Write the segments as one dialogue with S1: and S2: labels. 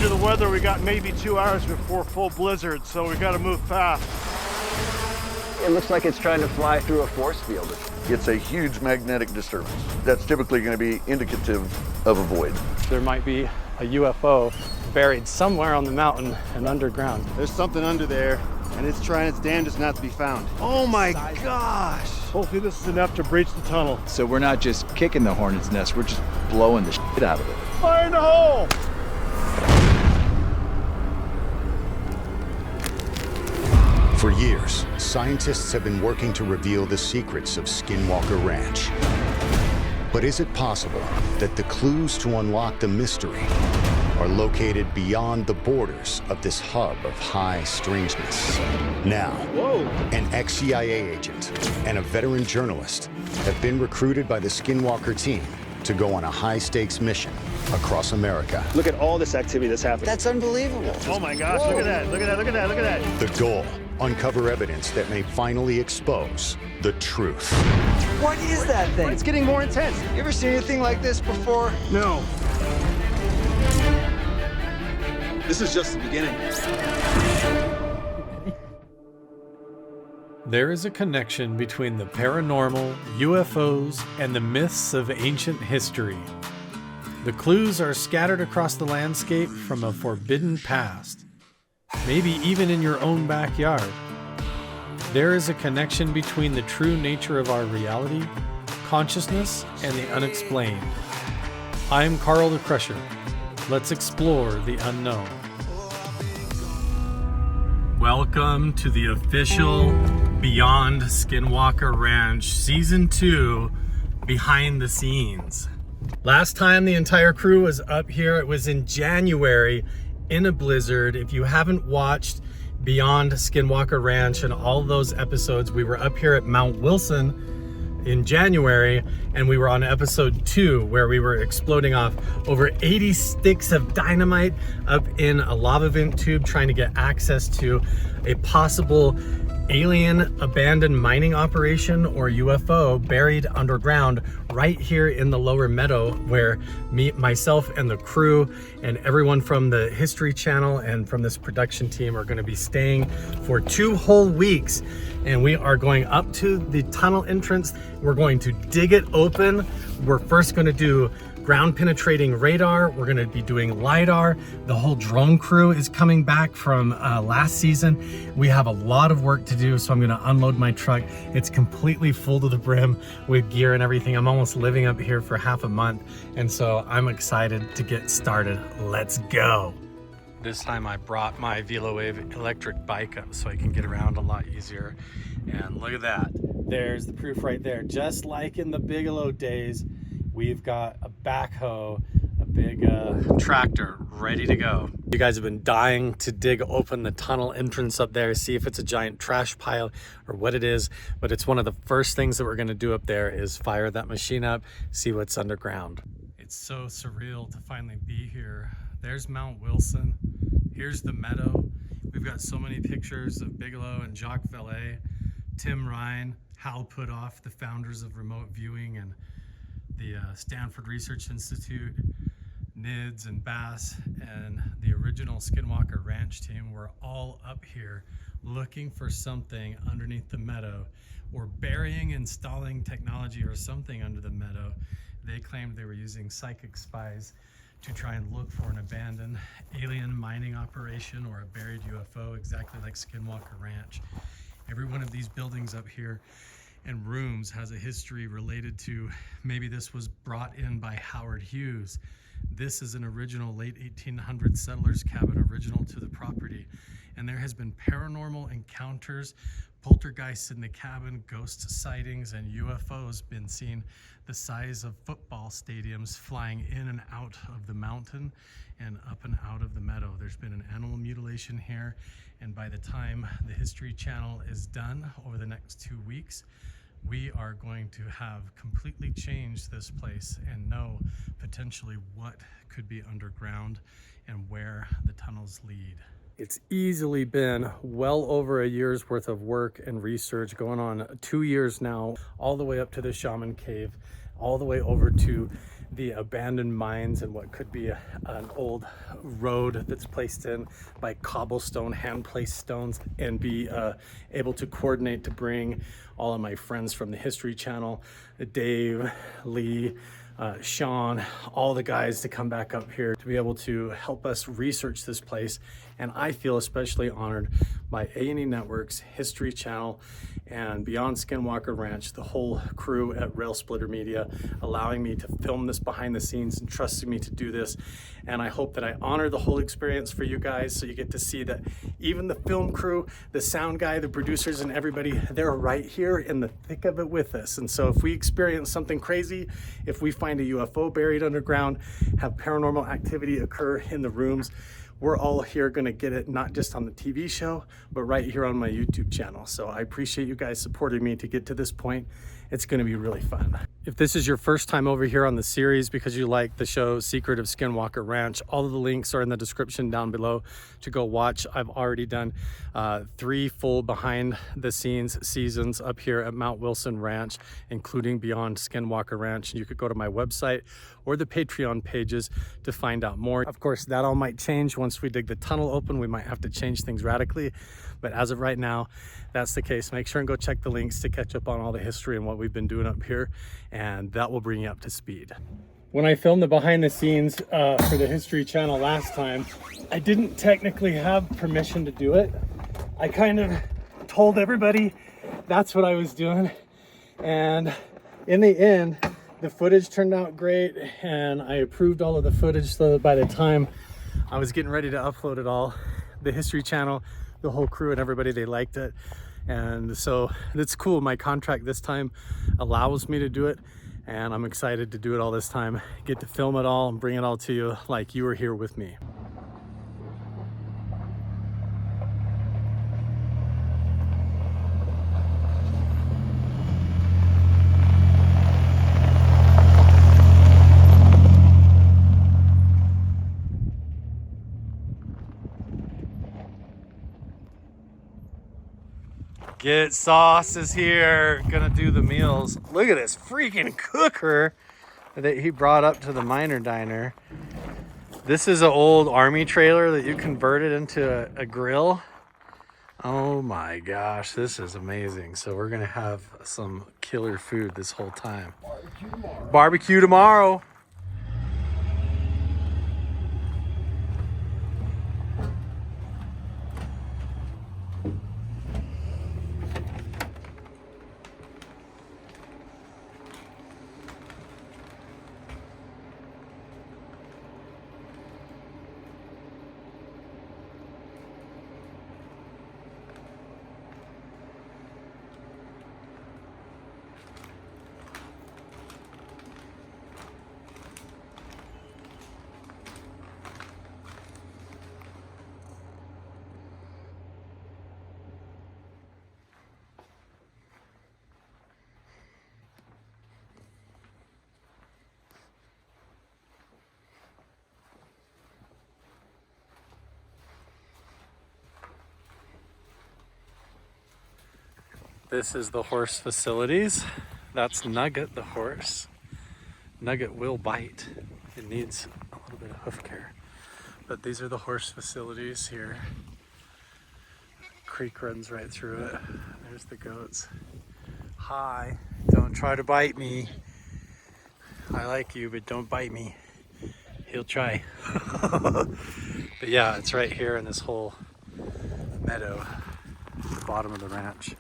S1: to the weather, we got maybe 2 hours before full blizzard, so we got to move fast.
S2: It looks like it's trying to fly through a force field.
S3: It's a huge magnetic disturbance. That's typically going to be indicative of a void.
S4: There might be a UFO buried somewhere on the mountain and underground.
S5: There's something under there, and it's trying its damnedest not to be found.
S1: Oh my gosh! Hopefully this is enough to breach the tunnel.
S6: So we're not just kicking the hornet's nest, we're just blowing the shit out of it.
S1: Fire in the hole!
S7: For years, scientists have been working to reveal the secrets of Skinwalker Ranch. But is it possible that the clues to unlock the mystery are located beyond the borders of this hub of high strangeness? Now, an ex-CIA agent and a veteran journalist have been recruited by the Skinwalker team to go on a high-stakes mission across America.
S4: Look at all this activity that's happening.
S2: That's unbelievable.
S1: Oh my gosh, look at that, look at that, look at that, look at that.
S7: The goal, uncover evidence that may finally expose the truth.
S2: What is that thing?
S5: It's getting more intense.
S2: You ever seen anything like this before?
S1: No.
S5: This is just the beginning.
S8: There is a connection between the paranormal, UFOs, and the myths of ancient history. The clues are scattered across the landscape from a forbidden past, maybe even in your own backyard. There is a connection between the true nature of our reality, consciousness, and the unexplained. I'm Carl the Crusher. Let's explore the unknown. Welcome to the official Beyond Skinwalker Ranch Season 2 Behind the Scenes. Last time the entire crew was up here, it was in January in a blizzard. If you haven't watched Beyond Skinwalker Ranch and all those episodes, we were up here at Mount Wilson in January, and we were on episode 2 where we were exploding off over 80 sticks of dynamite up in a lava vent tube trying to get access to a possible alien abandoned mining operation or UFO buried underground right here in the lower meadow, where myself and the crew and everyone from the History Channel and from this production team are going to be staying for 2 whole weeks. And we are going up to the tunnel entrance. We're going to dig it open. We're first going to do ground penetrating radar. We're going to be doing LiDAR. The whole drone crew is coming back from last season. We have a lot of work to do, so I'm going to unload my truck. It's completely full to the brim with gear and everything. I'm almost living up here for half a month, and so I'm excited to get started. Let's go. This time I brought my VeloWave electric bike up so I can get around a lot easier. And look at that. There's the proof right there. Just like in the Bigelow days, we've got a backhoe, a big tractor ready to go. You guys have been dying to dig open the tunnel entrance up there, see if it's a giant trash pile or what it is, but it's one of the first things that we're gonna do up there is fire that machine up, see what's underground. It's so surreal to finally be here. There's Mount Wilson, here's the meadow. We've got so many pictures of Bigelow and Jacques Vallée, Tim Ryan, Hal Puthoff, the founders of remote viewing and the Stanford Research Institute, NIDS and Bass, and the original Skinwalker Ranch team were all up here looking for something underneath the meadow, or burying, installing technology or something under the meadow. They claimed they were using psychic spies to try and look for an abandoned alien mining operation or a buried UFO, exactly like Skinwalker Ranch. Every one of these buildings up here and rooms has a history related to maybe this was brought in by Howard Hughes. This is an original late 1800s settler's cabin, original to the property. And there has been paranormal encounters, poltergeists in the cabin, ghost sightings, and UFOs been seen the size of football stadiums flying in and out of the mountain and up and out of the meadow. There's been an animal mutilation here, and by the time the History Channel is done over the next 2 weeks, we are going to have completely changed this place and know potentially what could be underground and where the tunnels lead. It's easily been well over a year's worth of work and research, going on 2 years now, all the way up to the Shaman Cave, all the way over to the abandoned mines and what could be an old road that's placed in by cobblestone, hand-placed stones, and be able to coordinate to bring all of my friends from the History Channel, Dave, Lee, Sean, all the guys to come back up here to be able to help us research this place. And I feel especially honored by A&E Networks, History Channel, and Beyond Skinwalker Ranch, the whole crew at Rail Splitter Media, allowing me to film this behind the scenes and trusting me to do this. And I hope that I honor the whole experience for you guys, so you get to see that even the film crew, the sound guy, the producers, and everybody, they're right here in the thick of it with us. And so if we experience something crazy, if we find a UFO buried underground, have paranormal activity occur in the rooms, we're all here going to get it, not just on the TV show, but right here on my YouTube channel. So I appreciate you guys supporting me to get to this point. It's going to be really fun. If this is your first time over here on the series because you like the show Secret of Skinwalker Ranch, all of the links are in the description down below to go watch. I've already done 3 full behind the scenes seasons up here at Mount Wilson Ranch, including Beyond Skinwalker Ranch. You could go to my website or the Patreon pages to find out more. Of course, that all might change once we dig the tunnel open. We might have to change things radically, but as of right now, that's the case. Make sure and go check the links to catch up on all the history and what we've been doing up here, and that will bring you up to speed. When I filmed the behind the scenes for the History Channel last time, I didn't technically have permission to do it. I kind of told everybody that's what I was doing, and in the end, the footage turned out great, and I approved all of the footage so that by the time I was getting ready to upload it all, the History Channel, the whole crew and everybody, they liked it. And so it's cool. My contract this time allows me to do it, and I'm excited to do it all this time, get to film it all and bring it all to you like you were here with me. Get Sauce is here, gonna do the meals. Look at this freaking cooker that he brought up to the miner diner. This is an old army trailer that you converted into a grill. Oh my gosh, this is amazing. So we're gonna have some killer food this whole time. Barbecue tomorrow. This is the horse facilities. That's Nugget, the horse. Nugget will bite. It needs a little bit of hoof care. But these are the horse facilities here. Creek runs right through it. There's the goats. Hi, don't try to bite me. I like you, but don't bite me. He'll try. But yeah, it's right here in this whole meadow at the bottom of the ranch.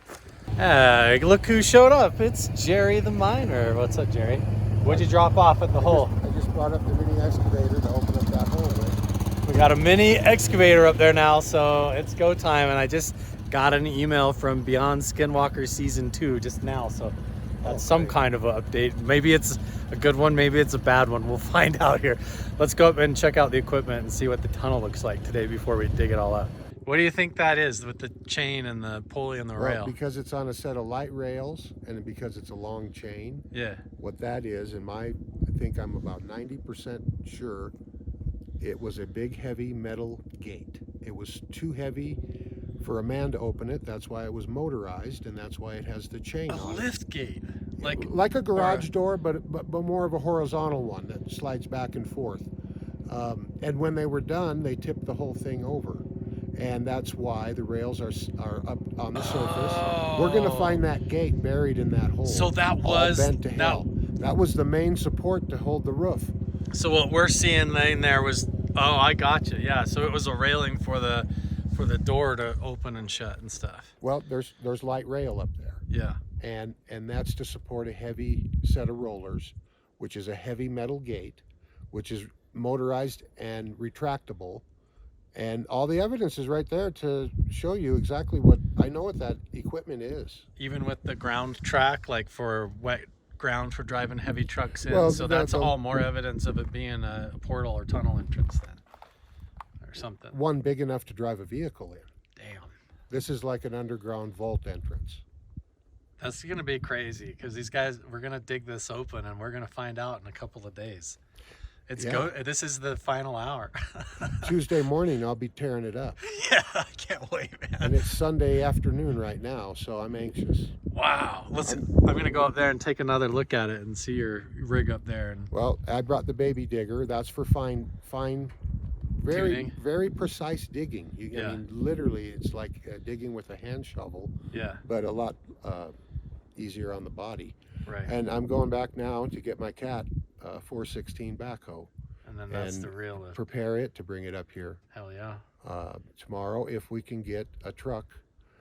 S8: Look who showed up. It's Jerry the miner. What's up, Jerry? What'd you drop off at the hole?
S9: I just brought up the mini excavator to open up that hole with.
S8: We got a mini excavator up there now, so it's go time. And I just got an email from Beyond Skinwalker Season 2 just now, so that's some kind of an update. Maybe it's a good one, maybe it's a bad one. We'll find out here. Let's go up and check out the equipment and see what the tunnel looks like today before we dig it all up. What do you think that is with the chain and the pulley and the rail?
S9: Because it's on a set of light rails and because it's a long chain.
S8: Yeah.
S9: What that is, I think I'm about 90% sure it was a big heavy metal gate. It was too heavy for a man to open it. That's why it was motorized, and that's why it has the chain on it.
S8: A lift gate.
S9: Like a garage door, but more of a horizontal one that slides back and forth. And when they were done, they tipped the whole thing over. And that's why the rails are up on the surface. We're going to find that gate buried in that hole.
S8: So that
S9: all
S8: was
S9: bent to hell. That was the main support to hold the roof.
S8: So what we're seeing laying there was, oh, I got you. Yeah, so it was a railing for the door to open and shut and stuff.
S9: Well, there's light rail up there.
S8: Yeah.
S9: And that's to support a heavy set of rollers, which is a heavy metal gate, which is motorized and retractable. And all the evidence is right there to show you exactly what that equipment is.
S8: Even with the ground track, like for wet ground for driving heavy trucks in.
S9: Well,
S8: so that's all more evidence of it being a portal or tunnel entrance then, or something.
S9: One big enough to drive a vehicle in.
S8: Damn.
S9: This is like an underground vault entrance.
S8: That's going to be crazy because these guys, we're going to dig this open and we're going to find out in a couple of days. This is the final hour.
S9: Tuesday morning, I'll be tearing it up.
S8: Yeah, I can't wait, man.
S9: And it's Sunday afternoon right now, so I'm anxious.
S8: Wow. Listen, I'm going to go up there and take another look at it and see your rig up there. And
S9: well, I brought the baby digger. That's for fine,
S8: tuning.
S9: very precise digging.
S8: Yeah.
S9: I mean, literally, it's like digging with a hand shovel.
S8: Yeah.
S9: But a lot easier on the body.
S8: Right.
S9: And I'm going back now to get my cat 416 backhoe.
S8: And then that's the real lift.
S9: Prepare it to bring it up here.
S8: Hell yeah.
S9: Tomorrow, if we can get a truck.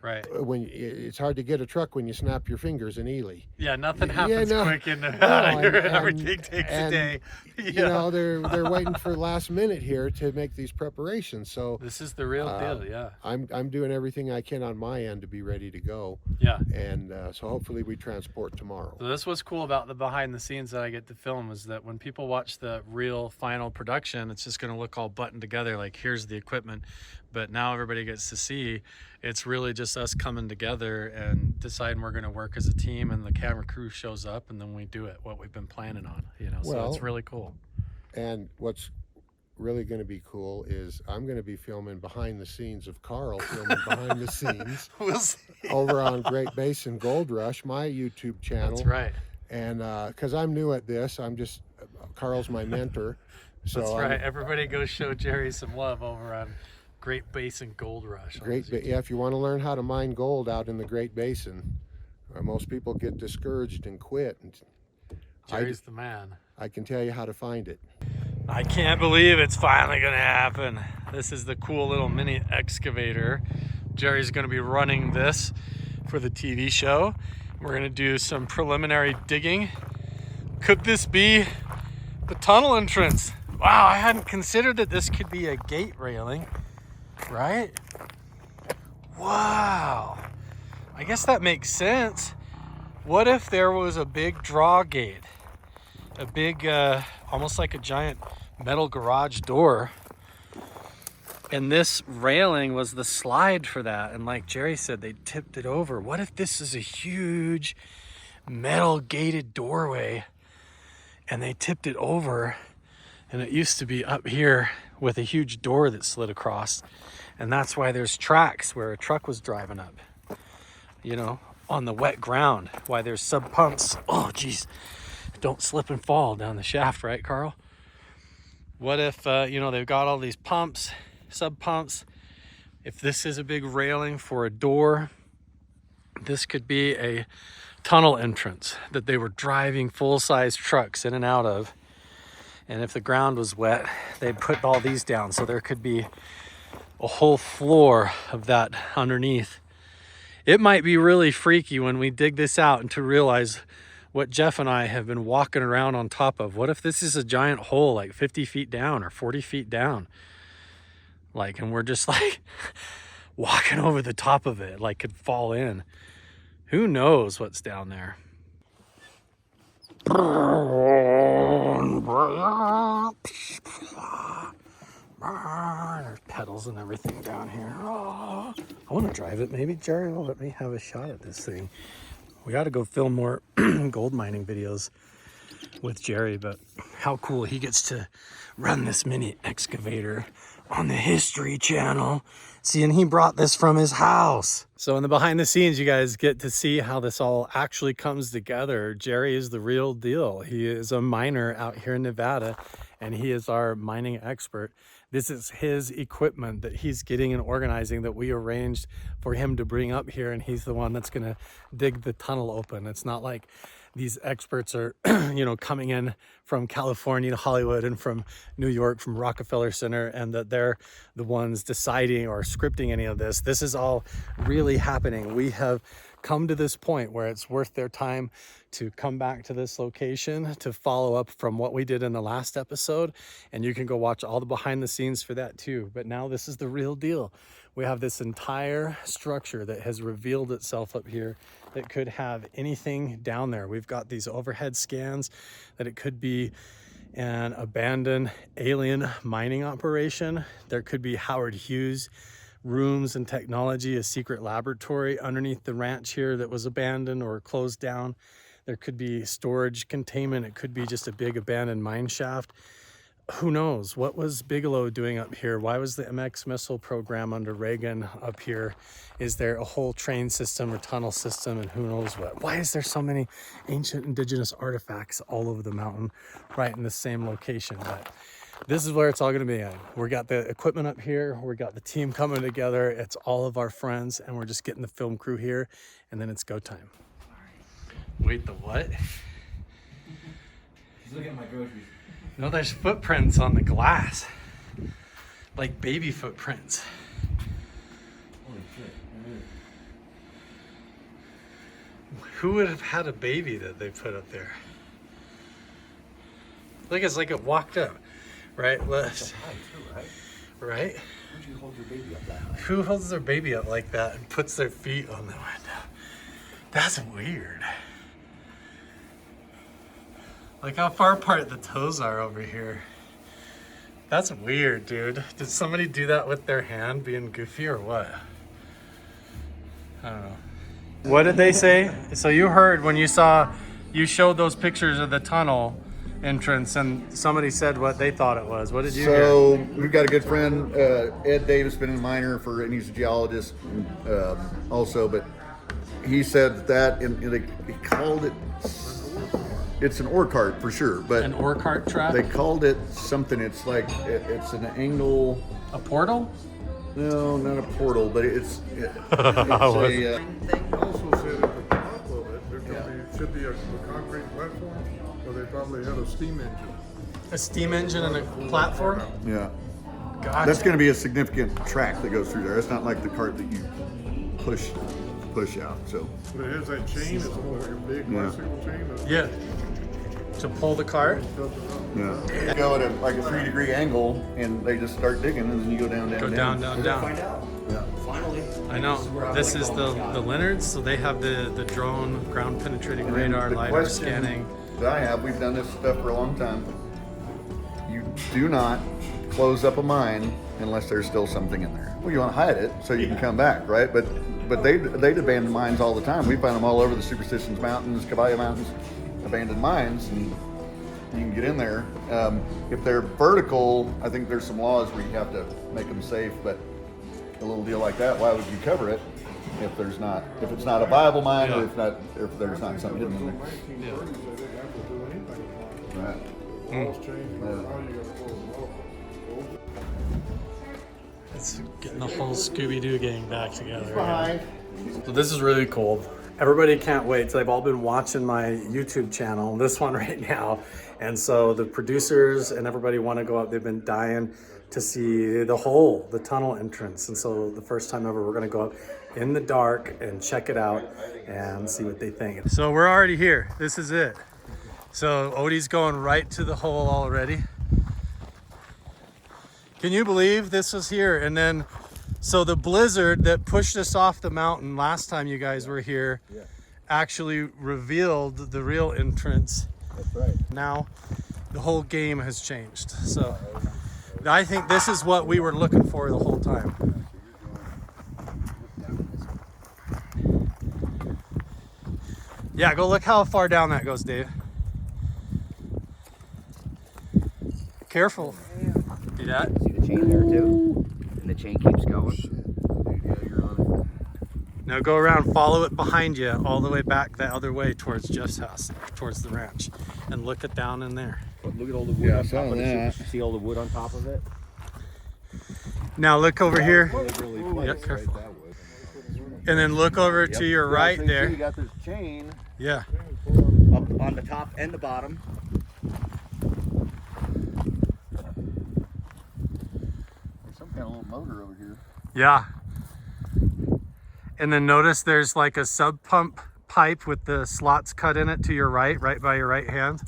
S8: Right.
S9: It's hard to get a truck when you snap your fingers in Ely.
S8: Yeah, nothing happens quick in everything takes a day.
S9: You know, they're waiting for the last minute here to make these preparations. So
S8: this is the real deal, yeah.
S9: I'm doing everything I can on my end to be ready to go.
S8: Yeah.
S9: And so hopefully we transport tomorrow.
S8: So this was cool about the behind the scenes that I get to film is that when people watch the real final production, it's just going to look all buttoned together. Like here's the equipment, but now everybody gets to see it's really just us coming together and deciding we're going to work as a team, and the camera crew shows up, and then we do it, what we've been planning on, you know. So it's really cool.
S9: And what's really going to be cool is I'm going to be filming behind the scenes of Carl filming behind the scenes
S8: We'll see.
S9: over on Great Basin Gold Rush, my YouTube channel.
S8: That's right.
S9: And because I'm new at this, Carl's my mentor. So
S8: that's right. Everybody go show Jerry some love over on Great Basin Gold Rush.
S9: Yeah, if you want to learn how to mine gold out in the Great Basin, most people get discouraged and quit. And
S8: Jerry's the man.
S9: I can tell you how to find it.
S8: I can't believe it's finally going to happen. This is the cool little mini excavator. Jerry's going to be running this for the TV show. We're going to do some preliminary digging. Could this be the tunnel entrance? Wow, I hadn't considered that this could be a gate railing. Right? Wow. I guess that makes sense. What if there was a big draw gate? A big, almost like a giant metal garage door. And this railing was the slide for that. And like Jerry said, they tipped it over. What if this is a huge metal gated doorway and they tipped it over, and it used to be up here with a huge door that slid across, and that's why there's tracks where a truck was driving up, you know, on the wet ground, why there's sub pumps. Oh geez, don't slip and fall down the shaft, right, Carl? What if you know, they've got all these pumps, sub pumps. If this is a big railing for a door, this could be a tunnel entrance that they were driving full-size trucks in and out of. And if the ground was wet, they'd put all these down. So there could be a whole floor of that underneath. It might be really freaky when we dig this out and to realize what Jeff and I have been walking around on top of. What if this is a giant hole like 50 feet down or 40 feet down? Like, and we're just like walking over the top of it, like could fall in. Who knows what's down there? There's pedals and everything down here. Oh, I want to drive it. Maybe Jerry will let me have a shot at this thing. We got to go film more gold mining videos with Jerry, but how cool he gets to run this mini excavator on the History Channel. See, and he brought this from his house. So in the behind the scenes, you guys get to see how this all actually comes together. Jerry is the real deal. He is a miner out here in Nevada, and he is our mining expert. This is his equipment that he's getting and organizing that we arranged for him to bring up here, and he's the one that's gonna dig the tunnel open. It's not like these experts are, you know, coming in from California to Hollywood and from New York, from Rockefeller Center, and that they're the ones deciding or scripting any of this. This is all really happening. We have come to this point where it's worth their time to come back to this location to follow up from what we did in the last episode. And you can go watch all the behind the scenes for that too. But now this is the real deal. We have this entire structure that has revealed itself up here that could have anything down there. We've got these overhead scans that it could be an abandoned alien mining operation. There could be Howard Hughes rooms and technology, a secret laboratory underneath the ranch here that was abandoned or closed down. There could be storage containment. It could be just a big abandoned mine shaft. Who knows? What was Bigelow doing up here? Why was the MX missile program under Reagan up here? Is there a whole train system or tunnel system and who knows what? Why is there so many ancient indigenous artifacts all over the mountain right in the same location? But this is where it's all going to be at. We got the equipment up here. We got the team coming together. It's all of our friends, and we're just getting the film crew here, and then it's go time. Wait, the what?
S6: He's looking at my groceries.
S8: No, there's footprints on the glass. Like baby footprints.
S6: Holy shit.
S8: Who would have had a baby that they put up there? Look, it's like it walked up. Right? Let's, right?
S6: Why'd you hold your baby up that high?
S8: Who holds their baby up like that and puts their feet on the window? That's weird. Like how far apart the toes are over here. That's weird, dude. Did somebody do that with their hand being goofy or what? I don't know. What did they say? So you heard when you showed those pictures of the tunnel entrance and somebody said what they thought it was. What did you hear?
S3: So we've got a good friend, Ed Davis, been a miner and he's a geologist also, but he said that, and he called it, it's an ore cart for sure, but
S8: An ore cart trap?
S3: they called it something. It's like it's an angle.
S8: A portal?
S3: No, not a portal, but it's
S1: Also said at the top of it, there should be a concrete platform, or they probably had a steam engine.
S8: A steam engine and a platform?
S3: yeah.
S8: Gotcha.
S3: That's going to be a significant track that goes through there. It's not like the cart that you push out. So
S1: But it has that chain, it's almost like a big
S3: Yeah.
S1: bicycle chain.
S8: Yeah. To pull the cart?
S3: yeah, you go at like a 3-degree angle, and they just start digging, and then you go down.
S8: Go down.
S3: Yeah.
S8: I know. This is the Leonards, so they have the drone ground penetrating
S3: And then
S8: radar,
S3: the
S8: LiDAR
S3: question
S8: scanning.
S3: that I have, we've done this stuff for a long time. You do not close up a mine unless there's still something in there. Well, you want to hide it so you can come back, right? But they'd abandon mines all the time. We find them all over the Superstitions Mountains, Caballo Mountains, abandoned mines, and you can get in there. If they're vertical, I think there's some laws where you have to make them safe, but a little deal like that, why would you cover it if it's not a viable mine, or if there's not something hidden in there? Right.
S8: It's getting the whole Scooby-Doo gang back together. Yeah. So this is really cool. Everybody can't wait. So they've all been watching my YouTube channel, this one right now. And so the producers and everybody want to go up. They've been dying to see the tunnel entrance. And so the first time ever, we're going to go up in the dark and check it out and see what they think. So we're already here. This is it. So Odie's going right to the hole already. Can you believe this was here? And then, so the blizzard that pushed us off the mountain last time you guys were here actually revealed the real entrance.
S3: That's right.
S8: Now the whole game has changed. So I think this is what we were looking for the whole time. Yeah, go look how far down that goes, Dave. Careful. See that?
S10: the chain there too, and the chain keeps going.
S3: Dude, yeah, you're on
S8: Now go around, follow it behind you all the way back the other way towards Jeff's house, towards the ranch, and look it down in there.
S10: Look at all the wood
S3: Yeah,
S10: on top of
S3: that.
S10: it. See all the wood on top of it?
S8: Now look over here.
S3: it.
S8: Yep, careful. And then look over to your right
S3: So
S8: there.
S3: You got this chain.
S8: Yeah.
S10: Up on the top and the bottom.
S3: There's some kind of little motor over here.
S8: Yeah. And then notice there's like a sub pump pipe with the slots cut in it to your right by your right hand.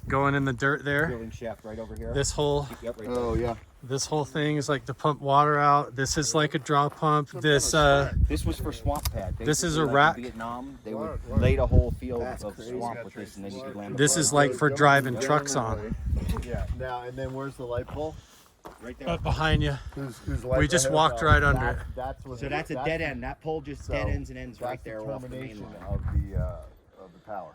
S8: Going in the dirt there.
S10: Drilling shaft right over here.
S8: This whole
S10: Yep, right there.
S3: Oh yeah.
S8: this whole thing is like to pump water out. This is like a draw pump. This
S10: This was for swamp pad.
S8: This is a
S10: Basically,
S8: rack.
S10: In Vietnam, they would laid a whole field of swamp with this, and then you could land.
S8: this is like for driving trucks on.
S5: Yeah. Now and then where's the light pole?
S10: right there.
S8: Up behind you.
S3: Who's
S8: We just walked right under it.
S5: That's what.
S10: So that's a dead end. That pole just dead ends and ends right
S5: That's
S10: there
S5: the
S10: off the main
S5: termination
S10: line.
S5: of the power.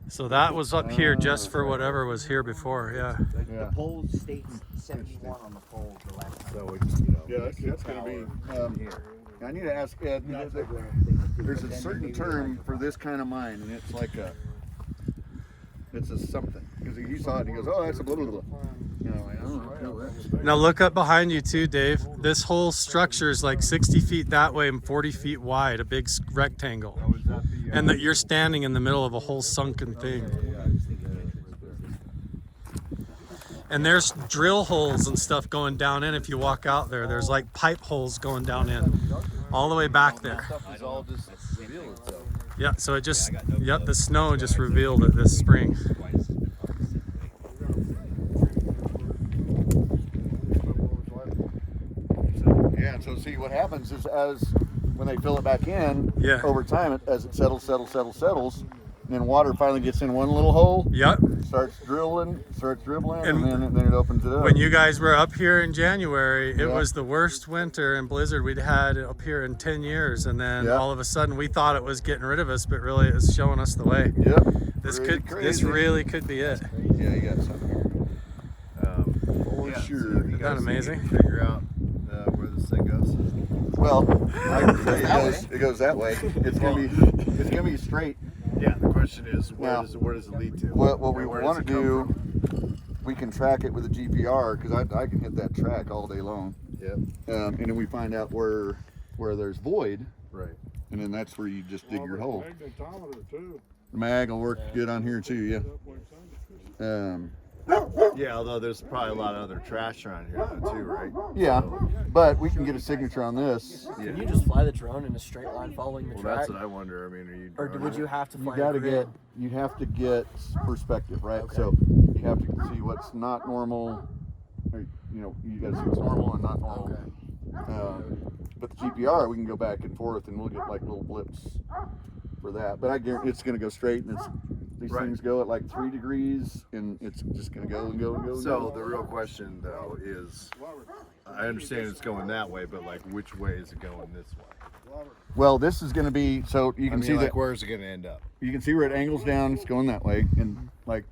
S8: So that was up here just for whatever was here before. Yeah.
S3: Yeah.
S10: The pole states 71 on the pole the last time.
S5: So it's
S3: Yeah, that's gonna be.
S5: here.
S3: I need to ask Ed. There's a certain term for this kind of mine, and it's like it's a something. Because he saw it, and he goes, "Oh, that's a blah blah blah." You know, I don't know.
S8: Now look up behind you too, Dave. This whole structure is like 60 feet that way and 40 feet wide, a big rectangle. And that you're standing in the middle of a whole sunken thing. And there's drill holes and stuff going down in if you walk out there. There's like pipe holes going down in all the way back there.
S5: Stuff is all just revealed itself.
S8: Yeah, so it just, yep, the snow just revealed it this spring.
S3: Yeah. So see what happens is when they fill it back in,
S8: Yeah.
S3: over time, as it settles, and then water finally gets in one little hole.
S8: Yep.
S3: Starts dribbling,
S8: And
S3: and then it opens it up.
S8: When you guys were up here in January, it
S3: Yeah.
S8: was the worst winter and blizzard we'd had up here in 10 years. And then
S3: Yeah.
S8: all of a sudden we thought it was getting rid of us, but really it was showing us the way.
S3: Yep.
S8: This
S3: Pretty
S8: this
S3: crazy.
S8: really could be it.
S3: Yeah, you got something here. For
S5: Yeah,
S3: sure.
S5: so if you
S8: Isn't that
S5: guys
S8: amazing?
S5: can Figure out where this thing goes.
S3: Well, I can tell you it goes that way. It's gonna be straight.
S5: Yeah. The question is,
S3: Now,
S5: where does it lead to?
S3: What we
S5: Where
S3: want to
S5: does it come
S3: do,
S5: from?
S3: we can track it with a GPR because I can hit that track all day long.
S5: Yep.
S3: And then we find out where there's void,
S5: Right.
S3: and then that's where you just dig your hole.
S1: Magnetometer too.
S3: The mag will work good on here too. Yeah.
S5: Yeah, although there's probably a lot of other trash around here though, too, right?
S3: Yeah, but we can get a signature on this.
S11: Can you just fly the drone in a straight line following the
S5: Well,
S11: track?
S5: that's what I wonder. I mean, are you?
S11: Or
S5: droning
S11: would you
S5: it?
S11: have to fly
S3: You have to get perspective, right?
S11: Okay.
S3: So you have to see what's not normal. Or, you got to see what's normal and not normal. But the GPR, we can go back and forth, and we'll get like little blips for that. But I guarantee it's going to go straight, and these
S5: Right.
S3: things go at like 3 degrees, and it's just going to go and go and go. And
S5: So
S3: go.
S5: the real question though is, I understand it's going that way, but like, which way is it going this way?
S3: Well, this is going to be so you can see that
S5: where's it going to end up?
S3: you can see where it angles down. It's going that way, and like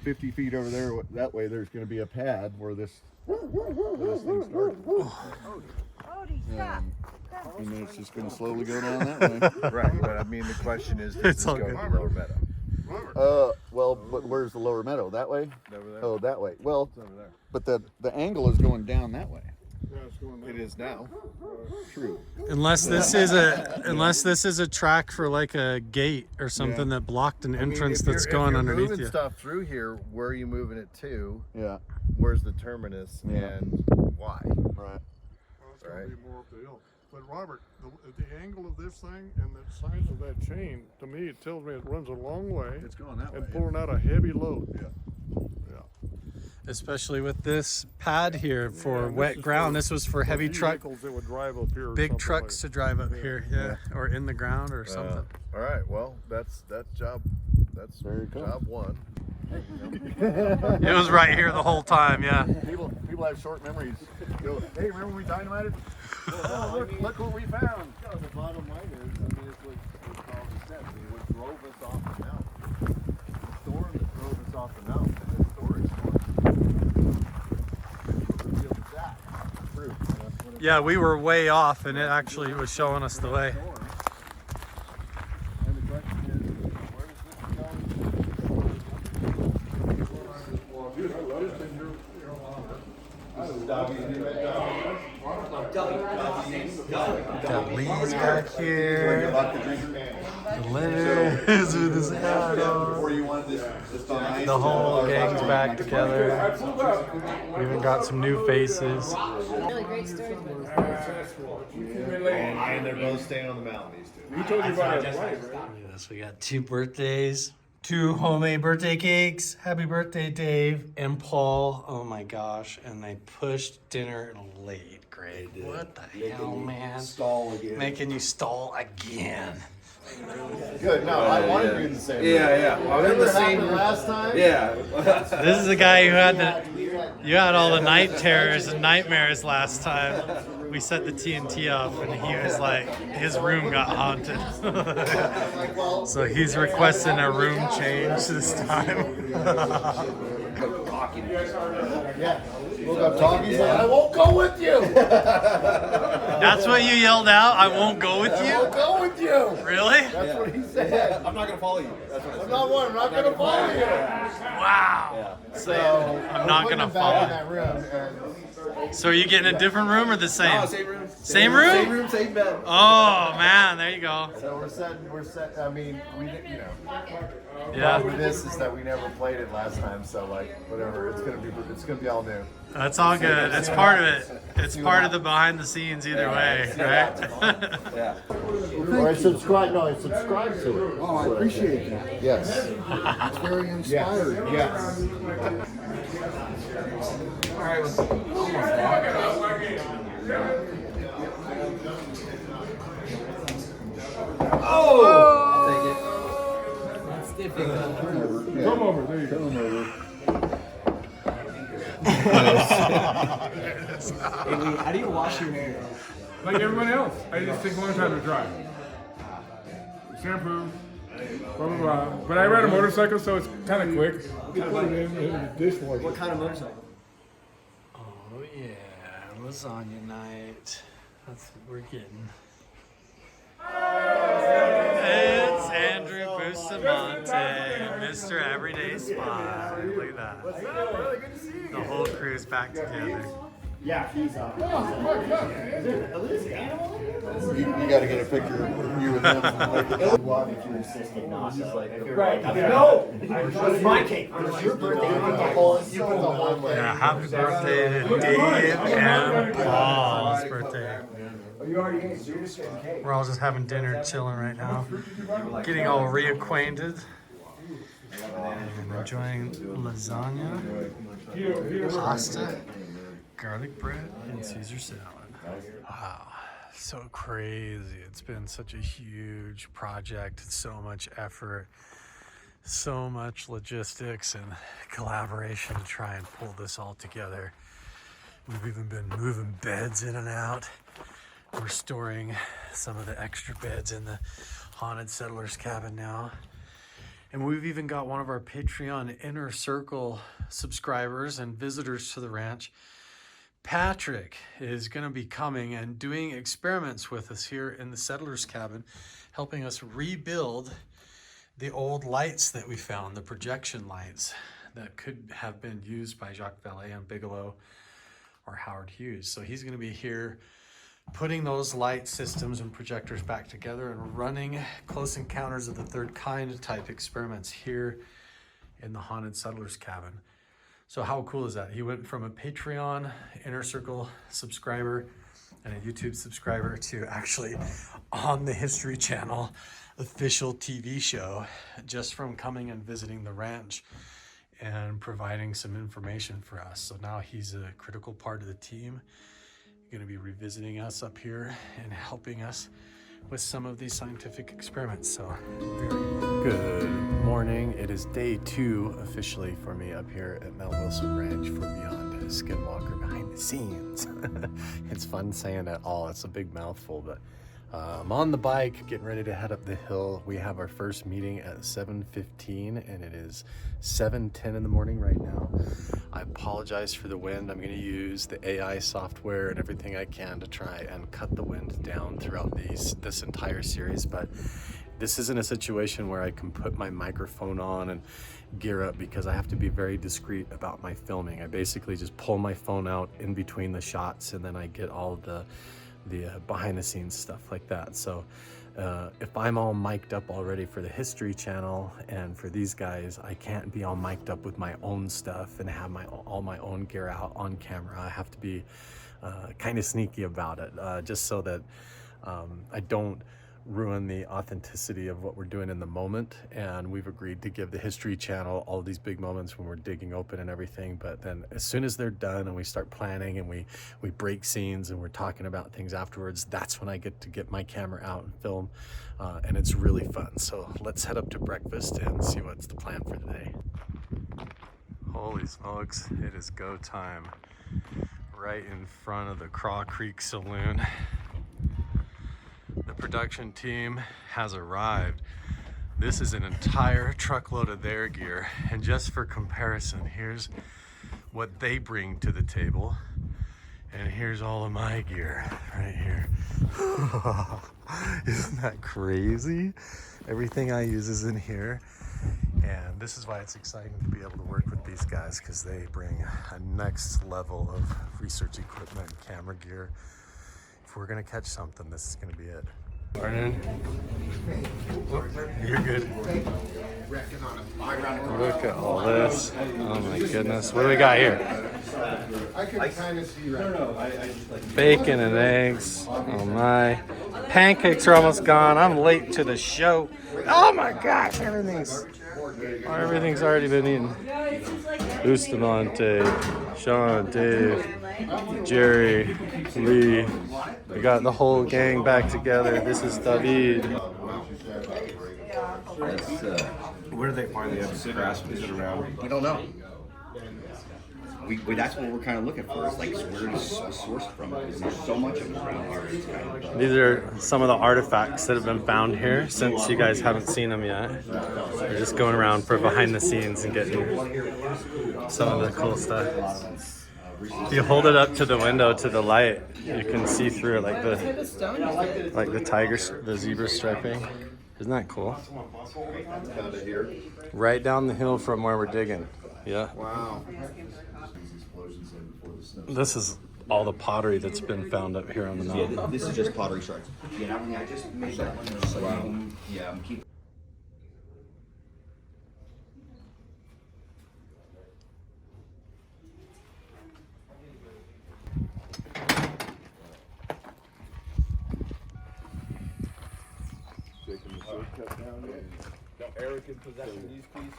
S3: 50 feet over there that way, there's going to be a pad where this thing started. And then it's just going to slowly go down that way.
S5: Right, but I mean, the question is, does
S8: It's
S5: this
S8: all
S5: go
S8: good.
S5: to the lower meadow?
S3: Well, but where's the lower meadow? That way?
S5: Over there.
S3: Oh, that way. Well,
S5: It's over there.
S3: but the angle is going down that way.
S5: It is now.
S3: True.
S8: Unless this is a track for like a gate or something that blocked an entrance that's going underneath
S5: moving
S8: you.
S5: stuff through here, where are you moving it to?
S3: Yeah.
S5: Where's the terminus
S3: Yeah.
S5: and why?
S3: Right.
S1: Well, it's gonna
S5: Right.
S1: be more up the hill. But Robert, the angle of this thing and the size of that chain, to me, it tells me it runs a long way
S3: It's going that way.
S1: and pulling out a heavy load.
S3: Yeah.
S8: Especially with this pad here for
S1: Yeah, and
S8: wet
S1: this is
S8: ground.
S1: for
S8: This was for heavy truck,
S1: vehicles that would drive up here. or
S8: big
S1: something
S8: trucks to
S1: like
S8: drive up here, yeah, or in the ground or something.
S5: All right. Well, that's job. That's
S3: Very cool.
S5: job one.
S8: It was right here the whole time, yeah.
S3: People have short memories. Go, hey, remember when we dynamited? Oh, look what we found.
S5: The bottom line is, I mean, it's what Carl just said. I mean, what drove us off the mountain. The storm that drove us off the mountain, and the storage storm. proof.
S8: Yeah, we were way off, and it actually was showing us the way.
S5: And the question is, where does this go?
S1: Well, dude, I love it.
S8: Got Lee's back here. Liz with his hat on. The whole gang's back together. We even got some new faces.
S12: Really great story.
S5: And they're both staying on the mountain, these two.
S1: You told me about it, right?
S8: Yes, we got 2 birthdays, 2 homemade birthday cakes. Happy birthday, Dave and Paul. Oh my gosh. And they pushed dinner late. Great. What the hell, man?
S3: Stall again.
S8: Making you stall again.
S5: Good. No, I wanted to be in the same room.
S10: Yeah.
S5: Remember in the same room last time?
S10: Yeah.
S8: This is the guy who had you had all the night terrors and nightmares last time. We set the TNT off and he was like, his room got haunted. So he's requesting a room change this time.
S5: Yeah. Woke up talking. He's like, I won't go with you.
S8: That's what you yelled out? I won't go with you?
S5: I won't go with you.
S8: Really?
S5: That's what he said. I'm not going to follow you. That's what I'm not one. I'm not going to follow you.
S8: Wow.
S5: So
S8: I'm not going to follow.
S5: in that room and
S8: So are you getting a different room or the same?
S10: Oh, same room.
S8: Same room?
S10: Same room, same bed.
S8: Oh man, there you go.
S5: so we're set. I mean, we didn't, you know. The
S8: Yeah.
S5: problem with this is that we never played it last time, so like whatever, it's gonna be all new.
S8: That's all good. It's part of it. It's part of the behind the scenes either way, right?
S10: Yeah.
S5: Or I subscribe to it.
S1: Oh, I appreciate that.
S5: Yes.
S1: It's very inspiring.
S5: Yes.
S10: All right. Oh! I'll take it.
S11: That's difficult.
S1: Come over. There you go.
S11: Hey, Lee, how do you wash your hair?
S1: Like everyone else, I just take a long time to dry. Shampoo, blah, blah, blah. But I ride a motorcycle, so it's kind of quick. You can put it in the dishwasher.
S11: What kind of motorcycle?
S8: Oh yeah, lasagna night. That's what we're getting. It's Andrew Bustamante, Mr. Everyday Spy. Look at that. The whole crew's back together.
S5: Yeah, he's You got to get a picture of you and him.
S10: If you insisted not to.
S11: Right. No! It's my cake. It's your birthday. You put the whole way.
S8: Yeah, happy birthday to Dave and Paul's birthday. We're all just having dinner, chilling right now, getting all reacquainted, and enjoying lasagna, pasta, garlic bread, and Caesar salad. Wow, so crazy. It's been such a huge project, so much effort, so much logistics and collaboration to try and pull this all together. We've even been moving beds in and out, restoring some of the extra beds in the haunted settlers cabin now. And we've even got one of our Patreon Inner Circle subscribers and visitors to the ranch. Patrick is going to be coming and doing experiments with us here in the settlers cabin, helping us rebuild the old lights that we found, the projection lights that could have been used by Jacques Vallée and Bigelow or Howard Hughes. So he's going to be here putting those light systems and projectors back together and running Close Encounters of the Third Kind type experiments here in the haunted settlers cabin. So how cool is that? He went from a Patreon Inner Circle subscriber and a YouTube subscriber to actually on the History Channel official TV show, just from coming and visiting the ranch and providing some information for us. So now he's a critical part of the team, going to be revisiting us up here and helping us with some of these scientific experiments. So very good morning. It is day 2 officially for me up here at Mount Wilson Ranch for Beyond Skinwalker Behind the Scenes. It's fun saying it all. It's a big mouthful, but I'm on the bike, getting ready to head up the hill. We have our first meeting at 7:15 and it is 7:10 in the morning right now. I apologize for the wind. I'm gonna use the AI software and everything I can to try and cut the wind down throughout this entire series, but this isn't a situation where I can put my microphone on and gear up because I have to be very discreet about my filming. I basically just pull my phone out in between the shots and then I get all of the behind the scenes stuff like that. So if I'm all mic'd up already for the History Channel and for these guys, I can't be all mic'd up with my own stuff and have all my own gear out on camera. I have to be kind of sneaky about it, just so that I don't ruin the authenticity of what we're doing in the moment. And we've agreed to give the History Channel all these big moments when we're digging open and everything, but then as soon as they're done and we start planning and we break scenes and we're talking about things afterwards, that's when I get to get my camera out and film, and it's really fun. So let's head up to breakfast and see what's the plan for today. Holy smokes, it is go time. Right in front of the Craw Creek Saloon. The production team has arrived. This is an entire truckload of their gear, and just for comparison, here's what they bring to the table, and here's all of my gear right here. Isn't that crazy? Everything I use is in here, and this is why it's exciting to be able to work with these guys, because they bring a next level of research equipment and camera gear. If we're gonna catch something, this is gonna be it. Morning. You're good. Look at all this. Oh my goodness. What do we got here?
S9: I can kind of see right now.
S8: Bacon and eggs. Oh my. Pancakes are almost gone. I'm late to the show. Oh my gosh, everything's already been eaten. Bustamante, Sean, Dave, Jerry, Lee. We got the whole gang back together. This is David.
S10: Where do they find the grass? Is it around? We don't know. That's what we're kind of looking for. It's like where it is sourced from. Because there's so much of it around here. It's kind of,
S8: These are some of the artifacts that have been found here, since you guys haven't seen them yet. We're just going around for behind the scenes and getting some of the cool stuff. If you hold it up to the window to the light, you can see through it like the tiger, the zebra striping. Isn't that cool? Right down the hill from where we're digging. Yeah.
S3: Wow.
S8: This is all the pottery that's been found up here on the mountain.
S10: yeah, this is just pottery shards. Yeah, I just made that one. So yeah, I'm keeping.
S5: Eric in possession of these keys?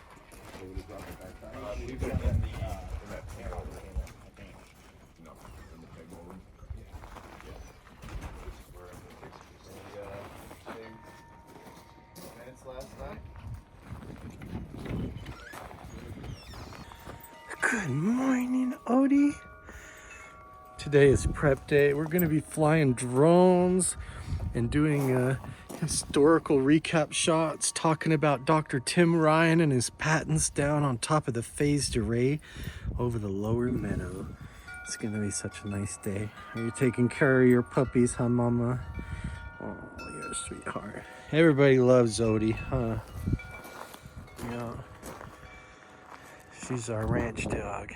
S10: We've been in that panel, I think.
S5: No, in the big room. Yeah. This is where the same minutes last night.
S8: Good morning, Odie. Today is prep day. We're gonna be flying drones and doing historical recap shots, talking about Dr. Tim Ryan and his patents down on top of the phased array over the lower meadow. It's gonna be such a nice day. Are you taking care of your puppies, huh, Mama? Oh, you're a sweetheart. Everybody loves Odie, huh? Yeah. She's our ranch dog.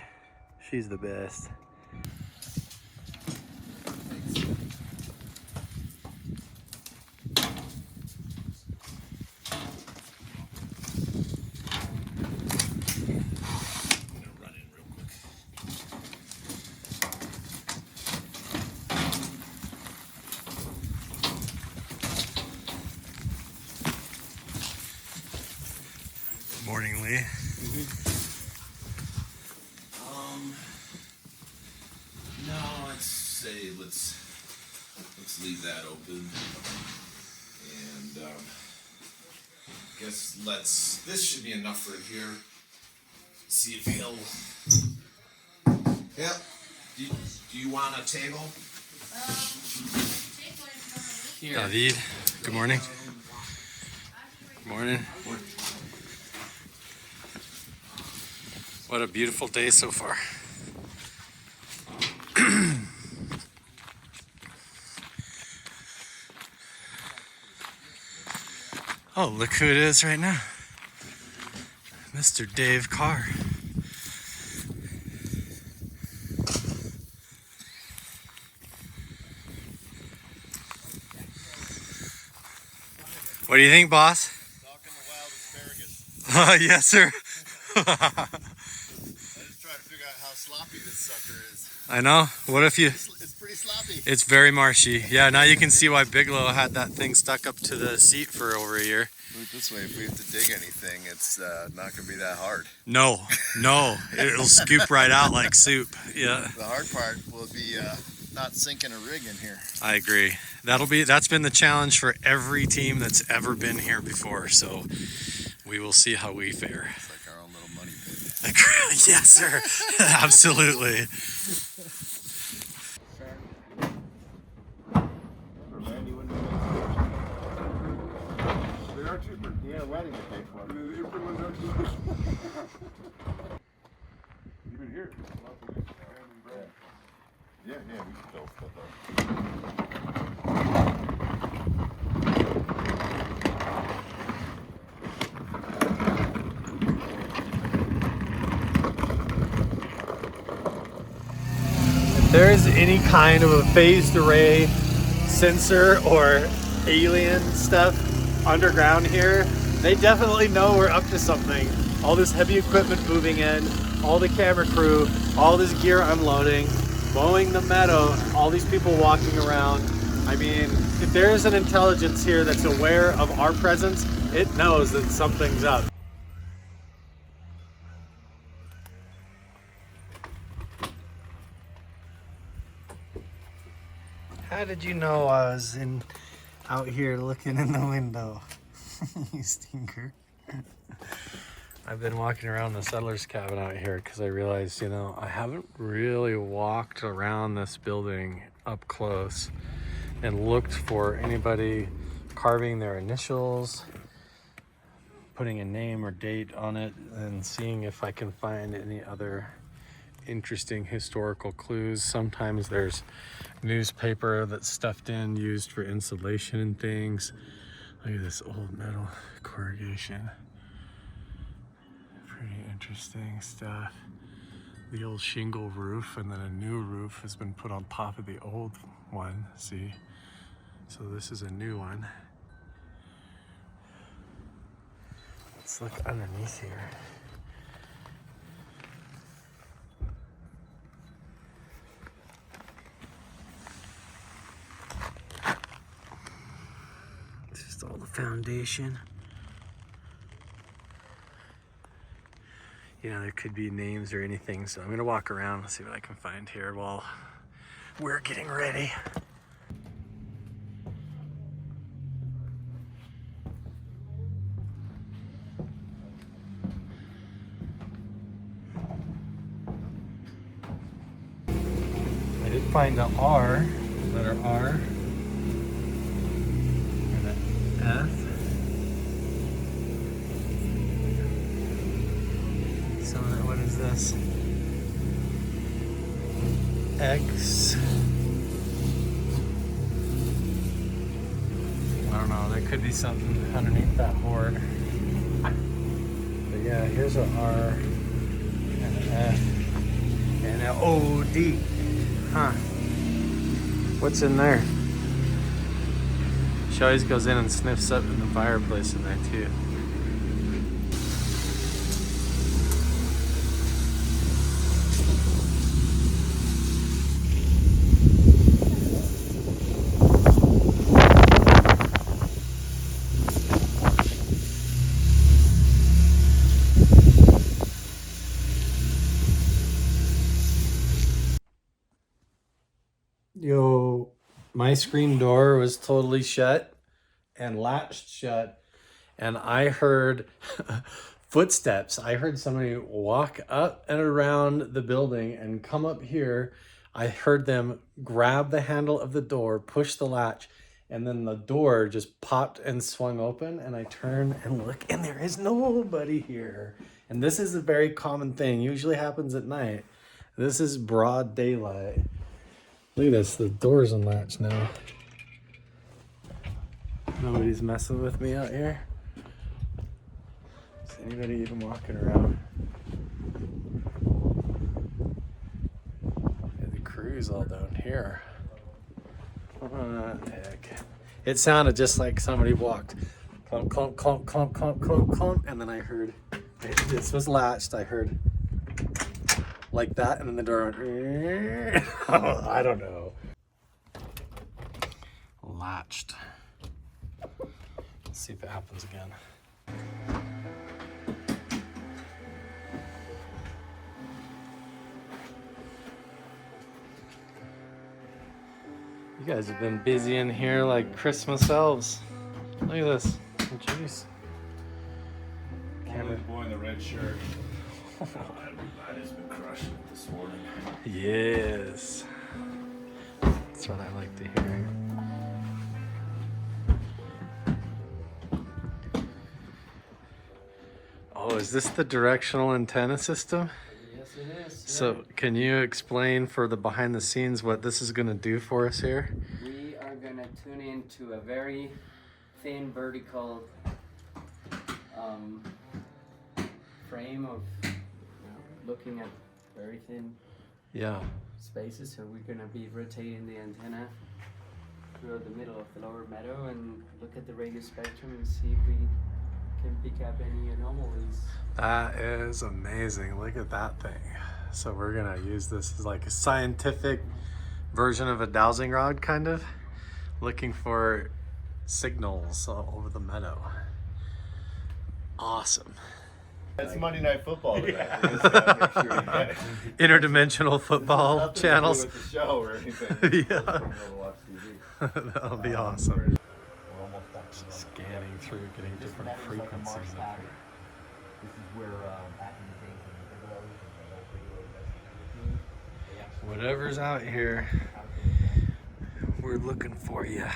S8: She's the best. Morning, Lee.
S12: No, let's leave that open, and guess this should be enough for here. See if he'll. Yeah. Do you want a table? here.
S8: David, good morning. Good morning. What a beautiful day so far. Oh, look who it is right now. Mr. Dave Carr. What do you think, boss?
S3: Talking the wild asparagus.
S8: Yes, sir.
S3: I just try to figure out how sloppy this sucker is.
S8: I know. What if you...
S3: It's pretty sloppy.
S8: It's very marshy. Yeah, now you can see why Bigelow had that thing stuck up to the seat for over a year.
S3: Put it this way, if we have to dig anything, it's not going to be that hard.
S8: No, it'll scoop right out like soup. Yeah.
S3: The hard part will be not sinking a rig in here.
S8: I agree. That's been the challenge for every team that's ever been here before. So we will see how we fare.
S3: It's like our own little money pit.
S8: Yes, sir. Absolutely.
S3: They are cheaper. Yeah, wedding to pay for.
S1: The infant ones are cheaper. Even here.
S3: Yeah, we can build stuff up.
S8: If there's any kind of a phased array sensor or alien stuff underground here, they definitely know we're up to something. All this heavy equipment moving in, all the camera crew, all this gear unloading, mowing the meadow, all these people walking around. I mean, if there's an intelligence here that's aware of our presence, it knows that something's up. How did you know I was out here looking in the window? You stinker. I've been walking around the settler's cabin out here because I realized, I haven't really walked around this building up close and looked for anybody carving their initials, putting a name or date on it, and seeing if I can find any other interesting historical clues. Sometimes there's newspaper that's stuffed in, used for insulation and things. Look at this old metal corrugation. Pretty interesting stuff. The old shingle roof, and then a new roof has been put on top of the old one, see? So this is a new one. Let's look underneath here. Just all the foundation. There could be names or anything, so I'm gonna walk around and see what I can find here while we're getting ready. I did find the R, letter R, and an F. What is this? X. I don't know, there could be something underneath that board. But yeah, here's an R and an F and an OD. Huh. What's in there? She always goes in and sniffs up in the fireplace in there too. Yo, my screen door was totally shut and latched shut, and I heard footsteps. I heard somebody walk up and around the building and come up here. I heard them grab the handle of the door, push the latch, and then the door just popped and swung open, and I turn and look, and there is nobody here. And this is a very common thing. Usually happens at night. This is broad daylight. Look at this, the door's unlatched now. Nobody's messing with me out here. Is anybody even walking around? Yeah, the crew's all down here. What the heck? It sounded just like somebody walked. Clump, clump, clump, clump, clump, clump, clump. And then I heard, this was latched, I heard like that, and then the door went, I don't know. Latched. Let's see if it happens again. You guys have been busy in here like Christmas elves. Look at this. Jeez.
S5: Only boy in the red shirt. Everybody's been crushing it this morning.
S8: Yes. That's what I like to hear. Oh, is this the directional antenna system?
S13: Yes, it is.
S8: So, can you explain for the behind the scenes what this is going to do for us here?
S13: We are going to tune into a very thin vertical frame of looking at very thin spaces. So we're going to be rotating the antenna through the middle of the lower meadow and look at the radio spectrum and see if we can pick up any anomalies.
S8: That is amazing. Look at that thing. So we're gonna use this as like a scientific version of a dowsing rod, kind of looking for signals over the meadow. Awesome.
S5: It's Monday Night Football today.
S8: Yeah.
S5: We just gotta make sure you get it.
S8: Interdimensional football
S5: Nothing to do
S8: channels.
S5: with the show or anything.
S8: Yeah.
S5: We'll watch TV.
S8: That'll be awesome. Scanning through, getting different frequencies up here.
S11: This is where back in the days when the
S8: Whatever's out here, we're looking for you.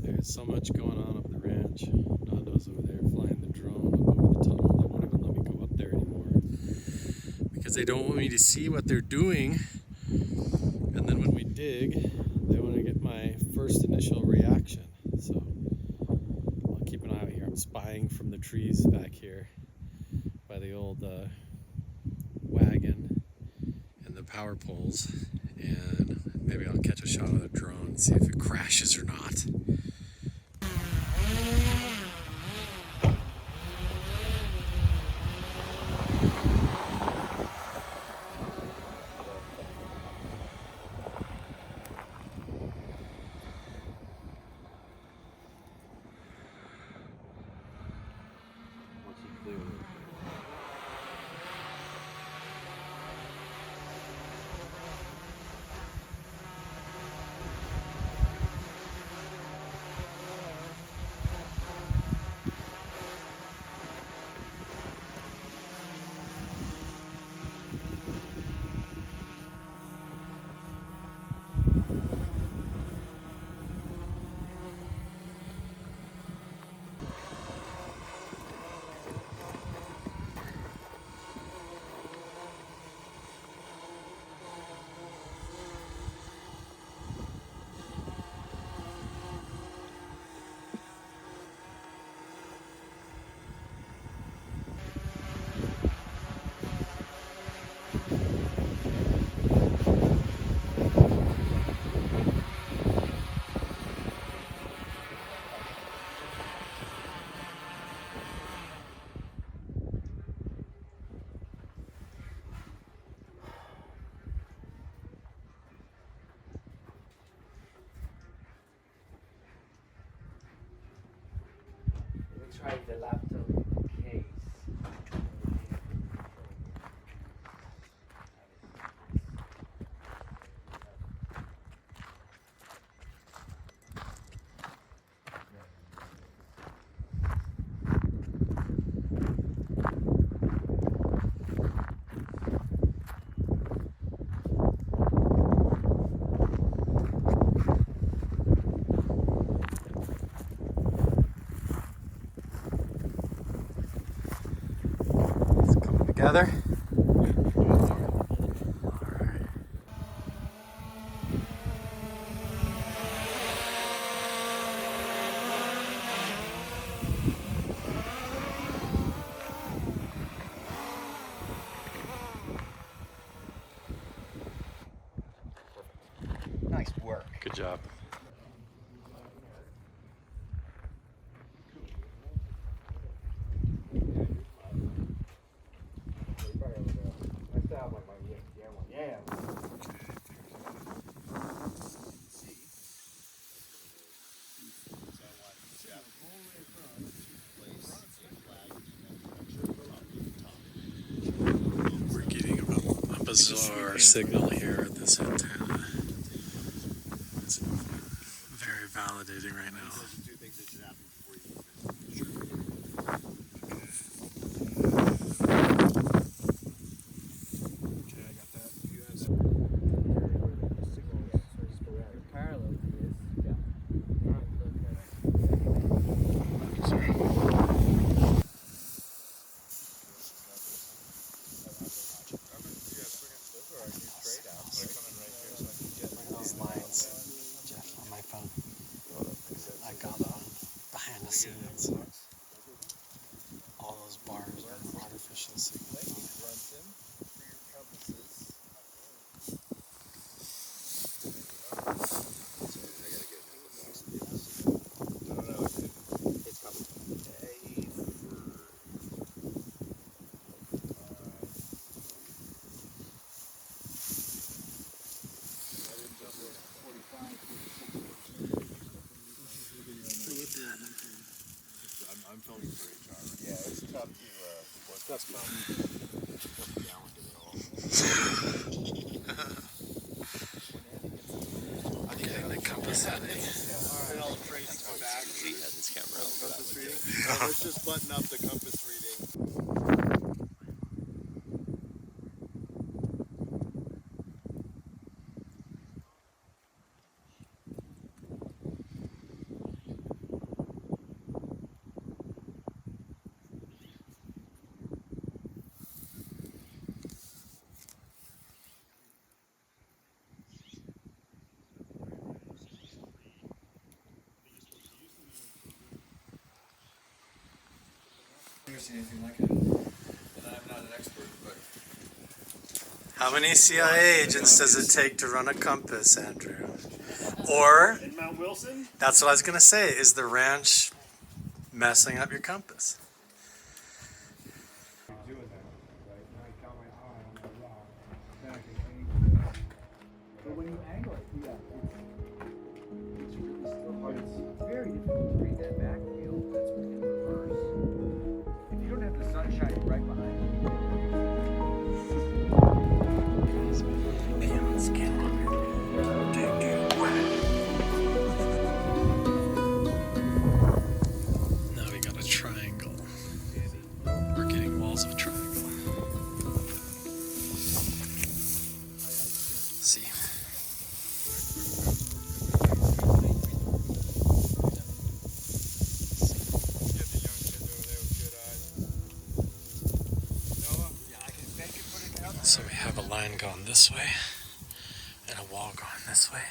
S8: There's so much going on up the ranch. Nando's over there flying the drone up over the tunnel. They won't even let me go up there anymore because they don't want me to see what they're doing. And then when we dig, they want to get my first initial reaction. So I'll keep an eye out here. I'm spying from the trees back here by the old wagon and the power poles, and maybe I'll catch a shot of the drone and see if it crashes or not.
S13: Try the laptop case.
S10: work.
S8: Good job. We're getting a bizarre signal here at this antenna. It's very validating right now. These lines, Jeff, on my phone. I got on behind the scenes. All those bars are artificial signals.
S5: I'm filming for HR. Yeah, it's tough to that's
S8: Getting the compass heading.
S5: Alright, all the traces come back. He has his camera out. Compass reading. Let's just button up the compass reading.
S12: Never seen anything like it. And I'm not an expert, but
S8: How many CIA agents does it take to run a compass, Andrew? Or,
S5: In Mount Wilson?
S8: that's what I was going to say, is the ranch messing up your compass?
S2: But when you angle it, yeah, it's really still hard. It's very difficult to read that back wheel. That's in reverse. If you don't have the sun shining right behind you.
S8: Now we got a triangle. We're getting walls of a triangle. See. So we have a line going this way and a wall going this way,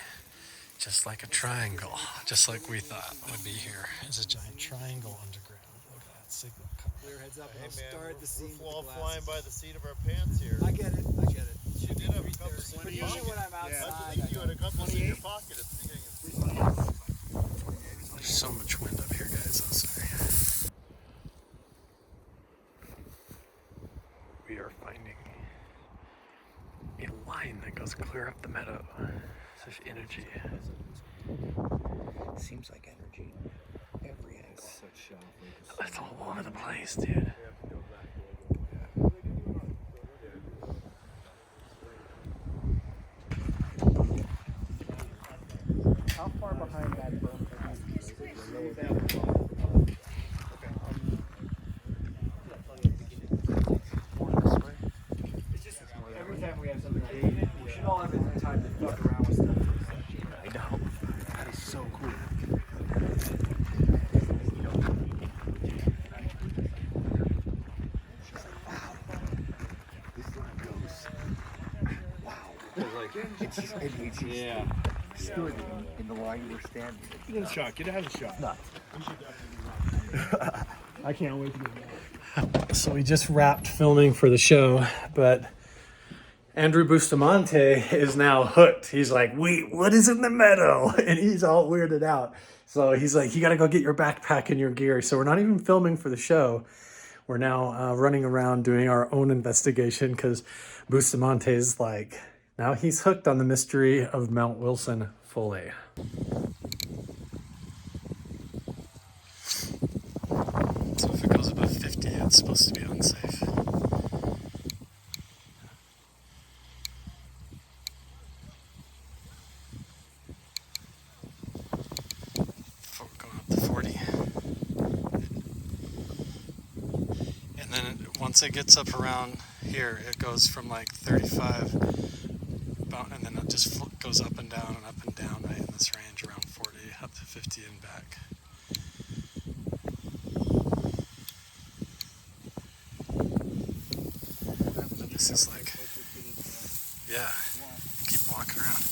S8: just like a triangle, just like we thought would be here. It's a giant triangle underground. Look at that signal coming.
S5: Clear heads up. Hey man, start the scene. We're all flying by the seat of our pants here.
S2: I get it. I get it.
S5: You did have a compass in your
S2: Usually
S5: pocket.
S2: when I'm outside,
S5: I believe you had a compass in your pocket at the beginning of the scene.
S8: There's so much wind up here, guys. I'm sorry. We are finding a line that goes clear up the meadow. Such energy.
S10: Seems like energy. Every angle.
S8: It's all over the place, dude.
S2: How far behind that berm are you? It's just every time we have something like that, we should all have the time to fuck around with stuff. I know. That is so cool.
S10: Yeah. Stood in the line you were standing.
S5: Get a shot. Get a shot.
S10: No.
S5: I can't wait to get back.
S8: So we just wrapped filming for the show, but Andrew Bustamante is now hooked. He's like, wait, what is in the meadow? And he's all weirded out. So he's like, you got to go get your backpack and your gear. So we're not even filming for the show. We're now running around doing our own investigation because Bustamante is like, now he's hooked on the mystery of Mount Wilson fully. So if it goes above 50, it's supposed to be unsafe. Going up to 40. And then once it gets up around here, it goes from like 35, and then it just goes up and down, right in this range, around 40, up to 50 and back. This is like, yeah, keep walking around.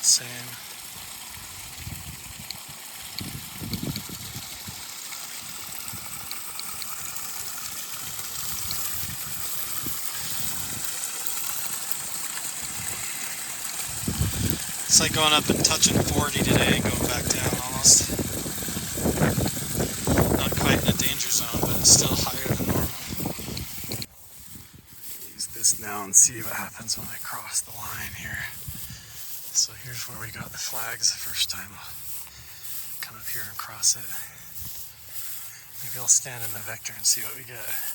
S8: Same. It's like going up and touching 40 today and going back down almost. Not quite in a danger zone, but it's still higher than normal. Use this now and see what happens when I cross the line here. So here's where we got the flags the first time. I'll come up here and cross it. Maybe I'll stand in the vector and see what we get.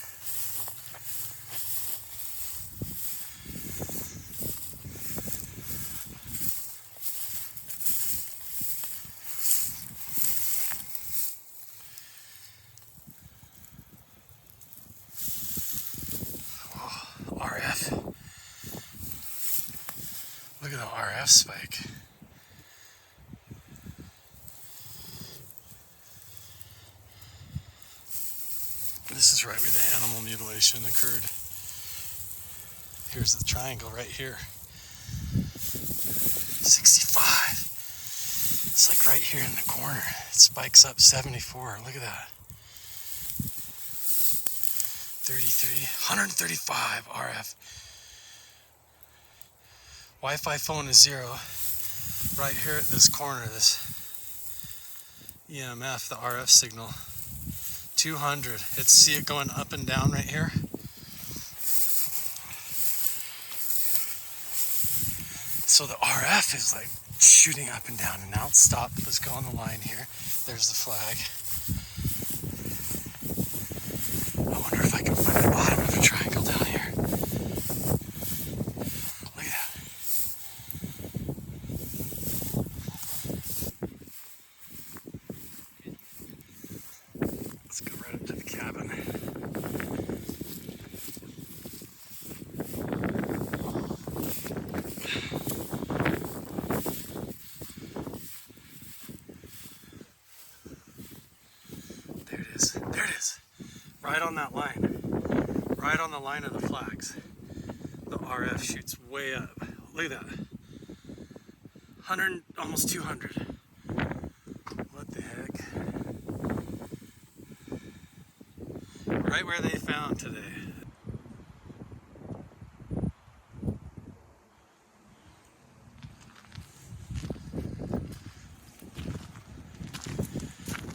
S8: RF. Look at the RF spike. This is right where the animal mutilation occurred. Here's the triangle right here. 65. It's like right here in the corner. It spikes up 74. Look at that. 33, 135 RF. Wi-Fi phone is 0. Right here at this corner, this EMF, the RF signal, 200. See it going up and down right here. So the RF is like shooting up and down, and now it's stopped. Let's go on the line here. There's the flag. I wonder if I can find the bottom of the triangle down here. Look at that. Let's go right up to the cabin. There it is. There it is. Right on that line. Right on the line of the flags. The RF shoots way up. Look at that. 100, almost 200. What the heck? Right where they found today.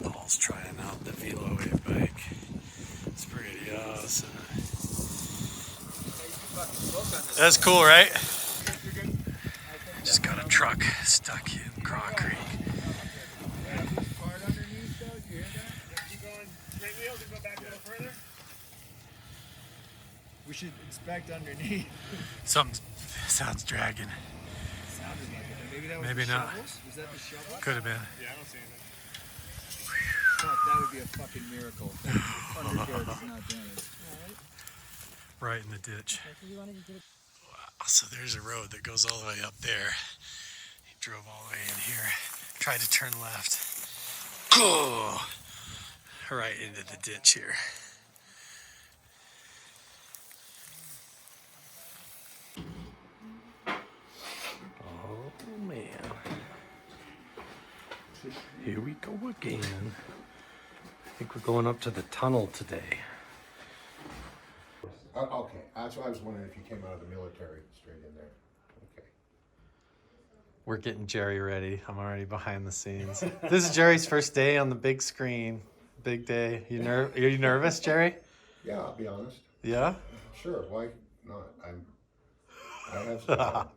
S8: Paul's trying out the Velo Wave bike. It's pretty awesome. That's cool, right? Just got a truck stuck in concrete.
S2: We should inspect underneath.
S8: Something sounds dragging.
S2: Sounded like it. Maybe that was
S8: Maybe
S2: the
S8: not.
S2: shovels? Was that the shovel?
S8: Could have been.
S2: Yeah, I don't see anything. Fuck, that would be a fucking miracle. If 100 yards is not damaged.
S8: Right in the ditch. Wow, so there's a road that goes all the way up there. He drove all the way in here. Tried to turn left. Oh, right into the ditch here. Here we go again. I think we're going up to the tunnel today.
S9: Okay, that's why I was wondering if you came out of the military straight in there. Okay.
S8: We're getting Jerry ready. I'm already behind the scenes. This is Jerry's first day on the big screen. Big day. Are you nervous, Jerry?
S9: Yeah, I'll be honest.
S8: Yeah?
S9: Sure, why not? I have some.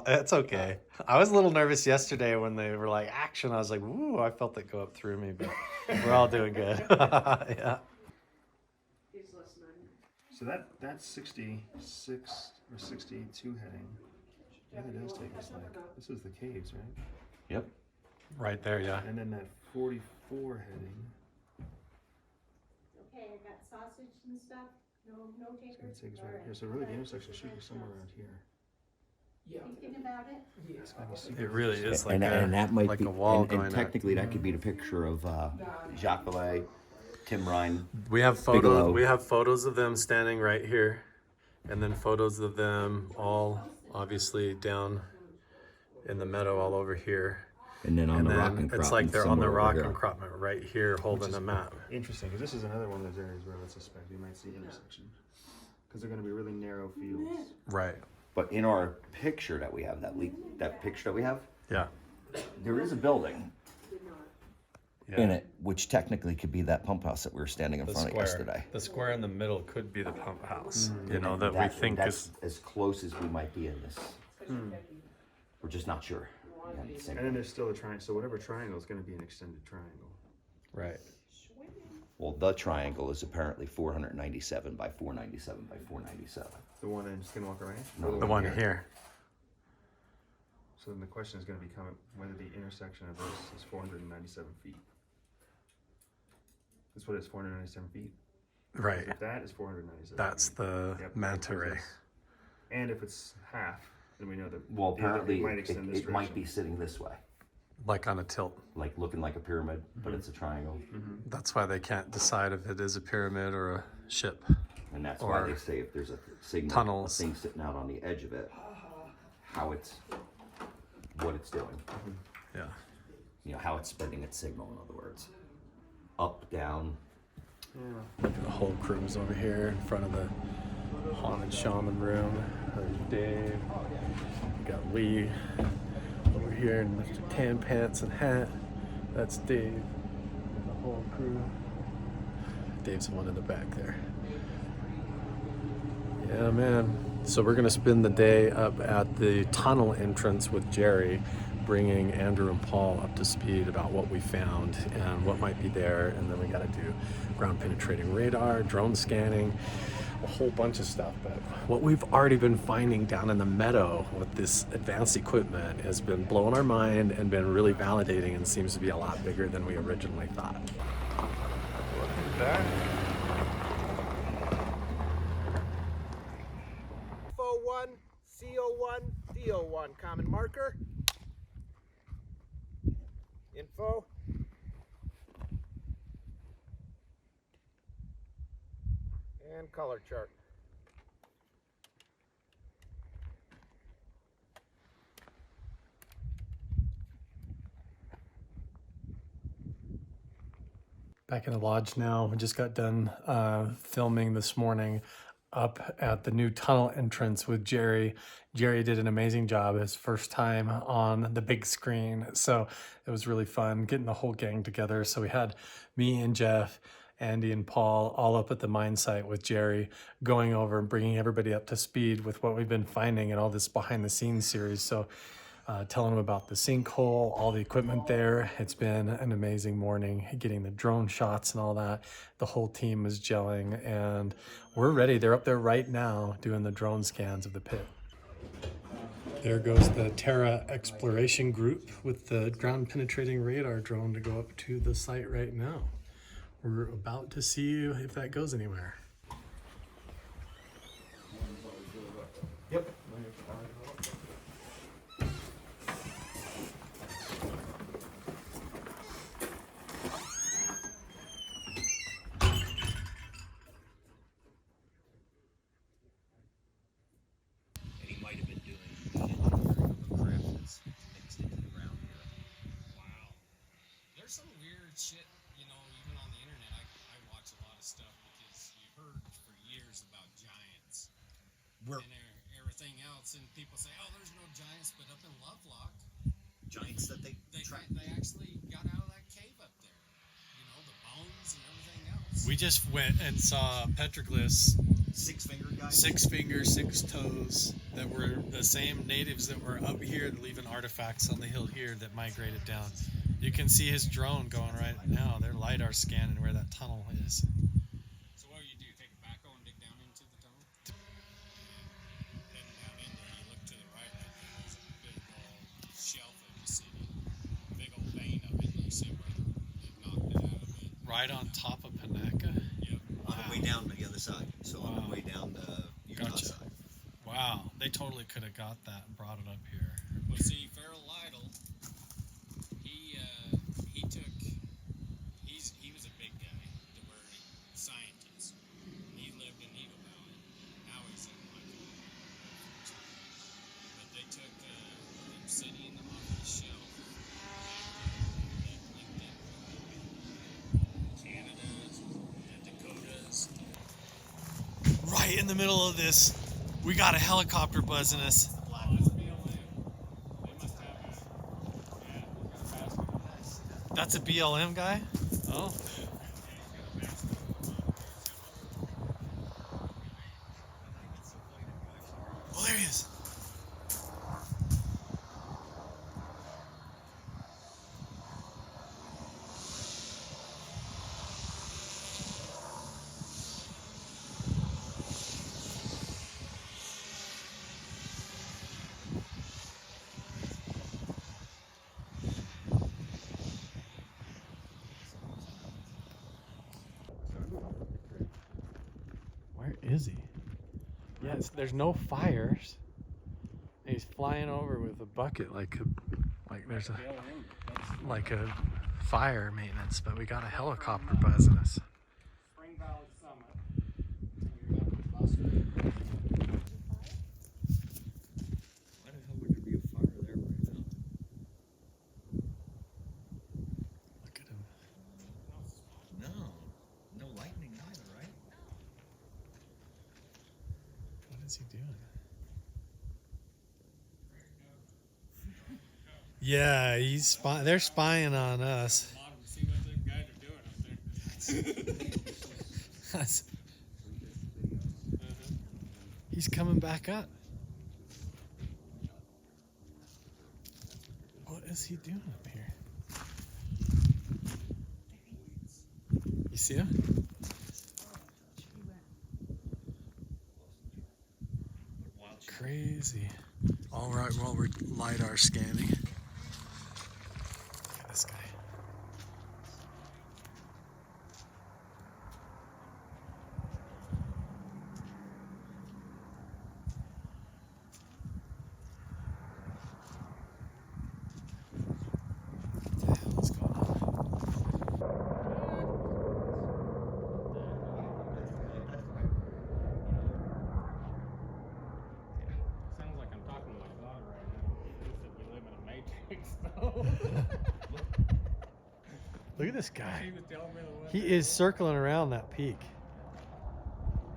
S8: It's okay. I was a little nervous yesterday when they were like action. I was like, "Ooh!" I felt it go up through me, but we're all doing good. Yeah.
S5: So that's 66 or 62 heading. Yeah, that does take us like, this is the caves, right?
S10: Yep.
S8: Right there, yeah.
S5: And then that 44 heading.
S14: Okay, I got sausage and stuff. No takers.
S5: It's gonna take us right here. So really, the intersection should be somewhere around here.
S14: Yeah. Thinking about it.
S5: It's gonna be super.
S8: It really is like
S10: and that might
S8: like
S10: be
S8: a wall
S10: and
S8: going
S10: technically that could be the picture of Jacques Vallée, Tim Ryan.
S8: We have
S10: Bigelow.
S8: photos. We have photos of them standing right here, and then photos of them all obviously down in the meadow all over here.
S10: And then on the rock
S8: it's
S10: encroachment
S8: like they're on the
S10: somewhere
S8: rock
S10: over here.
S8: encroachment right here, holding a map.
S5: Interesting, because this is another one of those areas where, let's suspect, you might see intersection. Because they're going to be really narrow fields.
S8: Right.
S10: But in our picture that we have, that picture that we have,
S8: Yeah.
S10: there is a building in it, which technically could be that pump house that we were standing in front of yesterday.
S8: The square in the middle could be the pump house. You know that we think
S10: that's
S8: is
S10: as close as we might be in this. We're just not sure.
S5: And then there's still a triangle, so whatever triangle is going to be an extended triangle.
S8: right.
S10: Well, the triangle is apparently 497 by 497 by 497.
S5: The one in Skinwalker Ranch?
S10: No,
S8: The one here.
S5: So then the question is going to become whether the intersection of this is 497 feet. That's what it is, 497 feet.
S8: Right.
S5: If that is 497
S8: That's
S5: feet.
S8: the
S5: Yep,
S8: manta
S5: that
S8: ray.
S5: gives us- And if it's half, then we know that
S10: Well,
S5: the other
S10: apparently
S5: might extend this
S10: it might
S5: direction.
S10: be sitting this way,
S8: Like on a tilt.
S10: like looking like a pyramid, but it's a triangle.
S8: That's why they can't decide if it is a pyramid or a ship.
S10: And that's why
S8: Or
S10: they say if there's a signal,
S8: tunnels.
S10: a thing sitting out on the edge of it, what it's doing.
S8: Yeah.
S10: You know, how it's spreading its signal, in other words. Up, down.
S8: The whole crew's over here in front of the haunted shaman room. There's Dave. We got Lee over here in Mr. Tan Pants and hat. That's Dave and the whole crew. Dave's the one in the back there. Yeah, man. So we're gonna spend the day up at the tunnel entrance with Jerry, bringing Andrew and Paul up to speed about what we found and what might be there. And then we gotta do ground penetrating radar, drone scanning, a whole bunch of stuff. But what we've already been finding down in the meadow with this advanced equipment has been blowing our mind and been really validating and seems to be a lot bigger than we originally thought. Look at that.
S11: FO1, CO1, DO1, common marker. Info. And color chart.
S8: Back in the lodge now. We just got done filming this morning up at the new tunnel entrance with Jerry. Jerry did an amazing job, his first time on the big screen. So it was really fun getting the whole gang together. So we had me and Jeff, Andy and Paul all up at the mine site with Jerry, going over and bringing everybody up to speed with what we've been finding in all this behind the scenes series. So telling them about the sinkhole, all the equipment there. It's been an amazing morning, getting the drone shots and all that. The whole team is gelling and we're ready. They're up there right now doing the drone scans of the pit. There goes the Terra exploration group with the ground penetrating radar drone to go up to the site right now. We're about to see if that goes anywhere.
S11: Yep.
S2: And he might have been doing drift that's mixed into the ground here. Wow.
S8: weird shit, you know, even on the internet. I watch a lot of stuff because you heard for years about giants and everything else, and people say, oh, there's no giants, but up in Lovelock,
S10: Giants that they
S8: actually got out of that cave up there. You know, the bones and everything else. We just went and saw petroglyphs.
S10: 6-fingered guys.
S8: 6 fingers, 6 toes that were the same natives that were up here leaving artifacts on the hill here that migrated down. You can see his drone going right now. They're LiDAR scanning where that tunnel is. So what do? Take a backhoe and dig down into the tunnel? Heading down in there, you look to the right there, there's a big old shelf of the city. Big old vein of it. You see where they knocked it out of it. Right on top of Panaca? Yep.
S10: On the way down to the other side. So on the way down the Utah side.
S8: Wow, they totally could have got that and brought it up here. Well, see, Farrell Lytle, he was a big guy, the word scientist. He lived in Eagle Valley. Now he's in Michael. But they took the city and off the shelf. They linked it with Canada's, the Dakotas. Right in the middle of this, we got a helicopter buzzing us. That's a BLM guy? Oh. Oh, there he is. Where is he? Yes, there's no fires. He's flying over with a bucket like there's a fire maintenance, but we got a helicopter buzzing us.
S4: Spring Valley Summit.
S10: Why the hell would there be a fire there right now?
S8: Look at him.
S10: No lightning either, right?
S8: What is he doing? Yeah, they're spying on us. See what them guys are doing up there. He's coming back up. What is he doing up here? You see him? Crazy. All right, while we're LiDAR scanning. Look at this guy. What the hell is going on?
S4: Sounds like I'm talking to my daughter right now. She said we live in a matrix, though.
S8: Look at this guy.
S4: She was telling me the one
S8: He is circling around that peak.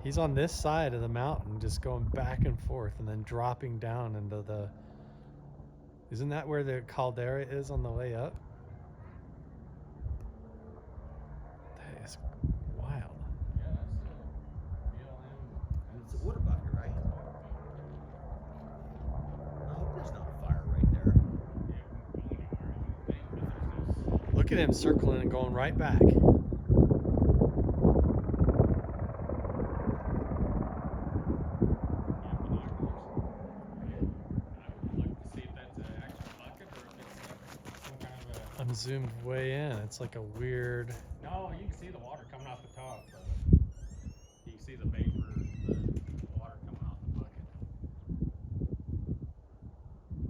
S8: He's on this side of the mountain, just going back and forth and then dropping down into the... Isn't that where the caldera is on the way up? That is wild.
S4: Yeah, that's BLM.
S10: And it's a water bucket, right? I hope there's not a fire right there.
S8: Look at him circling and going right back. I'm zoomed way in. It's like a weird...
S4: No, you can see the water coming off the top. You can see the vapor, the water coming off the bucket.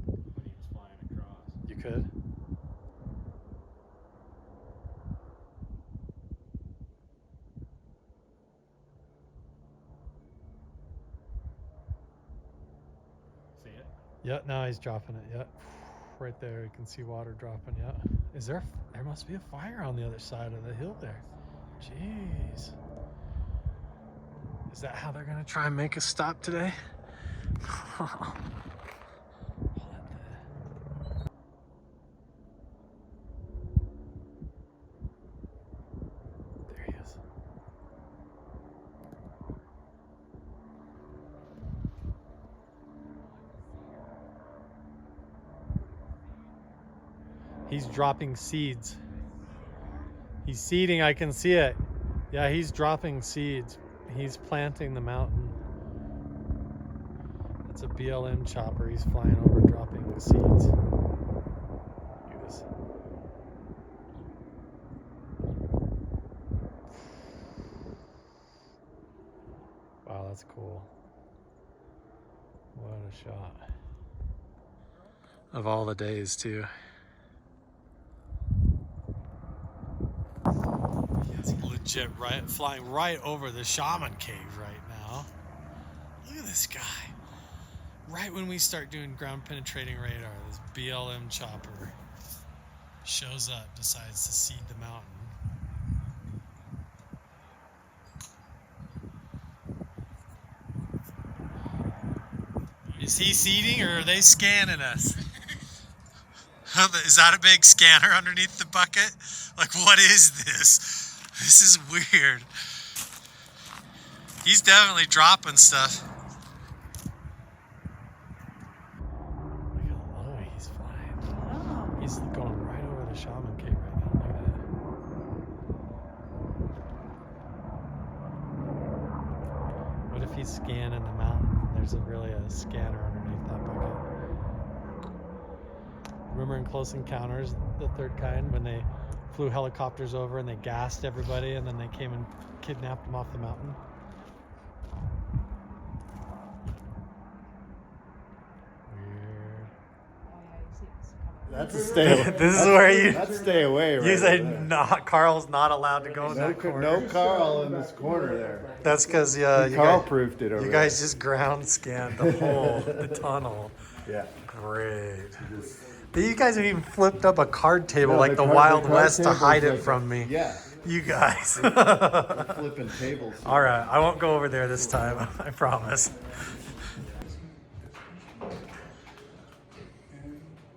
S4: When he was flying across.
S8: You could?
S4: See it?
S8: Yep, now he's dropping it. Yep. Right there, you can see water dropping. Yeah. Is there must be a fire on the other side of the hill there. Jeez. Is that how they're gonna try and make us stop today? There he is. He's dropping seeds. He's seeding, I can see it. Yeah, he's dropping seeds. He's planting the mountain. It's a BLM chopper. He's flying over dropping the seeds. Look at this. Wow, that's cool. What a shot. Of all the days, too. It's legit flying right over the shaman cave right now. Look at this guy. Right when we start doing ground penetrating radar, this BLM chopper shows up, decides to seed the mountain. Is he seeding or are they scanning us? Is that a big scanner underneath the bucket? Like, what is this? This is weird. He's definitely dropping stuff. Look how low he's flying. He's going right over the shaman cave right now. Look at that. What if he's scanning the mountain? There's really a scanner underneath that bucket. Remember in Close Encounters, the third kind, when they flew helicopters over and they gassed everybody and then they came and kidnapped them off the mountain? Weird.
S3: That's a stay.
S8: This is where you.
S3: That's stay away. Right
S8: You say
S3: there.
S8: not. Carl's not allowed to go in that corner.
S3: No Carl in this corner there.
S8: That's because you guys
S3: proofed it over.
S8: You guys just ground scanned the whole the tunnel.
S3: Yeah.
S8: Great. You guys have even flipped up a card table like the Wild West to hide it from me.
S3: Yeah.
S8: You guys.
S3: Flipping tables.
S8: All right, I won't go over there this time. I promise.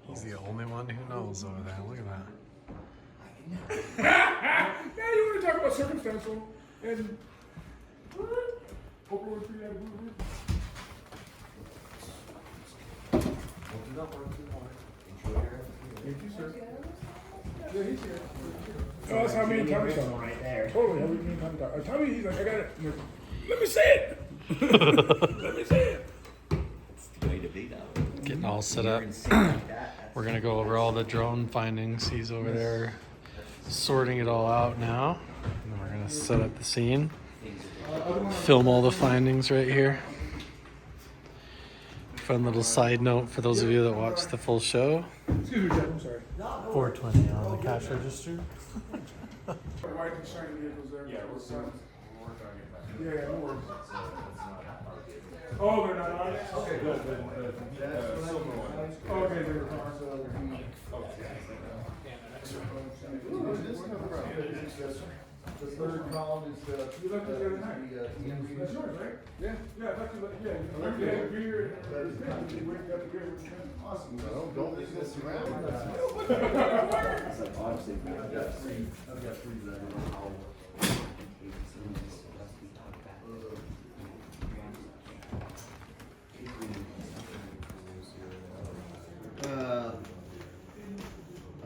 S8: He's the only one who knows over there. Look at that.
S1: Yeah, you want to talk about circumstantial and Thank you, sir. Yeah, he's here. Oh, that's how me and Tommy talk.
S11: Right there.
S1: Totally, how me and Tommy talk. Tommy, he's like, I got it. I'm like, let me say it. Let me say it.
S10: Way to be now.
S8: Getting all set up. We're gonna go over all the drone findings. He's over there sorting it all out now. And then we're gonna set up the scene. Film all the findings right here. Fun little side note for those of you that watch the full show.
S1: Excuse me, Jeff, I'm sorry.
S8: 420 on the cash register.
S1: White and shiny vehicles there. Yeah, we're yeah, no worries. Oh, they're not on it? Okay, good. Okay, they're cars.
S3: The third column is the.
S1: You left it the other night. That's yours, right? Yeah. Yeah, I thought you left, yeah. You left the beer. You went and got the beer.
S3: Awesome. No, don't leave this around.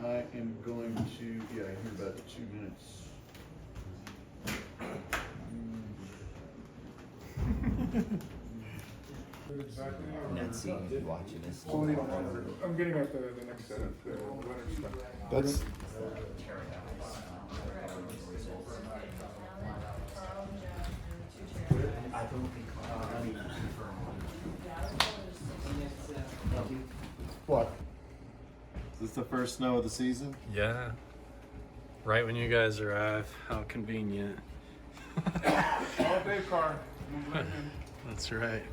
S3: I am going to, here about 2 minutes.
S10: Nancy watching this.
S1: I'm getting at the next set of Leonard stuff.
S3: That's. What?
S5: Is this the first snow of the season?
S8: Yeah. Right when you guys arrive. How convenient.
S1: All day car.
S8: That's right.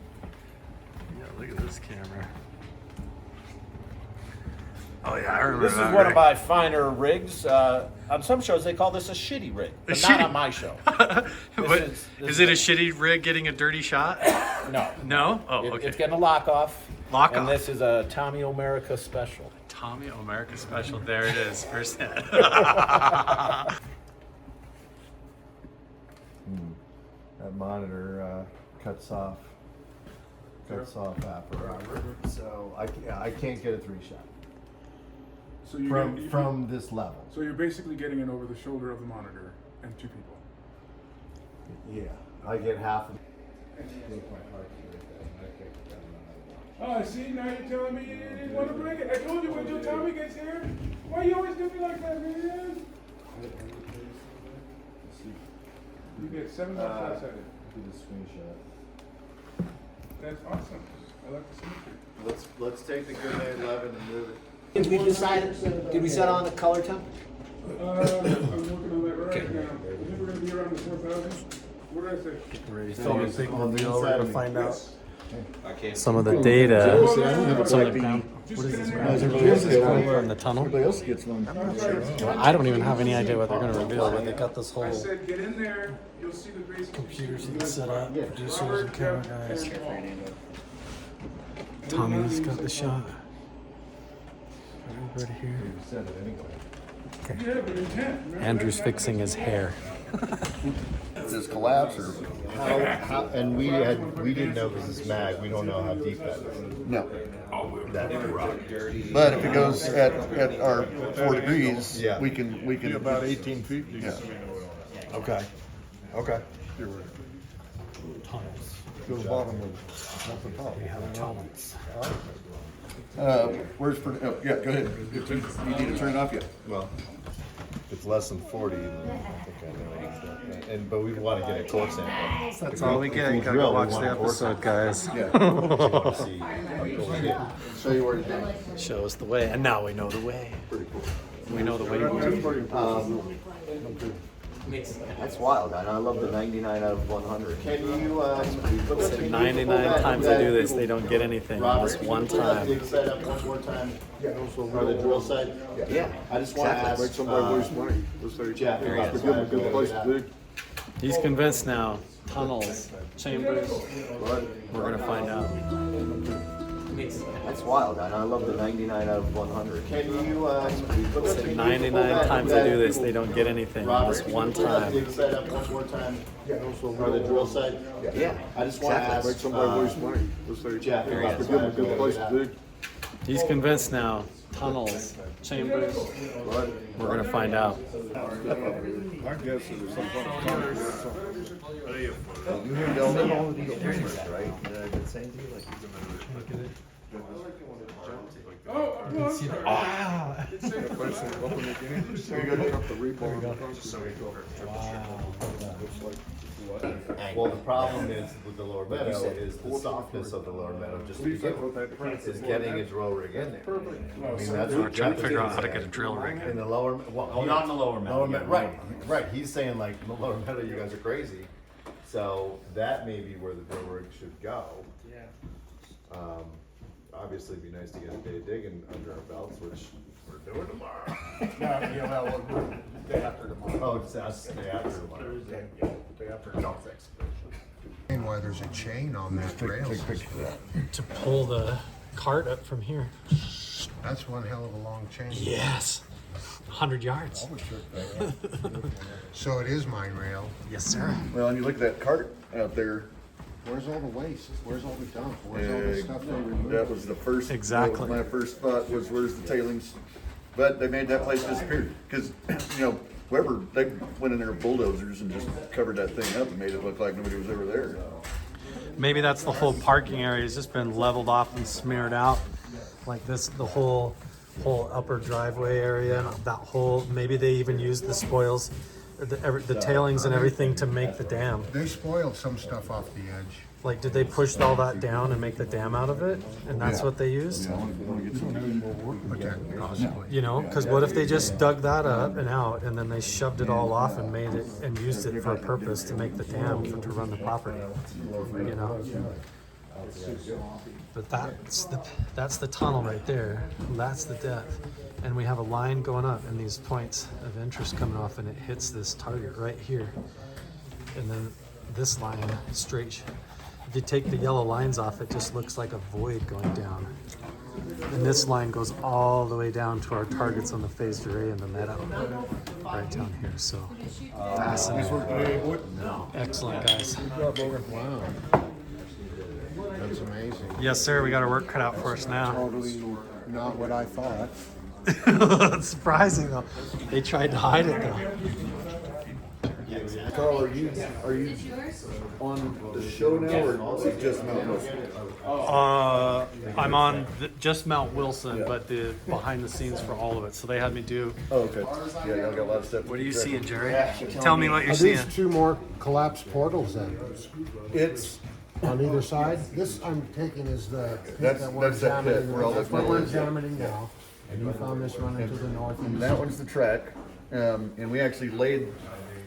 S8: Yeah, look at this camera. Oh yeah, I remember
S11: This is
S8: that
S11: one of
S8: rig.
S11: my finer rigs. On some shows they call this a shitty rig, but not on my show.
S8: Is it a shitty rig getting a dirty shot?
S11: No.
S8: No? Oh, okay.
S11: It's getting a lock off.
S8: Lock
S11: and
S8: off.
S11: this is a Tommy Omerica special.
S8: Tommy Omerica special. There it is. First head.
S5: That monitor cuts off apparatus, so I can't get a 3-shot
S1: So you
S5: from this level.
S1: So you're basically getting it over the shoulder of the monitor and 2 people.
S5: Yeah, I get half of.
S1: Oh, see, now you're telling me you didn't want to break it. I told you when Joe Tommy gets here. Why you always do me like that, man? You get 7 bucks outside it.
S5: Do the screenshot.
S1: That's awesome. I like the symmetry.
S5: Let's take the good night 11 and move it.
S11: Did we decide? Did we settle on the color temp?
S1: I'm working on that right now. I think we're going to be around the 4,000. What did I say?
S8: We're
S5: So
S8: going
S5: it's
S8: to
S5: on the
S8: reveal. We're
S5: inside
S8: going
S5: of
S8: to
S5: me.
S8: find out
S5: Yes.
S8: some of the data.
S3: What is this?
S8: From the tunnel.
S3: Everybody else gets one.
S8: Well, I don't even have any idea what they're going to reveal, but they got this whole
S1: I said get in there. You'll see the basic
S8: computers set up, producers and camera guys. Tommy's got the shot. Everybody here. Okay.
S1: Yeah, but intent.
S8: Andrew's fixing his hair.
S3: Does this collapse or?
S5: And we didn't know this is mag. We don't know how deep that is.
S3: No.
S5: That rock.
S3: But if it goes at our 4 degrees,
S5: Yeah.
S3: we can
S1: Be about 18 feet.
S3: Yeah.
S5: Okay. Okay.
S8: Tunnels.
S1: To the bottom of the top.
S8: We have tunnels.
S3: Where's oh yeah, go ahead. You need to turn it off yet?
S5: Well, if it's less than 40, then I think I know. But we want to get a core sample.
S8: That's all we get. You gotta go watch the episode, guys.
S3: Show you where to go.
S8: Show us the way, and now we know the way. We know the way.
S10: That's wild. I love the 99 out of 100.
S5: Can you
S8: 99 times they do this, they don't get anything. This one time.
S5: Dig site up one more time? Or the drill site?
S10: Yeah.
S5: I just want to ask. Jeff, good place to dig.
S8: He's convinced now. Tunnels, chambers. We're gonna find out.
S10: That's wild. I love the 99 out of 100.
S5: Can you
S8: 99 times they do this, they don't get anything. This one time.
S5: Dig site up one more time? Or the drill site?
S10: Yeah.
S5: I just want to ask. Jeff, good place to dig.
S8: He's convinced now. Tunnels, chambers. We're gonna find out.
S1: I guess it was some kind of
S3: You hear all the
S10: Right? Did I say to you? Like,
S1: Oh,
S8: Ah!
S1: So you got to up the rebar.
S5: Well, the problem is with the lower meadow is the softness of the lower meadow. Just to begin with, is getting a drill rig in there. I mean, that's
S8: We're
S5: what
S8: trying to
S5: Jeff
S8: figure
S5: is
S8: out how to
S5: saying.
S8: get a drill rig.
S5: In the lower, well,
S11: not in the lower meadow.
S5: Right. He's saying like in the lower meadow, you guys are crazy. So that may be where the drill rig should go.
S8: Yeah.
S5: Obviously, it'd be nice to get a day of digging under our belts, which we're doing tomorrow.
S1: Day after tomorrow.
S5: Oh, it's day after tomorrow.
S1: Day after tomorrow.
S9: Why there's a chain on that rail.
S8: To pull the cart up from here.
S9: That's one hell of a long chain.
S8: Yes. 100 yards.
S9: So it is mine rail.
S8: Yes, sir.
S3: Well, and you look at that cart out there.
S9: Where's all the waste? Where's all the dump? Where's all the stuff they removed?
S3: That was the first.
S8: Exactly.
S3: That was my first thought was where's the tailings, but they made that place disappear because whoever they went in there with bulldozers and just covered that thing up and made it look like nobody was ever there.
S8: Maybe that's the whole parking area has just been leveled off and smeared out. Like this, the whole upper driveway area, that whole, maybe they even used the spoils, the tailings and everything to make the dam.
S9: They spoiled some stuff off the edge.
S8: Like, did they push all that down and make the dam out of it? And that's what they used?
S9: Possibly.
S8: You know, because what if they just dug that up and out and then they shoved it all off and made it and used it for a purpose to make the dam to run the property? You know? But that's the tunnel right there. That's the depth. And we have a line going up and these points of interest coming off, and it hits this target right here. And then this line straight. If you take the yellow lines off, it just looks like a void going down. And this line goes all the way down to our targets on the phased array in the meadow, right down here. So fascinating. Excellent, guys.
S9: Wow. That's amazing.
S8: Yes, sir. We got our work cut out for us now.
S9: Totally not what I thought.
S8: That's surprising, though. They tried to hide it, though.
S3: Carl, are you on the show now, or is it just Mount Wilson?
S8: I'm on just Mount Wilson, but the behind the scenes for all of it. So they had me do.
S3: Oh, okay. Yeah, y'all got a lot of stuff.
S8: What are you seeing, Jerry? Tell me what you're
S9: Are
S8: seeing.
S9: these two more collapsed portals then?
S3: It's
S9: on either side. This I'm taking is the pit
S3: That's
S9: that we're
S3: that pit
S9: examining.
S3: where all
S9: That's
S3: the
S9: what we're
S3: metal is.
S9: examining now. And you found this running to the north.
S3: And that one's the track, and we actually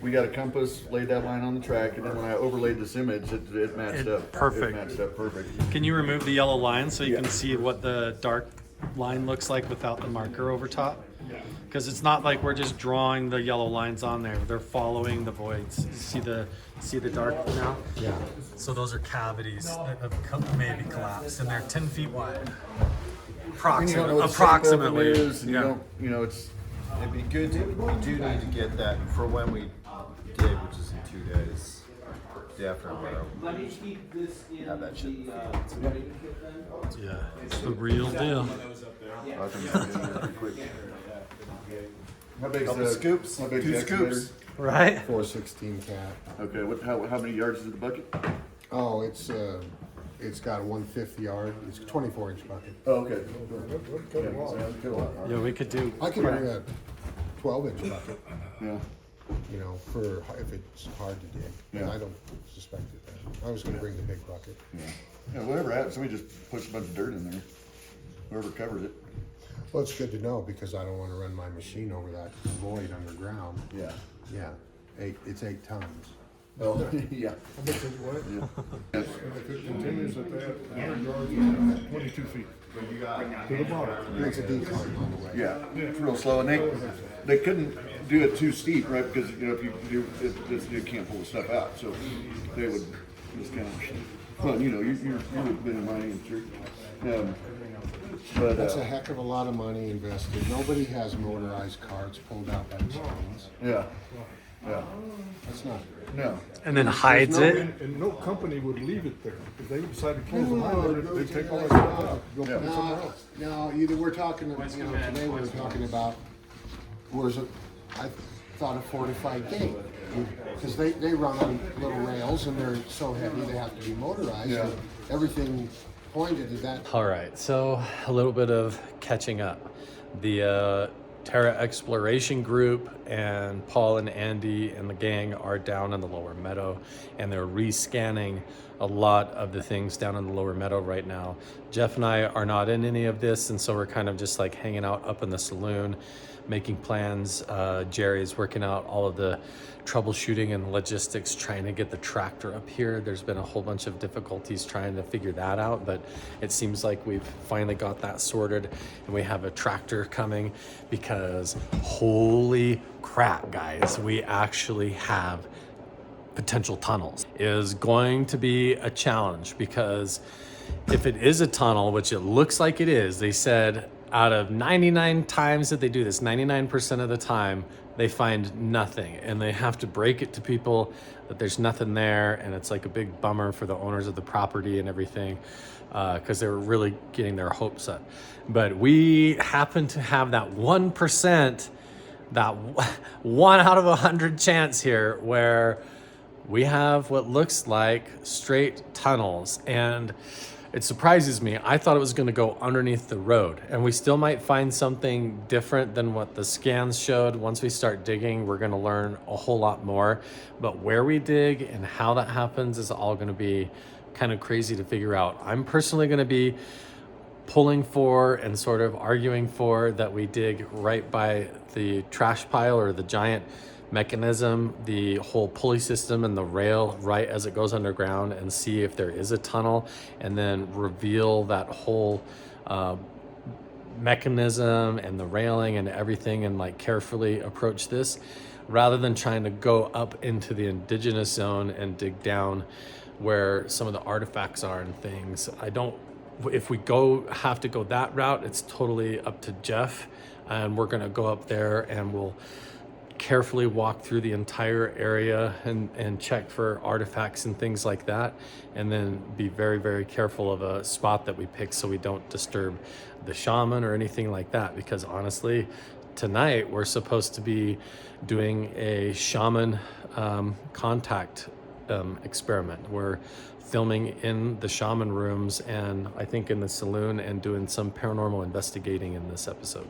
S3: we got a compass, laid that line on the track, and then when I overlaid this image, it matched up.
S8: Perfect.
S3: It matched up perfect.
S8: Can you remove the yellow line so you can see what the dark line looks like without the marker over top? Because it's not like we're just drawing the yellow lines on there. They're following the voids. See the dark now?
S9: Yeah.
S8: So those are cavities that have maybe collapsed, and they're 10 feet wide. Approximately.
S5: It'd be good to, we do need to get that for when we dig, which is in 2 days. Definitely. Have that shit.
S8: Yeah, it's the real deal.
S3: How big
S5: Couple scoops,
S3: How big
S5: 2
S3: is the excavator?
S5: scoops.
S8: Right?
S9: 416 cat.
S3: Okay. How many yards is the bucket?
S9: Oh, it's got a 1/5 yard. It's a 24-inch bucket.
S3: Oh, okay.
S8: Yeah, we could do.
S9: I could bring a 12-inch bucket.
S3: Yeah.
S9: You know, for if it's hard to dig.
S3: Yeah.
S9: I don't suspect it. I was going to bring the big bucket.
S3: Yeah, whatever happens, somebody just puts a bunch of dirt in there. Whoever covers it.
S9: Well, it's good to know because I don't want to run my machine over that void underground.
S3: Yeah.
S9: Yeah. It's 8 tons.
S3: Oh, yeah.
S1: How much is what?
S3: Yeah.
S1: And if it continues at that 100 yards, 22 feet. To the bottom.
S9: It's a decline on the way.
S3: Yeah, it's real slow, and they couldn't do it too steep, right? Because if you do it, you can't pull the stuff out. So they would just kind of, well, you're been in mining and sure. But
S9: That's a heck of a lot of money invested. Nobody has motorized carts pulled out by machines.
S3: Yeah. Yeah.
S9: That's not.
S3: No.
S8: And then hides it.
S1: And no company would leave it there. If they would decide to close the mine, they'd take all that stuff out. Go put it somewhere else.
S9: No, either we're talking, today we're talking about, I thought a fortified gate. Because they run on little rails and they're so heavy they have to be motorized.
S3: Yeah.
S9: And everything pointed to that.
S8: All right, so a little bit of catching up. The Terra Exploration Group and Paul and Andy and the gang are down in the lower meadow, and they're rescanning a lot of the things down in the lower meadow right now. Jeff and I are not in any of this, and so we're kind of just like hanging out up in the saloon, making plans. Jerry's working out all of the troubleshooting and logistics, trying to get the tractor up here. There's been a whole bunch of difficulties trying to figure that out, but it seems like we've finally got that sorted, and we have a tractor coming because holy crap, guys, we actually have potential tunnels. It is going to be a challenge because if it is a tunnel, which it looks like it is, they said out of 99 times that they do this, 99% of the time, they find nothing, and they have to break it to people that there's nothing there, and it's like a big bummer for the owners of the property and everything, because they were really getting their hopes up. But we happen to have that 1%, that 1 out of 100 chance here where we have what looks like straight tunnels, and it surprises me. I thought it was going to go underneath the road, and we still might find something different than what the scans showed. Once we start digging, we're going to learn a whole lot more, but where we dig and how that happens is all going to be kind of crazy to figure out. I'm personally going to be pulling for and sort of arguing for that we dig right by the trash pile or the giant mechanism, the whole pulley system and the rail right as it goes underground, and see if there is a tunnel, and then reveal that whole mechanism and the railing and everything, and like carefully approach this, rather than trying to go up into the indigenous zone and dig down where some of the artifacts are and things. If we have to go that route, it's totally up to Jeff, and we're gonna go up there and we'll carefully walk through the entire area and check for artifacts and things like that, and then be very, very careful of a spot that we pick so we don't disturb the shaman or anything like that. Because honestly, tonight we're supposed to be doing a shaman contact experiment. We're filming in the shaman rooms, and I think in the saloon, and doing some paranormal investigating in this episode.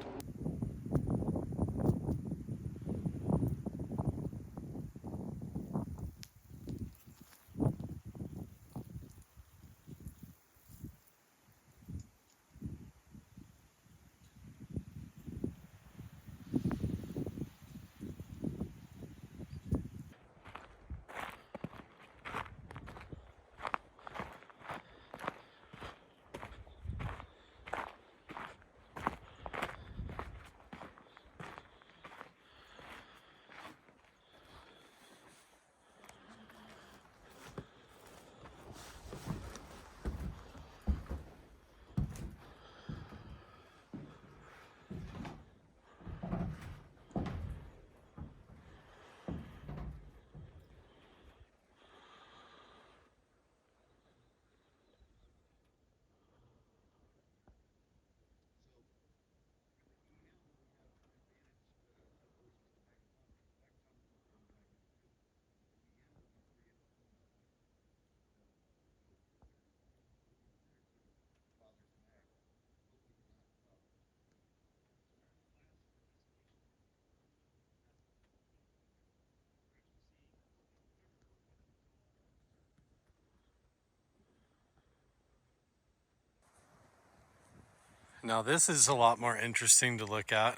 S8: Now this is a lot more interesting to look at.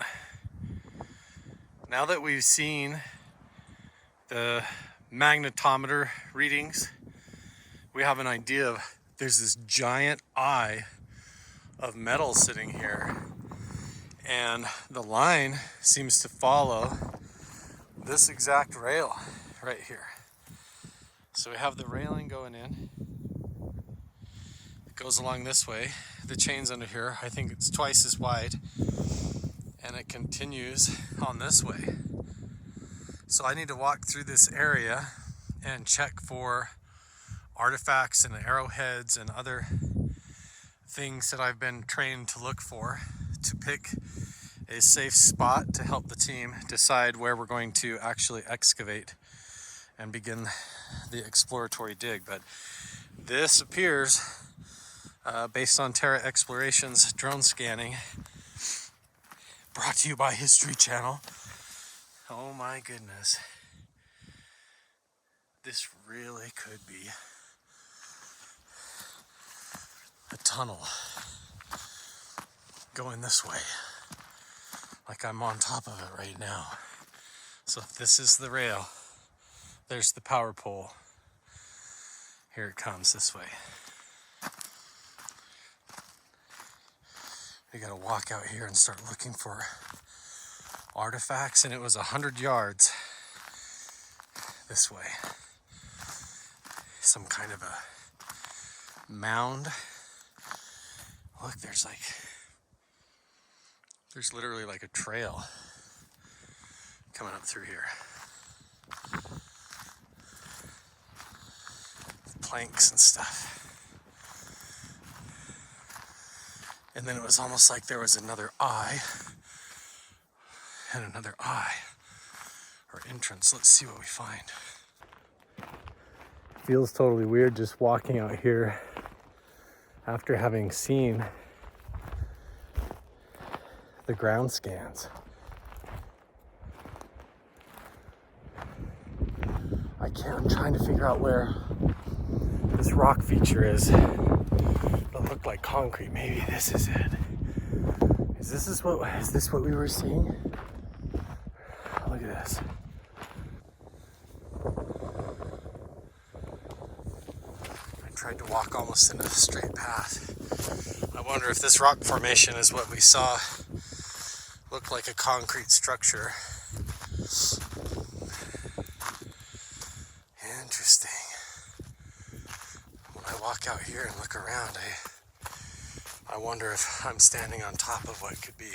S8: Now that we've seen the magnetometer readings, we have an idea of, there's this giant eye of metal sitting here, and the line seems to follow this exact rail right here. So we have the railing going in. It goes along this way. The chain's under here. I think it's twice as wide, and it continues on this way. So I need to walk through this area and check for artifacts and arrowheads and other things that I've been trained to look for, to pick a safe spot to help the team decide where we're going to actually excavate and begin the exploratory dig. But this appears, based on Terra Exploration's drone scanning, brought to you by History Channel. Oh my goodness. This really could be a tunnel going this way. Like I'm on top of it right now. So if this is the rail, there's the power pole. Here it comes this way. We gotta walk out here and start looking for artifacts, and it was 100 yards this way. Some kind of a mound. Look, there's literally like a trail coming up through here. Planks and stuff. And then it was almost like there was another eye and another eye or entrance. Let's see what we find. Feels totally weird just walking out here after having seen the ground scans. I'm trying to figure out where this rock feature is. It'll look like concrete. Maybe this is it. Is this what we were seeing? Look at this. could walk almost in a straight path. I wonder if this rock formation is what we saw. Looked like a concrete structure. Interesting. When I walk out here and look around, I wonder if I'm standing on top of what could be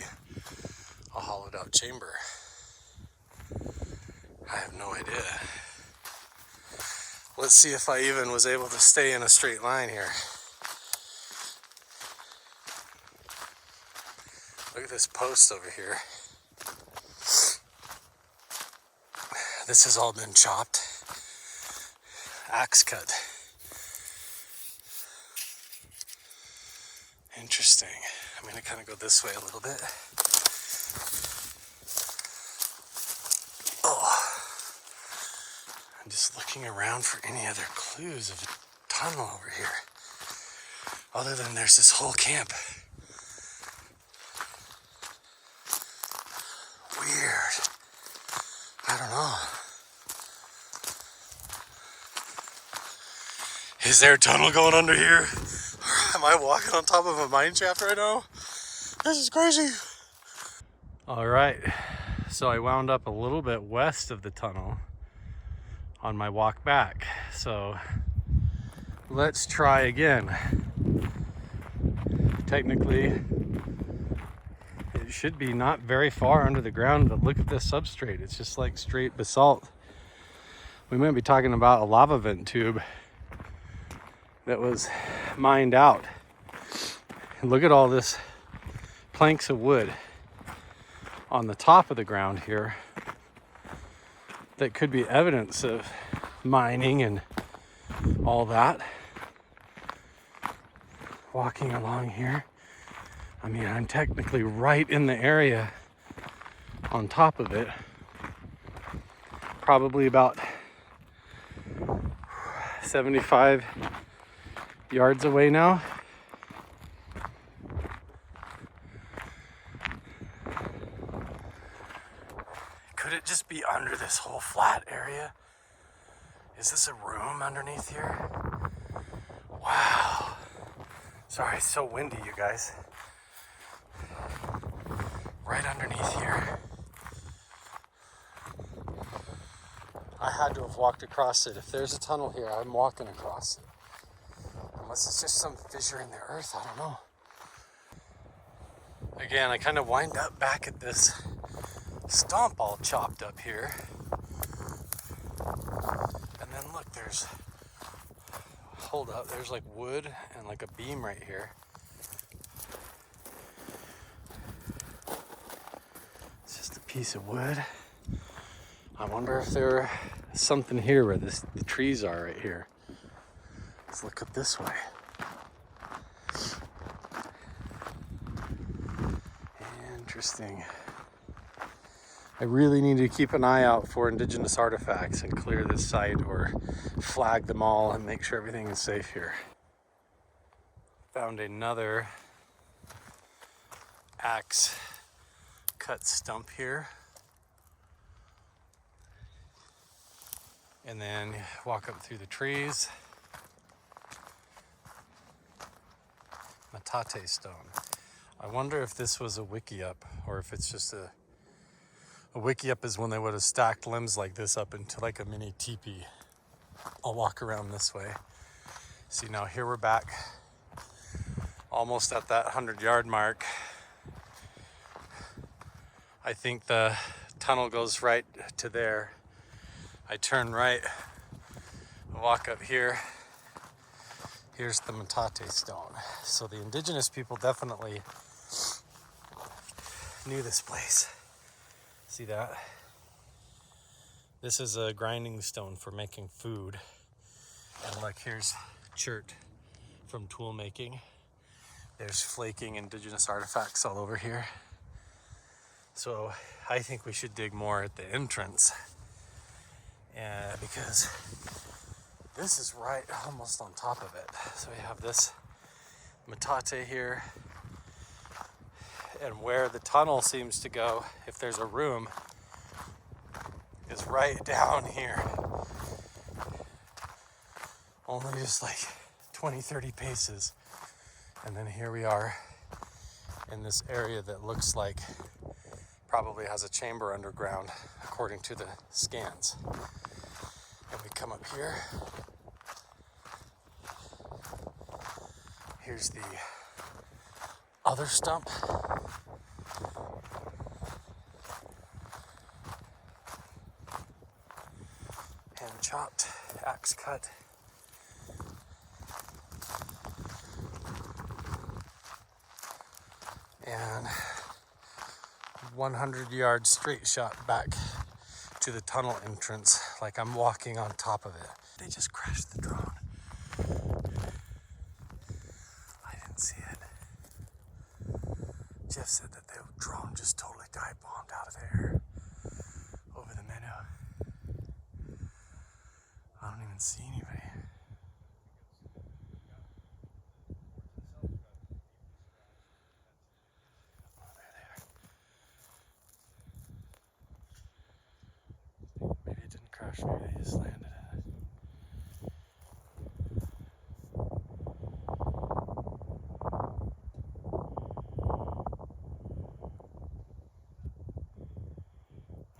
S8: a hollowed out chamber. I have no idea. Let's see if I even was able to stay in a straight line here. Look at this post over here. This has all been chopped. Axe cut. Interesting. I'm going to kind of go this way a little bit. Oh. I'm just looking around for any other clues of a tunnel over here. Other than there's this whole camp. Weird. I don't know. Is there a tunnel going under here? Am I walking on top of a mine shaft right now? This is crazy. All right, so I wound up a little bit west of the tunnel on my walk back. So let's try again. Technically, it should be not very far under the ground, but look at this substrate. It's just like straight basalt. We might be talking about a lava vent tube that was mined out. And look at all this planks of wood on the top of the ground here that could be evidence of mining and all that. Walking along here, I mean, I'm technically right in the area on top of it, probably about 75 yards away now. Could it just be under this whole flat area? Is this a room underneath here? Wow. Sorry, it's so windy, you guys. Right underneath here. I had to have walked across it. If there's a tunnel here, I'm walking across it. Unless it's just some fissure in the earth, I don't know. Again, I kind of wind up back at this stump all chopped up here. And then look, there's, hold up, there's like wood and like a beam right here. It's just a piece of wood. I wonder if there's something here where the trees are right here. Let's look up this way. Interesting. I really need to keep an eye out for indigenous artifacts and clear this site or flag them all and make sure everything is safe here. Found another axe cut stump here. And then walk up through the trees. Metate stone. I wonder if this was a wiki-up or if it's just a wiki-up is when they would have stacked limbs like this up into like a mini teepee. I'll walk around this way. See, now here we're back almost at that 100-yard mark. I think the tunnel goes right to there. I turn right, walk up here. Here's the Metate stone. So the indigenous people definitely knew this place. See that? This is a grinding stone for making food. And look, here's chert from tool making. There's flaking indigenous artifacts all over here. So I think we should dig more at the entrance. Because this is right almost on top of it. So we have this Metate here. And where the tunnel seems to go, if there's a room, is right down here. Only just like 20, 30 paces. And then here we are in this area that looks like probably has a chamber underground, according to the scans. And we come up here. Here's the other stump. Hand chopped, axe cut. And 100-yard straight shot back to the tunnel entrance, like I'm walking on top of it. They just crashed the drone. I didn't see it. Jeff said that the drone just totally dive bombed out of the air over the meadow. I don't even see anybody. Maybe it didn't crash, maybe they just landed in it.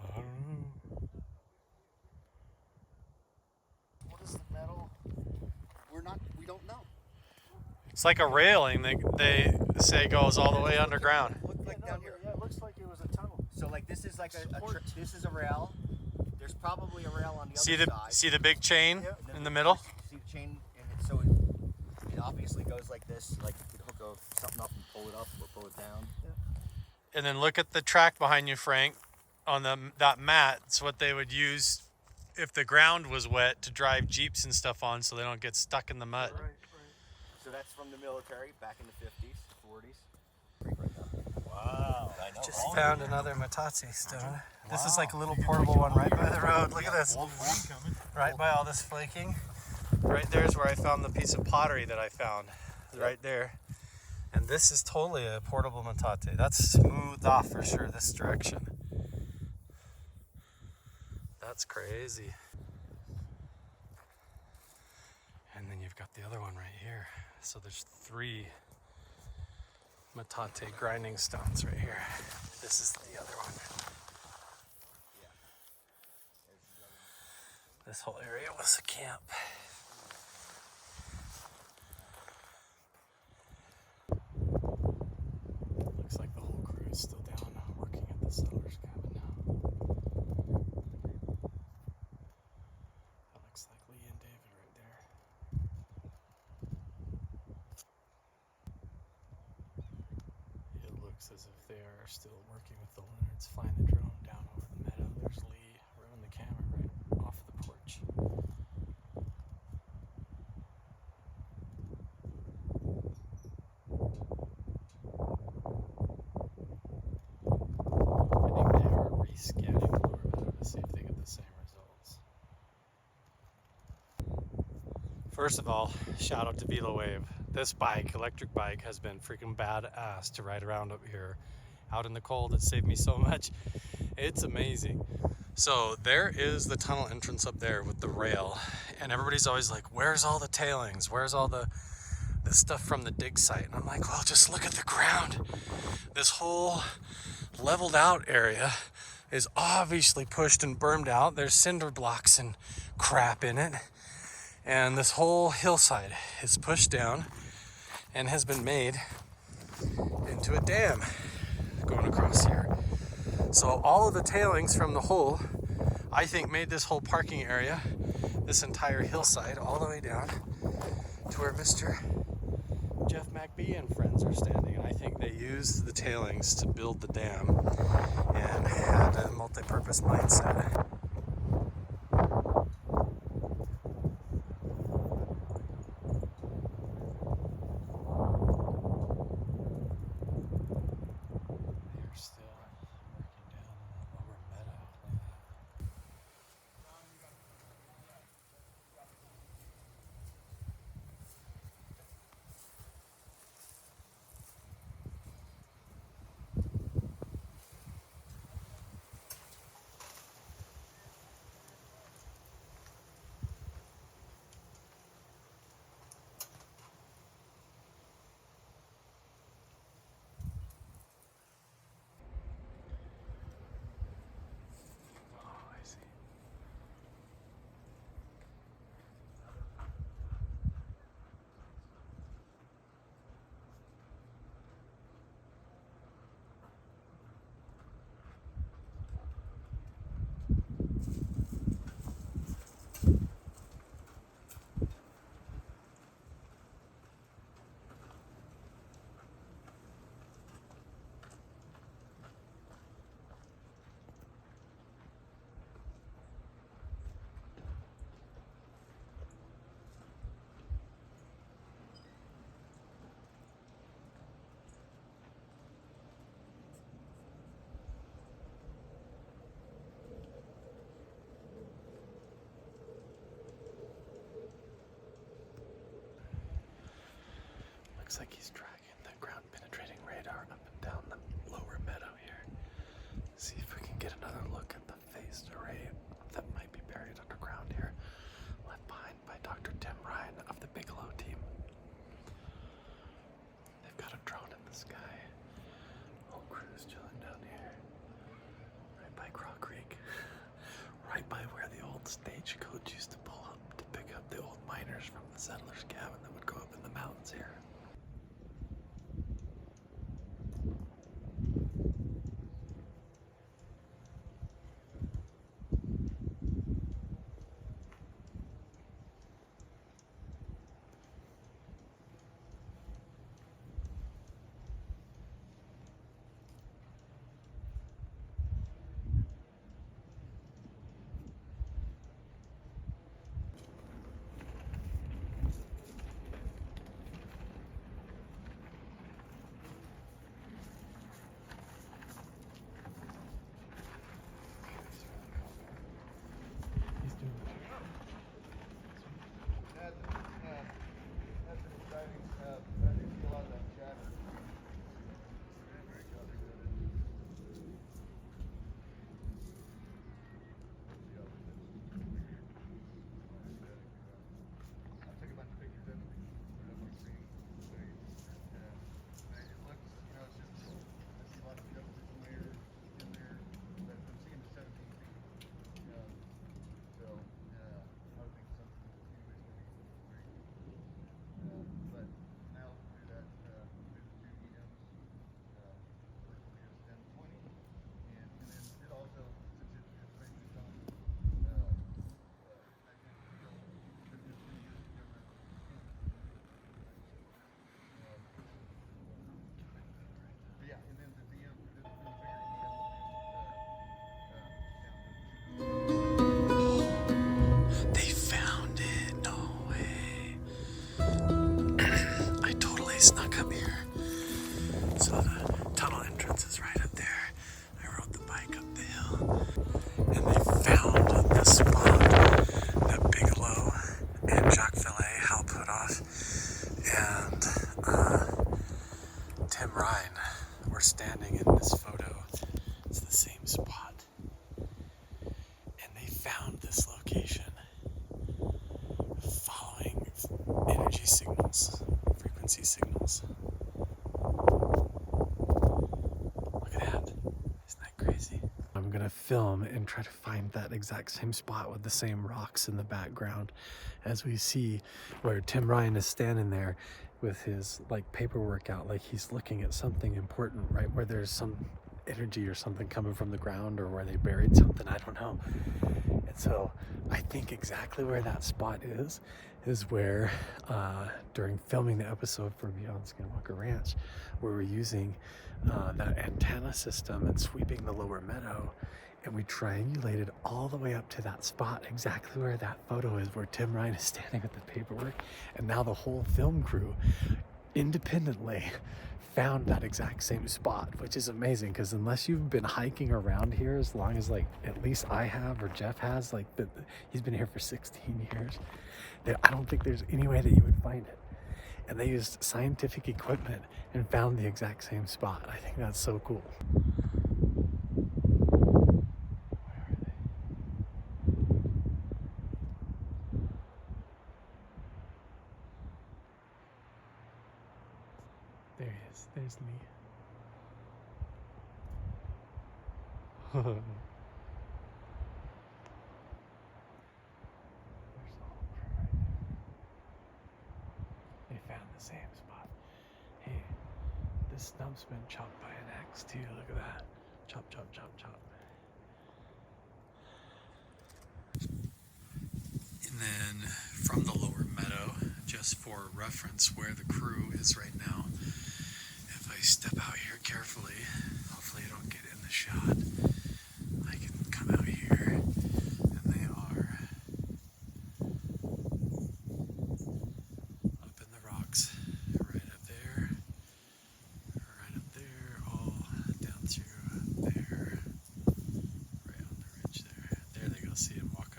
S8: I don't know.
S3: What is the metal? We don't know.
S8: It's like a railing that they say goes all the way underground.
S11: Look like down here. Yeah, it looks like it was a tunnel. So like this is like this is a rail. There's probably a rail on the other side.
S8: See the big chain in the middle?
S11: See the chain, and it obviously goes like this. Like you could hook something up and pull it up or pull it down.
S8: And then look at the track behind you, Frank. On that mat, it's what they would use if the ground was wet to drive Jeeps and stuff on so they don't get stuck in the mud.
S11: Right. So that's from the military back in the 50s, 40s. Wow.
S8: Just found another Metate stone. This is like a little portable one right by the road. Look at this. Right by all this flaking. Right there's where I found the piece of pottery that I found. Right there. And this is totally a portable Metate. That's smoothed off for sure this direction. That's crazy. And then you've got the other one right here. So there's 3 Metate grinding stones right here. This is the other one. This whole area was a camp. Looks like the whole crew is still down working at the settler's cabin now. That looks like Lee and David right there. It looks as if they are still working with the Leonards. Flying the drone down over the meadow. There's Lee running the camera right off the porch. I think they are rescanning the lower meadow to see if they get the same results. First of all, shout out to VeloWave. This bike, electric bike, has been freaking badass to ride around up here. Out in the cold, it saved me so much. It's amazing. So there is the tunnel entrance up there with the rail. And everybody's always like, where's all the tailings? Where's all the stuff from the dig site? And I'm like, well, just look at the ground. This whole leveled out area is obviously pushed and burned out. There's cinder blocks and crap in it. And this whole hillside is pushed down and has been made into a dam going across here. So all of the tailings from the hole, I think, made this whole parking area, this entire hillside, all the way down to where Mr. Jeff McBee and friends are standing. And I think they used the tailings to build the dam and had a multi-purpose mindset. Looks like he's dragging the ground penetrating radar up and down the lower meadow here. See if we can get another look at the phased array that might be buried underground here, left behind by Dr. Tim Ryan of the Bigelow team. They've got a drone in the sky. Whole crew's chilling down here, right by Craw Creek, right by where the old stagecoach used to pull up to pick up the old miners from the settlers' cabin that would go up in the mountains here. Snuck up here. So the tunnel entrance is right up there. I rode the bike up the hill. And they found the spot that Bigelow and Jacques Vallée, Hal Puthoff, and Tim Ryan were standing in this photo. It's the same spot. And they found this location following energy signals. Frequency signals. Look at that. Isn't that crazy? I'm gonna film and try to find that exact same spot with the same rocks in the background as we see where Tim Ryan is standing there with his like paperwork out, like he's looking at something important, right? Where there's some energy or something coming from the ground, or where they buried something, I don't know. And so I think exactly where that spot is where during filming the episode for Beyond Skinwalker Ranch, where we're using that antenna system and sweeping the lower meadow, and we triangulated all the way up to that spot, exactly where that photo is, where Tim Ryan is standing with the paperwork. And now the whole film crew independently found that exact same spot, which is amazing, because unless you've been hiking around here as long as like at least I have, or Jeff has, like he's been here for 16 years, I don't think there's any way that you would find it. And they used scientific equipment and found the exact same spot. I think that's so cool. There he is. There's me. There's the whole crew right there. They found the same spot. Hey, this stump's been chopped by an axe too. Look at that. Chop, chop, chop, chop. And then from the lower meadow, just for reference where the crew is right now, if I step out here carefully, hopefully I don't get in the shot, I can come out here, and they are up in the rocks, right up there, all down through there, right on the ridge there. There they go, see him walking.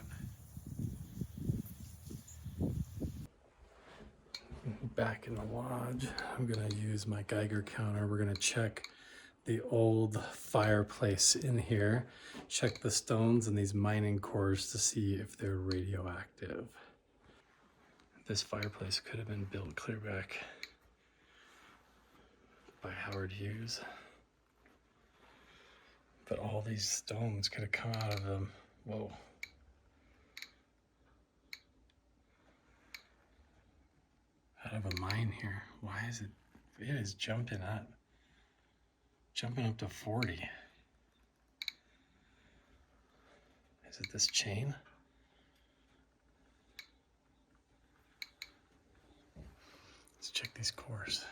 S8: Back Back in the lodge, I'm gonna use my Geiger counter. We're gonna check the old fireplace in here, check the stones and these mining cores to see if they're radioactive. This fireplace could have been built clear back by Howard Hughes, but all these stones could have come out of them. Whoa. Out of a mine here. Why is it? It is jumping up to 40. Is it this chain? Let's check these cores.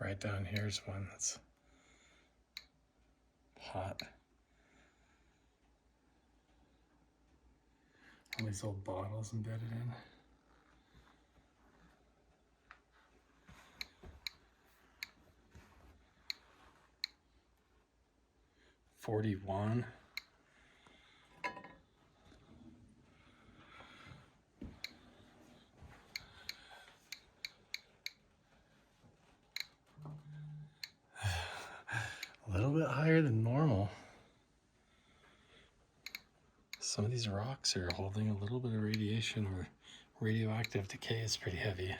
S8: Right down here's one that's hot. All these old bottles embedded in. $41. A little bit higher than normal. Some of these rocks are holding a little bit of radiation, or radioactive decay is pretty heavy.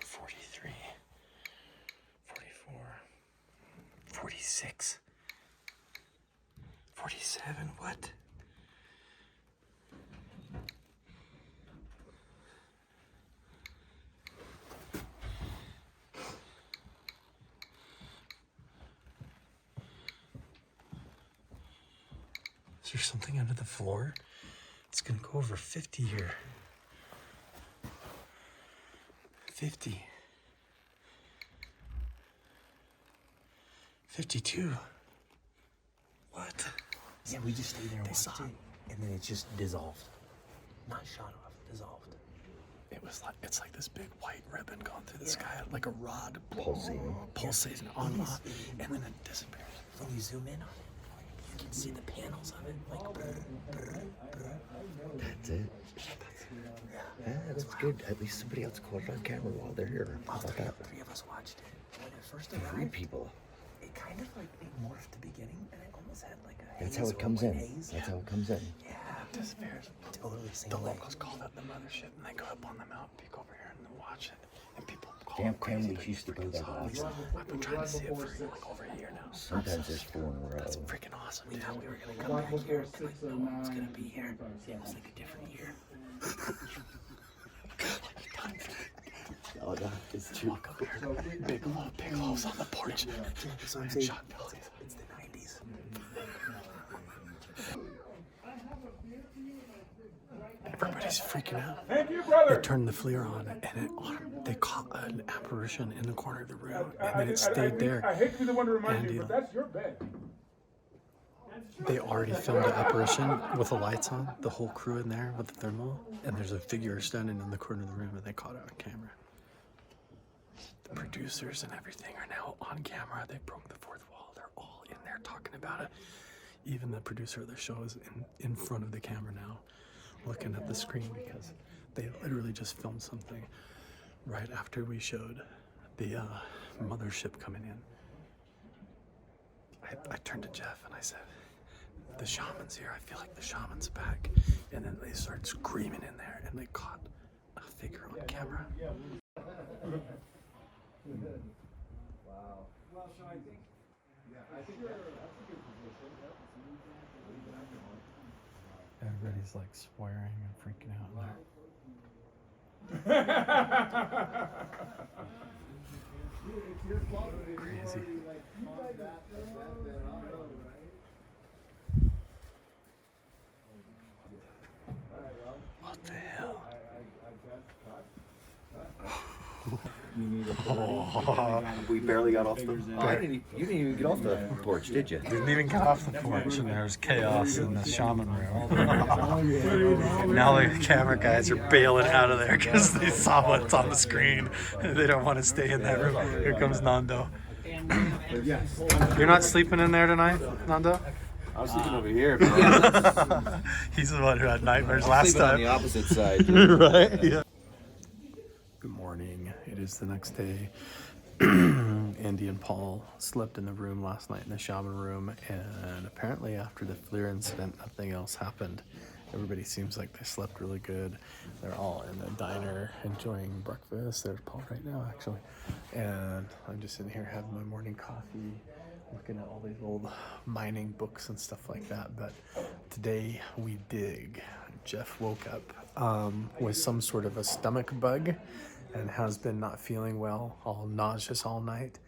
S8: $43, $44, $46, $47, what? Is there something under the floor? It's gonna go over 50 here. 50. 52. What?
S10: Yeah, we just stayed there and watched it, and then it just dissolved. Not shot off, dissolved.
S8: It was like, it's like this big white ribbon going through the sky, like a rod
S10: Pulsating
S8: on and off, and then it disappears.
S10: When you zoom in on it, you can see the panels of it, like brr, brr, brr. That's it. Yeah, that's good. At least somebody else caught it on camera while they're here. How about that?
S11: Three of us watched it. When it first
S10: Three
S11: arrived,
S10: people.
S11: it kind of like it morphed the beginning, and it almost had like a
S10: That's
S11: haze
S10: how it
S11: or
S10: comes
S11: white
S10: in.
S11: haze.
S10: That's how it comes in.
S11: Yeah,
S8: It disappears.
S11: totally same
S8: The
S11: way.
S8: locals call that the mothership, and they go up on the mountain, peek over here, and then watch it. And people call
S10: Damn
S8: it crazy.
S10: families used to go there.
S8: I've been trying to see it for like over a year now.
S10: Sometimes there's 4 in a row.
S8: That's freaking awesome, dude.
S11: We thought we were gonna come back here, and like, no one was gonna be here. Yeah, it was like a different year.
S10: Oh, that is too cool.
S8: Big holes on the porch.
S11: So I'm saying, it's the 90s.
S8: Everybody's freaking out.
S1: Thank you, brother.
S8: They turned the FLIR on, and they caught an apparition in the corner of the room, and then it stayed there.
S1: I hate to be the one to remind
S8: And
S1: you, but that's your bed.
S8: They already filmed an apparition with the lights on, the whole crew in there with the thermal, and there's a figure standing in the corner of the room, and they caught it on camera. The producers and everything are now on camera. They broke the fourth wall. They're all in there talking about it. Even the producer of the show is in front of the camera now, looking at the screen, because they literally just filmed something right after we showed the mothership coming in. I turned to Jeff and I said, the shaman's here. I feel like the shaman's back. And then they started screaming in there, and they caught a figure on camera.
S2: Wow. Well, so I think that's a good position.
S8: Everybody's like swearing and freaking out in there. Crazy. What the hell?
S10: We barely got off the. You didn't even get off the porch, did you?
S8: Didn't even get off the porch, and there's chaos in the shaman room. Now the camera guys are bailing out of there because they saw what's on the screen. They don't want to stay in that room. Here comes Nando. You're not sleeping in there tonight, Nando?
S10: I was sleeping over here.
S8: He's the one who had nightmares last time.
S10: On the opposite side.
S8: Right? Yeah. Good morning. It is the next day. Andy and Paul slept in the room last night in the shaman room, and apparently after the FLIR incident, nothing else happened. Everybody seems like they slept really good. They're all in the diner enjoying breakfast. There's Paul right now, actually. And I'm just in here having my morning coffee, looking at all these old mining books and stuff like that. But today we dig. Jeff woke up with some sort of a stomach bug and has been not feeling well, all nauseous all night,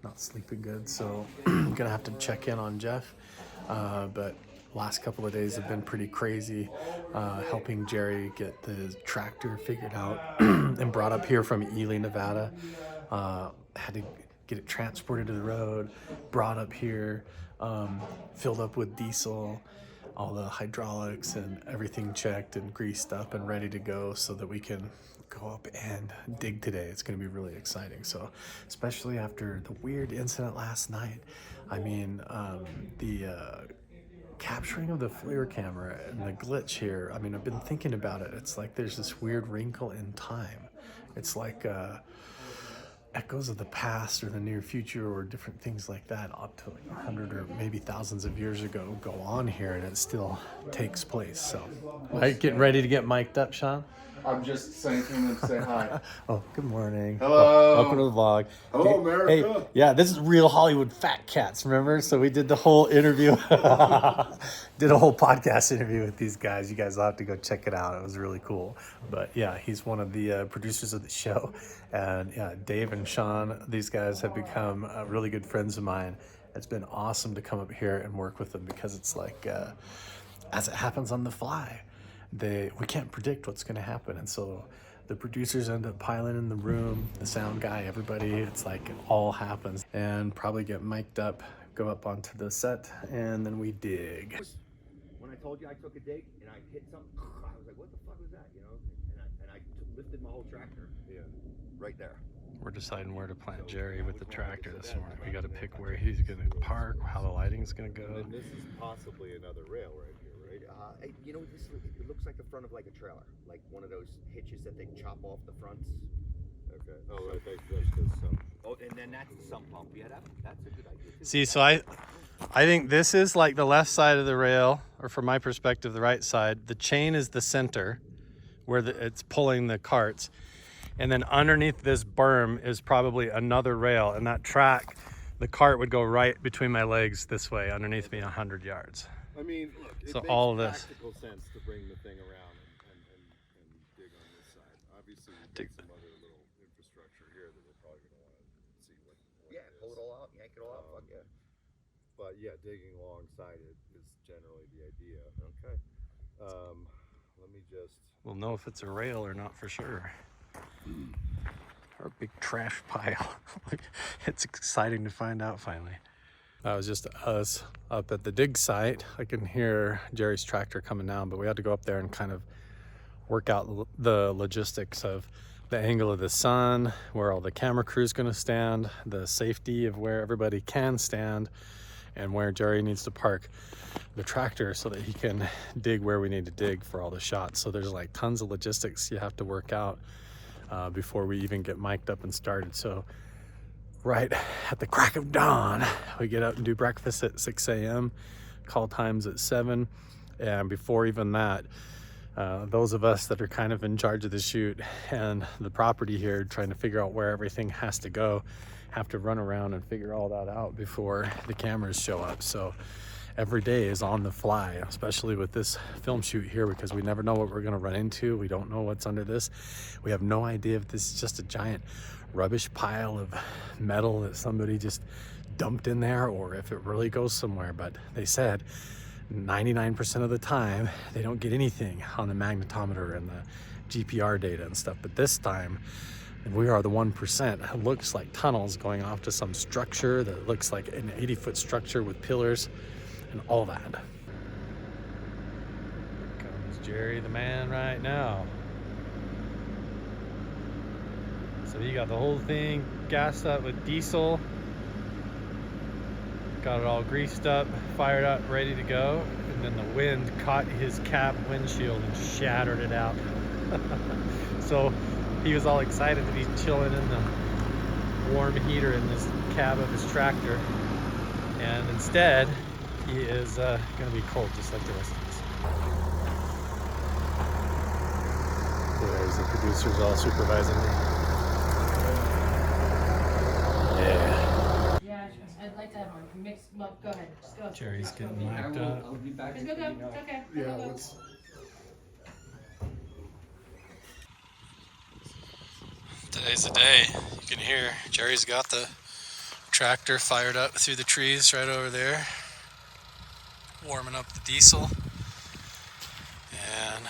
S8: not sleeping good. So I'm gonna have to check in on Jeff. But last couple of days have been pretty crazy, helping Jerry get the tractor figured out and brought up here from Ely, Nevada. Had to get it transported to the road, brought up here, filled up with diesel, all the hydraulics and everything checked and greased up and ready to go so that we can go up and dig today. It's going to be really exciting. So especially after the weird incident last night, I mean, the capturing of the FLIR camera and the glitch here, I mean, I've been thinking about it. It's like there's this weird wrinkle in time. It's like echoes of the past or the near future or different things like that up to like 100 or maybe thousands of years ago go on here, and it still takes place. So, right, getting ready to get mic'd up, Sean?
S1: I'm just saying to say hi.
S8: Oh, good morning.
S1: Hello.
S8: Welcome to the vlog.
S1: Hello, America.
S8: Hey, yeah, this is Real Hollywood Fat Cats, remember? So we did the whole interview, did a whole podcast interview with these guys. You guys will have to go check it out. It was really cool. But yeah, he's one of the producers of the show. And yeah, Dave and Sean, these guys have become really good friends of mine. It's been awesome to come up here and work with them because it's like, as it happens on the fly, we can't predict what's going to happen, and so the producers end up piling in the room, the sound guy, everybody. It's like it all happens, and probably get mic'd up, go up onto the set, and then we dig.
S10: When I told you I took a dig and I hit something, I was like, "What the fuck was that?" You know, and I lifted my whole tractor. Yeah, right there.
S8: We're deciding where to plant Jerry with the tractor this morning. We got to pick where he's going to park, how the lighting's going to go.
S5: And this is possibly another rail right here, right?
S10: You know, it looks like the front of like a trailer, like one of those hitches that they chop off the fronts.
S5: Okay. Oh, right. That's the sump.
S10: Oh, and then that's the sump pump. Yeah, that's a good idea.
S8: See, so I think this is like the left side of the rail, or from my perspective, the right side. The chain is the center where it's pulling the carts. And then underneath this berm is probably another rail, and that track, the cart would go right between my legs this way, underneath me 100 yards.
S5: I mean, look, it
S8: so
S5: makes
S8: all of this
S5: practical sense to bring the thing around and dig on this side. Obviously, we dig some other little infrastructure here that we're probably going to want to see what
S10: yeah, pull it all out, yank it all out, fuck yeah.
S5: But yeah, digging alongside it is generally the idea. Okay. Let me just...
S8: We'll know if it's a rail or not for sure. Or a big trash pile. It's exciting to find out finally. That was just us up at the dig site. I can hear Jerry's tractor coming down, but we had to go up there and kind of work out the logistics of the angle of the sun, where all the camera crew's gonna stand, the safety of where everybody can stand, and where Jerry needs to park the tractor so that he can dig where we need to dig for all the shots. So there's like tons of logistics you have to work out before we even get mic'd up and started. So right at the crack of dawn, we get up and do breakfast at 6 a.m., call times at 7. And before even that, those of us that are kind of in charge of the shoot and the property here, trying to figure out where everything has to go, have to run around and figure all that out before the cameras show up. So every day is on the fly, especially with this film shoot here, because we never know what we're going to run into. We don't know what's under this. We have no idea if this is just a giant rubbish pile of metal that somebody just dumped in there, or if it really goes somewhere. But they said 99% of the time they don't get anything on the magnetometer and the GPR data and stuff. But this time And we are the 1%. It looks like tunnels going off to some structure that looks like an 80-foot structure with pillars and all that. Here comes Jerry the man right now. So you got the whole thing gassed up with diesel. Got it all greased up, fired up, ready to go. And then the wind caught his cab windshield and shattered it out. So he was all excited to be chilling in the warm heater in this cab of his tractor. And instead, he is gonna be cold just like the rest of us. There's the producers all supervising me. Yeah.
S14: Yeah, I'd like to have one mixed. Well, go ahead. Just go.
S8: Jerry's getting mic'd up.
S13: I'll be back.
S14: Just go. Okay.
S1: Yeah,
S14: Go.
S1: let's.
S8: Today's the day. You can hear Jerry's got the tractor fired up through the trees right over there, warming up the diesel. And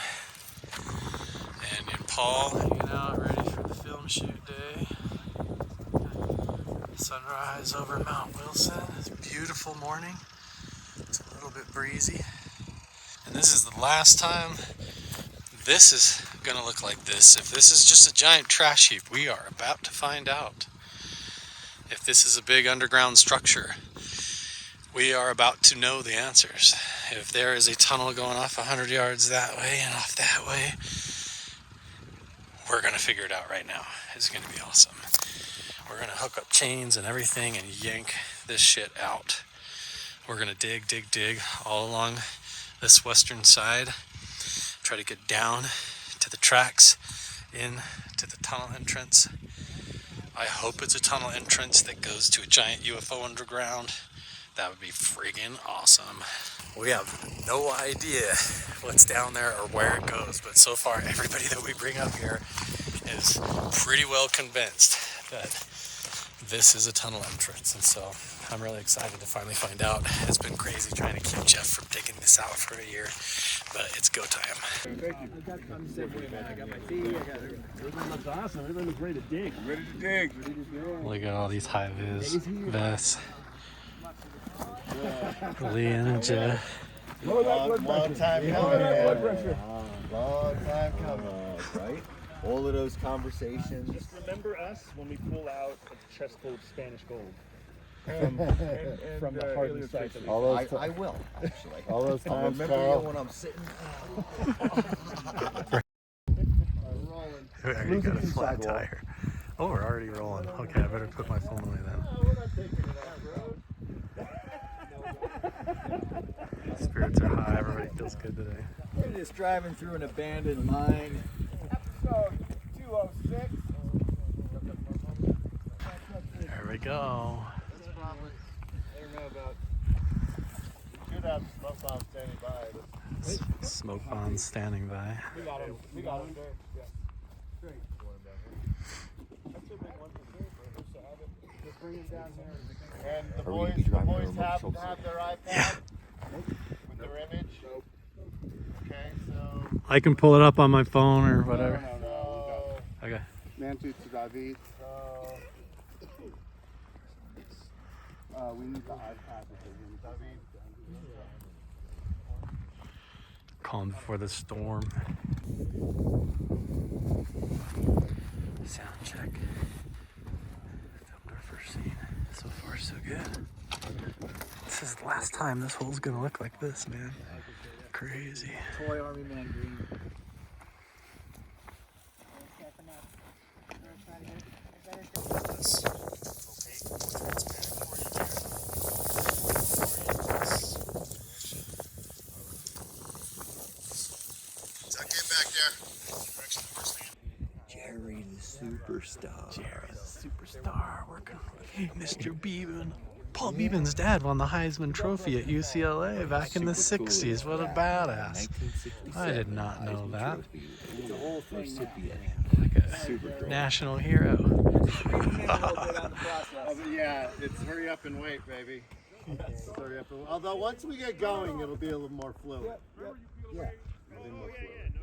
S8: Andy and Paul hanging out ready for the film shoot day. Sunrise over Mount Wilson. It's a beautiful morning. It's a little bit breezy. And this is the last time this is gonna look like this. If this is just a giant trash heap, we are about to find out. If this is a big underground structure, we are about to know the answers. If there is a tunnel going off 100 yards that way and off that way, we're gonna figure it out right now. It's gonna be awesome. We're gonna hook up chains and everything and yank this shit out. We're gonna dig all along this western side. Try to get down to the tracks, in to the tunnel entrance. I hope it's a tunnel entrance that goes to a giant UFO underground. That would be friggin' awesome. We have no idea what's down there or where it goes, but so far everybody that we bring up here is pretty well convinced that this is a tunnel entrance, and so I'm really excited to finally find out. It's been crazy trying to keep Jeff from digging this out for a year, but it's go time.
S2: Everything looks awesome. Everything looks ready to dig. Ready to dig.
S8: Look at all these high-vis vests. Leon and Jeff.
S5: Long time coming. Long time coming. Right? All of those conversations.
S2: Just remember us when we pull out a chest full of Spanish gold. From the hardened sites.
S5: I will, actually.
S10: All those
S5: I'll
S10: times,
S5: remember
S10: Carl.
S5: you when I'm sitting.
S8: I already got a flat tire. Oh, we're already rolling. Okay, I better put my phone away then. Spirits are high. Everybody feels good today.
S5: We're just driving through an abandoned mine.
S2: Episode 206.
S8: There we go.
S2: That's probably, I don't know about. Should have smoke bomb standing by.
S8: Smoke bombs standing by.
S2: We got him. We got him there. Yeah. Great. That's a big one for sure. Just to have it. Just bring him down here. And the boys have their iPad with their image. Okay, so.
S8: I can pull it up on my phone or whatever.
S2: No.
S8: Okay.
S2: Manta to David. We need the iPad because David.
S8: Calm before the storm. Sound check. Filmed our first scene. So far, so good. This is the last time this hole's gonna look like this, man. Crazy.
S2: Toy Army Man Green.
S10: Jerry the superstar.
S8: Jerry's a superstar working with Mr. Beeben. Paul Beeben's dad won the Heisman Trophy at UCLA back in the 60s. What a badass. I did not know that. Like a national hero.
S2: Yeah, it's hurry up and wait, baby. Hurry up and, although once we get going, it'll be a little more fluid. Yeah. It'll be more fluid.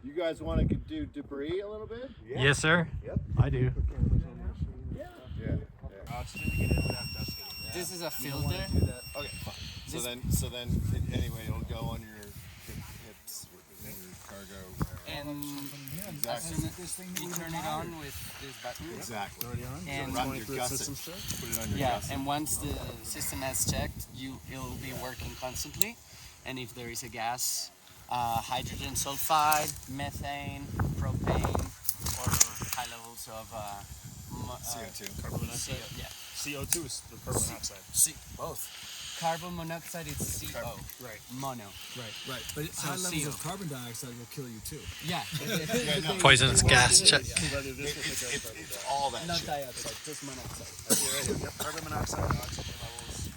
S5: You guys want to do debris a little bit?
S8: Yeah. Yes, sir.
S5: Yep.
S8: I do.
S5: Yeah.
S13: This is a filter.
S5: Okay, fine. So then, anyway, it'll go on your hips, your cargo.
S13: And as soon as you turn it on with this button.
S5: Exactly.
S13: And
S5: run your gusset. Put it on your gusset.
S13: And once the system has checked, it'll be working constantly. And if there is a gas, hydrogen sulfide, methane, propane, or high levels of
S5: CO2.
S4: Carbon monoxide.
S13: Yeah.
S4: CO2 is the carbon monoxide.
S13: Both. Carbon monoxide is CO.
S4: Right.
S13: Mono.
S2: Right. But
S13: So
S2: high levels
S13: CO.
S2: of carbon dioxide will kill you too.
S13: Yeah.
S8: Poisonous gas check.
S5: It's all that
S13: Not
S5: shit.
S13: dioxide, just monoxide.
S4: Carbon monoxide, oxygen levels,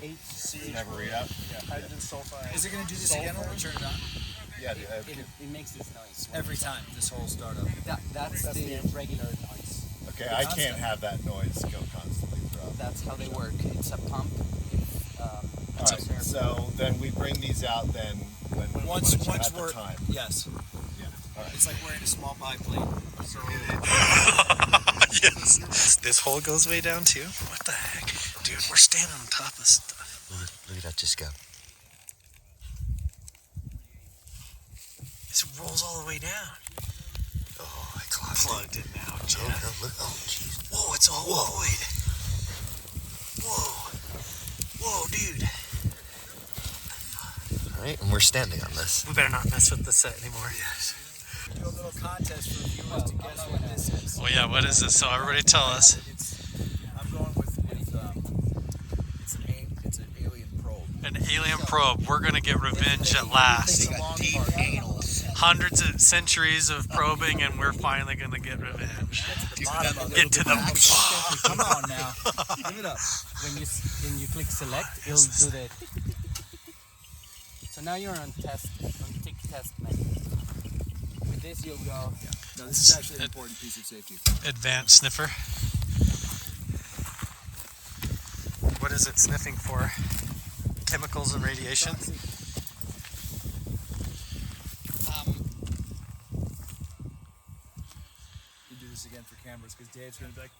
S13: HCl.
S5: Never read out.
S4: hydrogen sulfide.
S2: Is it going to do this again when we turn it on?
S5: Yeah,
S13: It makes this noise.
S2: Every time, this whole startup.
S13: That's the regular noise.
S5: okay, I can't have that noise go constantly throughout.
S13: That's how they work. It's a pump.
S5: All right, so then we bring these out then when
S2: Once
S5: at the
S2: we're
S5: time.
S2: yes,
S5: Yeah. All right.
S2: it's like wearing a small biplane. So
S8: Yes. This hole goes way down too. What the heck, dude? We're standing on top of stuff.
S10: Look at that, just go.
S8: This rolls all the way down.
S10: Oh, I plugged it now.
S8: Yeah.
S10: Oh, look. Oh, jeez.
S8: Whoa, it's all void. Whoa, dude.
S10: All right, and we're standing on this.
S8: We better not mess with the set anymore. Yes.
S2: do a little contest for viewers to guess what this is.
S8: Well, yeah, what is this? So everybody tell us.
S2: I'm going with it's an alien probe.
S8: An alien probe. We're gonna get revenge at last. Hundreds of centuries of probing, and we're finally gonna get revenge. Get to the
S2: Come on now, give it up.
S13: When you click select, it'll do that. So now you're on tick test menu. With this, you'll go.
S2: No, this is actually an important piece of safety.
S8: Advanced sniffer. What is it sniffing for? Chemicals and radiation?
S2: You do this again for cameras because Dave's gonna be like,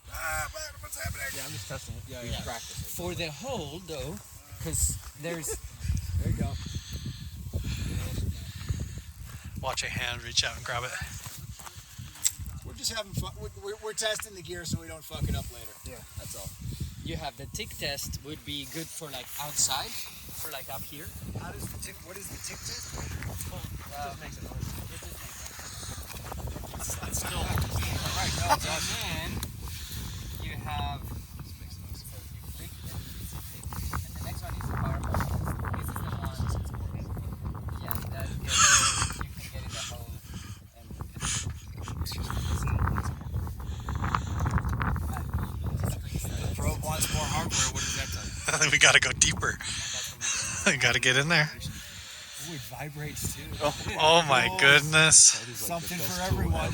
S2: what's happening?
S4: Yeah, I'm just testing it.
S2: Yeah, he's practicing.
S13: For the hole, though, because there's.
S2: There you go.
S8: Watch a hand reach out and grab it.
S2: We're just having fun. We're testing the gear so we don't fuck it up later.
S4: Yeah.
S2: That's all.
S13: You have the tick test would be good for like outside, for like up here.
S2: How does the tick? What is the tick test?
S13: Just makes a noise.
S2: It's still. All right. No,
S13: And then you have. So you click and it's a tick. And the next one is the power mode. This is the one. Yeah, that you can get in the hole and.
S2: the probe wants more hardware. What does that tell you?
S8: We gotta go deeper. We gotta get in there.
S2: Ooh, it vibrates too.
S8: Oh my goodness.
S2: Something for everyone.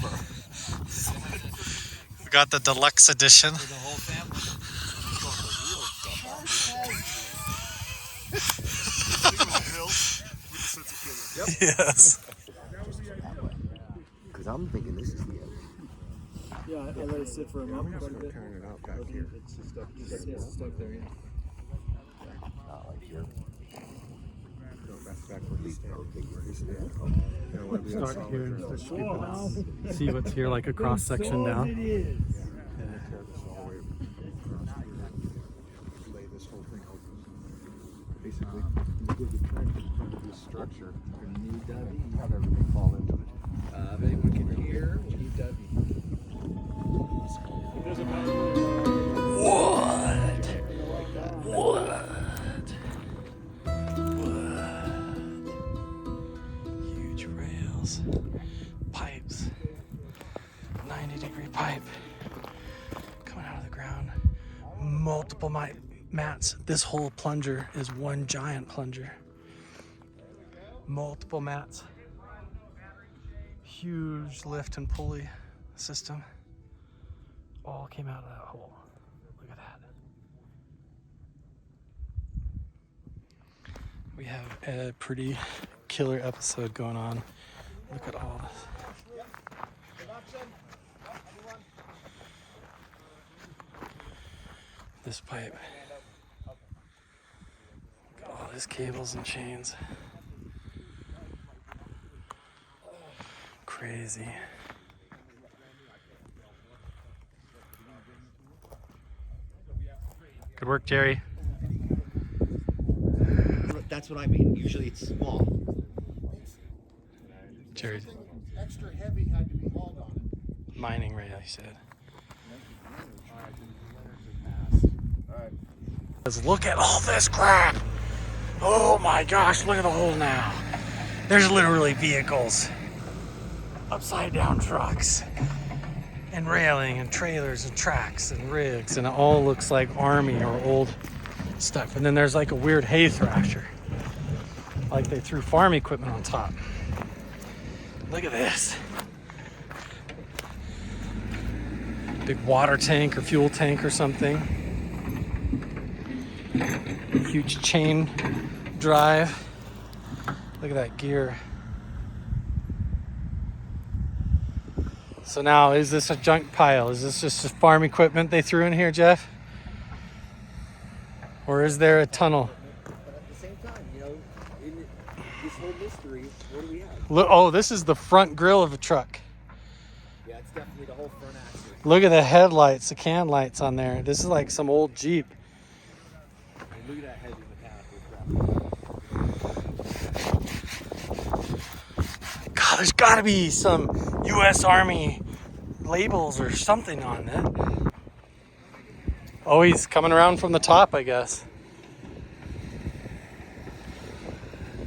S8: We got the deluxe edition.
S2: For the whole family.
S8: Yes.
S10: Because I'm thinking this is the end.
S4: Yeah, I let it sit for a moment.
S9: Turn it out back here.
S4: It's just stuck there, yeah.
S10: Not like here.
S9: No, that's back where he's standing.
S8: Start here and just see what's here, like a cross section down.
S9: And they tear this all the way across here. Lay this whole thing open. Basically, you give the trench in front of this structure and have everything fall into it.
S2: If anyone can hear,
S8: Huge rails, pipes, 90-degree pipe coming out of the ground. Multiple mats. This whole plunger is one giant plunger. Multiple mats. Huge lift and pulley system. All came out of that hole. Look at that. We have a pretty killer episode going on Look at all this. This pipe. Look at all these cables and chains. Crazy. Good work, Jerry.
S10: That's what I mean. Usually it's small.
S8: Jerry.
S9: Extra heavy had to be hauled on it.
S8: Mining rail, he said. Let's look at all this crap. Oh my gosh, look at the hole now. There's literally vehicles, upside down trucks, and railing, and trailers, and tracks, and rigs, and it all looks like army or old stuff. And then there's like a weird hay thrasher, like they threw farm equipment on top. Look at this. Big water tank or fuel tank or something. Huge chain drive. Look at that gear. So now, is this a junk pile? Is this just farm equipment they threw in here, Jeff? Or is there a tunnel?
S10: But at the same time, you know, in this whole mystery, what do we have?
S8: Look, oh, this is the front grille of a truck.
S10: Yeah, it's definitely the whole front axle.
S8: Look at the headlights, the can lights on there. This is like some old Jeep.
S10: And look at that heavy mechanical crap.
S8: God, there's gotta be some U.S. Army labels or something on it. Oh, he's coming around from the top, I guess.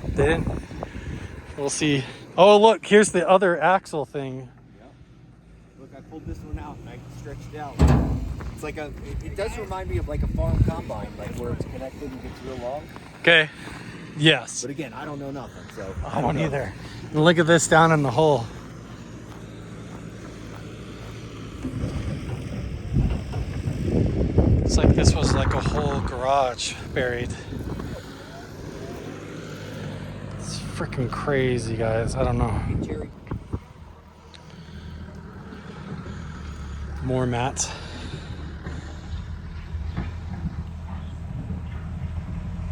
S8: Then we'll see. Oh, look, here's the other axle thing.
S10: Yeah. Look, I pulled this one out and I stretched it out. It's like it does remind me of like a farm combine, like where it's connected and gets real long.
S8: Okay. Yes.
S10: But again, I don't know nothing, so.
S8: I don't either. And look at this down in the hole. It's like this was like a whole garage buried. It's freaking crazy, guys. I don't know.
S10: Jerry.
S8: More mats.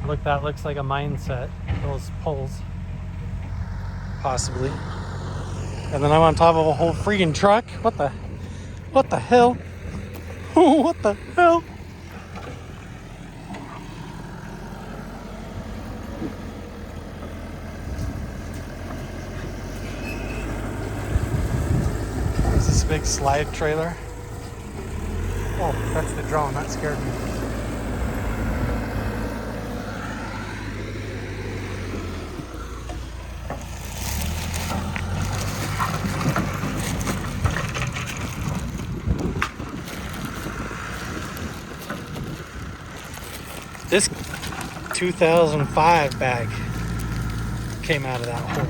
S8: Look, that looks like a mine set. Those poles. Possibly. And then I'm on top of a whole freaking truck. What the hell? What the hell? Is this a big slide trailer? Oh, that's the drone. That scared me. This 2005 bag came out of that hole.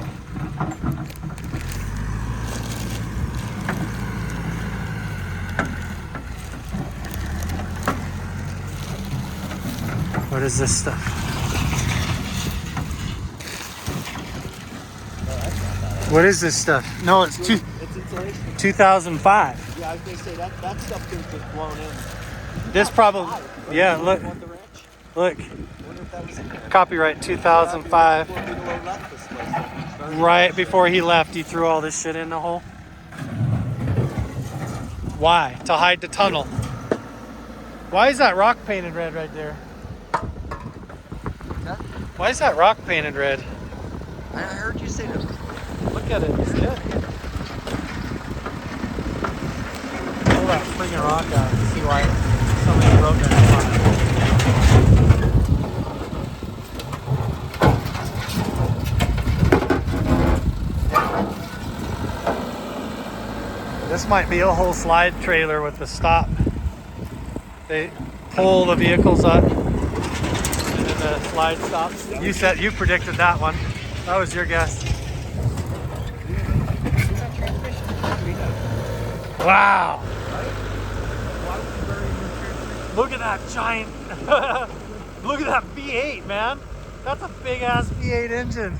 S8: What is this stuff? What is this stuff? No, it's
S10: It's insulation.
S8: 2005.
S10: Yeah, I was gonna say that stuff could have been blown in.
S8: This probably, yeah, look, look, copyright 2005. Right before he left, he threw all this shit in the hole. Why? To hide the tunnel. Why is that rock painted red right there? Why is that rock painted red?
S10: I heard you say that.
S8: Look at it. See it? Pull that freaking rock out and see why somebody wrote that on it. This might be a whole slide trailer with the stop. They pull the vehicles up and then the slide stops. You predicted that one. That was your guess. Wow. Look at that giant, look at that V8, man. That's a big ass V8 engine.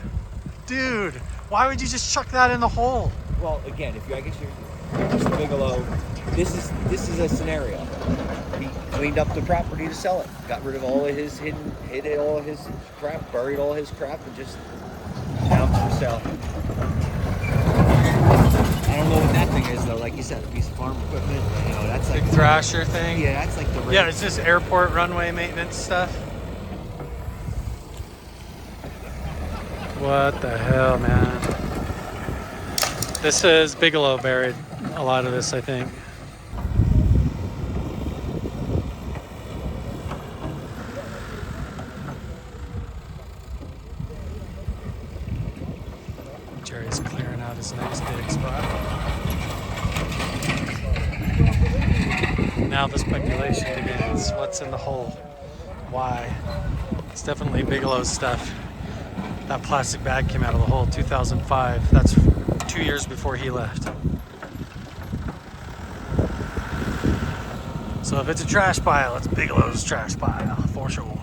S8: Dude, Why would you just chuck that in the hole?
S2: Well, again, if you, I guess you're Mr. Bigelow, this is a scenario. He cleaned up the property to sell it, got rid of all of his hid all of his crap, buried all his crap, and just now it's for sale. I don't know what that thing is though. Like you said, a piece of farm equipment. You know, that's like
S8: Big thrasher thing.
S2: Yeah, that's like the
S8: Yeah, it's just airport runway maintenance stuff. What the hell, man? This is Bigelow buried a lot of this, I think. Jerry's clearing out his next dig spot. Now the speculation begins. What's in the hole? Why? It's definitely Bigelow's stuff. That plastic bag came out of the hole 2005. That's 2 years before he left. So if it's a trash pile, it's Bigelow's trash pile for sure.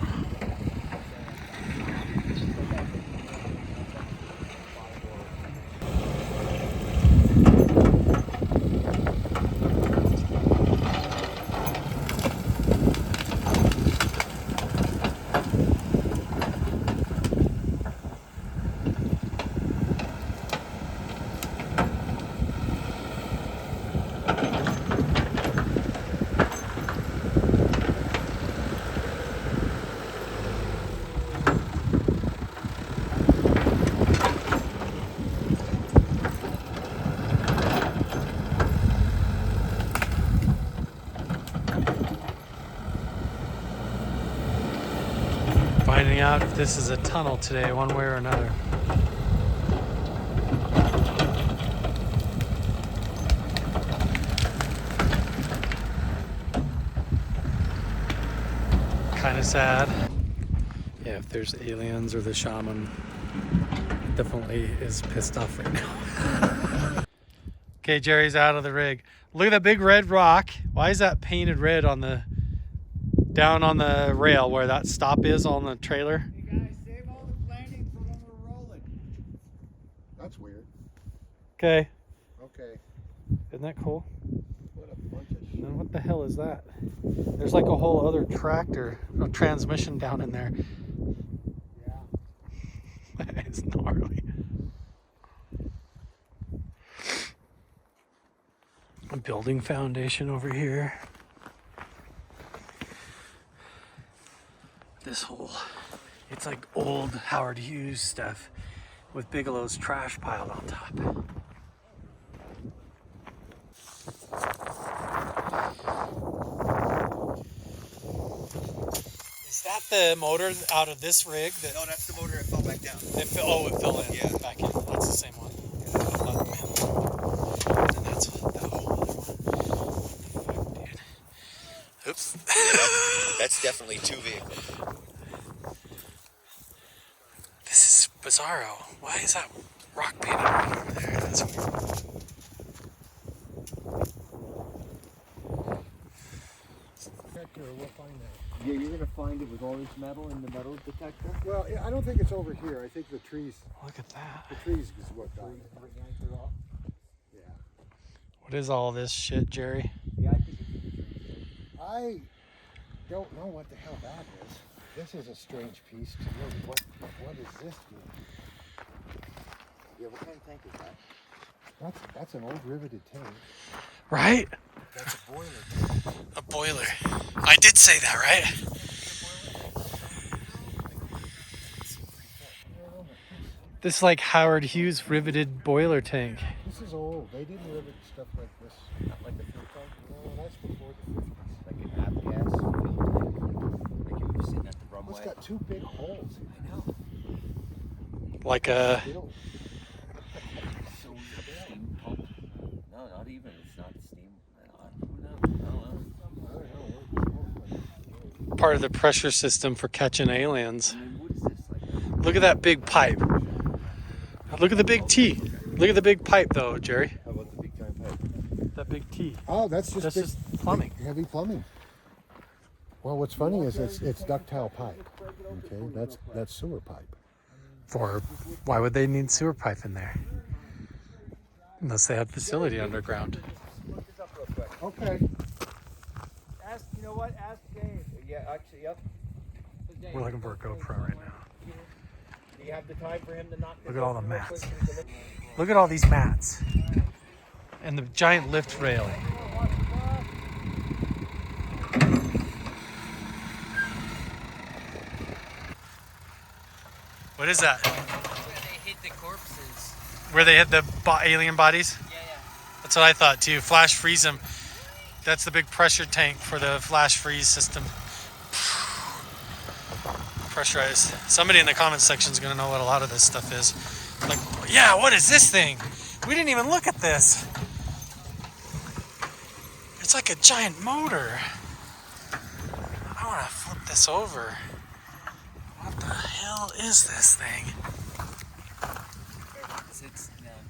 S8: Finding out if this is a tunnel today, one way or another. Kind of sad. Yeah, if there's aliens or the shaman, definitely is pissed off right now. Okay, Jerry's out of the rig. Look at that big red rock. Why is that painted red on the down on the rail where that stop is on the trailer?
S2: You guys save all the planning for when we're rolling.
S9: That's weird.
S8: Okay.
S9: Okay.
S8: Isn't that cool?
S9: What a bunch of shit.
S8: And what the hell is that? There's like a whole other tractor, a transmission down in there.
S9: Yeah.
S8: It's gnarly. A building foundation over here. This whole, it's like old Howard Hughes stuff with Bigelow's trash piled on top. Is that the motor out of this rig? That
S2: No, that's the motor that fell back down.
S8: it fell in.
S2: Yeah.
S8: Back in. That's the same one. Oh, man. And that's the whole other one. What the fuck, dude? Oops.
S2: That's definitely two vehicles.
S8: This is bizarro. Why is that rock painted right over there? That's weird.
S9: We'll find that.
S2: Yeah, you're gonna find it with all this metal in the metal detector.
S9: Well, I don't think it's over here. I think the trees.
S8: Look at that.
S9: The trees is what died. Yeah.
S8: What is all this shit, Jerry?
S2: Yeah, I think it's in the trees.
S9: I don't know what the hell that is. This is a strange piece to me. What is this doing?
S2: Yeah, what kind of tank is that?
S9: That's an old riveted tank.
S8: Right?
S9: That's a boiler.
S8: A boiler. I did say that, right? This is like Howard Hughes riveted boiler tank.
S9: This is old. They didn't rivet stuff like this.
S2: Not like the fuel tank.
S9: No, that's before the 50s.
S2: Like an avgas fuel tank. Like it was sitting at the runway.
S9: It's got two big holes.
S2: I know.
S8: Like a
S9: They don't-
S2: So steam pump? No, not even. It's not steam. Who knows? I don't know.
S8: part of the pressure system for catching aliens.
S2: I mean, what is this? Like,
S8: Look at that big pipe. Look at the big T. Look at the big pipe though, Jerry.
S2: how about the big time pipe?
S8: That big T.
S9: Oh, that's just,
S8: That's
S9: big,
S8: just plumbing.
S9: big, heavy plumbing. Well, what's funny is it's ductile pipe. Okay, that's sewer pipe.
S8: For why would they need sewer pipe in there? Unless they have facility underground.
S2: Look this up real quick.
S9: Okay.
S2: Ask, you know what? Ask Dave. Yeah, actually, yep.
S8: We're looking for a GoPro right now.
S2: Do you have the time for him to knock this
S8: Look at all the
S2: open real quick
S8: mats.
S2: so we can look?
S8: Look at all these mats. And the giant lift railing. What is that?
S13: Where they hit the corpses.
S8: Where they hit the alien bodies?
S13: Yeah.
S8: That's what I thought too. Flash freeze them. That's the big pressure tank for the flash freeze system. Pressurized. Somebody in the comments section is going to know what a lot of this stuff is. Like, yeah, what is this thing? We didn't even look at this. It's like a giant motor. I want to flip this over. What the hell is this thing?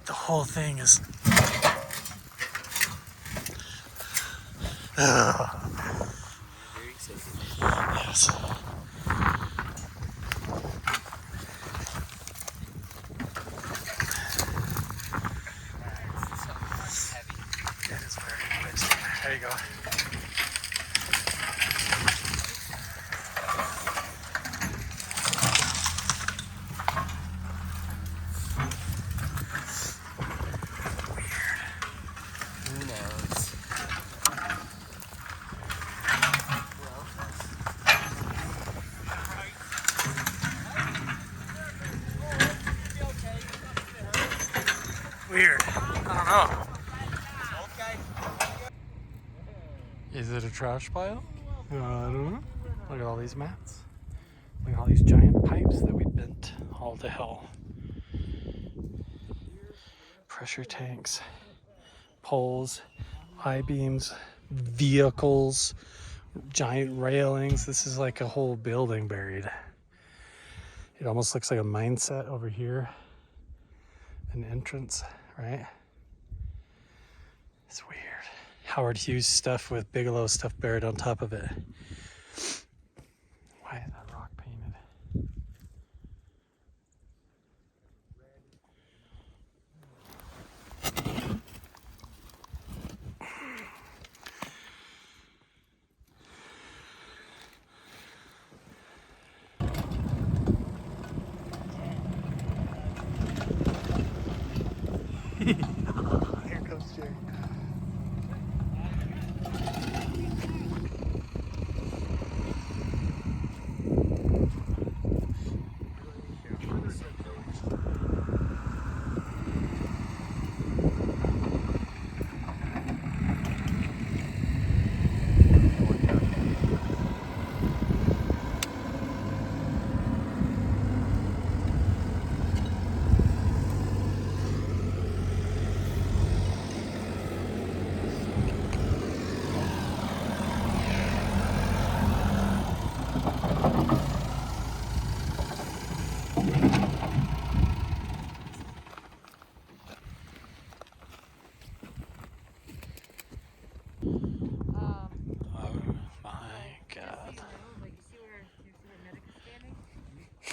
S8: The whole thing is... Yes. It is very heavy. There you go.
S13: Who knows?
S8: Weird. I don't know. Is it a trash pile? I don't know. Look at all these mats. Look at all these giant pipes that we bent all to hell. Pressure tanks, poles, I-beams, vehicles, giant railings. This is like a whole building buried. It almost looks like a mine set over here. An entrance, right? It's weird. Howard Hughes stuff with Bigelow stuff buried on top of it. Why is that rock painted? Here comes Jerry.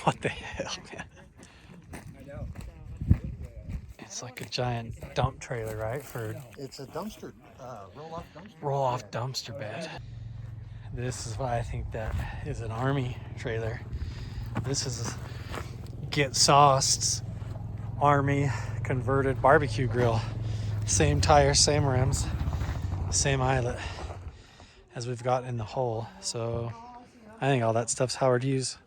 S8: What the hell, man? It's like a giant dump trailer, right?
S9: It's a dumpster, roll-off dumpster.
S8: Roll-off dumpster bed. This is why I think that is an army trailer. This is Get Sauced's army converted barbecue grill. Same tires, same rims, same eyelet as we've got in the hull. So I think all that stuff's Howard Hughes.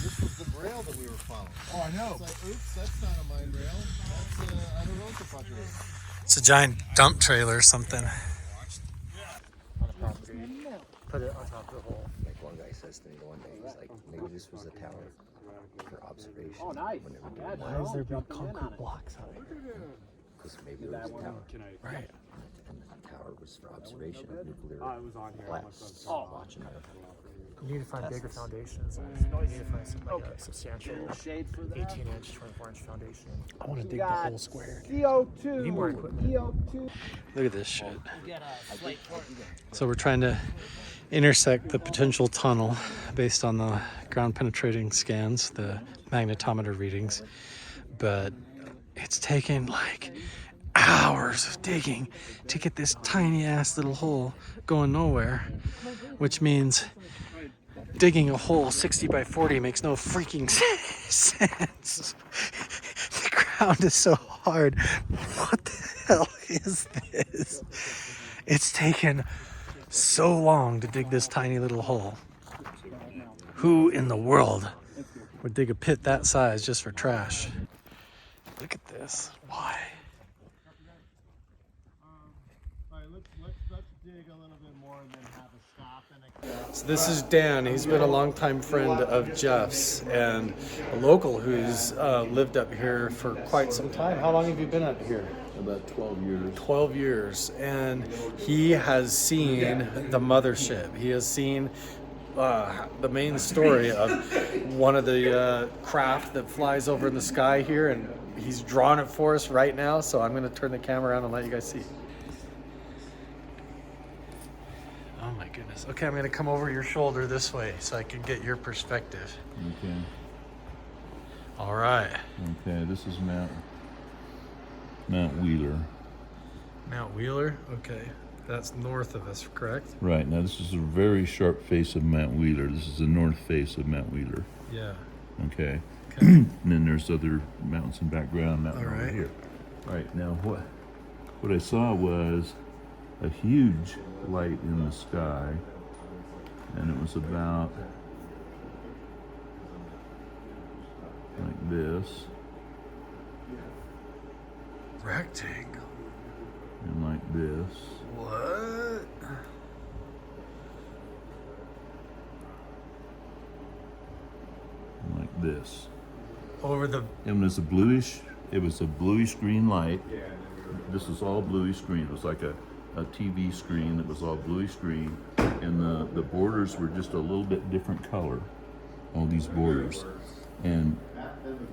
S5: This was the rail that we were following.
S1: Oh, I know.
S5: It's like, oops, that's not a mine rail. That's I don't know what the fuck it is.
S8: It's a giant dump trailer or something.
S10: Put it on top of the hole. Like one guy says to me one day, he's like, maybe this was a tower for observation.
S2: Oh, nice.
S10: When they were doing
S8: Why is there big concrete blocks out here?
S10: Because maybe it was a tower.
S8: Right.
S10: And the tower was for observation of nuclear
S4: it was on here.
S10: blasts.
S2: Oh.
S10: Watching our
S8: You need to find bigger foundations. You need to find some like a substantial 18-inch, 24-inch foundation. I want to dig the whole square.
S2: CO2.
S8: You need more equipment.
S2: CO2.
S8: Look at this shit. So we're trying to intersect the potential tunnel based on the ground penetrating scans, the magnetometer readings, but it's taken like hours of digging to get this tiny ass little hole going nowhere, which means digging a hole 60 by 40 makes no freaking sense. The ground is so hard. What the hell is this? It's taken so long to dig this tiny little hole. Who in the world would dig a pit that size just for trash? Look at this. Why? So this is Dan. He's been a longtime friend of Jeff's and a local who's lived up here for quite some time. How long have you been up here?
S15: About 12 years.
S8: 12 years. And he has seen the mothership. He has seen the main story of one of the craft that flies over in the sky here, and he's drawn it for us right now, so I'm going to turn the camera around and let you guys see. Oh my goodness. Okay, I'm going to come over your shoulder this way so I can get your perspective.
S15: Okay.
S8: All right.
S15: Okay, this is Mount Wheeler.
S8: Mount Wheeler? Okay. That's north of us, correct?
S15: Right. Now, this is a very sharp face of Mount Wheeler. This is the north face of Mount Wheeler.
S8: Yeah.
S15: Okay. And then there's other mountains in the background. Mountain over
S8: right.
S15: here. All right. Now, what I saw was a huge light in the sky, and it was about like this.
S8: Rectangle.
S15: And like this.
S8: What?
S15: And like this.
S8: Over the...
S15: It was a bluish green light. This was all bluish green. It was like a TV screen that was all bluish green, and the borders were just a little bit different color, all these borders. And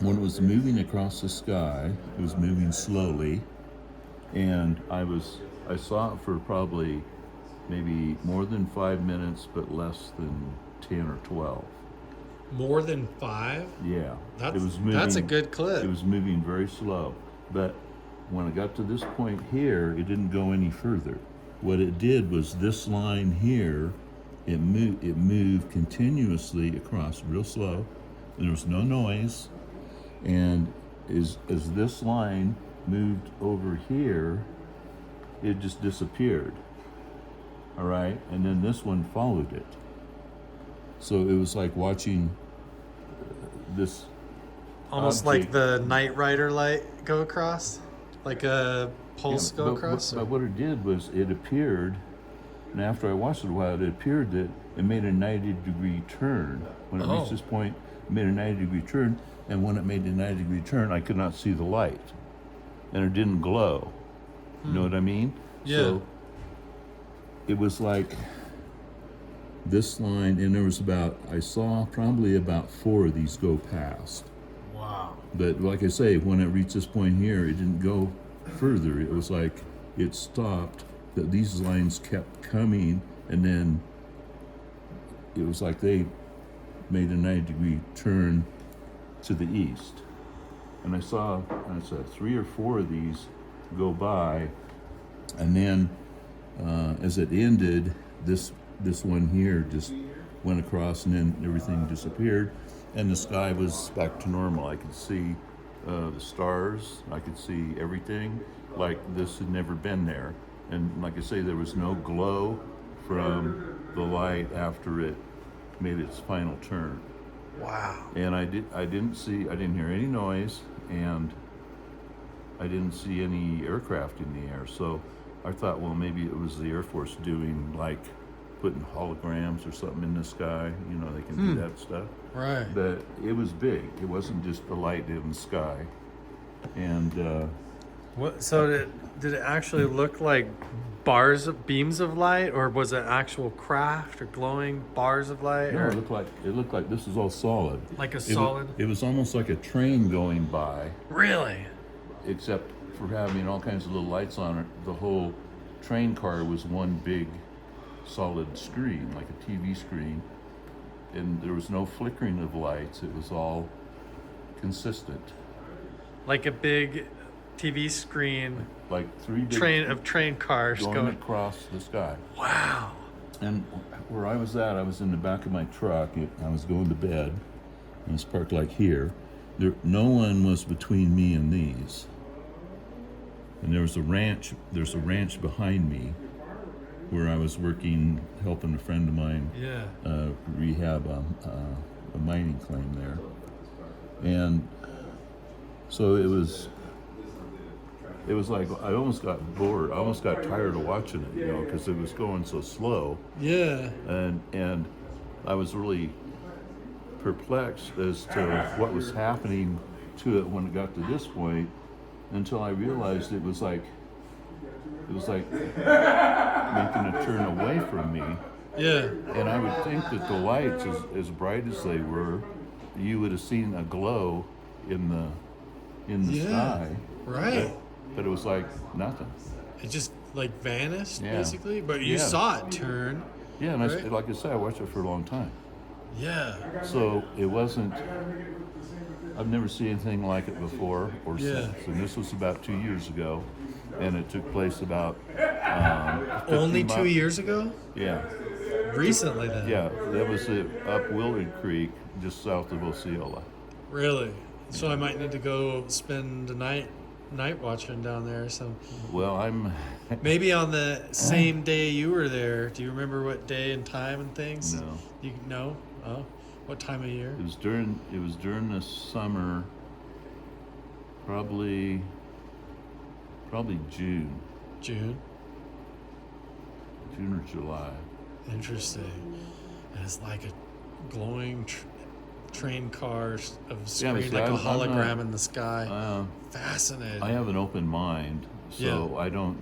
S15: when it was moving across the sky, it was moving slowly, and I saw it for probably maybe more than 5 minutes, but less than 10 or 12.
S8: More than 5?
S15: Yeah.
S8: That's,
S15: it was moving,
S8: that's a good clip.
S15: It was moving very slow, but when I got to this point here, it didn't go any further. What it did was this line here, it moved continuously across real slow. There was no noise, and as this line moved over here, it just disappeared. All right, and then this one followed it. So it was like watching this.
S8: Almost like the Knight Rider light go across, like a pulse go across.
S15: But what it did was it appeared, and after I watched it a while, it appeared that it made a 90-degree turn. When it reached this point, it made a 90-degree turn, and when it made the 90-degree turn, I could not see the light, and it didn't glow. You know what I mean?
S8: Yeah.
S15: So it was like this line, and there was I saw probably about 4 of these go past.
S8: Wow.
S15: But like I say, when it reached this point here, it didn't go further. It was like it stopped, that these lines kept coming, and then it was like they made a 90-degree turn to the east. And I saw 3 or 4 of these go by, and then as it ended, this one here just went across, and then everything disappeared, and the sky was back to normal. I could see the stars, I could see everything like this had never been there. And like I say, there was no glow from the light after it made its final turn.
S8: Wow.
S15: And I didn't hear any noise, and I didn't see any aircraft in the air. So I thought, well, maybe it was the Air Force doing, like, putting holograms or something in the sky. You know, they can do that stuff.
S8: Right.
S15: But it was big. It wasn't just a light in the sky. And
S8: what? So did it actually look like beams of light, or was it actual craft or glowing bars of light?
S15: No,
S8: Or
S15: it looked like this was all solid.
S8: Like a
S15: It
S8: solid?
S15: It was almost like a train going by.
S8: Really?
S15: Except for having all kinds of little lights on it. The whole train car was one big solid screen, like a TV screen. And there was no flickering of lights. It was all consistent.
S8: Like a big TV screen,
S15: Like three big
S8: train cars
S15: going across the sky.
S8: Wow.
S15: And where I was at, I was in the back of my truck. I was going to bed. I was parked like here. No one was between me and these. And there's a ranch behind me where I was working, helping a friend of mine rehab a mining claim there. And so it was like I almost got bored. I almost got tired of watching it, because it was going so slow.
S8: Yeah.
S15: And I was really perplexed as to what was happening to it when it got to this point, until I realized it was like making a turn away from me.
S8: Yeah.
S15: And I would think that the lights, as bright as they were, you would have seen a glow in the sky.
S8: Right.
S15: But it was like nothing.
S8: It just like vanished,
S15: Yeah.
S8: basically. But you saw it turn.
S15: Yeah, and
S8: right?
S15: like I said, I watched it for a long time.
S8: Yeah.
S15: So it wasn't. I've never seen anything like it before or
S8: Yeah.
S15: since. And this was about 2 years ago, and it took place about. 50
S8: Only 2 years ago?
S15: Yeah.
S8: Recently, then.
S15: Yeah, that was up Willard Creek, just south of Osceola.
S8: Really? So I might need to go spend a night watching down there or something.
S15: Well, I'm.
S8: Maybe on the same day you were there. Do you remember what day and time and things?
S15: No.
S8: You know? Oh, what time of year?
S15: It was during the summer, probably June.
S8: June
S15: or July.
S8: Interesting. And it's like a glowing train car of screen,
S15: but see,
S8: like a
S15: I'm
S8: hologram
S15: not-
S8: in the sky. Fascinating.
S15: I have an open mind, so I don't.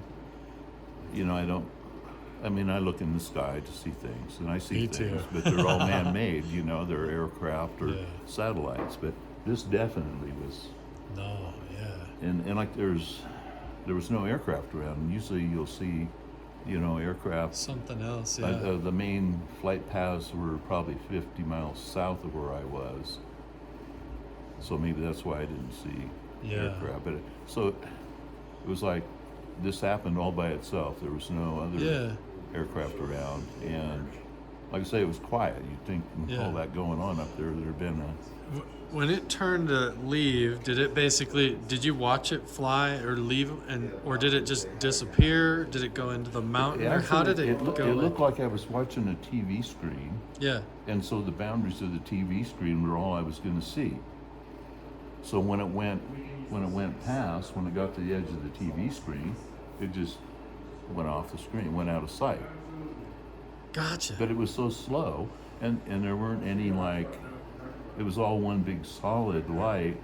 S15: I mean, I look in the sky to see things, and I see
S8: Me
S15: things,
S8: too.
S15: but they're all man-made. They're aircraft or satellites. But this definitely was.
S8: No, yeah.
S15: And like there was no aircraft around. And usually you'll see, aircraft.
S8: Something else, yeah.
S15: The main flight paths were probably 50 miles south of where I was. So maybe that's why I didn't see aircraft. But it was like this happened all by itself. There was no other aircraft around, and like I say, it was quiet. You'd think with all that going on up there, there'd been a.
S8: When it turned to leave, did you watch it fly or leave, or did it just disappear? Did it go into the mountain, or how did it go?
S15: It looked like I was watching a TV screen.
S8: Yeah.
S15: And so the boundaries of the TV screen were all I was going to see. So when it went past, when it got to the edge of the TV screen, it just went off the screen, went out of sight.
S8: Gotcha.
S15: But it was so slow, and there weren't any it was all one big solid light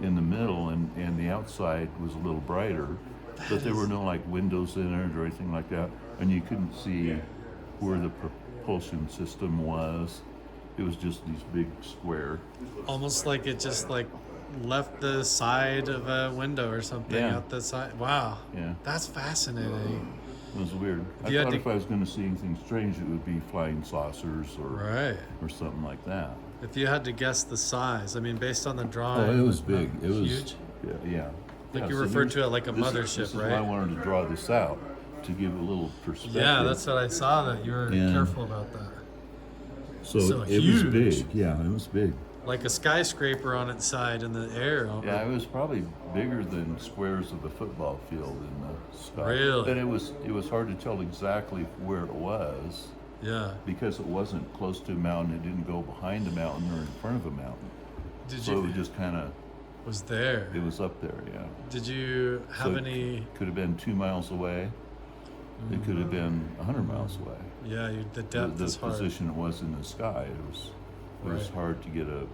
S15: in the middle, and the outside was a little brighter, but there were no windows in it or anything like that, and you couldn't see where the propulsion system was. It was just these big square.
S8: Almost like it just left the side of a window or something out the side. Wow.
S15: Yeah.
S8: That's fascinating.
S15: It was weird. I thought if I was going to see anything strange, it would be flying saucers or something like that.
S8: If you had to guess the size, I mean, based on the drawing.
S15: Oh, it was big. It was
S8: huge.
S15: Yeah.
S8: Like you referred to it like a mothership,
S15: this is
S8: right?
S15: why I wanted to draw this out to give a little perspective.
S8: Yeah, that's what I saw. That you were careful about that.
S15: So it
S8: huge.
S15: was big. Yeah, it was big.
S8: Like a skyscraper on its side in the air.
S15: Yeah, it was probably bigger than squares of a football field in the sky.
S8: Really?
S15: But it was hard to tell exactly where it was.
S8: Yeah.
S15: Because it wasn't close to a mountain. It didn't go behind a mountain or in front of a mountain. So it just kind of
S8: was there.
S15: It was up there, yeah.
S8: Did you have any?
S15: Could have been 2 miles away. It could have been 100 miles away.
S8: Yeah, the depth is hard.
S15: The position it was in the sky, it was hard to get a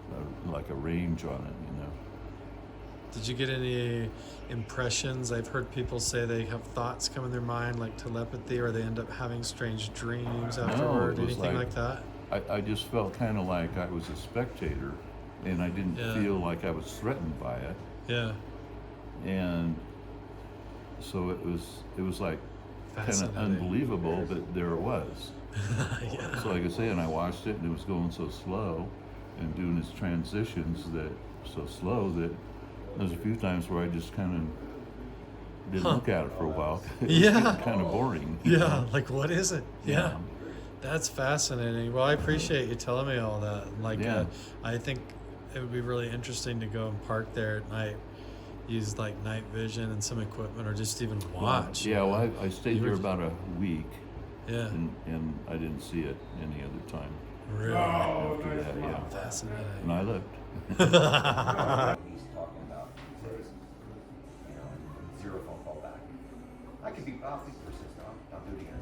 S15: range on it,
S8: Did you get any impressions? I've heard people say they have thoughts come in their mind, like telepathy, or they end up having strange dreams afterward.
S15: No, it was
S8: Anything like that?
S15: I just felt kind of like I was a spectator, and I didn't feel like I was threatened by it.
S8: Yeah.
S15: And so it was like kind of unbelievable, but there it was.
S8: Yeah.
S15: So like I say, and I watched it, and it was going so slow, and doing its transitions so slow that there's a few times where I just kind of didn't look at it for a while. It was kind of boring.
S8: Yeah, like what is it? Yeah. That's fascinating. Well, I appreciate you telling me all that. Like, I think it would be really interesting to go and park there at night, use like night vision and some equipment, or just even watch.
S15: Well, I stayed there about a week.
S8: Yeah.
S15: And I didn't see it any other time.
S8: Really?
S15: After that, yeah.
S8: Fascinating.
S15: And I looked.
S2: He's talking about says, you know, 0 phone call back. I could be persistent. I'll do it again.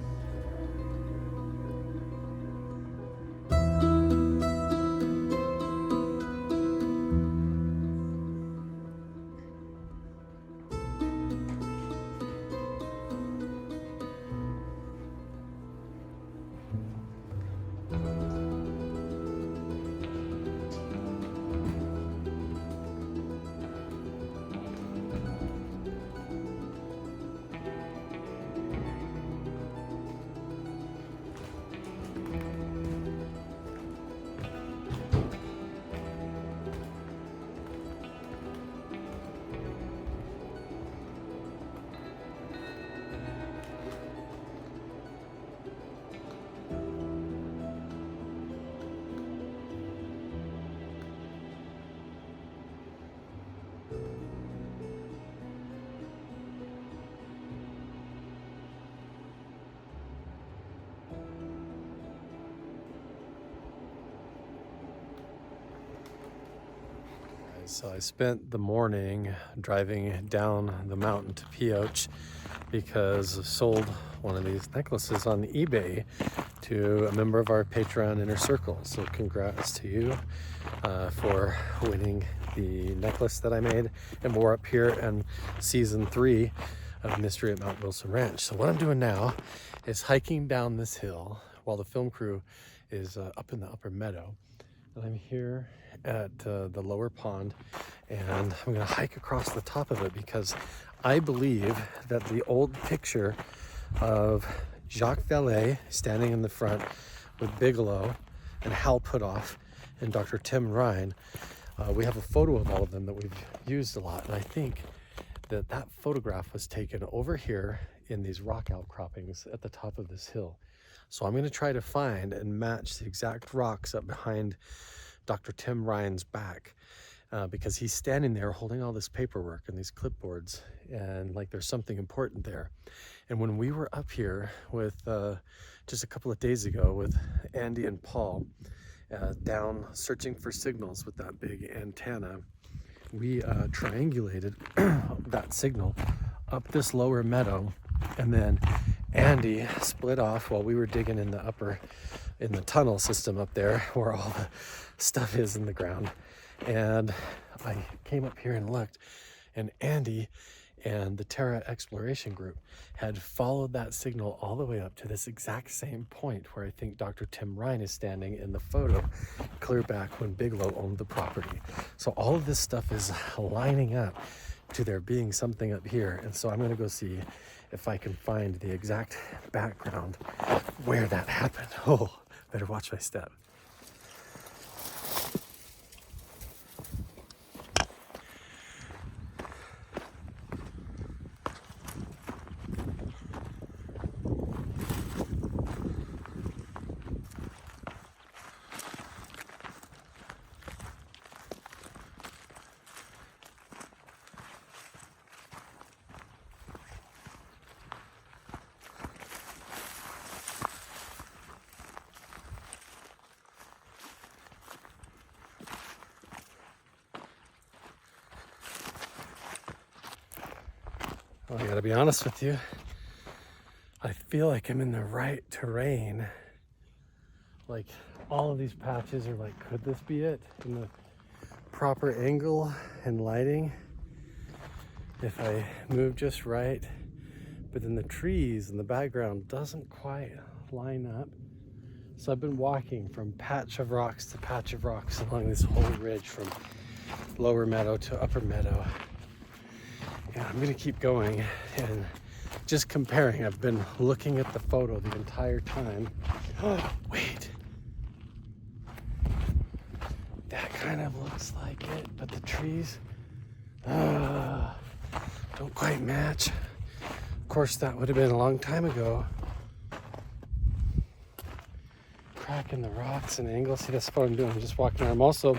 S8: So I spent the morning driving down the mountain to Pioche because I sold one of these necklaces on eBay to a member of our Patreon Inner Circle. So congrats to you for winning the necklace that I made. And we're up here in season 3 of Mystery at Mount Wilson Ranch. So what I'm doing now is hiking down this hill while the film crew is up in the upper meadow. And I'm here at the lower pond, and I'm going to hike across the top of it because I believe that the old picture of Jacques Vallée standing in the front with Bigelow and Hal Puthoff and Dr. Tim Ryan, we have a photo of all of them that we've used a lot, and I think that that photograph was taken over here in these rock outcroppings at the top of this hill. So I'm going to try to find and match the exact rocks up behind Dr. Tim Ryan's back because he's standing there holding all this paperwork and these clipboards, and like there's something important there. And when we were up here with just a couple of days ago with Andy and Paul down searching for signals with that big antenna, we triangulated that signal up this lower meadow, and then Andy split off while we were digging in the tunnel system up there where all the stuff is in the ground. And I came up here and looked, and Andy and the Terra Exploration Group had followed that signal all the way up to this exact same point where I think Dr. Tim Ryan is standing in the photo, clear back when Bigelow owned the property. So all of this stuff is lining up to there being something up here. And so I'm going to go see if I can find the exact background where that happened. Oh, better watch my step. Well, I gotta be honest with you. I feel like I'm in the right terrain. Like all of these patches are like, could this be it? In the proper angle and lighting. if I move just right, but then the trees in the background doesn't quite line up. So I've been walking from patch of rocks to patch of rocks along this whole ridge from lower meadow to upper meadow. And I'm gonna keep going and just comparing. I've been looking at the photo the entire time. Oh, wait. That kind of looks like it, but the trees don't quite match. Of course, that would have been a long time ago. Cracking the rocks and angles. See, that's what I'm doing. I'm just walking around. I'm also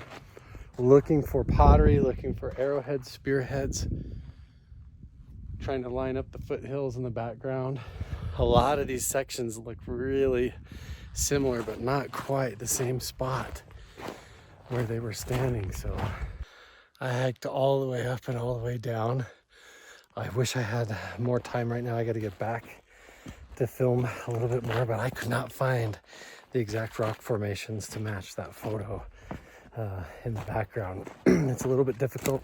S8: looking for pottery, looking for arrowheads, spearheads, trying to line up the foothills in the background. A lot of these sections look really similar, but not quite the same spot where they were standing. So I hiked all the way up and all the way down. I wish I had more time right now. I got to get back to film a little bit more, but I could not find the exact rock formations to match that photo in the background. It's a little bit difficult.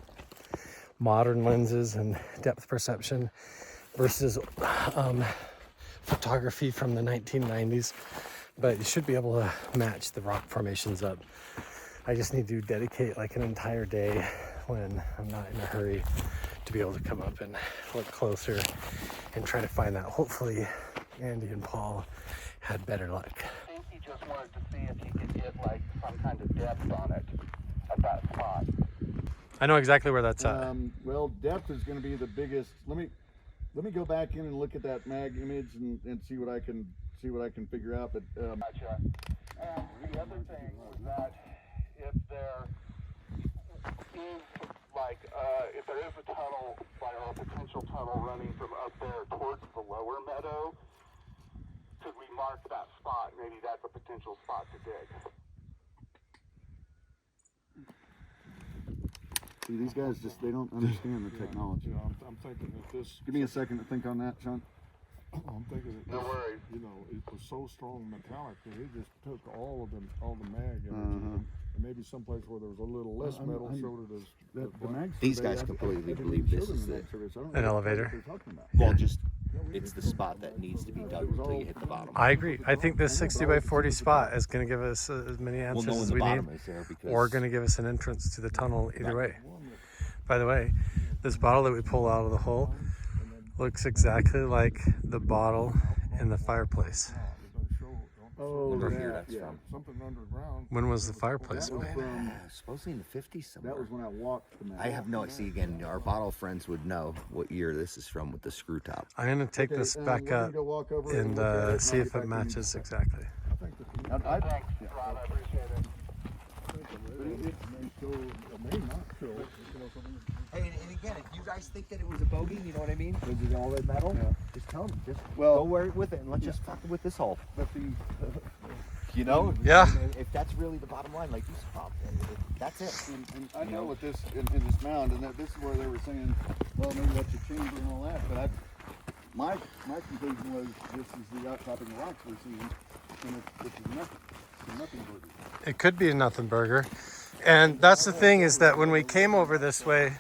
S8: Modern lenses and depth perception versus photography from the 1990s, but you should be able to match the rock formations up. I just need to dedicate like an entire day when I'm not in a hurry to be able to come up and look closer and try to find that. Hopefully Andy and Paul had better luck.
S16: I think he just wanted to see if he could get like some kind of depth on it at that spot.
S8: I know exactly where that's at.
S3: Well, depth is going to be the biggest. Let me go back in and look at that mag image and see what I can figure out. But
S16: Gotcha. And the other thing was that if there is a tunnel, or a potential tunnel running from up there towards the lower meadow, could we mark that spot? Maybe that's a potential spot to dig.
S3: see, these guys they don't understand the technology.
S1: Yeah, I'm thinking that this.
S3: Give me a second to think on that, Sean.
S1: I'm thinking that this, you know, it was so strong metallic that it just took all the mag and maybe someplace where there was a little less metal showed it as the mag.
S10: These guys completely believe this is
S8: an elevator.
S10: Well, just it's the spot that needs to be dug until you hit the bottom.
S8: I agree. I think this 60 by 40 spot is going to give us as many answers as we need, or going to give us an entrance to the tunnel either way. By the way, this bottle that we pull out of the hole looks exactly like the bottle in the fireplace.
S3: Oh,
S1: something underground.
S8: When was the fireplace made?
S10: Supposedly in the 50s somewhere.
S3: That was when I walked the mag.
S10: I have no. See, again, our bottle friends would know what year this is from with the screw top.
S8: I'm going to take this back up and see if it matches exactly.
S3: I appreciate it.
S11: Hey, and again, if you guys think that it was a bogey, you know what I mean? Was it all red metal?
S3: Yeah.
S11: Just tell them. Just
S3: well,
S11: go where with it, and let's just fuck with this hole.
S3: But
S11: you know?
S8: Yeah.
S11: If that's really the bottom line, like you said, that's it.
S3: And I know with this in this mound, and this is where they were saying, well, maybe that's a chamber and all that. But my conclusion was this is the outcropping rocks we're seeing, and it's nothing. It's nothing burger.
S8: It could be a nothing burger. And that's the thing, is that when we came over this way,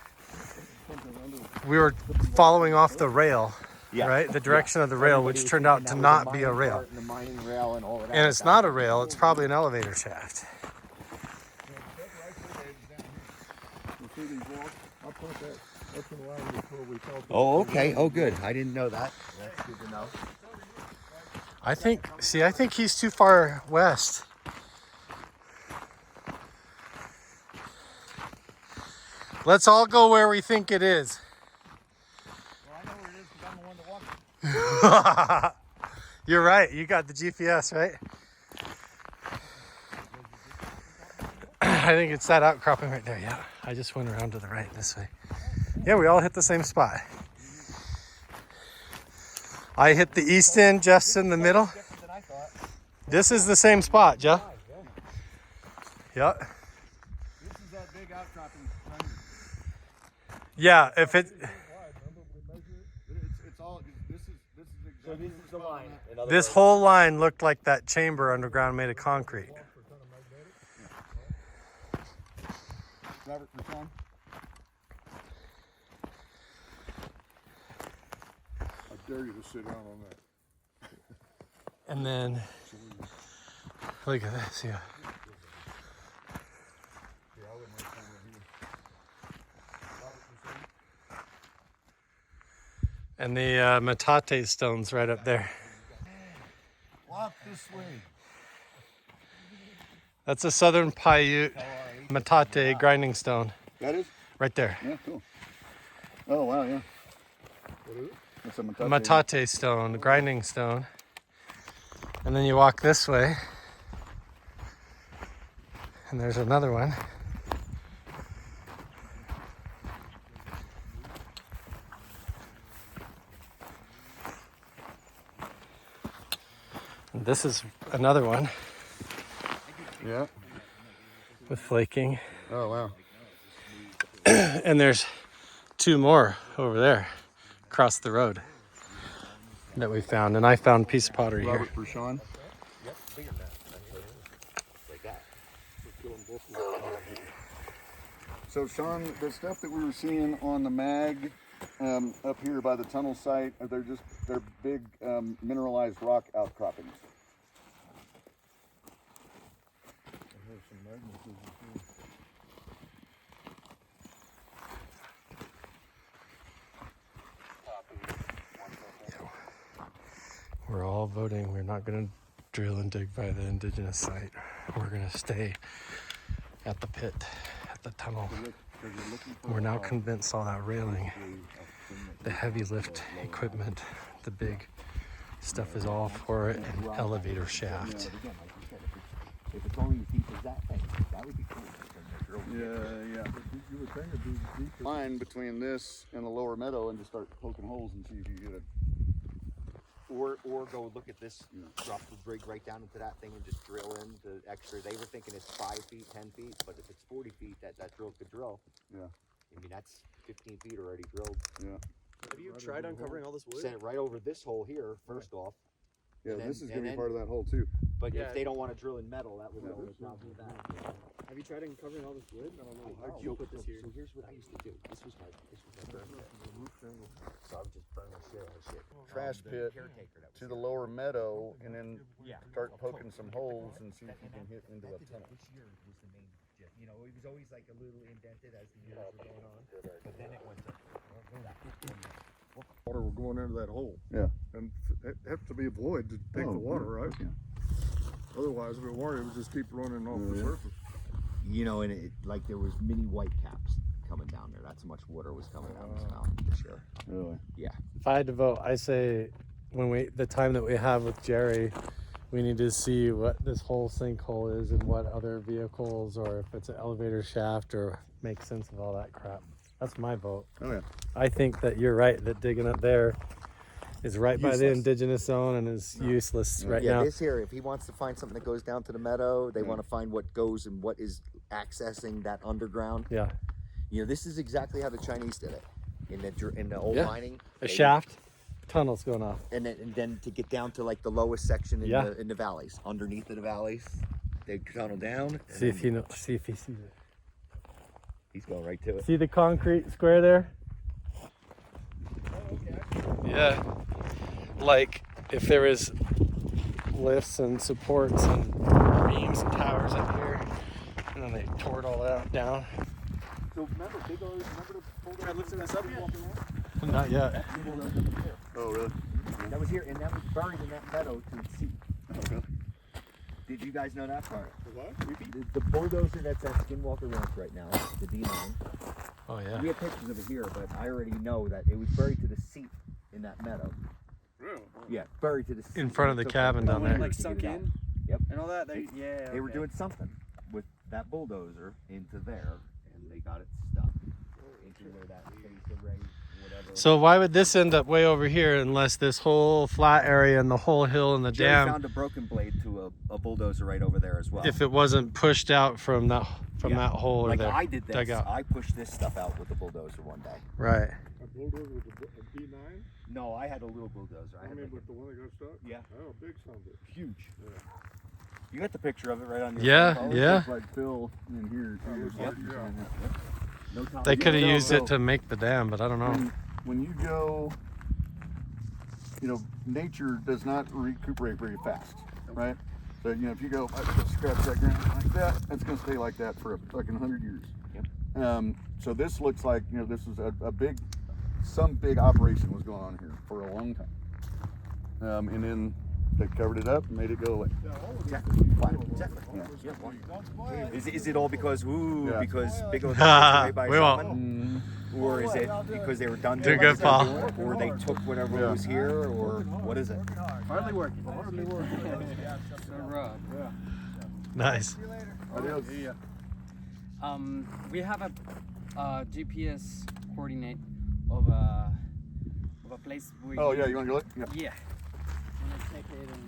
S8: we were following off the rail, right? The direction of the rail, which turned out to not be a rail. And it's not a rail, it's probably an elevator shaft.
S10: Oh, okay. Oh, good. I didn't know that. That's good to know.
S8: I think he's too far west. Let's all go where we think it is.
S1: Well, I know where it is because I'm the one that walked it.
S8: You're right. You got the GPS, right? I think it's that outcropping right there. Yeah. I just went around to the right this way. Yeah, we all hit the same spot. I hit the east end, Jeff's in the middle. This is the same spot, Jeff. Yep.
S1: This is that big outcropping.
S8: Yeah, if it.
S3: It's all. This is exactly.
S11: So this is the line.
S8: This whole line looked like that chamber underground made of concrete.
S3: Robert, Sean.
S1: dare you to sit down on that.
S8: And then, look at this, yeah. And the Manta stone's right up there.
S1: Walk this way.
S8: That's a Southern Paiute Manta grinding stone.
S3: That is?
S8: Right there.
S3: Yeah, cool. Oh, wow, yeah.
S1: What is it?
S3: It's a Manta.
S8: Mata stone, grinding stone. And then you walk this way, and there's another one. And this is another one.
S3: Yeah.
S8: With flaking.
S3: Oh, wow.
S8: And there's 2 more over there across the road that we found. And I found a piece of pottery
S3: Robert
S8: here.
S3: for Sean. So Sean, the stuff that we were seeing on the mag up here by the tunnel site, they're big mineralized rock outcroppings.
S8: We're all voting. We're not going to drill and dig by the indigenous site. We're going to stay at the pit, at the tunnel. We're now convinced all that railing, the heavy lift equipment, the big stuff is all for an elevator shaft.
S10: If it's only as deep as that thing, that would be cool.
S3: Yeah. You would think it'd be deep. Line between this and the lower meadow and just start poking holes and see if you get it.
S11: Or go look at this, drop the rig right down into that thing and just drill in the extra. They were thinking it's 5 feet, 10 feet, but if it's 40 feet, that drill could drill.
S3: Yeah.
S11: I mean, that's 15 feet already drilled.
S3: Yeah.
S11: Have you tried uncovering all this wood? Send it right over this hole here, first off.
S3: Yeah, this is going to be part of that hole too.
S11: But if they don't want to drill in metal, that would be a problem with that.
S2: Have you tried uncovering all this wood? I don't know.
S11: How'd you put this here? So here's what I used to do. This was my burn pit. So I would just burn the shit out of shit.
S3: Trash pit to the lower meadow and then start poking some holes and see if you can hit into a tunnel.
S11: This year was the main gist. You know, it was always like a little indented as the years were going on. But then it went to
S1: Water will go into that hole.
S3: Yeah.
S1: And it has to be a void to take the water, right?
S3: Yeah.
S1: Otherwise, if it weren't, it would just keep running off the surface.
S11: You know, and it, like there was mini white caps coming down there. That's how much water was coming down this mountain this year.
S3: Really?
S11: Yeah.
S8: If I had to vote, I say the time that we have with Jerry, we need to see what this whole sinkhole is and what other vehicles, or if it's an elevator shaft, or make sense of all that crap. That's my vote.
S3: Oh yeah.
S8: I think that you're right, that digging up there is right by the indigenous zone and is useless right now.
S11: Yeah, this here, if he wants to find something that goes down to the meadow, they want to find what goes and what is accessing that underground.
S8: Yeah.
S11: You know, this is exactly how the Chinese did it in the old mining.
S8: A shaft, tunnels going off.
S11: And then to get down to like the lowest section in the valleys, underneath the valleys, they tunnel down.
S8: See if he sees it.
S11: He's going right to it.
S8: See the concrete square there? Yeah. Like if there was lifts and supports and beams and towers up here, and then they tore it all out down.
S11: So remember the folder I lifted this up yet?
S8: Not yet.
S3: Oh really?
S11: That was here, and that was buried in that meadow to the sea.
S3: Okay.
S11: Did you guys know that part?
S1: What?
S11: The bulldozer that's at Skinwalker Ranch right now, the D9.
S8: Oh yeah.
S11: We have pictures of it here, but I already know that it was buried to the seat in that meadow.
S1: Really?
S11: Yeah, buried to the seat.
S8: In front of the cabin down there.
S2: Like sunk in?
S11: Yep.
S2: And all that?
S11: They were doing something with that bulldozer into there, and they got it stuck into where that face array, whatever.
S8: So why would this end up way over here unless this whole flat area and the whole hill and the
S11: Jerry
S8: dam,
S11: found a broken blade to a bulldozer right over there as well.
S8: if it wasn't pushed out from that hole or
S11: like
S8: there?
S11: I did this.
S8: dugout?
S11: I pushed this stuff out with the bulldozer one day.
S8: Right.
S1: A bulldozer with a D9?
S11: No, I had a little bulldozer.
S1: I mean, with the one that got stuck?
S11: Yeah.
S1: Oh, big son of a bitch.
S11: Huge.
S1: Yeah.
S11: You got the picture of it right on your
S8: Yeah,
S11: phone?
S8: yeah.
S3: Looks like Phil in here too.
S11: Yep.
S3: No time.
S8: They could have
S3: Yeah,
S8: used
S3: so
S8: it to make the dam, but I don't know.
S3: When you go you know, nature does not recuperate very fast, right? So, you know, if you go, just scratch that ground like that, it's going to stay like that for like 100 years. Yep. So this looks like, you know, this is some big operation was going on here for a long time. And then they covered it up and made it go away.
S11: Exactly. Yeah. Is it all because because Big O
S8: Ha,
S11: by
S8: we won't.
S11: shaman? Or is it because they were done
S8: Too
S11: doing
S8: good,
S11: what they
S8: Paul.
S11: were doing, or they took whatever was here, or what is it?
S2: Hardly working.
S8: Nice.
S13: We have a GPS coordinate of a place.
S3: Oh yeah, you want to go look?
S13: Yeah.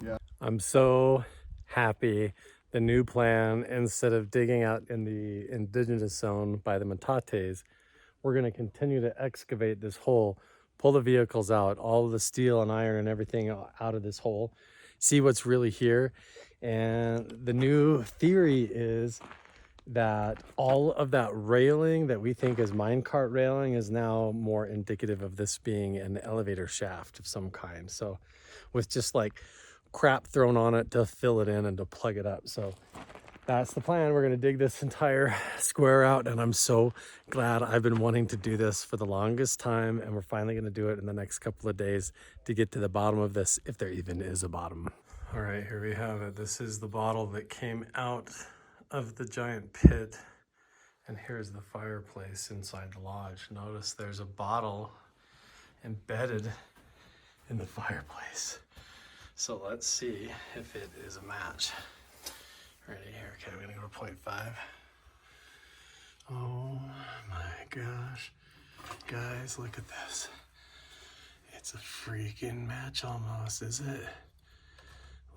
S3: Yeah.
S8: I'm so happy. The new plan, instead of digging out in the indigenous zone by the Matates, we're going to continue to excavate this hole, pull the vehicles out, all of the steel and iron and everything out of this hole, see what's really here. And the new theory is that all of that railing that we think is minecart railing is now more indicative of this being an elevator shaft of some kind. So with just like crap thrown on it to fill it in and to plug it up. So that's the plan. We're gonna dig this entire square out, and I'm so glad. I've been wanting to do this for the longest time, and we're finally gonna do it in the next couple of days to get to the bottom of this, if there even is a bottom. All right, here we have it. This is the bottle that came out of the giant pit, and here's the fireplace inside the lodge. Notice there's a bottle embedded in the fireplace. So let's see if it is a match. Ready here, okay, I'm gonna go to 0.5. Oh my gosh. Guys, look at this. It's a freaking match almost, is it?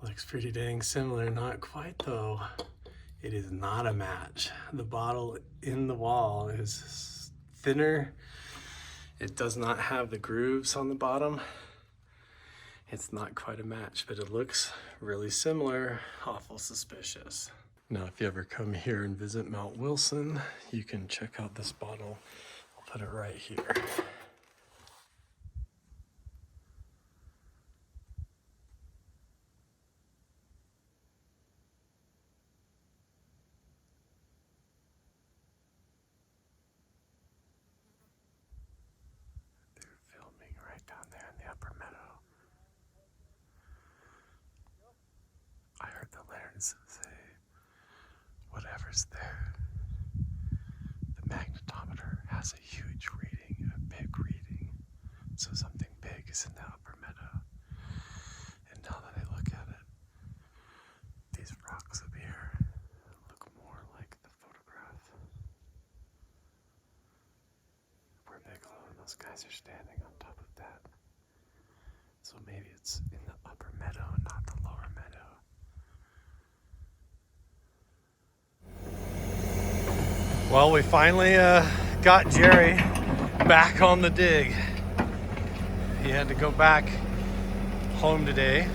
S8: Looks pretty dang similar, not quite though. It is not a match. The bottle in the wall is thinner. It does not have the grooves on the bottom. It's not quite a match, but it looks really similar. Awful suspicious. Now, if you ever come here and visit Mount Wilson, you can check out this bottle. I'll put it right here. They're filming right down there in the upper meadow. I heard the Lairds say, whatever's there. The magnetometer has a huge reading, a big reading. So something big is in the upper meadow. And now that I look at it, these rocks up here look more like the photograph. Where Bigelow and those guys are standing on top of that. So maybe it's in the upper meadow and not the lower meadow. Well, we finally got Jerry back on the dig. He had to go back home today,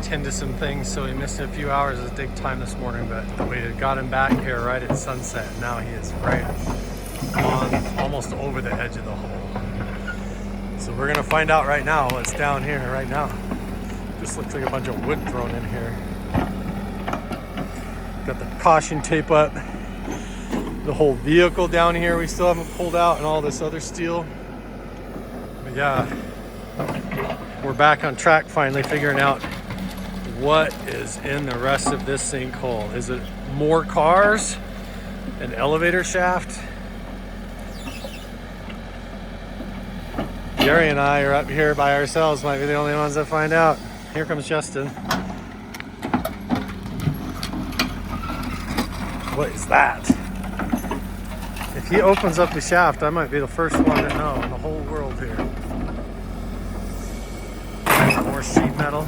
S8: tend to some things, so he missed a few hours of dig time this morning, but we had got him back here right at sunset. Now he is right on, almost over the edge of the hole. So we're gonna find out right now what's down here right now. Just looks like a bunch of wood thrown in here. Got the caution tape up. The whole vehicle down here we still haven't pulled out, and all this other steel. But yeah, we're back on track finally, figuring out what is in the rest of this sinkhole. Is it more cars? An elevator shaft? Jerry and I are up here by ourselves, might be the only ones that find out. Here comes Justin. What is that? If he opens up the shaft, I might be the first one to know in the whole world here. More sheet metal.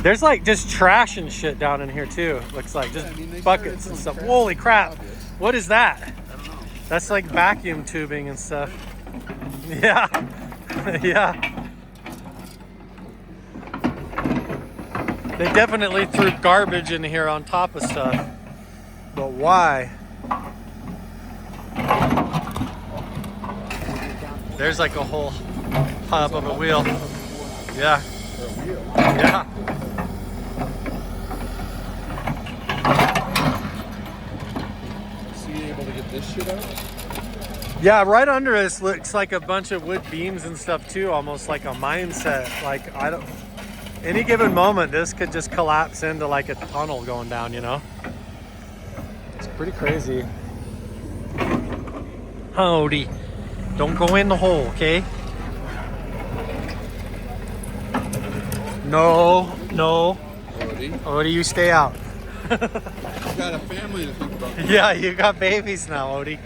S8: There's like just trash and shit down in here too. Looks like just buckets and stuff. Holy crap. What is that? I don't know. That's like vacuum tubing and stuff. Yeah. Yeah. They definitely threw garbage in here on top of stuff. But why? There's like a whole hub of a wheel. Yeah. Yeah.
S1: Is he able to get this shit out?
S8: Yeah, right under us looks like a bunch of wood beams and stuff too, almost like a mindset. Like, I don't, any given moment, this could just collapse into like a tunnel going down, you know? It's pretty crazy. Howdy. Don't go in the hole, okay? No, no. Odie, you stay out.
S1: You got a family to think about.
S8: Yeah, you got babies now, Odie.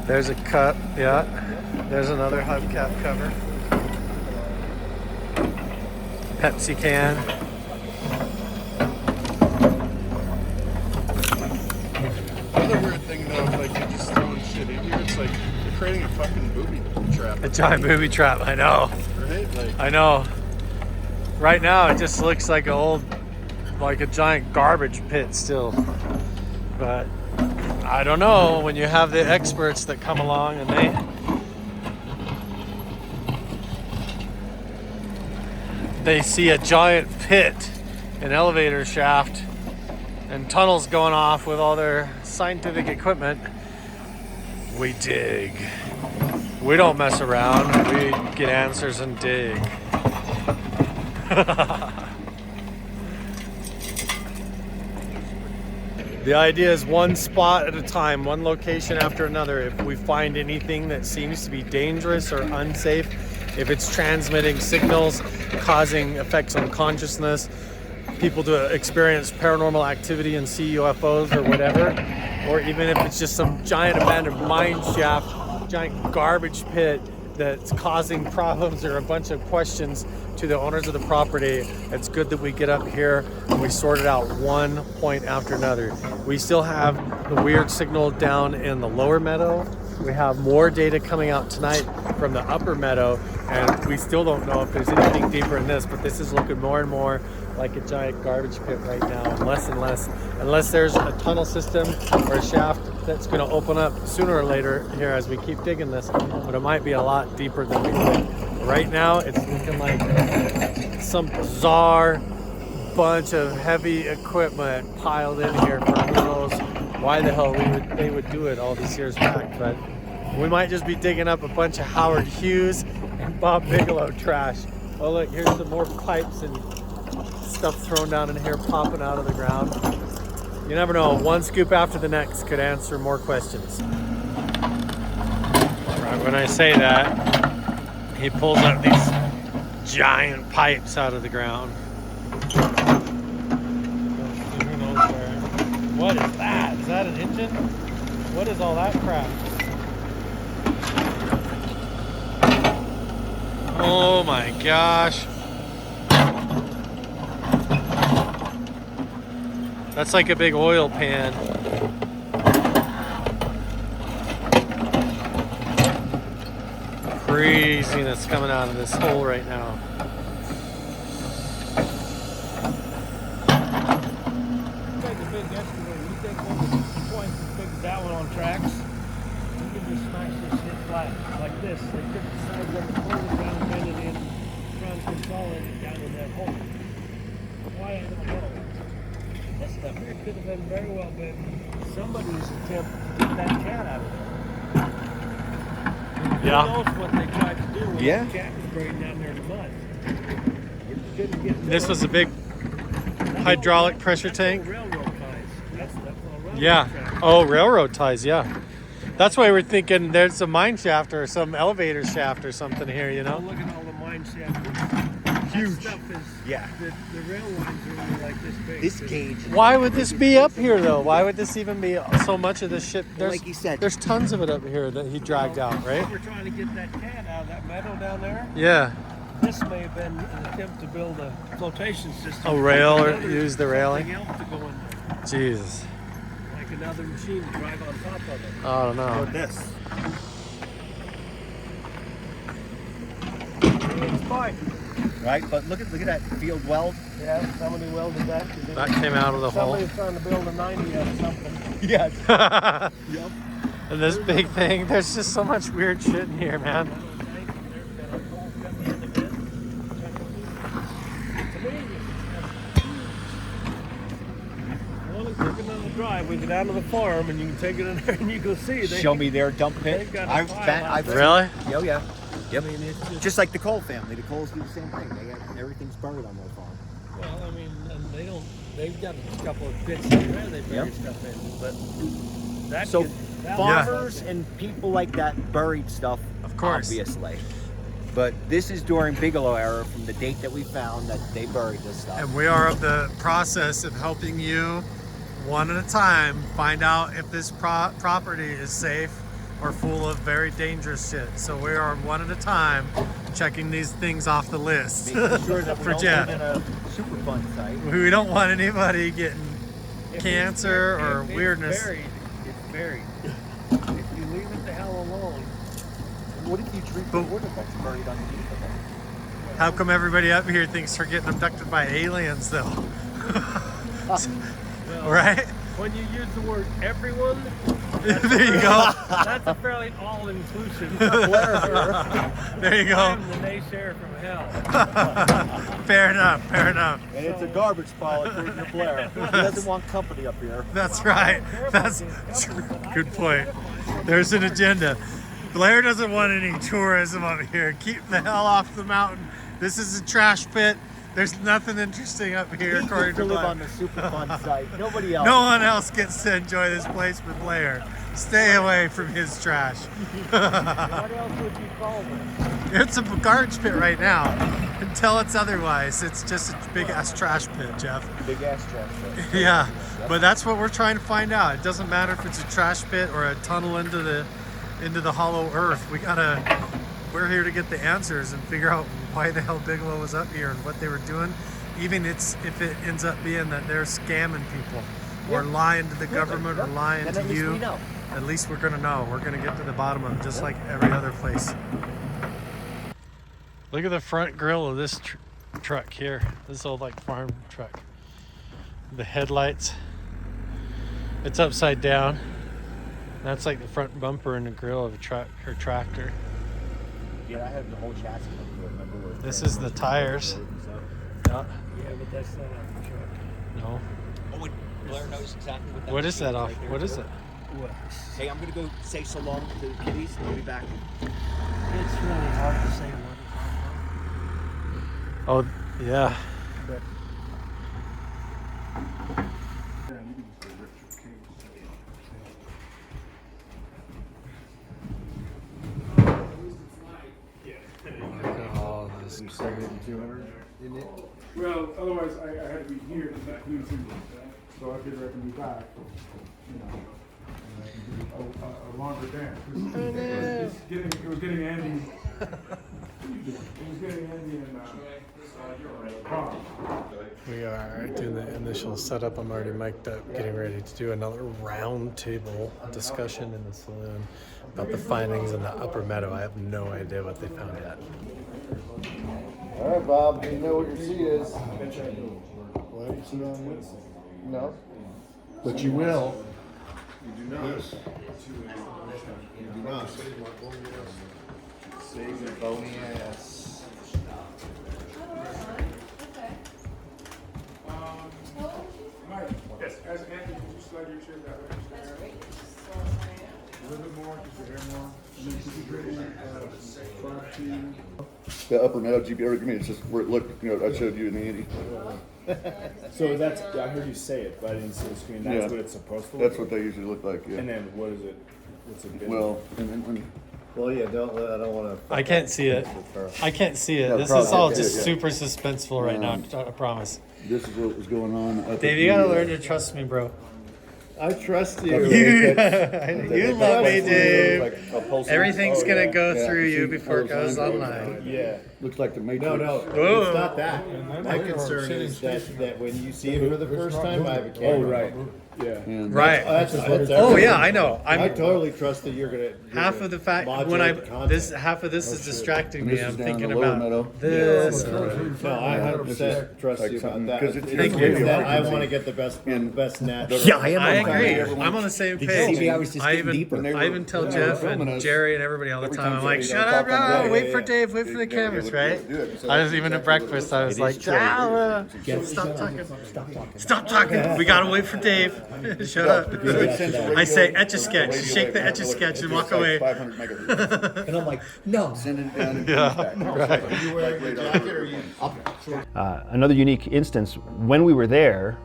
S8: There's a cup, yeah. There's another hubcap cover. Pepsi can.
S1: Another weird thing though, like you're just throwing shit in here, it's like you're creating a fucking booby trap.
S8: A giant booby trap, I know.
S1: Right? Like,
S8: I know. Right now it just looks like an old, like a giant garbage pit still. But I don't know, when you have the experts that come along and they see a giant pit, an elevator shaft, and tunnels going off with all their scientific equipment, we dig. We don't mess around, we get answers and dig. The idea is one spot at a time, one location after another. If we find anything that seems to be dangerous or unsafe, if it's transmitting signals, causing effects on consciousness, people to experience paranormal activity and see UFOs or whatever, or even if it's just some giant abandoned mine shaft, giant garbage pit that's causing problems or a bunch of questions to the owners of the property, it's good that we get up here and we sort it out one point after another. We still have the weird signal down in the lower meadow. We have more data coming out tonight from the upper meadow, and we still don't know if there's anything deeper in this, but this is looking more and more like a giant garbage pit right now, and less, unless there's a tunnel system or a shaft that's going to open up sooner or later here as we keep digging this, but it might be a lot deeper than we think. Right now, it's looking like some bizarre bunch of heavy equipment piled in here for who knows why the hell they would do it all these years back, but we might just be digging up a bunch of Howard Hughes and Bob Bigelow trash. Oh look, here's some more pipes and stuff thrown down in here, popping out of the ground. You never know, one scoop after the next could answer more questions. Right when I say that, he pulls up these giant pipes out of the ground. Who knows where? What is that? Is that an engine? What is all that crap? Oh my gosh. That's like a big oil pan. Craziness coming out of this hole right now.
S17: Take a big excavator. You take one that's twice as big as that one on tracks. You can just smash this shit flat like this. They took the sides of the hole down, bend it in, trying to consolidate it down in that hole. Why, I don't know. This stuff here could have been very well been somebody's attempt to get that cat out of there.
S8: Yeah.
S17: Who knows what they tried to do when
S8: Yeah.
S17: the cat was buried down there in the mud. It couldn't get
S8: This was a big hydraulic pressure tank.
S17: railroad ties. That's all railroad
S8: Yeah.
S17: tracks.
S8: Oh, railroad ties, yeah. That's why we're thinking there's a mine shaft or some elevator shaft or something here, you know?
S17: Look at all the mine shafts.
S8: Huge.
S17: That stuff is,
S10: Yeah.
S17: the rail lines are only like this big.
S10: This gauge.
S8: Why would this be up here though? Why would this even be so much of this shit? There's,
S10: Like you said.
S8: there's tons of it up here that he dragged out, right?
S17: We're trying to get that cat out of that meadow down there.
S8: Yeah.
S17: This may have been an attempt to build a flotation system.
S8: A rail or
S17: Another-
S8: use the railing?
S17: something else to go in there.
S8: Jesus.
S17: Like another machine to drive on top of it.
S8: I don't know.
S10: Or this.
S17: It's fine.
S11: right? But look at that field weld.
S17: Yeah, somebody welded that.
S8: That came out of the hole.
S17: Somebody's trying to build a 90 out of something.
S11: Yes. Yep.
S8: And this big thing, there's just so much weird shit in here, man.
S17: Looking on the drive, we go down to the farm and you can take it in there and you go see.
S11: Show me their dump pit.
S17: They've got a
S11: I've
S17: pile
S8: Really?
S11: Oh yeah. Yep.
S17: I mean, it's
S11: just like the Cole family. The Coles do the same thing. They got everything's buried on their farm.
S17: Well, I mean, and they've got a couple of pits there they bury
S11: Yep.
S17: stuff in, but that
S11: So
S17: that
S11: farmers and people like that buried stuff,
S8: of course,
S11: obviously. But this is during Bigelow era, from the date that we found that they buried this stuff.
S8: And we are of the process of helping you, one at a time, find out if this property is safe or full of very dangerous shit. So we are one at a time checking these things off the list.
S11: Making sure that we
S8: for
S11: don't
S8: Jeff.
S11: live in a super fun site.
S8: We don't want anybody getting cancer or weirdness.
S17: It's buried. If you leave it the hell alone.
S11: What if you drink the water that's buried underneath of it?
S8: How come everybody up here thinks we're getting abducted by aliens, though?
S17: Well,
S8: right?
S17: When you use the word everyone,
S8: there you go.
S17: That's a fairly all-inclusive.
S8: There you go.
S17: I'm the naysayer from hell.
S8: Fair enough. Fair enough.
S11: And it's a garbage pile according to Blair. He doesn't want company up here.
S8: That's right. That's good point. There's an agenda. Blair doesn't want any tourism up here. Keep the hell off the mountain. This is a trash pit. There's nothing interesting up here,
S11: He
S8: according
S11: gets to
S8: to
S11: live
S8: Blair.
S11: on the super fun site. Nobody else.
S8: No one else gets to enjoy this place but Blair. Stay away from his trash.
S17: What else would you call this?
S8: It's a garbage pit right now. Until it's otherwise, it's just a big ass trash pit, Jeff.
S11: Big ass trash pit.
S8: Yeah, but that's what we're trying to find out. It doesn't matter if it's a trash pit or a tunnel into the hollow earth. We're here to get the answers and figure out why the hell Bigelow was up here and what they were doing. Even if it ends up being that they're scamming people or lying to the government or lying
S11: Then
S8: to
S11: at least
S8: you.
S11: we know.
S8: At least we're gonna know. We're gonna get to the bottom of it, just like every other place. Look at the front grille of this truck here. This old like farm truck. The headlights. It's upside down. That's like the front bumper and the grille of a truck or tractor.
S11: Yeah, I had the whole chassis up to it. Remember where
S8: This is the tires.
S17: Yeah, but that's not on the truck.
S8: No.
S11: Oh, and Blair knows exactly what that
S8: What is that
S11: right
S8: off?
S11: there,
S8: What is
S11: too.
S8: it?
S17: What?
S11: Hey, I'm gonna go say so long to the kitties and I'll be back.
S17: It's really hard to say what
S8: Oh, yeah.
S17: but
S8: Look at all this.
S1: In it. Well, otherwise I had to be here to get clean through this, so I figured I can be back, you know, and I can do a longer dance. It was getting Andy. It was getting Andy and Bob.
S8: We are doing the initial setup. I'm already mic'd up, getting ready to do another round table discussion in the saloon about the findings in the upper meadow. I have no idea what they found yet.
S3: All right, Bob, you know what your seat is. What? You sit on this? No. But you will. You do not. Yes. You do not. Save your bony ass.
S1: Mike, yes, as Andy, could you slide your chair that way? A little bit more, because your hair more. And then could you really, talk to
S3: The upper meadow GPR, give me, it's just where it looked, you know, I showed you in the Andy.
S5: So that's, I heard you say it, but I didn't see the screen. That's
S3: Yeah.
S5: what it's supposed to look
S3: That's
S5: like?
S3: what they usually look like, yeah.
S5: And then what is it? What's it been?
S3: Well, and then when.
S10: Well, yeah, I don't want to.
S8: I can't see it. I can't see it.
S3: No,
S8: This
S3: probably
S8: is all
S3: can't
S8: just
S3: see it,
S8: super suspenseful right now, I promise.
S3: This is what was going on. Up
S8: Dave,
S3: at
S8: you gotta
S3: the,
S8: learn to trust me, bro.
S10: I trust
S8: You,
S10: you.
S8: you love me, Dave.
S5: Like a pulse-
S8: Everything's
S5: oh,
S8: gonna
S5: yeah.
S8: go
S3: Yeah,
S8: through
S3: you
S8: you
S3: see
S8: before it
S3: those
S8: goes
S3: lines?
S8: online.
S5: Yeah.
S3: Looks like the Matrix.
S5: No, it's not that. My concern is that when you see it for the first time, I have a camera.
S3: Oh, right. Yeah.
S5: And
S8: Right.
S5: That's
S8: Oh yeah, I know.
S5: I totally trust that you're gonna.
S8: Half of the fact when half of this is distracting me. I'm thinking about
S5: this. No, I 100% trust you about that. That I want to get the best net.
S8: Yeah, I agree. I'm on the same page. I even tell Jeff and Jerry and everybody all the time. I'm like, shut up, bro. Wait for Dave. Wait for the cameras, right? I was even at breakfast. I was like, stop talking. Stop talking. We gotta wait for Dave. Shut up. I say etch-a-sketch. Shake the etch-a-sketch and walk away.
S10: And I'm like, no.
S3: Send it down.
S8: Yeah, right.
S5: Are you wearing a jacket or are you?
S18: Another unique instance, when we were there,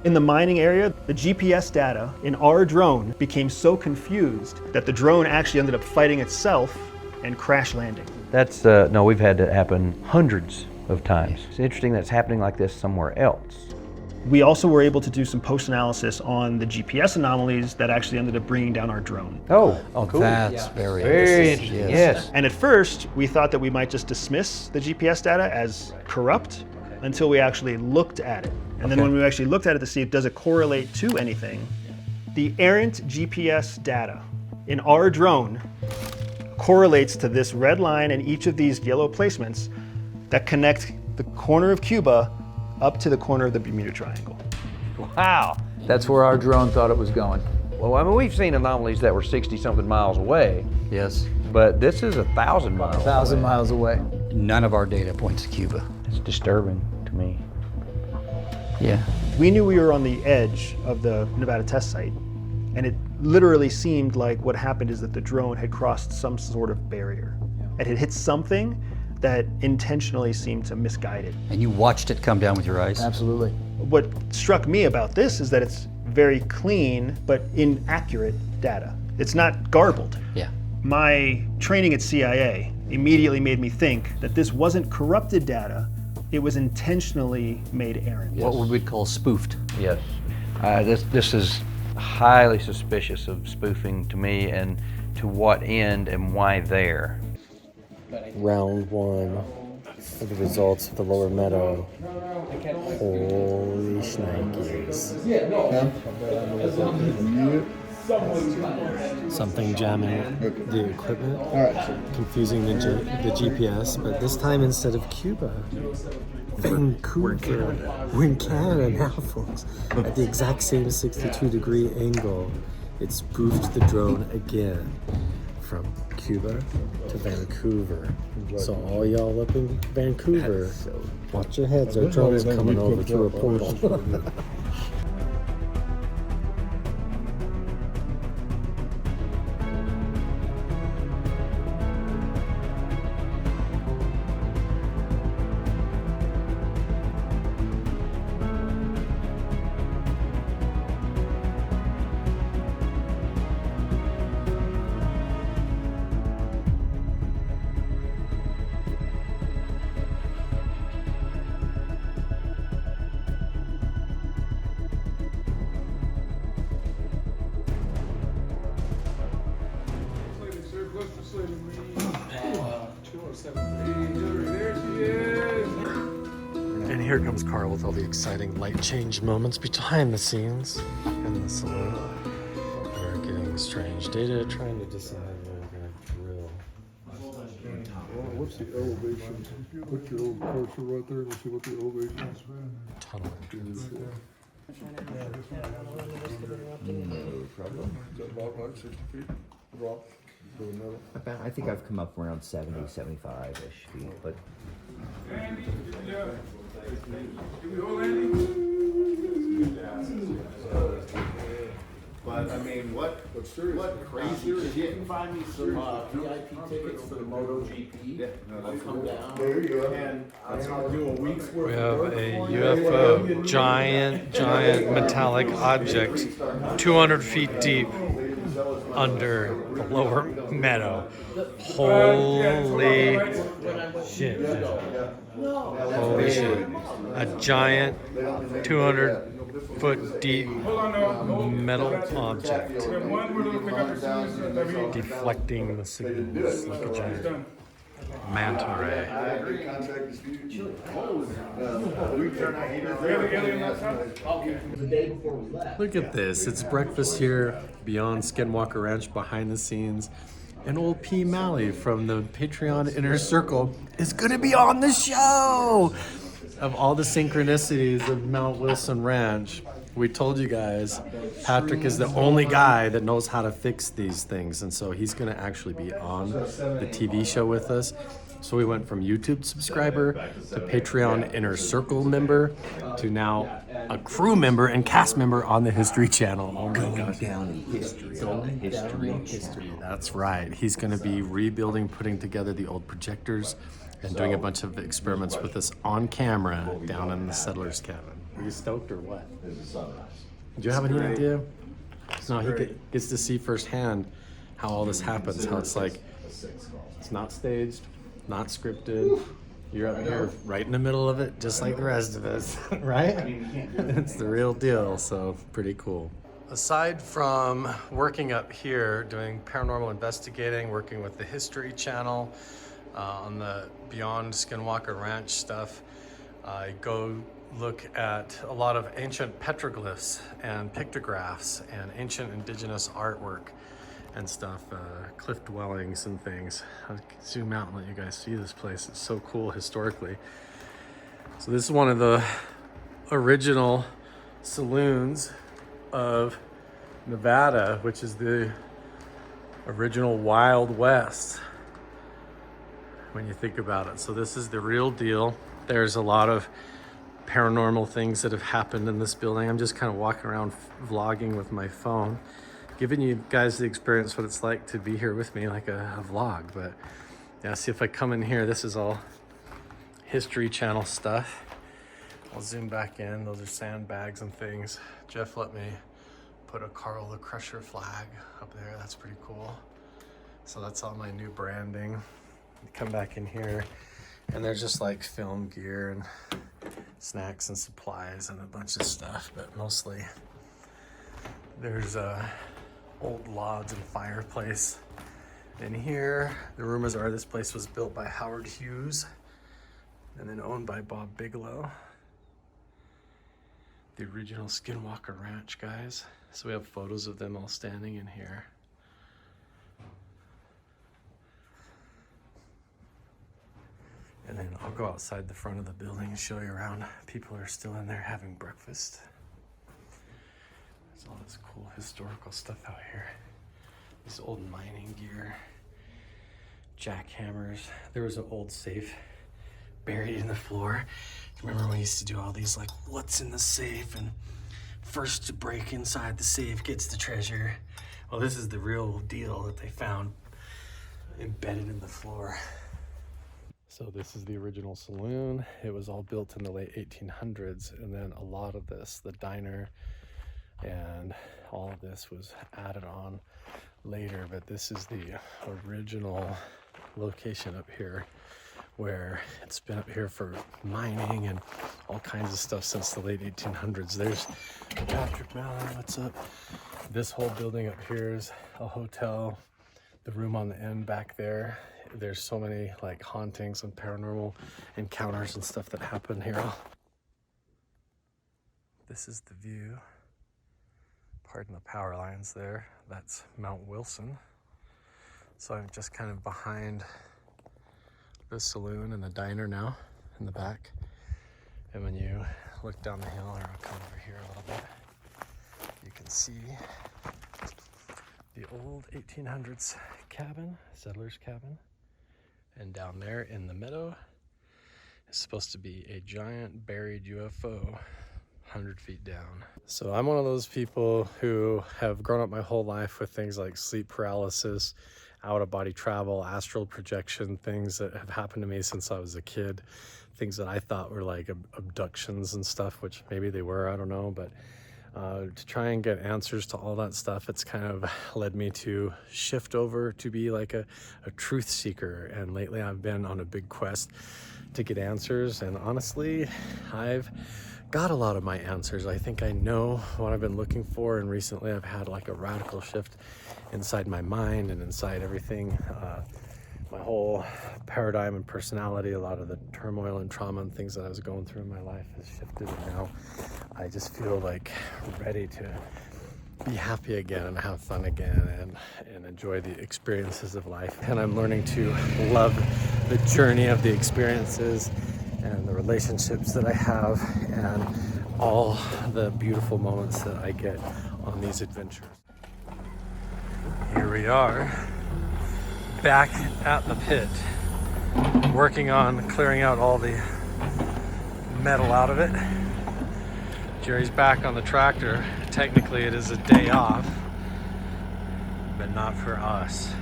S18: in the mining area, the GPS data in our drone became so confused that the drone actually ended up fighting itself and crash landing.
S2: That's, no, we've had that happen hundreds of times. It's interesting that it's happening like this somewhere else.
S18: We also were able to do some post-analysis on the GPS anomalies that actually ended up bringing down our drone.
S2: Oh,
S10: cool. That's very
S2: interesting. Yes.
S18: And at first, we thought that we might just dismiss the GPS data as corrupt until we actually looked at it. And then when we actually looked at it to see, does it correlate to anything, the errant GPS data in our drone correlates to this red line and each of these yellow placements that connect the corner of Cuba up to the corner of the Bermuda Triangle.
S2: Wow.
S13: That's where our drone thought it was going.
S2: Well, I mean, we've seen anomalies that were 60-something miles away.
S13: Yes.
S2: But this is 1,000 miles
S13: 1,000 miles away.
S10: None of our data points to Cuba.
S2: It's disturbing to me.
S13: Yeah.
S18: We knew we were on the edge of the Nevada test site, and it literally seemed like what happened is that the drone had crossed some sort of barrier. It had hit something that intentionally seemed to misguide it.
S10: And you watched it come down with your eyes?
S13: Absolutely.
S18: What struck me about this is that it's very clean but inaccurate data. It's not garbled.
S10: Yeah.
S18: My training at CIA immediately made me think that this wasn't corrupted data, it was intentionally made errant.
S10: What would we call spoofed?
S2: Yes. This is highly suspicious of spoofing to me, and to what end and why there.
S19: Round one of the results of the lower meadow. Holy shnikes. Something jamming the equipment, confusing the GPS, but this time instead of Cuba, Vancouver. We're in Canada now, folks. At the exact same 62-degree angle, it spoofed the drone again. From Cuba to Vancouver. So all y'all up in Vancouver, watch your heads, our drone's coming over through a portal.
S18: And here comes Carl with all the exciting light change moments behind the scenes in the saloon. We're getting strange data, trying to decide where we're going to drill.
S1: What's the elevation? Put your old cursor right there and see what the elevation is.
S18: Tunnel entrance.
S3: No problem.
S1: Is that about right, 60 feet? Drop to another?
S11: I think I've come up around 70, 75-ish feet, but...
S5: But I mean, what crazy shit? You can find me some VIP tickets for the MotoGP. Yeah, I'll come down. There you go. And I'll do a week's worth
S8: We have a UFO, giant metallic object, 200 feet deep under the lower meadow. Holy shit. Holy shit. A giant 200-foot deep metal object deflecting the signals like a giant Manta ray.
S3: I agree. Contract dispute.
S8: Look at this. It's breakfast here beyond Skinwalker Ranch, behind the scenes. And old P. Malley from the Patreon Inner Circle is going to be on the show! Of all the synchronicities of Mount Wilson Ranch, we told you guys, Patrick is the only guy that knows how to fix these things. And so he's going to actually be on the TV show with us. So we went from YouTube subscriber to Patreon Inner Circle member to now a crew member and cast member on the History Channel. Oh my gosh.
S10: Down in history.
S8: History. That's right. He's going to be rebuilding, putting together the old projectors, and doing a bunch of experiments with us on camera down in the settler's cabin. Are you stoked or what? Do you have any idea? No, he gets to see firsthand how all this happens, how it's like, it's not staged, not scripted. You're up here right in the middle of it, just like the rest of us, right? It's the real deal, so pretty cool. Aside from working up here, doing paranormal investigating, working with the History Channel, on the Beyond Skinwalker Ranch stuff, I go look at a lot of ancient petroglyphs and pictographs and ancient indigenous artwork and stuff, cliff dwellings and things. I'll zoom out and let you guys see this place. It's so cool historically. So this is one of the original saloons of Nevada, which is the original Wild West when you think about it. So this is the real deal. There's a lot of paranormal things that have happened in this building. I'm just kind of walking around vlogging with my phone, giving you guys the experience, what it's like to be here with me, like a vlog. But yeah, see if I come in here, this is all History Channel stuff. I'll zoom back in. Those are sandbags and things. Jeff let me put a Carl the Crusher flag up there. That's pretty cool. So that's all my new branding. Come back in here and there's just like film gear and snacks and supplies and a bunch of stuff, but mostly there's old logs and fireplace in here. The rumors are this place was built by Howard Hughes and then owned by Bob Bigelow. The original Skinwalker Ranch guys. So we have photos of them all standing in here. And then I'll go outside the front of the building and show you around. People are still in there having breakfast. There's all this cool historical stuff out here. This old mining gear, jackhammers. There was an old safe buried in the floor. Remember when we used to do all these like, what's in the safe? And first to break inside the safe gets the treasure. Well, this is the real deal that they found embedded in the floor. So this is the original saloon. It was all built in the late 1800s, and then a lot of this, the diner and all of this was added on later, but this is the original location up here where it's been up here for mining and all kinds of stuff since the late 1800s. There's Patrick Mallon, what's up? This whole building up here is a hotel. The room on the end back there, there's so many like hauntings and paranormal encounters and stuff that happen here. This is the view. Pardon the power lines there. That's Mount Wilson. So I'm just kind of behind the saloon and the diner now in the back. And when you look down the hill, or I'll come over here a little bit, you can see the old 1800s cabin, settler's cabin. And down there in the meadow is supposed to be a giant buried UFO 100 feet down. So I'm one of those people who have grown up my whole life with things like sleep paralysis, out-of-body travel, astral projection, things that have happened to me since I was a kid, things that I thought were like abductions and stuff, which maybe they were, I don't know, but to try and get answers to all that stuff, it's kind of led me to shift over to be like a truth seeker. And lately I've been on a big quest to get answers. And honestly, I've got a lot of my answers. I think I know what I've been looking for. And recently I've had like a radical shift inside my mind and inside everything my whole paradigm and personality, a lot of the turmoil and trauma and things that I was going through in my life has shifted, and now I just feel like ready to be happy again and have fun again and enjoy the experiences of life. And I'm learning to love the journey of the experiences and the relationships that I have and all the beautiful moments that I get on these adventures. Here we are, back at the pit, working on clearing out all the metal out of it. Jerry's back on the tractor. Technically it is a day off, but not for us.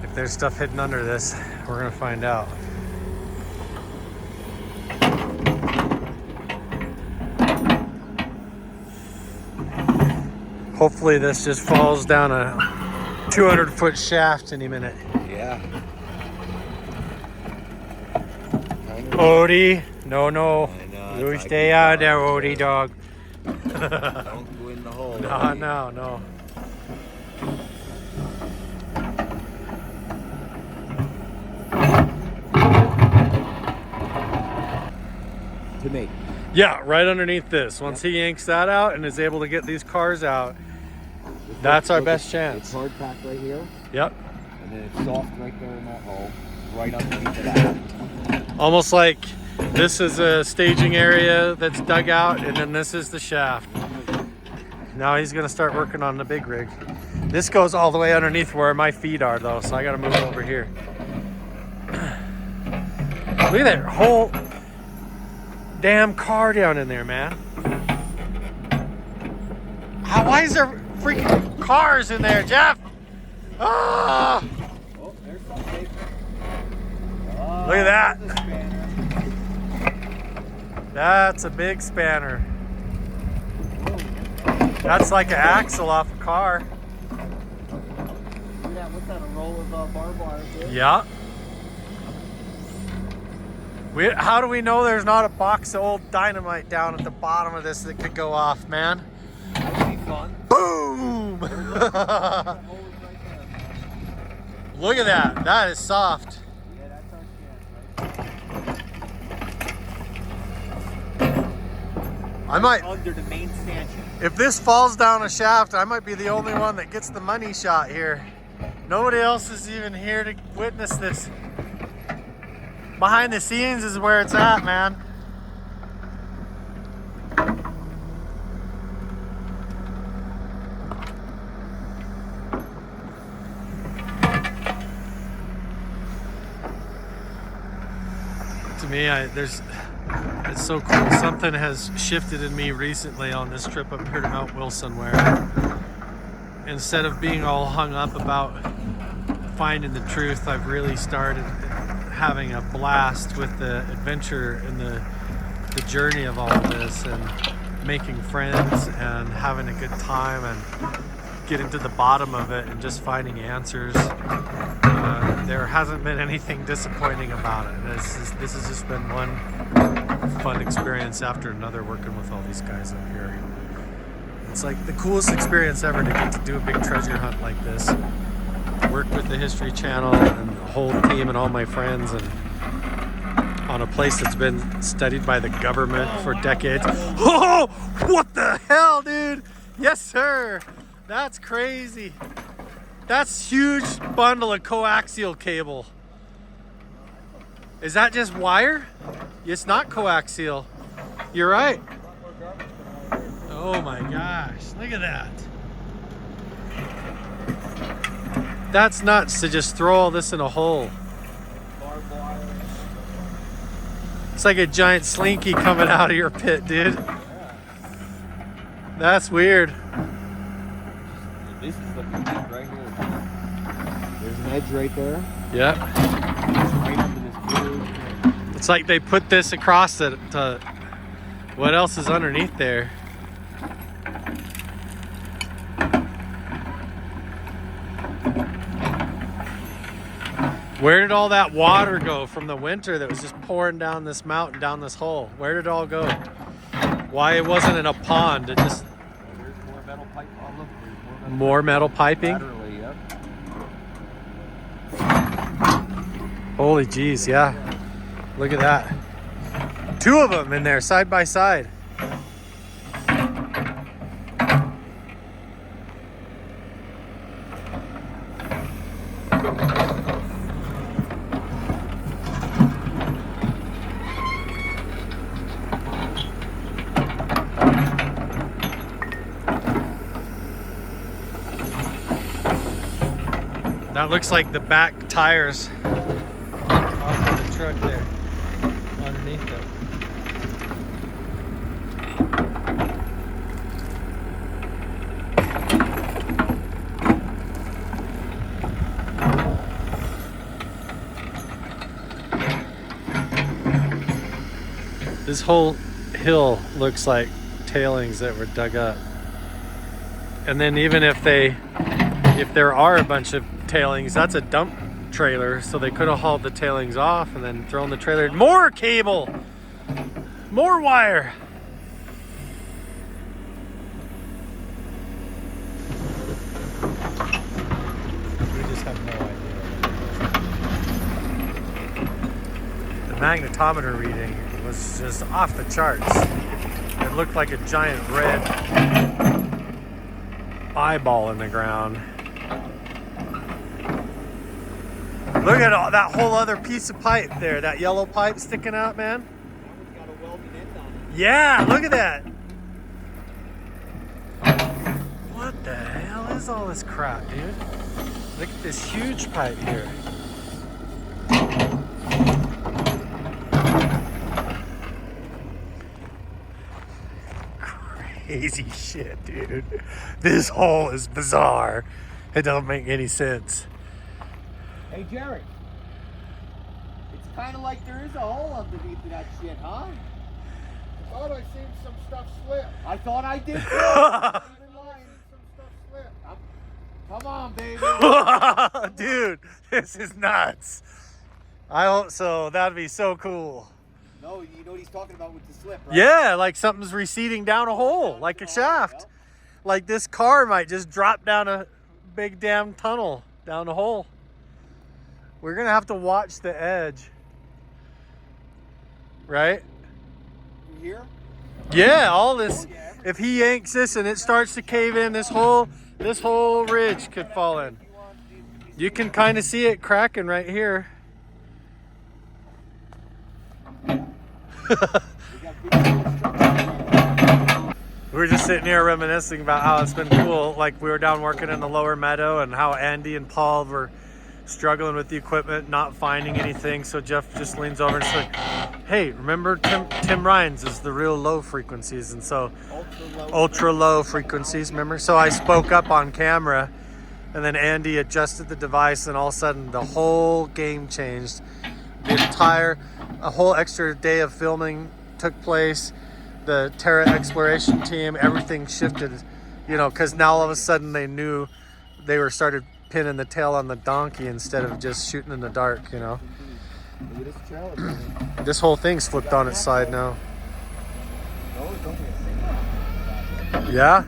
S8: If there's stuff hidden under this, we're gonna find out. Hopefully this just falls down a 200-foot shaft any minute.
S11: Yeah.
S8: Odie, no. You stay out there, Odie dog.
S11: Don't go in the hole.
S8: No.
S11: To me.
S8: Yeah, right underneath this. Once he yanks that out and is able to get these cars out, that's our best chance.
S11: It's hard packed right here.
S8: Yep.
S11: And then it's soft right there in that hole, right underneath of that.
S8: Almost like this is a staging area that's dug out, and then this is the shaft. Now he's gonna start working on the big rig. This goes all the way underneath where my feet are though, so I gotta move over here. Look at that whole damn car down in there, man. Why is there freaking cars in there, Jeff? Ah!
S11: Oh, there's something.
S8: Look at that. That's a big spanner. That's like an axle off a car.
S11: What's that, a roll of barbed wire?
S8: Yeah. How do we know there's not a box of old dynamite down at the bottom of this that could go off, man?
S11: That'd be fun.
S8: Boom! Look at that. That is soft.
S11: Yeah, that's our chance, right?
S8: I might.
S11: Under the main stanchion.
S8: If this falls down a shaft, I might be the only one that gets the money shot here. Nobody else is even here to witness this. Behind the scenes is where it's at, man. To me, it's so cool. Something has shifted in me recently on this trip up here to Mount Wilson, where instead of being all hung up about finding the truth, I've really started having a blast with the adventure and the journey of all of this, and making friends and having a good time and getting to the bottom of it and just finding answers. There hasn't been anything disappointing about it. This has just been one fun experience after another, working with all these guys up here. It's like the coolest experience ever to get to do a big treasure hunt like this. Work with the History Channel and the whole team and all my friends, and on a place that's been studied by the government for decades. Oh, what the hell, dude? Yes, sir. That's crazy. That's huge bundle of coaxial cable. Is that just wire? It's not coaxial. You're right. Oh my gosh, look at that. That's nuts to just throw all this in a hole. It's like a giant slinky coming out of your pit, dude. That's weird.
S11: This is looking deep right here. There's an edge right there.
S8: Yeah.
S11: Right under this blue.
S8: It's like they put this across it to what else is underneath there. Where did all that water go from the winter that was just pouring down this mountain, down this hole? Where did it all go? Why it wasn't in a pond? It just...
S11: There's more metal pipe. Oh, look, there's more
S8: More metal piping.
S2: Laterally, yep.
S8: Holy jeez, yeah. Look at that. 2 of them in there side by side. That looks like the back tires off of the truck there, underneath them. This whole hill looks like tailings that were dug up. And then even if there are a bunch of tailings, that's a dump trailer, so they could have hauled the tailings off and then thrown the trailer. More cable, more wire. We just have no idea. The magnetometer reading was just off the charts. It looked like a giant red eyeball in the ground. Look at all that whole other piece of pipe there, that yellow pipe sticking out, man.
S2: That one's got a welded end on it.
S8: Yeah, look at that. What the hell is all this crap, dude? Look at this huge pipe here. Crazy shit, dude. This hole is bizarre. It don't make any sense.
S2: Hey, Jerry. It's kind of like there is a hole underneath of that shit, huh?
S9: I thought I seen some stuff slip.
S2: I thought I did too. Come on, baby.
S8: Dude, this is nuts. I hope so. That'd be so cool.
S2: No, you know what he's talking about with the slip, right?
S8: Yeah, like something's receding down a hole, like a shaft.
S2: Yep.
S8: Like this car might just drop down a big damn tunnel, down a hole. We're gonna have to watch the edge. Right?
S2: Here?
S8: Yeah, all this. If he yanks this and it starts to cave in, this whole ridge could fall in. You can kind of see it cracking right here. We were just sitting here reminiscing about how it's been cool. Like we were down working in the lower meadow and how Andy and Paul were struggling with the equipment, not finding anything. So Jeff just leans over and says, hey, remember Tim Ryan's is the real low frequencies. And so ultra low frequencies, remember? So I spoke up on camera and then Andy adjusted the device and all of a sudden the whole game changed. A whole extra day of filming took place. The Terra exploration team, everything shifted, you know, because now all of a sudden they knew they were started pinning the tail on the donkey instead of just shooting in the dark, you know. This whole thing's flipped on its side now. Yeah?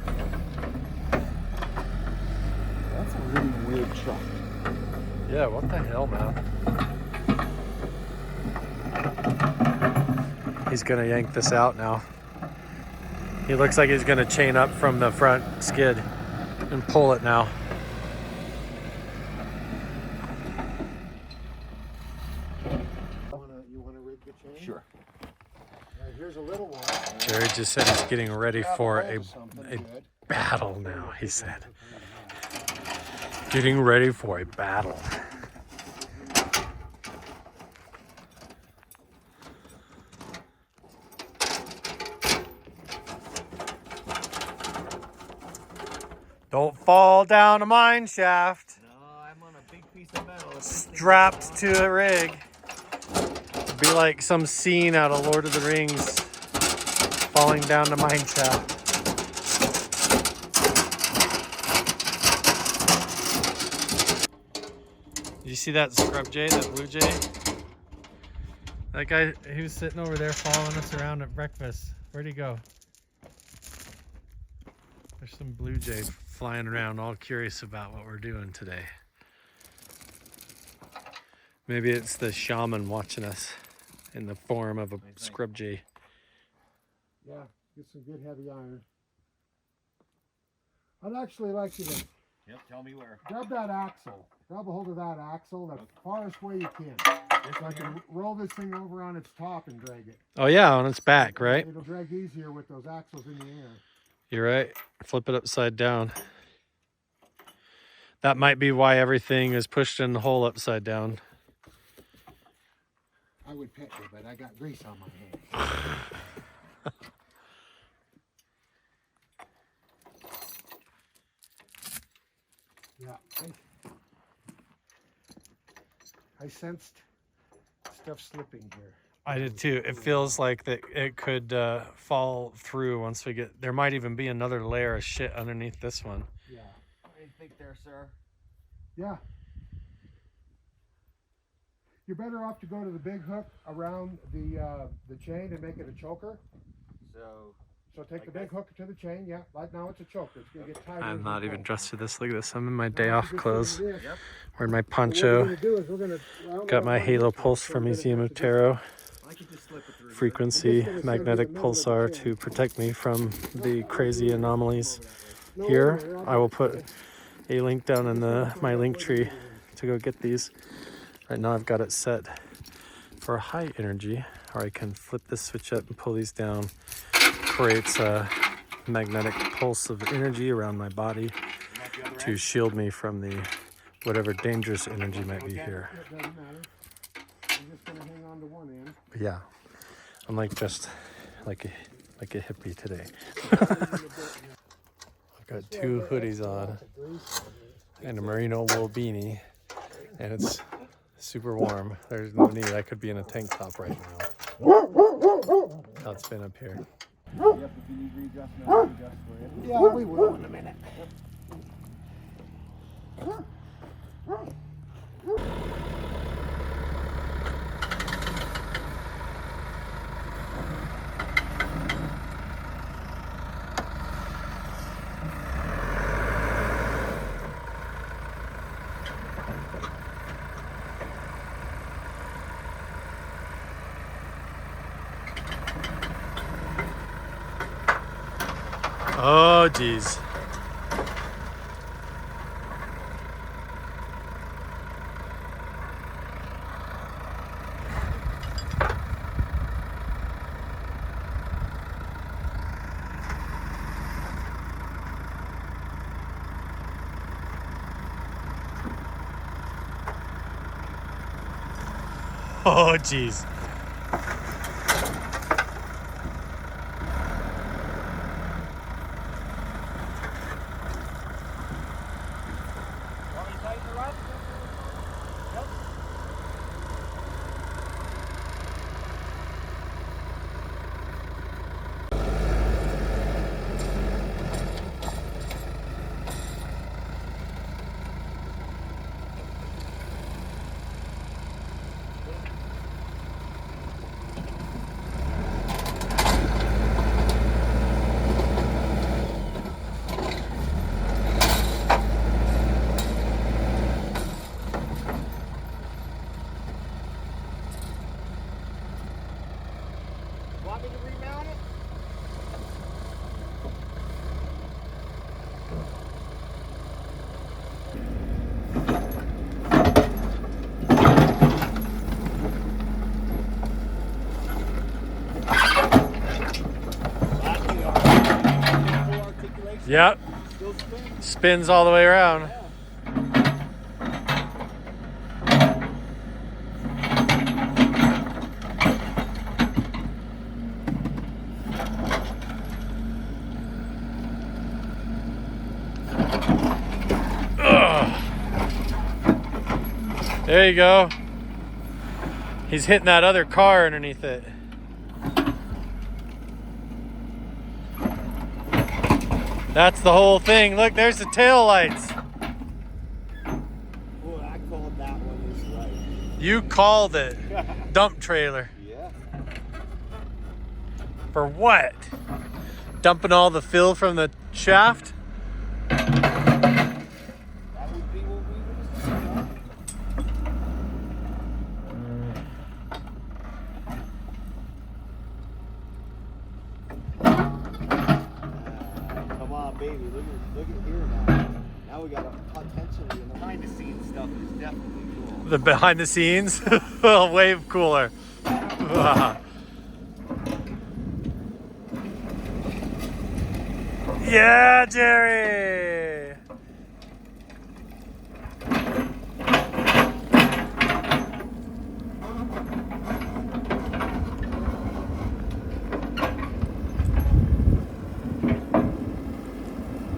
S2: That's a really weird truck.
S8: Yeah, what the hell, man? He's gonna yank this out now. He looks like he's gonna chain up from the front skid and pull it now.
S9: You wanna rig the chain?
S2: Sure.
S9: Here's a little one.
S8: Jerry just said he's getting ready for a battle now, he said. Getting ready for a battle. Don't fall down a mine shaft.
S2: No, I'm on a big piece of metal.
S8: Strapped to a rig. Be like some scene out of Lord of the Rings, falling down the mine shaft. Did you see that scrub jay, that blue jay? That guy, he was sitting over there following us around at breakfast. Where'd he go? There's some blue jay flying around all curious about what we're doing today. Maybe it's the shaman watching us in the form of a scrub jay.
S9: Yeah, get some good heavy iron. I'd actually like you to
S11: Tell me where.
S9: grab that axle. Grab a hold of that axle the farthest way you can. So I can roll this thing over on its top and drag it.
S8: Oh yeah, on its back, right?
S9: It'll drag easier with those axles in the air.
S8: You're right. Flip it upside down. That might be why everything is pushed in the hole upside down.
S9: I would pet you, but I got grease on my hands. Yeah, I sensed stuff slipping here.
S8: I did too. It feels like that it could fall through once we get. There might even be another layer of shit underneath this one.
S9: Yeah.
S11: What do you think there, sir?
S9: Yeah. You're better off to go to the big hook around the chain and make it a choker. So take the big hook to the chain. Yeah, right now it's a choker. It's gonna get tighter.
S8: I'm not even dressed for this. Look at this. I'm in my day off clothes. Wearing my poncho. Got my Halo Pulse from Museum of Tarot. Frequency magnetic pulsar to protect me from the crazy anomalies here. I will put a link down in my link tree to go get these. Right now I've got it set for high energy, or I can flip this switch up and pull these down. Creates a magnetic pulse of energy around my body to shield me from the whatever dangerous energy might be here.
S9: It doesn't matter. I'm just gonna hang on to one end.
S8: But yeah, I'm just like a hippie today. I've got 2 hoodies on and a merino wool beanie, and it's super warm. There's no need. I could be in a tank top right now. How it's been up here.
S2: Yep, if you need readjustment, I'll readjust for you.
S9: Yeah, we will in a minute.
S8: Oh, geez. Oh, geez.
S2: Want me to remount it?
S8: Yep. Spins all the way around. There you go. He's hitting that other car underneath it. That's the whole thing. Look, there's the tail lights.
S2: Oh, I called that one is right.
S8: You called it. Dump trailer.
S2: Yeah.
S8: For what? Dumping all the fill from the shaft?
S11: Look at here now. Now we got a potentially, and the behind the scenes stuff is definitely cool.
S8: The behind the scenes, well, way cooler. Yeah, Jerry.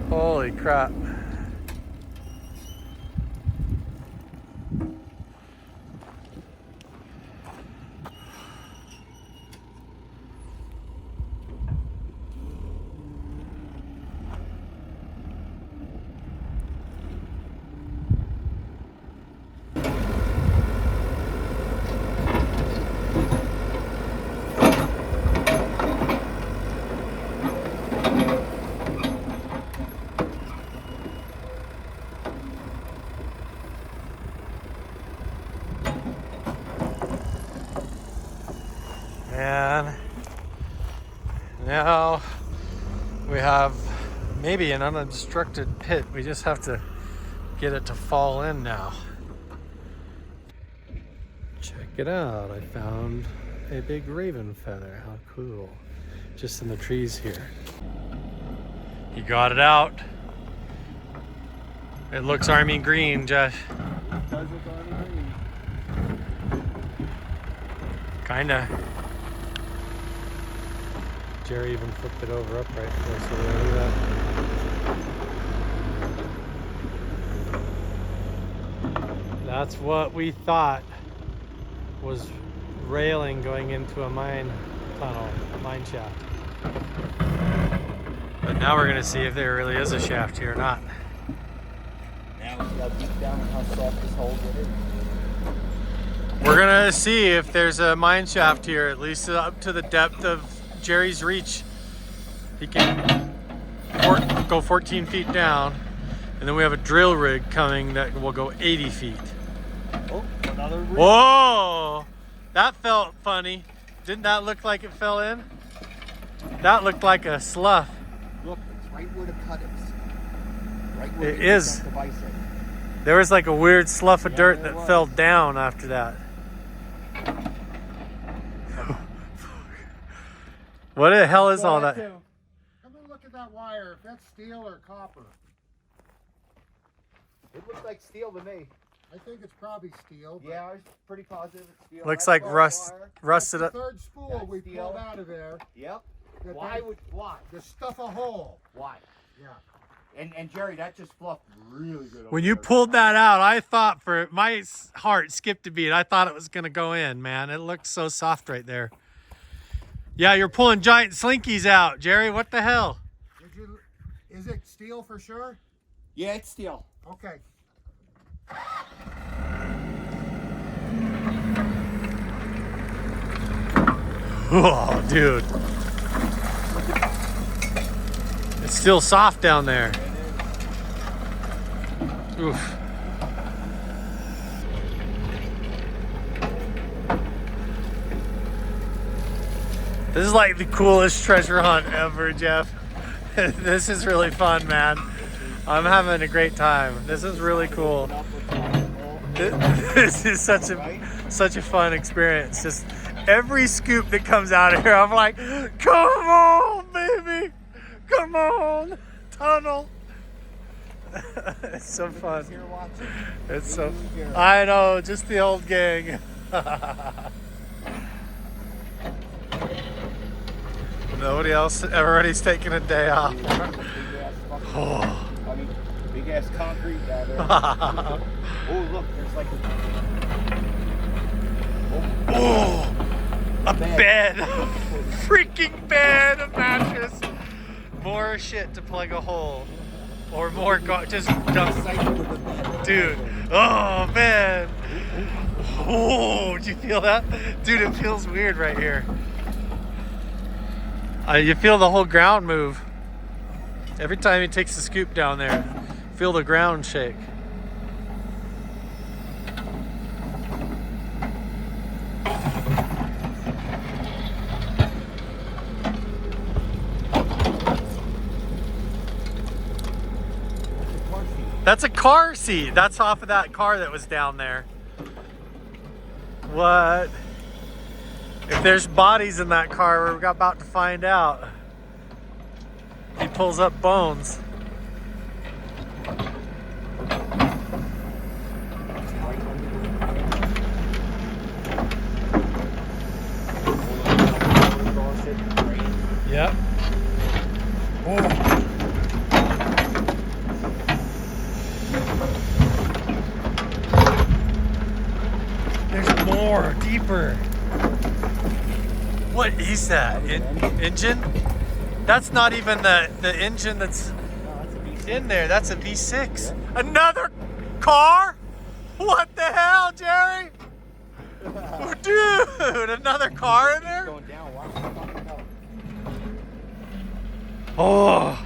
S8: Holy crap. And now we have maybe an unobstructed pit. We just have to get it to fall in now. Check it out. I found a big raven feather. How cool. Just in the trees here. You got it out. It looks army green, Josh.
S11: It does look army green.
S8: Kinda. Jerry even flipped it over upright for us. So look at that. That's what we thought was railing going into a mine tunnel, mine shaft. But now we're gonna see if there really is a shaft here or not.
S11: Now we got deep down how soft this hole is.
S8: We're gonna see if there's a mine shaft here, at least up to the depth of Jerry's reach. He can go 14 feet down, and then we have a drill rig coming that will go 80 feet.
S11: Oh, another rig.
S8: Whoa! That felt funny. Didn't that look like it fell in? That looked like a slough.
S11: Look, it's right where the cut is. Right where
S8: It is.
S11: the bicep.
S8: There was like a weird slough of dirt that fell down after that. What the hell is all that?
S9: Come and look at that wire. If that's steel or copper.
S11: It looks like steel to me.
S9: I think it's probably steel.
S11: Yeah, I was pretty positive it's steel.
S8: Looks
S11: That's
S8: like
S11: wire.
S8: rusted
S9: The
S8: up.
S9: third spool we
S11: steel.
S9: pulled out of there.
S11: Yep.
S9: that
S11: Why
S9: they-
S11: why?
S9: To stuff a hole.
S11: Why?
S9: Yeah.
S11: And Jerry, that just fluffed really good.
S8: When you pulled that out, I thought my heart skipped a beat. I thought it was gonna go in, man. It looked so soft right there. Yeah, you're pulling giant slinkies out, Jerry. What the hell?
S9: Is it steel for sure?
S11: Yeah, it's steel.
S9: Okay.
S8: Oh, dude. It's still soft down there. Oof. This is like the coolest treasure hunt ever, Jeff. This is really fun, man. I'm having a great time. This is really cool. This is such a fun experience. Just every scoop that comes out of here, I'm like, come on, baby. Come on, tunnel. It's so fun. It's so, I know, just the old gang. Nobody else, everybody's taking a day off. Oh.
S11: I mean, big ass concrete down there. Oh, look, there's like
S8: a bed. Freaking bed, a mattress. More shit to plug a hole. Or more, just dump. Dude, oh man. Oh, did you feel that? Dude, it feels weird right here. You feel the whole ground move. Every time he takes a scoop down there, feel the ground shake. That's a car seat. That's off of that car that was down there. What? If there's bodies in that car, we're about to find out. He pulls up bones. Yep. Oh. There's more, deeper. What is that? Engine? That's not even the engine that's in there. That's a V6. Another car? What the hell, Jerry? Oh, dude, another car in there? Oh,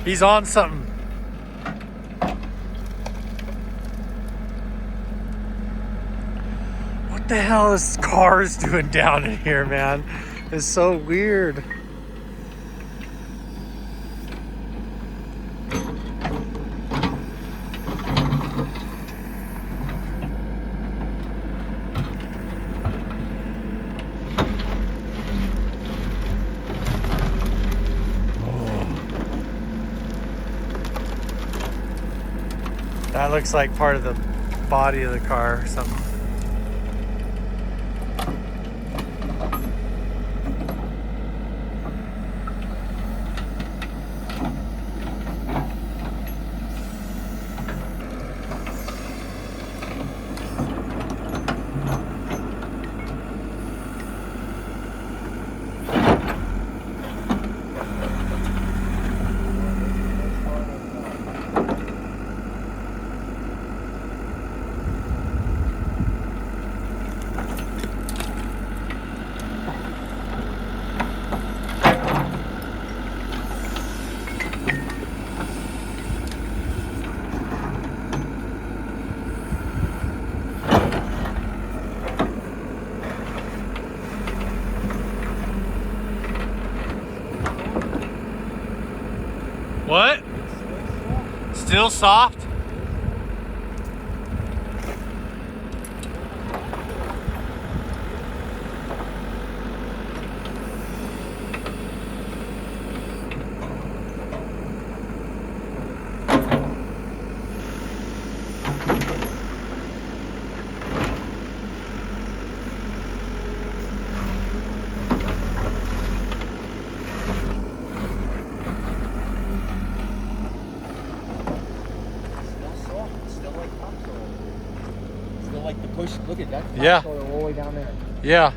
S8: he's on something. What the hell is cars doing down in here, man? It's so weird. That looks like part of the body of the car or something. What? Still soft?
S11: Look at that.
S8: Yeah.
S11: All the way down there.
S8: Yeah.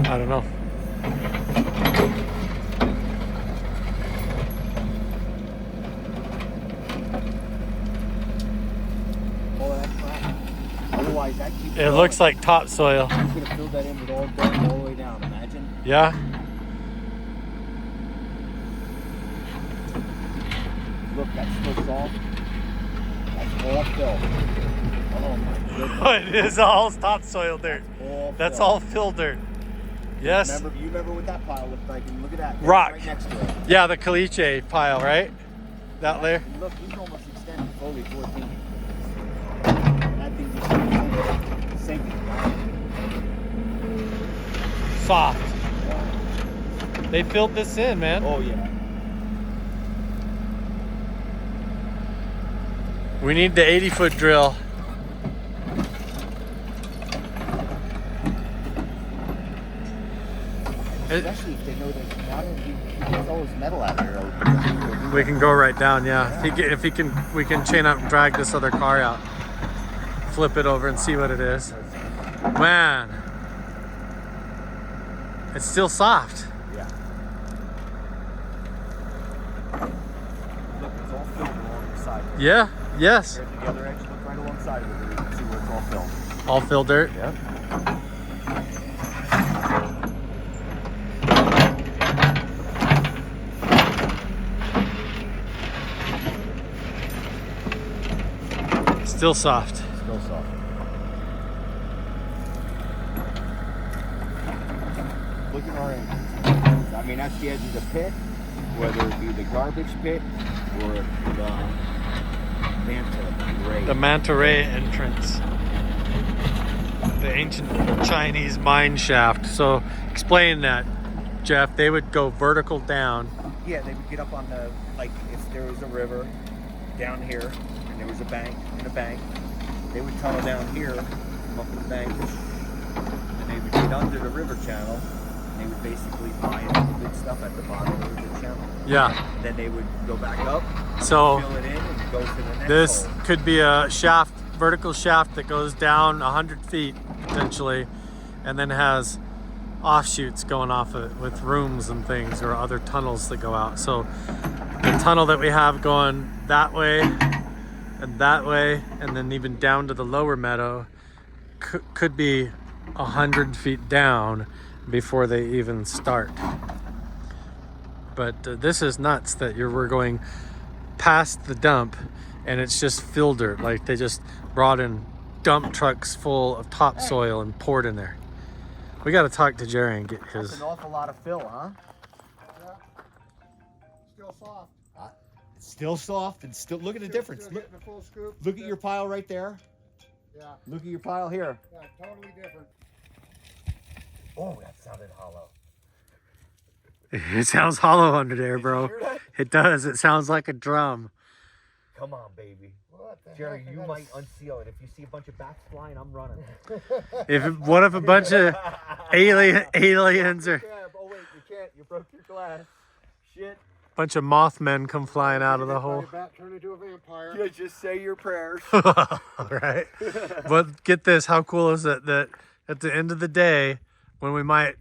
S8: I don't know.
S11: All that crap. Otherwise, that keeps.
S8: It looks like topsoil.
S11: You could have filled that in with all dirt all the way down. Imagine.
S8: Yeah.
S11: Look, that's still soft. That's all filled. Oh my goodness.
S8: It is all topsoil dirt. That's all fill dirt. Yes.
S11: You remember what that pile looked like? And look at that.
S8: Rock.
S11: Right next to it.
S8: Yeah, the caliche pile, right? That layer.
S11: And look, he's almost extended fully 14. And that thing just sinking.
S8: Soft. They filled this in, man.
S11: Oh yeah.
S8: We need the 80-foot drill.
S11: Especially if they know that now he gets all his metal out of here.
S8: We can go right down, yeah. If he can, we can chain up and drag this other car out. Flip it over and see what it is. Man, it's still soft.
S11: Yeah. Look, it's all filled along the side.
S8: Yeah. Yes.
S11: There's the other edge. Look right alongside of it. You can see where it's all filled.
S8: All fill dirt.
S11: Yep.
S8: Still soft.
S11: Still soft. mean, that's the edge of the pit, whether it be the garbage pit or the Manta Ray.
S8: The Manta Ray entrance. The ancient Chinese mine shaft. So explain that, Jeff. They would go vertical down.
S11: Yeah, they would get up on the, like if there was a river down here and there was a bank and a bank, they would tunnel down here, come up the bank, and they would get under the river channel, and they would basically mine the good stuff at the bottom of the channel.
S8: Yeah.
S11: Then they would go back up,
S8: So
S11: fill it in, and go to the next
S8: this
S11: hole.
S8: could be a shaft, vertical shaft that goes down 100 feet potentially, and then has offshoots going off of it with rooms and things, or other tunnels that go out. So the tunnel that we have going that way and that way, and then even down to the lower meadow, could be 100 feet down before they even start. But this is nuts that we're going past the dump and it's just filled dirt. Like they just brought in dump trucks full of topsoil and poured in there. We got to talk to Jerry and get his.
S11: That's an awful lot of fill, huh?
S9: Yeah. Still soft.
S11: It's still soft and still. Look at the difference.
S9: Still getting a full scoop.
S11: Look at your pile right there.
S9: Yeah.
S11: Look at your pile here.
S9: Yeah, totally different.
S11: Oh, that sounded hollow.
S8: It sounds hollow under there, bro. It does. It sounds like a drum.
S11: Come on, baby. Jerry, you might unseal it. If you see a bunch of bats flying, I'm running.
S8: What if a bunch of aliens or
S11: Oh wait, you can't. You broke your glass. Shit.
S8: bunch of Mothmen come flying out of the hole?
S9: Bat turn into a vampire.
S11: Yeah, just say your prayers.
S8: Right. But get this, how cool is it that at the end of the day, when we might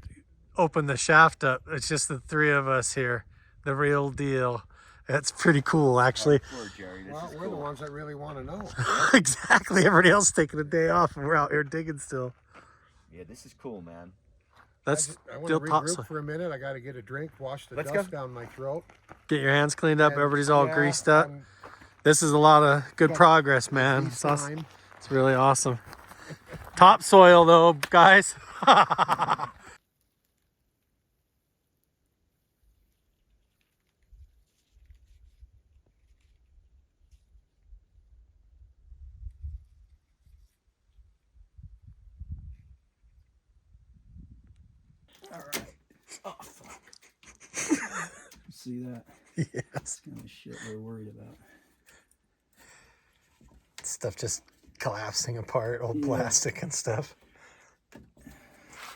S8: open the shaft up, it's just the three of us here, the real deal. That's pretty cool, actually.
S9: Well, we're the ones that really want to know.
S8: Exactly. Everybody else taking a day off, and we're out here digging still.
S11: Yeah, this is cool, man.
S8: That's
S9: I want
S8: still
S9: to
S8: topsoil.
S9: regroup for a minute. I got to get a drink, wash the
S11: Let's
S9: dust
S11: go.
S9: down my throat.
S8: Get your hands cleaned up.
S9: And,
S8: Everybody's all
S9: yeah,
S8: greased up.
S9: and
S8: This is a lot of good
S9: got
S8: progress, man.
S9: It's
S8: It's really awesome. Topsoil, though, guys.
S20: Alright. Oh, fuck. See that?
S8: Yes.
S20: That's kind of shit we're worried about.
S8: Stuff just collapsing apart, old
S20: Yeah.
S8: plastic and stuff.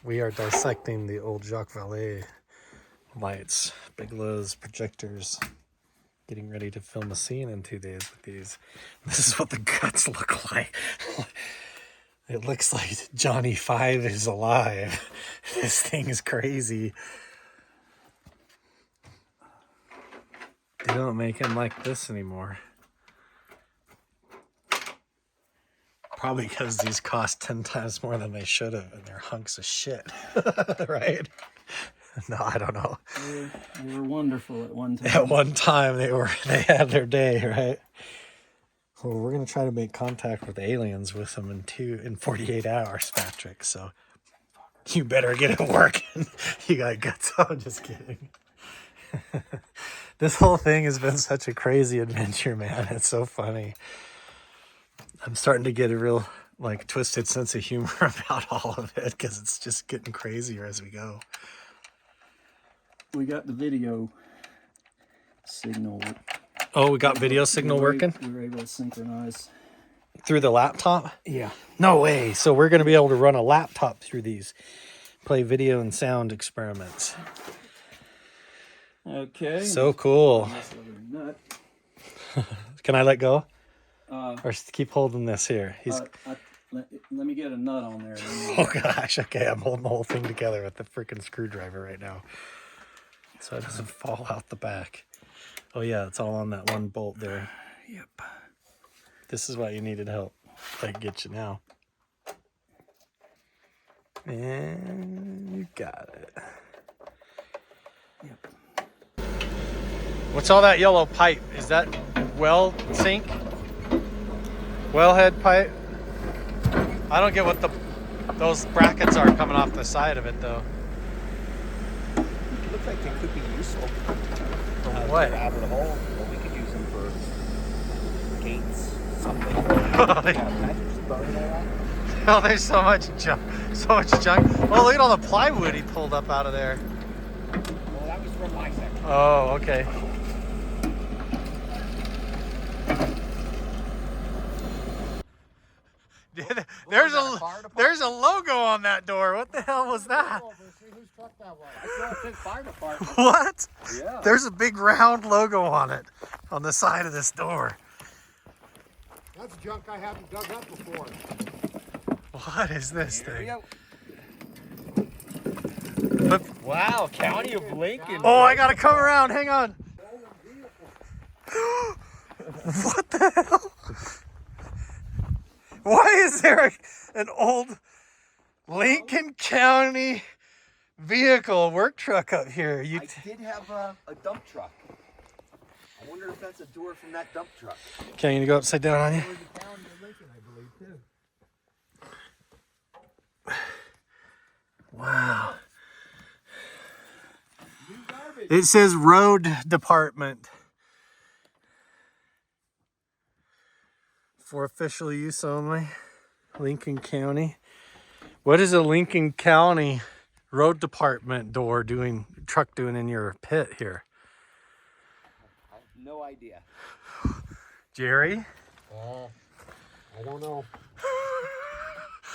S8: We are dissecting the old Jacques Vallée lights, Bigelow's projectors. Getting ready to film a scene in 2 days with these. This is what the guts look like. It looks like Johnny 5 is alive. This thing is crazy. They don't make him like this anymore. Probably because these cost 10 times more than they should have, and they're hunks of shit. Right? No, I don't know.
S20: They were wonderful at one time.
S8: At one time, they had their day, right? Well, we're gonna try to make contact with aliens with them in 48 hours, Patrick. So you better get it working. You got guts. I'm just kidding. This whole thing has been such a crazy adventure, man. It's so funny. I'm starting to get a real twisted sense of humor about all of it because it's just getting crazier as we go.
S20: We got the video signal.
S8: Oh, we got video signal working?
S20: We were able to synchronize.
S8: Through the laptop?
S20: Yeah.
S8: No way. So we're going to be able to run a laptop through these, play video and sound experiments.
S20: Okay.
S8: So cool.
S20: Nice little nut.
S8: Can I let go?
S20: Or
S8: keep holding this here?
S20: let me get a nut on there.
S8: Oh gosh. Okay, I'm holding the whole thing together with the freaking screwdriver right now, so it doesn't fall out the back. Oh yeah, it's all on that one bolt there.
S20: Yep.
S8: This is why you needed help. I can get you now. And you got it.
S20: Yep.
S8: What's all that yellow pipe? Is that well sink? Wellhead pipe? I don't get what those brackets are coming off the side of it though.
S11: Looks like they could be useful.
S8: What?
S11: Out of the hole. Well, we could use them for gates, something.
S8: Oh, there's so much junk. So much junk. Oh, look at all the plywood he pulled up out of there.
S11: Well, that was from my section.
S8: Oh, okay. There's a logo on that door. What the hell was that?
S11: Fire department.
S8: What?
S11: Yeah.
S8: There's a big round logo on it, on the side of this door.
S9: That's junk I haven't dug up before.
S8: What is this thing?
S11: Wow, County of Lincoln.
S8: Oh, I gotta come around. Hang on. What the hell? Why is there an old Lincoln County vehicle work truck up here?
S11: I did have a dump truck. I wonder if that's a door from that dump truck.
S8: Okay, you gonna go upside down on you? Wow. It says road department. For official use only. Lincoln County. What is a Lincoln County road department door truck doing in your pit here?
S11: I have no idea.
S8: Jerry?
S9: I don't know.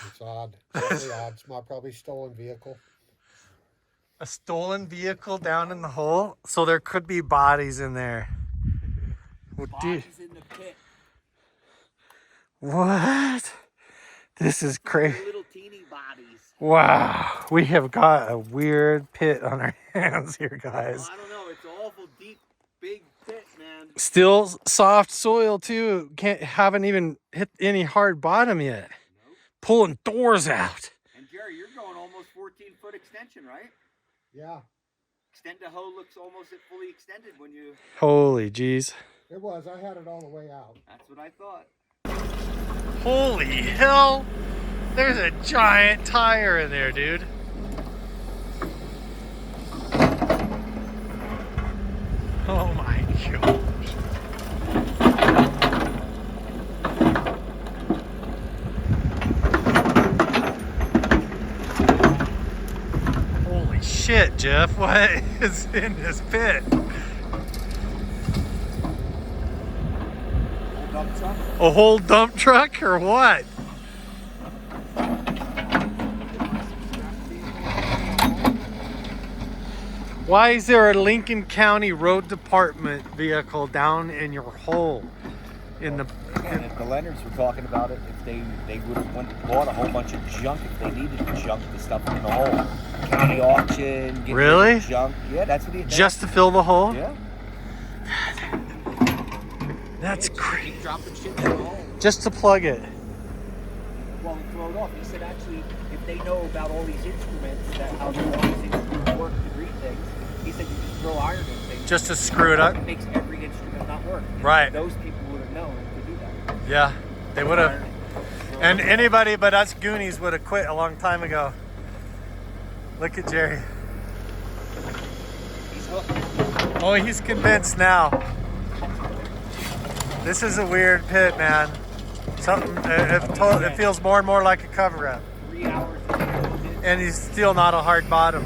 S9: It's odd. It's odd. It's probably stolen vehicle.
S8: A stolen vehicle down in the hole? So there could be bodies in there.
S11: Bodies in the pit.
S8: What? This is crazy.
S11: Little teeny bodies.
S8: Wow. We have got a weird pit on our hands here, guys.
S11: Well, I don't know. It's an awful deep, big pit, man.
S8: Still soft soil too. Haven't even hit any hard bottom yet.
S11: Nope.
S8: Pulling doors out.
S11: And Jerry, you're going almost 14-foot extension, right?
S9: Yeah.
S11: Extend to hoe looks almost fully extended when you...
S8: Holy jeez.
S9: It was. I had it all the way out.
S11: That's what I thought.
S8: Holy hell. There's a giant tire in there, dude. Oh my gosh. Holy shit, Jeff. What is in this pit?
S11: Dump truck?
S8: A whole dump truck or what? Why is there a Lincoln County Road Department vehicle down in your hole? In the
S11: And if the Leonards were talking about it, if they would have went and bought a whole bunch of junk if they needed the junk, the stuff in the hole. County auction, get
S8: really?
S11: rid of junk. Yeah, that's what he did.
S8: Just to fill the hole?
S11: Yeah.
S8: That's crazy.
S11: Keep dropping shit in the hole.
S8: Just to plug it.
S11: Well, he throw it off. He said actually, if they know about all these instruments, that how all these instruments work to read things, he said you just throw iron in things.
S8: Just to screw it up?
S11: It makes every instrument not work. And
S8: right.
S11: Those people would have known to do that.
S8: Yeah, they would have. And anybody but us Goonies would have quit a long time ago. Look at Jerry.
S11: He's hooked.
S8: Oh, he's convinced now. This is a weird pit, man. Something, it feels more and more like a cover-up.
S11: 3 hours.
S8: And he's still not a hard bottom.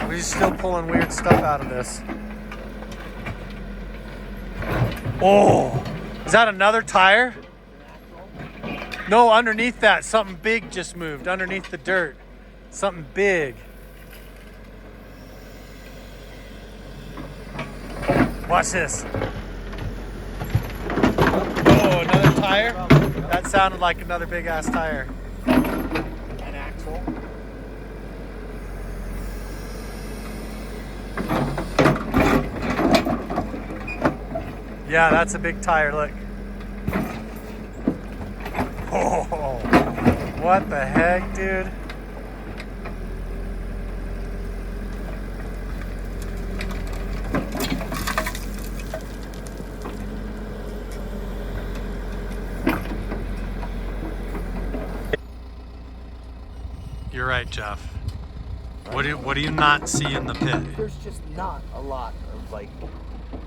S8: We're still pulling weird stuff out of this. Oh, is that another tire? No, underneath that, something big just moved, underneath the dirt. Something big. Watch this. Oh, another tire? That sounded like another big ass tire.
S11: An axle.
S8: Yeah, that's a big tire, look. Oh, what the heck, dude? You're right, Jeff. What do you not see in the pit?
S11: There's just not a lot of like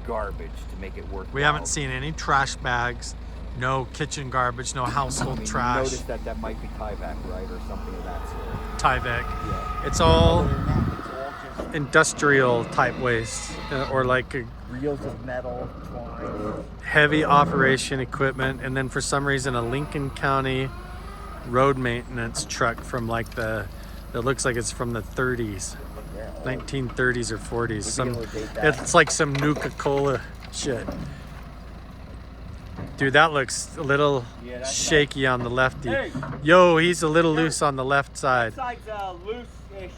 S11: garbage to make it work.
S8: We haven't seen any trash bags, no kitchen garbage, no household trash.
S11: You notice that might be Tyvek, right, or something of that sort.
S8: Tyvek.
S11: Yeah.
S8: It's all
S11: Other than that, it's all just
S8: industrial type waste, or like a
S11: reels of metal, twine.
S8: heavy operation equipment, and then for some reason a Lincoln County road maintenance truck from like that looks like it's from the 30s, 1930s or 40s. It's like some Nuka-Cola shit. Dude, that looks a little shaky on the lefty.
S11: Hey.
S8: Yo, he's a little loose on the left side.
S11: Side's loose-ish.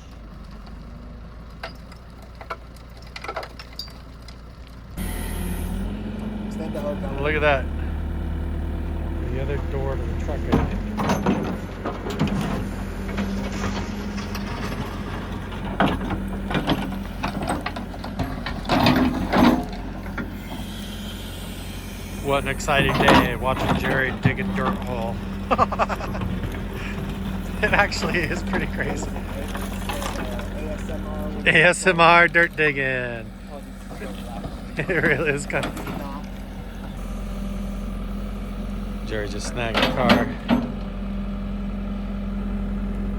S8: Look at that. The other door to the truck, I think. What an exciting day watching Jerry dig a dirt hole. It actually is pretty crazy. ASMR dirt digging. It really is kind of. Jerry just snagged a car.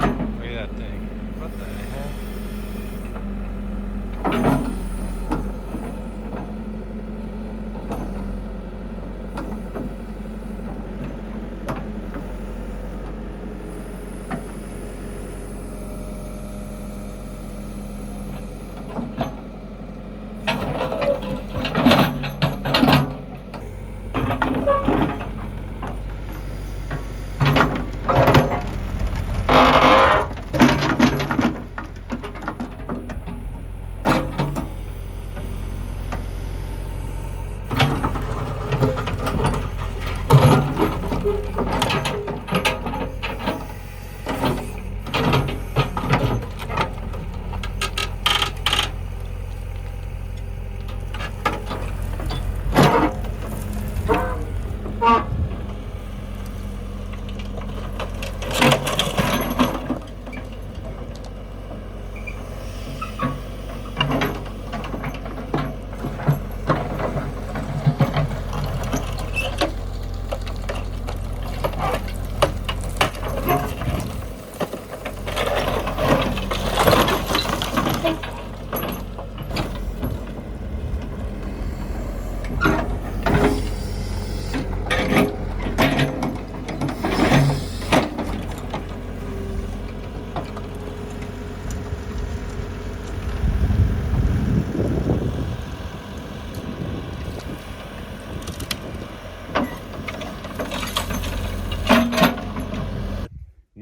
S8: Look at that thing. What the heck?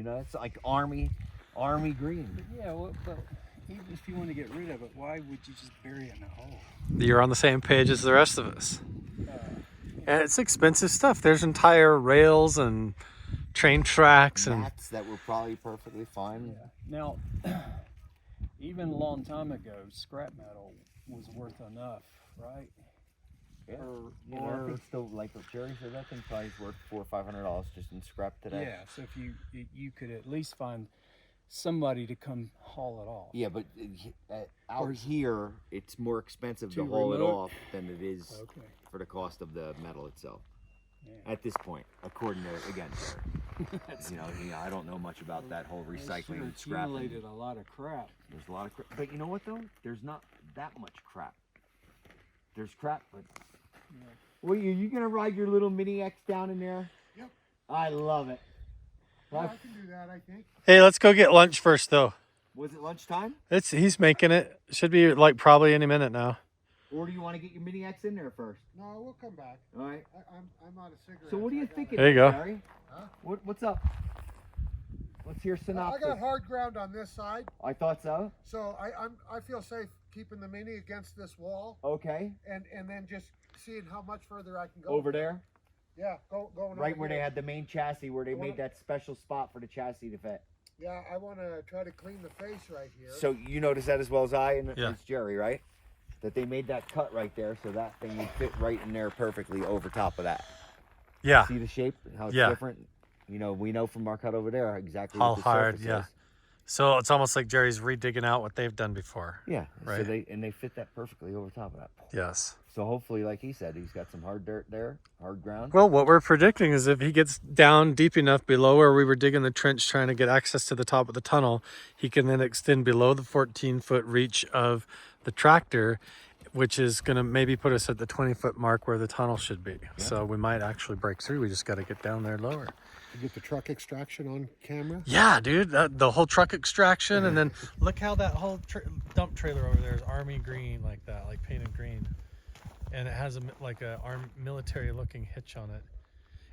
S11: It's like army green.
S20: Yeah, well, but even if you want to get rid of it, why would you just bury it in a hole?
S8: You're on the same page as the rest of us. And it's expensive stuff. There's entire rails and train tracks and
S11: mats that were probably perfectly fine.
S20: Yeah. Now, even a long time ago, scrap metal was worth enough, right?
S11: Yeah. I think still, like what Jerry said, that thing probably is worth $400 or $500 just in scrap today.
S20: Yeah, so if you could at least find somebody to come haul it off.
S11: Yeah, but out here, it's more expensive to haul it off than it is for the cost of the metal itself. Yeah. At this point, according to, again, Jerry. I don't know much about that whole recycling and scrapping.
S20: Accumulated a lot of crap.
S11: There's a lot of crap. But you know what, though? There's not that much crap. There's crap, but... Yeah. Well, are you going to ride your little Mini X down in there?
S9: Yep.
S11: I love it.
S9: Yeah, I can do that, I think.
S8: Hey, let's go get lunch first, though.
S11: Was it lunchtime?
S8: He's making it. Should be like probably any minute now.
S11: Or do you want to get your Mini X in there first?
S9: No, we'll come back.
S11: All right.
S9: I'm out of cigarettes.
S11: So what are you thinking,
S8: there you go.
S11: Barry? Huh? What's up? Let's hear synopsis.
S9: I got hard ground on this side.
S11: I thought so.
S9: So I feel safe keeping the Mini against this wall.
S11: Okay.
S9: And then just seeing how much further I can go.
S11: Over there?
S9: Yeah, going
S11: right where they had the main chassis, where they made that special spot for the chassis to fit.
S9: Yeah, I want to try to clean the face right here.
S11: So you notice that as well as I, and it's Jerry, right? That they made that cut right there, so that thing would fit right in there perfectly over top of that.
S8: Yeah.
S11: See the shape, how it's different? We know from our cut over there exactly
S8: how
S11: what the
S8: hard,
S11: surface is.
S8: So it's almost like Jerry's redigging out what they've done before.
S10: Yeah.
S8: Right.
S10: So they fit that perfectly over top of that.
S8: Yes.
S10: So hopefully, like he said, he's got some hard dirt there, hard ground.
S8: Well, what we're predicting is if he gets down deep enough below where we were digging the trench trying to get access to the top of the tunnel, he can then extend below the 14-foot reach of the tractor, which is going to maybe put us at the 20-foot mark where the tunnel should be. Yeah. So we might actually break through. We just got to get down there lower.
S9: You get the truck extraction on camera?
S8: Yeah, dude, the whole truck extraction, and then look how that whole dump trailer over there is army green like that, like painted green. And it has like a military looking hitch on it.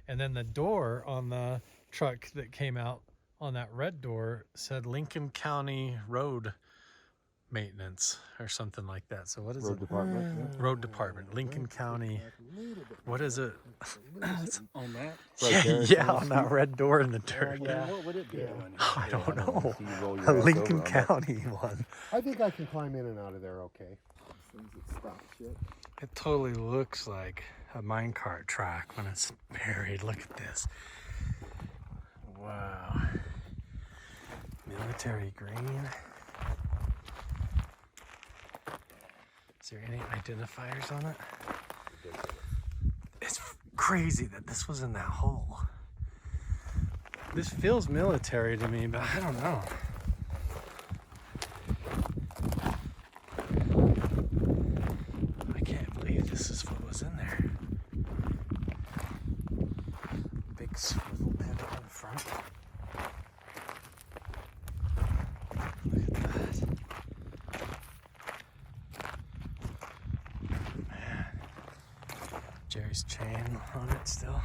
S8: And then the door on the truck that came out on that red door said Lincoln County Road Maintenance or something like that. So what is
S10: Road
S8: it?
S10: Department. Yeah.
S8: Road Department, Lincoln County. What is it?
S17: On that?
S8: Yeah, on that red door in the dirt.
S17: Yeah. What would it be?
S8: I don't know. A Lincoln County one.
S9: I think I can climb in and out of there okay. As soon as it stops shit.
S8: It totally looks like a minecart track when it's buried. Look at this. Wow. Military green. Is there any identifiers on it? It's crazy that this was in that hole. This feels military to me, but I don't know. I can't believe this is what was in there. Big swivel bed on the front. Look at that. Man. Jerry's chain on it still.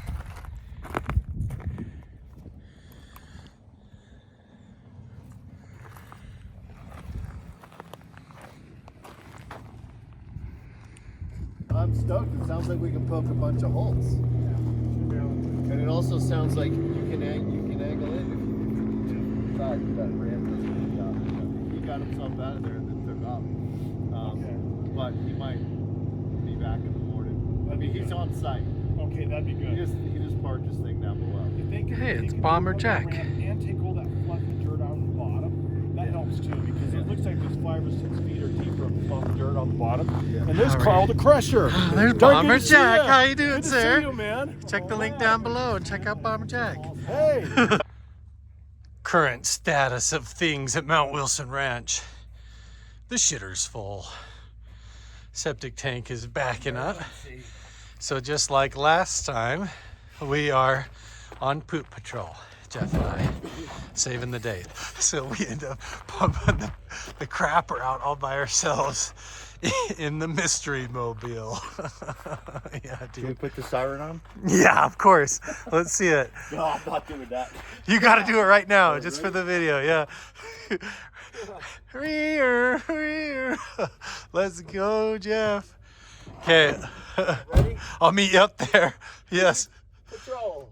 S5: I'm stoked. It sounds like we can poke a bunch of holes. And it also sounds like you can angle in if that ramp he got himself out of there and then took off. But he might be back in the morning. I mean, he's on site.
S17: Okay, that'd be good.
S5: He just parked his thing down below.
S8: Hey, it's Bomber Jack.
S17: And take all that fluffy dirt out of the bottom. That helps too, because it looks like there's 5 or 6 feet or deeper of fluffy dirt on the bottom. Yeah. And there's Carl the Crusher.
S8: There's Bomber Jack. How you doing,
S17: good
S8: sir?
S17: To see you, man.
S8: Check the link down below and check out Bomber Jack.
S17: Hey.
S8: Current status of things at Mount Wilson Ranch. The shitter's full. Septic tank is backing up. So just like last time, we are on poop patrol. Jeff and I saving the day. So we end up pumping the crapper out all by ourselves in the mystery mobile. Yeah, dude.
S10: Can we put the siren on?
S8: Yeah, of course. Let's see it.
S10: No, I'm not doing that.
S8: You got to do it right now, just for the video. Yeah. Let's go, Jeff. Okay.
S10: Ready?
S8: I'll meet you up there. Yes.
S10: Patrol.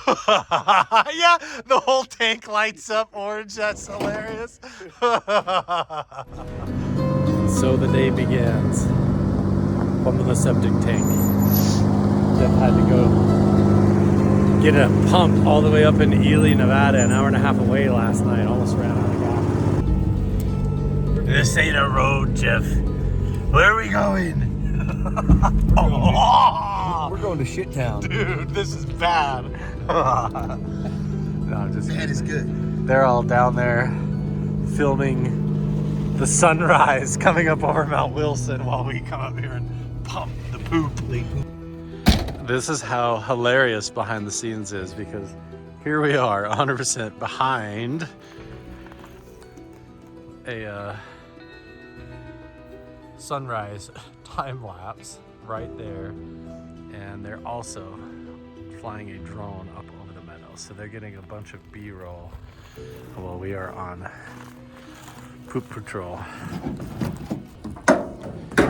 S8: Yeah, the whole tank lights up orange. That's hilarious. So the day begins. Pumping the septic tank. Jeff had to go get a pump all the way up in Ely, Nevada, an hour and a half away last night. Almost ran out of gas. This ain't a road, Jeff. Where are we going?
S10: We're going to shit town.
S8: Dude, this is bad. No, just
S10: that is good.
S8: They're all down there filming the sunrise coming up over Mount Wilson while we come up here and pump the poop. This is how hilarious behind the scenes is, because here we are 100% behind a sunrise time lapse right there, and they're also flying a drone up over the meadow, so they're getting a bunch of B-roll while we are on poop patrol.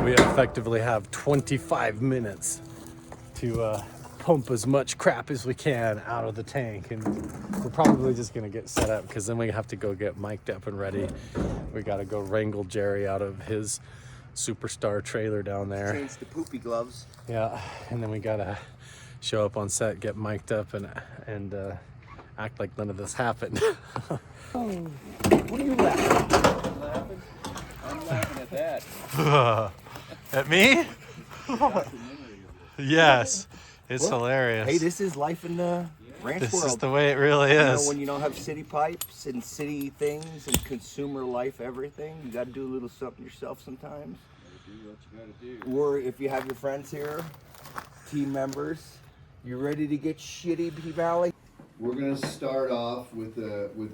S8: We effectively have 25 minutes to pump as much crap as we can out of the tank, and we're probably just gonna get set up, because then we have to go get mic'd up and ready. We gotta go wrangle Jerry out of his superstar trailer down there.
S10: Change the poopy gloves.
S8: Yeah, and then we gotta show up on set, get mic'd up, and Act like none of this happened.
S2: What are you laughing? I'm laughing at that.
S8: At me? Yes, it's
S11: Well,
S8: hilarious.
S11: Hey, this is life in the ranch
S8: This
S11: world.
S8: is the way it really
S11: You
S8: is.
S11: know, when you don't have city pipes and city things and consumer life, everything, you got to do a little something yourself sometimes.
S2: Do what you gotta do.
S11: Or if you have your friends here, team members, you ready to get shitty, P Valley?
S3: We're gonna start off with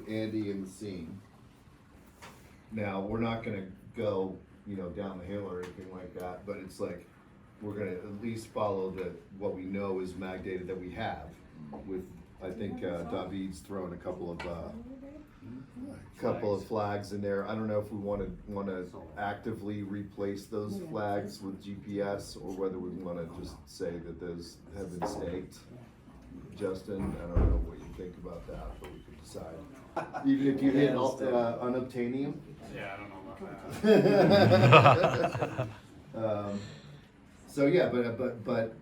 S3: Andy and the scene. Now we're not gonna go, down the hill or anything like that, but it's like we're gonna at least follow what we know is mag data that we have. With I think David's thrown a couple of flags in there. I don't know if we want to actively replace those flags with GPS or whether we want to just say that those have been staked. Justin, I don't know what you think about that, but we could decide. Even if you hit unobtainium.
S4: Yeah, I don't know about that.
S3: So yeah, but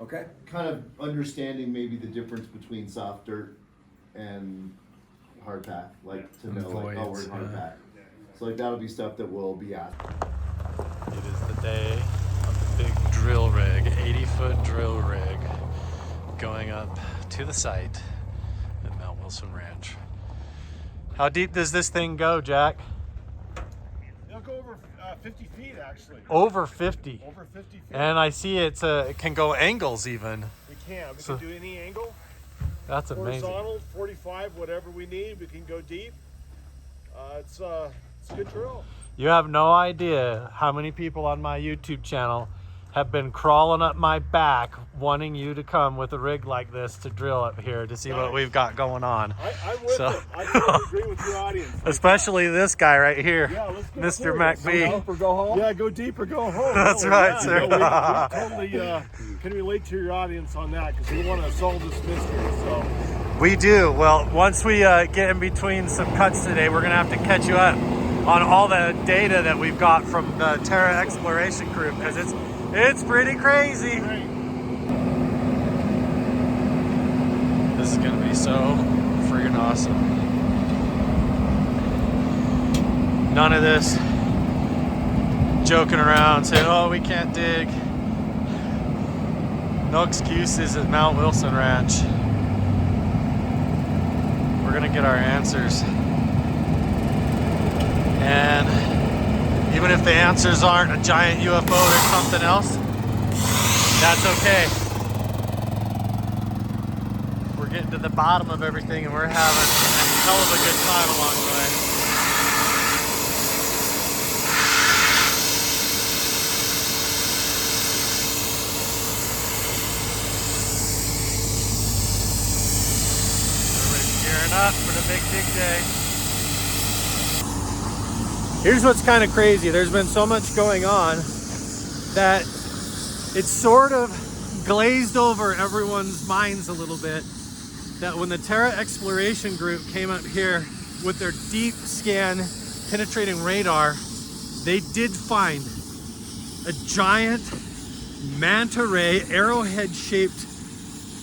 S11: okay,
S3: kind of understanding maybe the difference between soft dirt and hard pack, like to know like, oh, we're in hard pack. So like that'll be stuff that we'll be asked.
S8: It is the day of the big drill rig, 80-foot drill rig, going up to the site at Mount Wilson Ranch. How deep does this thing go, Jack?
S9: It'll go over 50 feet, actually.
S8: Over 50.
S9: Over 50 feet.
S8: And I see it can go angles even.
S9: We can. We
S8: So-
S9: can do any angle.
S8: That's amazing.
S9: Horizontal, 45, whatever we need. We can go deep. It's a good drill.
S8: You have no idea how many people on my YouTube channel have been crawling up my back wanting you to come with a rig like this to drill up here to see what we've got going on.
S9: I'm with it. I totally agree with your audience.
S8: Especially this guy right here,
S9: Yeah, let's go
S8: Mr.
S9: for it.
S8: McBee.
S9: Go deep or go home? Yeah, go deep or go home.
S8: That's
S9: Really,
S8: right,
S9: yeah.
S8: sir.
S9: We totally can relate to your audience on that because we want to solve this mystery. So
S8: We do. Well, once we get in between some cuts today, we're gonna have to catch you up on all the data that we've got from the Terra Exploration crew because it's pretty crazy. This is gonna be so friggin' awesome. None of this joking around saying, oh, we can't dig. No excuses at Mount Wilson Ranch. We're gonna get our answers. And even if the answers aren't a giant UFO or something else, that's okay. We're getting to the bottom of everything and we're having a hell of a good time along the way. Everybody's gearing up for the big day. Here's what's kind of crazy. There's been so much going on that it's sort of glazed over everyone's minds a little bit that when the Terra Exploration group came up here with their deep scan penetrating radar, they did find a giant manta ray, arrowhead shaped,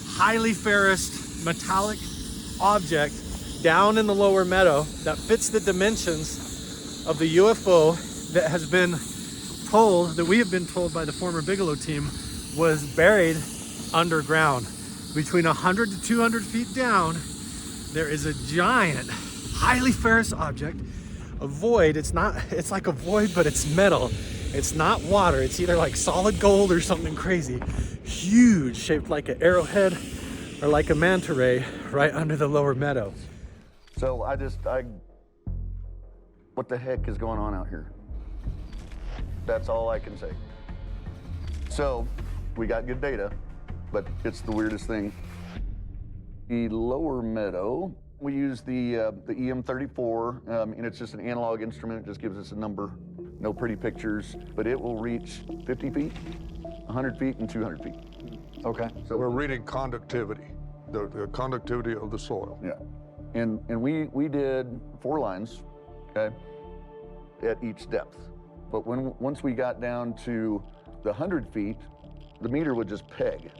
S8: highly ferrous metallic object down in the lower meadow that fits the dimensions of the UFO that has been told, that we have been told by the former Bigelow team, was buried underground. Between 100 to 200 feet down, there is a giant, highly ferrous object, a void. It's like a void, but it's metal. It's not water. It's either like solid gold or something crazy. Huge, shaped like an arrowhead or like a manta ray right under the lower meadow.
S3: So what the heck is going on out here? That's all I can say. So we got good data, but it's the weirdest thing. The lower meadow, we use the EM34, and it's just an analog instrument. It just gives us a number, no pretty pictures, but it will reach 50 feet, 100 feet, and 200 feet.
S21: Okay.
S3: So
S21: we're reading conductivity, the conductivity of the soil.
S3: Yeah. And we did 4 lines, okay, at each depth. But once we got down to the 100 feet, the meter would just peg.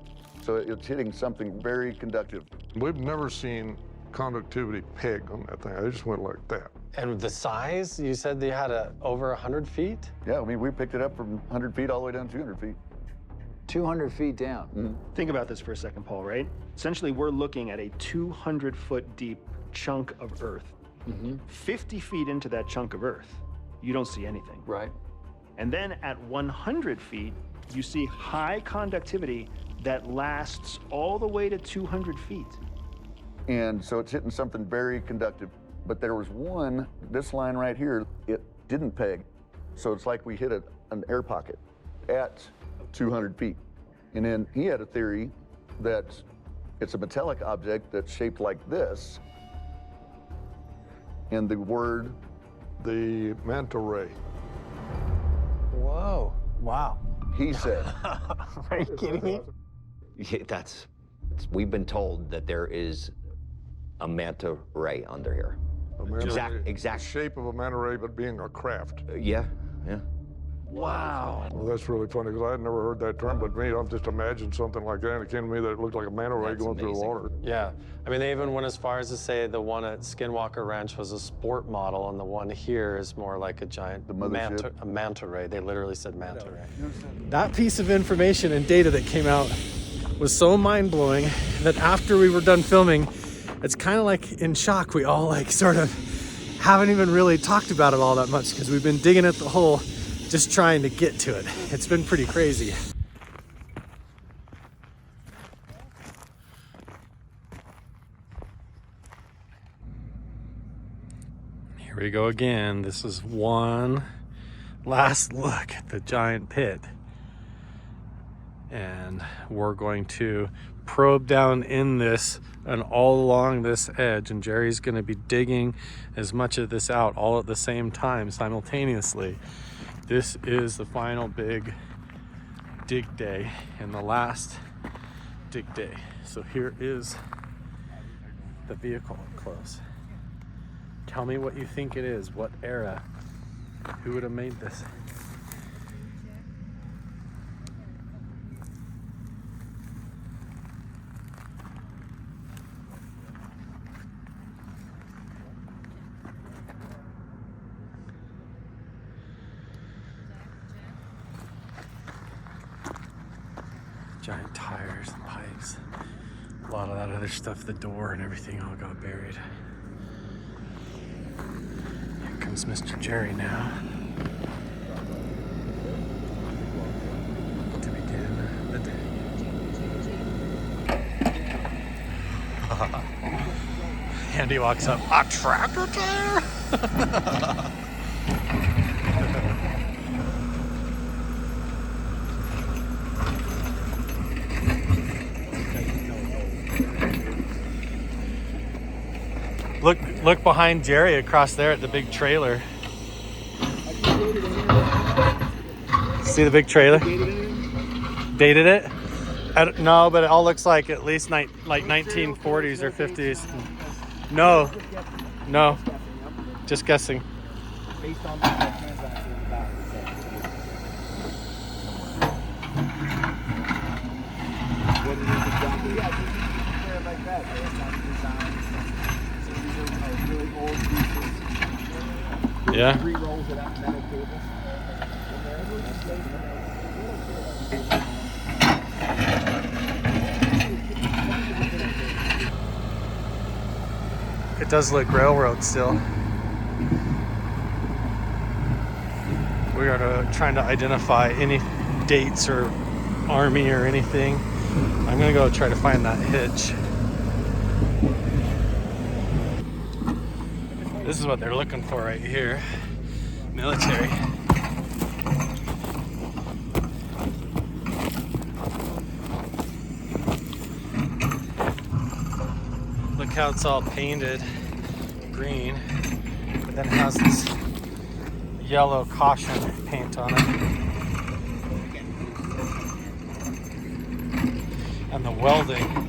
S3: So it's hitting something very conductive.
S21: We've never seen conductivity peg on that thing. They just went like that.
S8: And the size, you said they had over 100 feet?
S3: Yeah, I mean, we picked it up from 100 feet all the way down 200 feet.
S2: 200 feet down.
S3: Mm-hmm.
S18: Think about this for a second, Paul, right? Essentially, we're looking at a 200-foot deep chunk of earth. 50 feet into that chunk of earth, you don't see anything.
S2: Right.
S18: And then at 100 feet, you see high conductivity that lasts all the way to 200 feet.
S3: And so it's hitting something very conductive. But there was one, this line right here, it didn't peg. So it's like we hit an air pocket at 200 feet. And then he had a theory that it's a metallic object that's shaped like this. And the word?
S21: The Manta ray.
S8: Whoa, wow.
S3: He said.
S8: Are you kidding me?
S10: Yeah, we've been told that there is a manta ray under here. Exact
S21: shape of a manta ray, but being a craft.
S10: Yeah.
S21: Wow. Well, that's really funny because I had never heard that term, but me, I've just imagined something like that. And it came to me that it looked like a manta ray going through the water.
S8: Yeah, I mean, they even went as far as to say the one at Skinwalker Ranch was a sport model, and the one here is more like a giant manta ray. They literally said manta ray. That piece of information and data that came out was so mind-blowing that after we were done filming, it's kind of like in shock. We all like sort of haven't even really talked about it all that much because we've been digging at the hole just trying to get to it. It's been pretty crazy. Here we go again. This is one last look at the giant pit. And we're going to probe down in this and all along this edge, and Jerry's going to be digging as much of this out all at the same time simultaneously. This is the final big dig day and the last dig day. So here is the vehicle up close. Tell me what you think it is, what era, who would have made this? Giant tires and pipes. A lot of that other stuff, the door and everything all got buried. Here comes Mr. Jerry now. To begin the day. Andy walks up, a tractor tire? Look behind Jerry across there at the big trailer. See the big trailer? Dated it? No, but it all looks like at least like 1940s or 50s. No, just guessing.
S2: Based on the transaction in the back. What it is exactly? Yeah, just there like that. There's not designs. So these are really old pieces.
S8: Yeah.
S2: 3 rolls of that metal cable.
S8: It does look railroad still. We are trying to identify any dates or army or anything. I'm gonna go try to find that hitch. This is what they're looking for right here. Military. Look how it's all painted green, but then it has this yellow caution paint on it. And the welding.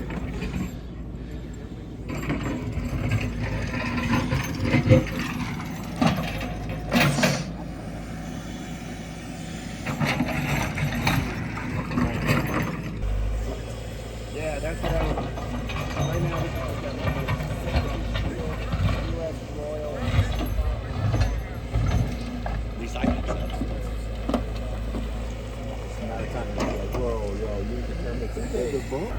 S17: that's what I was. Right now, it's U.S. Royal.
S10: Recycling stuff. Not a time to be like, whoa, yo, you can make some big boom.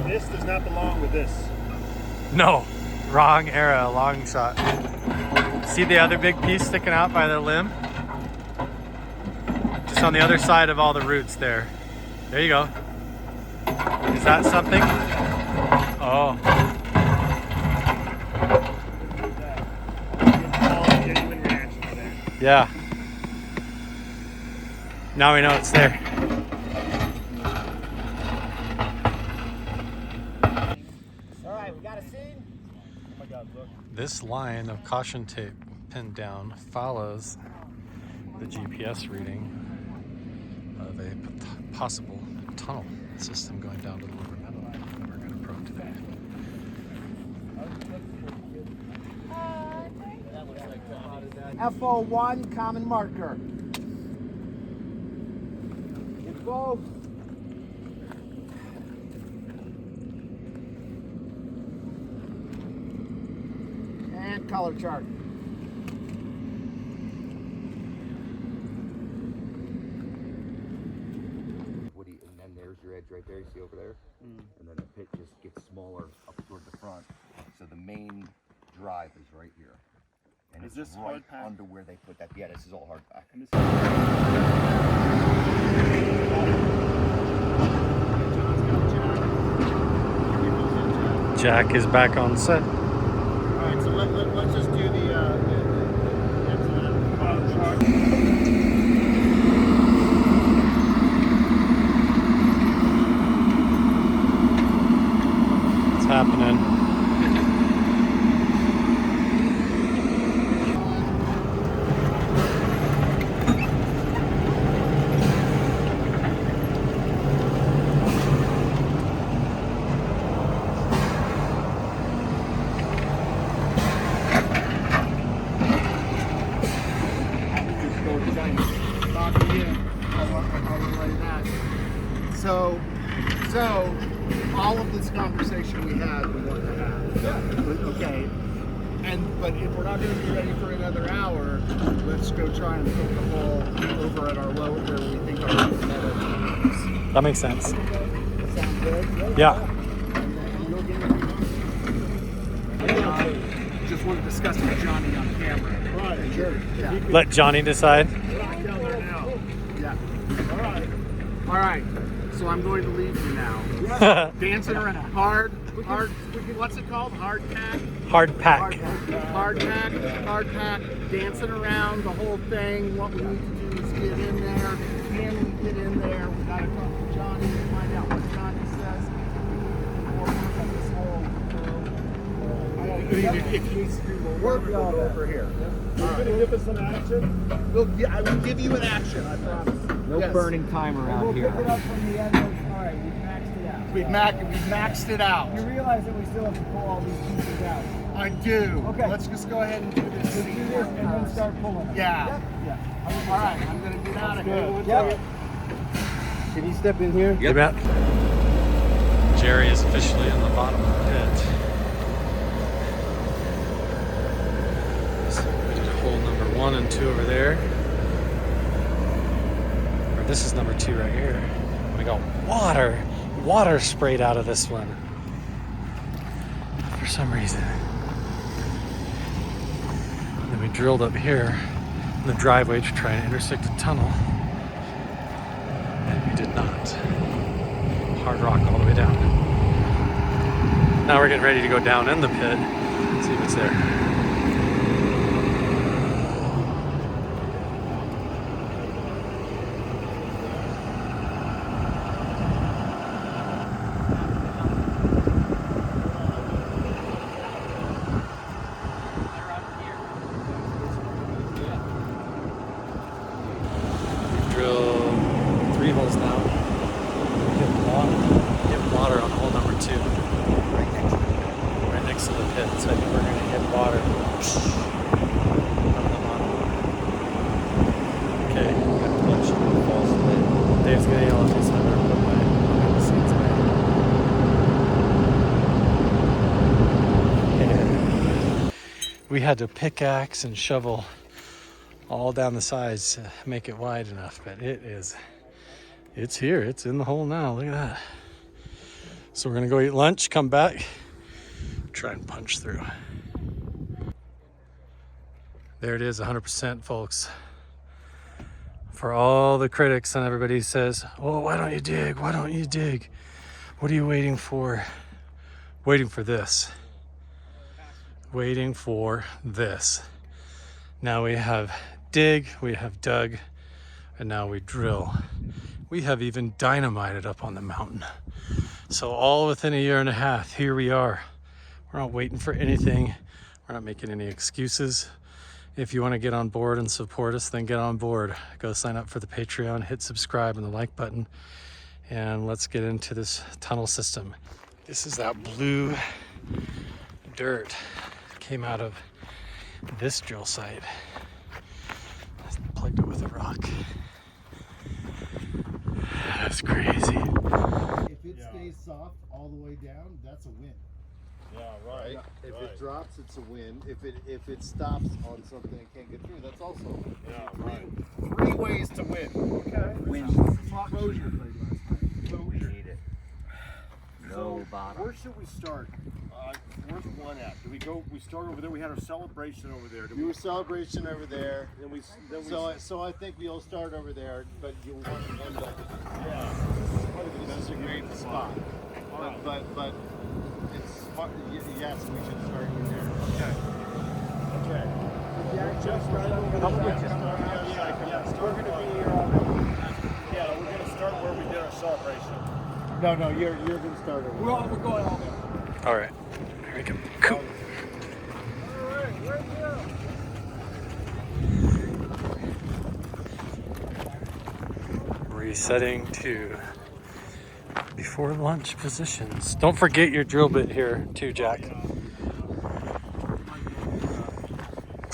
S18: This does not belong with this.
S8: No, wrong era, long shot. See the other big piece sticking out by the limb? Just on the other side of all the roots there. There you go. Is that something? Oh. Yeah. Now we know it's there.
S17: Alright, we got a scene. Oh my god, look.
S8: This line of caution tape pinned down follows the GPS reading of a possible tunnel system going down to the lower meadow that we're going to probe today.
S17: FO1 common marker. Info. And color chart.
S11: Woody, and then there's your edge right there, you see over there? And then the pit just gets smaller up toward the front. So the main drive is right here. And
S17: Is
S11: it's
S17: this
S11: right
S17: hard pack?
S11: under where they put that. Yeah, this is all hard pack.
S8: Jack is back on set.
S17: Alright, so let's just do the color chart.
S8: What's happening?
S17: So all of this conversation we had, we want to have. Yeah. Okay. But if we're not going to be ready for another hour, let's go try and fill the hole over at our low where we think our meadow is.
S8: That makes sense.
S17: Sound good?
S8: Yeah.
S17: Just want to discuss with Johnny on camera. Right, sure. Yeah.
S8: Let Johnny decide.
S17: Yeah. All right. So I'm going to leave you now. Dancing around hard. What's it called? Hard pack.
S8: Hard pack.
S17: Hard pack. Dancing around the whole thing. What we need to do is get in there. Can we get in there? We got to talk to Johnny and find out what Johnny says. Or look at this whole. Work over here. You're going to give us an action? I will give you an action, I promise.
S11: No burning time around here.
S17: We'll pick it up from the end. All right, we've maxed it out. We've maxed it out. You realize that we still have to pull all these pieces out? I do. Okay. Let's just go ahead and do this. Let's do this and then start pulling them. Yeah. Yeah. All right, I'm going to get out of here. Yep.
S5: Can you step in here?
S8: You bet. Jerry is officially in the bottom of the pit. We did hole number 1 and 2 over there. Or this is number 2 right here. We got water sprayed out of this one for some reason. And then we drilled up here in the driveway to try and intersect a tunnel, and we did not. Hard rock all the way down. Now we're getting ready to go down in the pit and see what's there. Water on hole number 2. Right next to the pit, so I think we're going to hit water. we had to pickaxe and shovel all down the sides to make it wide enough, but it's here. It's in the hole now. Look at that. So we're gonna go eat lunch, come back, try and punch through. There it is, 100%, folks. For all the critics and everybody says, oh, why don't you dig? Why don't you dig? What are you waiting for? Waiting for this. Waiting for this. Now we have dig, we have dug, and now we drill. We have even dynamited up on the mountain. So all within a year and a half, here we are. We're not waiting for anything. We're not making any excuses. If you want to get on board and support us, then get on board. Go sign up for the Patreon, hit subscribe and the like button, and let's get into this tunnel system. This is that blue dirt that came out of this drill site. I plugged it with a rock. That's crazy.
S5: If it stays soft all the way down, that's a win.
S21: Yeah, right.
S5: If it drops, it's a win. If it stops on something and can't get through, that's also a win.
S21: Yeah, right.
S5: 3 ways to win. Okay.
S2: Closure.
S11: We need it. No bottom.
S5: Where should we start?
S21: Where's one at? We start over there. We had our celebration over there.
S5: We were celebration over there. So I think we'll start over there, but you'll want to end up.
S21: Yeah.
S5: That's a great spot. But it's yes, we should start over there. Okay.
S21: We're going to be here all day. Yeah, we're going to start where we did our celebration.
S5: No, you're going to start over.
S21: We're going all there.
S8: All right, here we go. Cool.
S21: All right, where'd you go?
S8: Resetting to before lunch positions. Don't forget your drill bit here too, Jack.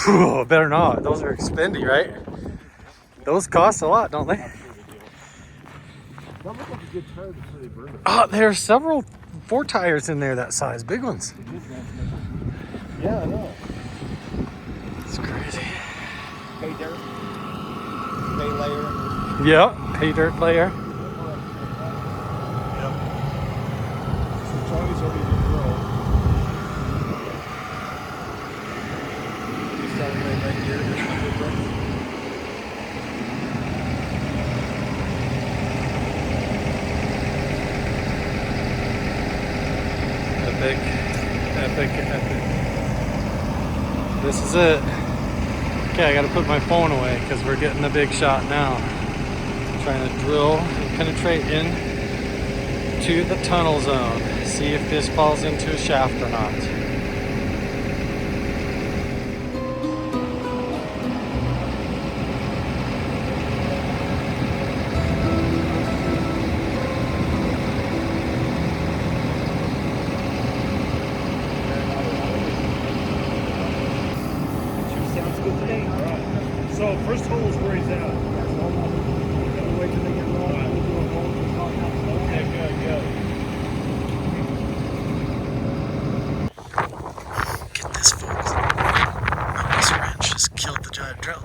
S8: Whew, better not. Those are expendy, right? Those cost a lot, don't they?
S21: That looks like a good tire before they burn it.
S8: Oh, there are several 4 tires in there that size, big ones.
S5: Yeah, I know.
S8: It's crazy.
S5: Hay dirt. Hay layer.
S8: Yep, hay dirt layer.
S21: Yep. So Charlie's already been drilled.
S5: You started right here.
S8: Epic. This is it. Okay, I gotta put my phone away because we're getting the big shot now. Trying to drill and penetrate in to the tunnel zone. See if this falls into a shaft or not.
S21: So first hole is where he's at. Wait till they get rolling. Okay, good.
S8: Get this, folks. This wrench just killed the giant drill.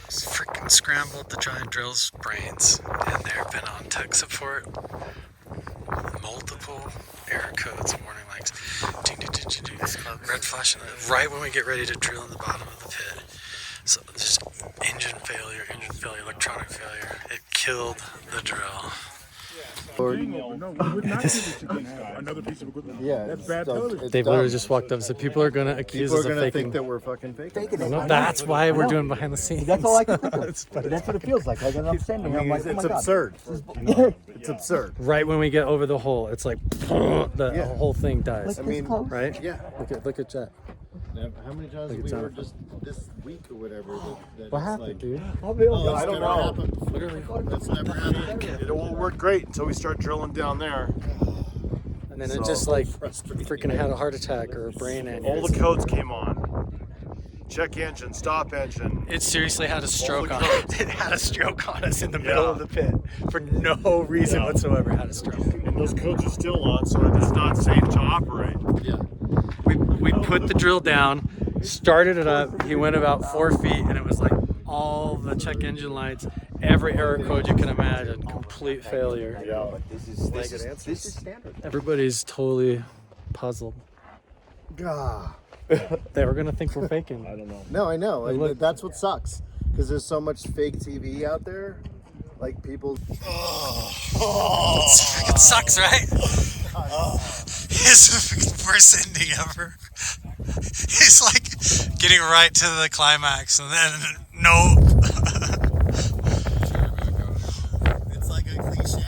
S8: Freaking scrambled the giant drill's brains. And they've been on tech support. Multiple error codes, warning lights. Red flashing right when we get ready to drill in the bottom of the pit. So just engine failure, electronic failure. It killed the drill.
S21: Another piece of equipment.
S5: Yeah,
S21: That's bad television.
S8: They've literally just walked up, so people are gonna accuse us of faking.
S5: Think that we're fucking faking.
S8: No, that's why we're doing behind the scenes.
S11: That's all I can think of. That's what it feels like. I got an standing here. I'm like,
S5: It's
S11: oh my
S5: absurd.
S11: God.
S5: It's absurd.
S8: Right when we get over the hole, it's like the whole thing dies.
S5: I mean,
S8: right?
S5: Yeah.
S8: Look at that.
S5: How many times
S8: Look
S5: we
S8: at
S5: were
S8: that.
S5: just this week or whatever? That
S8: What
S5: it's
S8: happened,
S5: like,
S8: dude?
S5: I don't know.
S8: Literally.
S5: That's never happened.
S21: It all worked great until we start drilling down there.
S8: And then it just like freaking had a heart attack or a brain aneurysm.
S21: All the codes came on. Check engine, stop engine.
S8: It seriously had a stroke on it. It had a stroke on us in the middle of the pit for no reason whatsoever. Had a stroke.
S21: And those codes are still on, so it's not safe to operate.
S5: Yeah.
S8: We put the drill down, started it up. He went about 4 feet, and it was like all the check engine lights, every error code you can imagine. Complete failure.
S5: Yeah, but this is standard.
S8: Everybody's totally puzzled.
S5: Gah.
S8: They were gonna think we're faking. I don't know.
S5: No, I know. Like, that's what sucks. Because there's so much fake TV out there. Like people.
S8: Oh, it freaking sucks, right? It's the freaking worst ending ever. He's like getting right to the climax, and then no.
S5: It's like a cliche.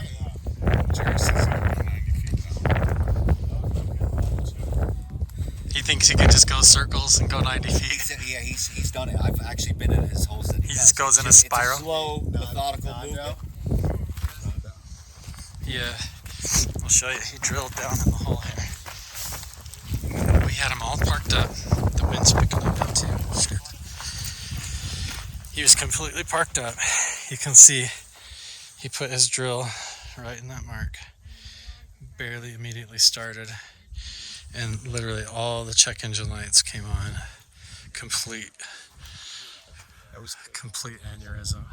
S8: He thinks he can just go circles and go 90 feet.
S10: Yeah, he's done it. I've actually been in his holes that
S8: he just goes in a spiral.
S10: It's a slow, methodical movement.
S8: Yeah, I'll show you. He drilled down in the hole here. We had him all parked up. The wind's picking up too. Shit. He was completely parked up. You can see he put his drill right in that mark. Barely immediately started. And literally all the check engine lights came on. Complete. That was complete aneurysm.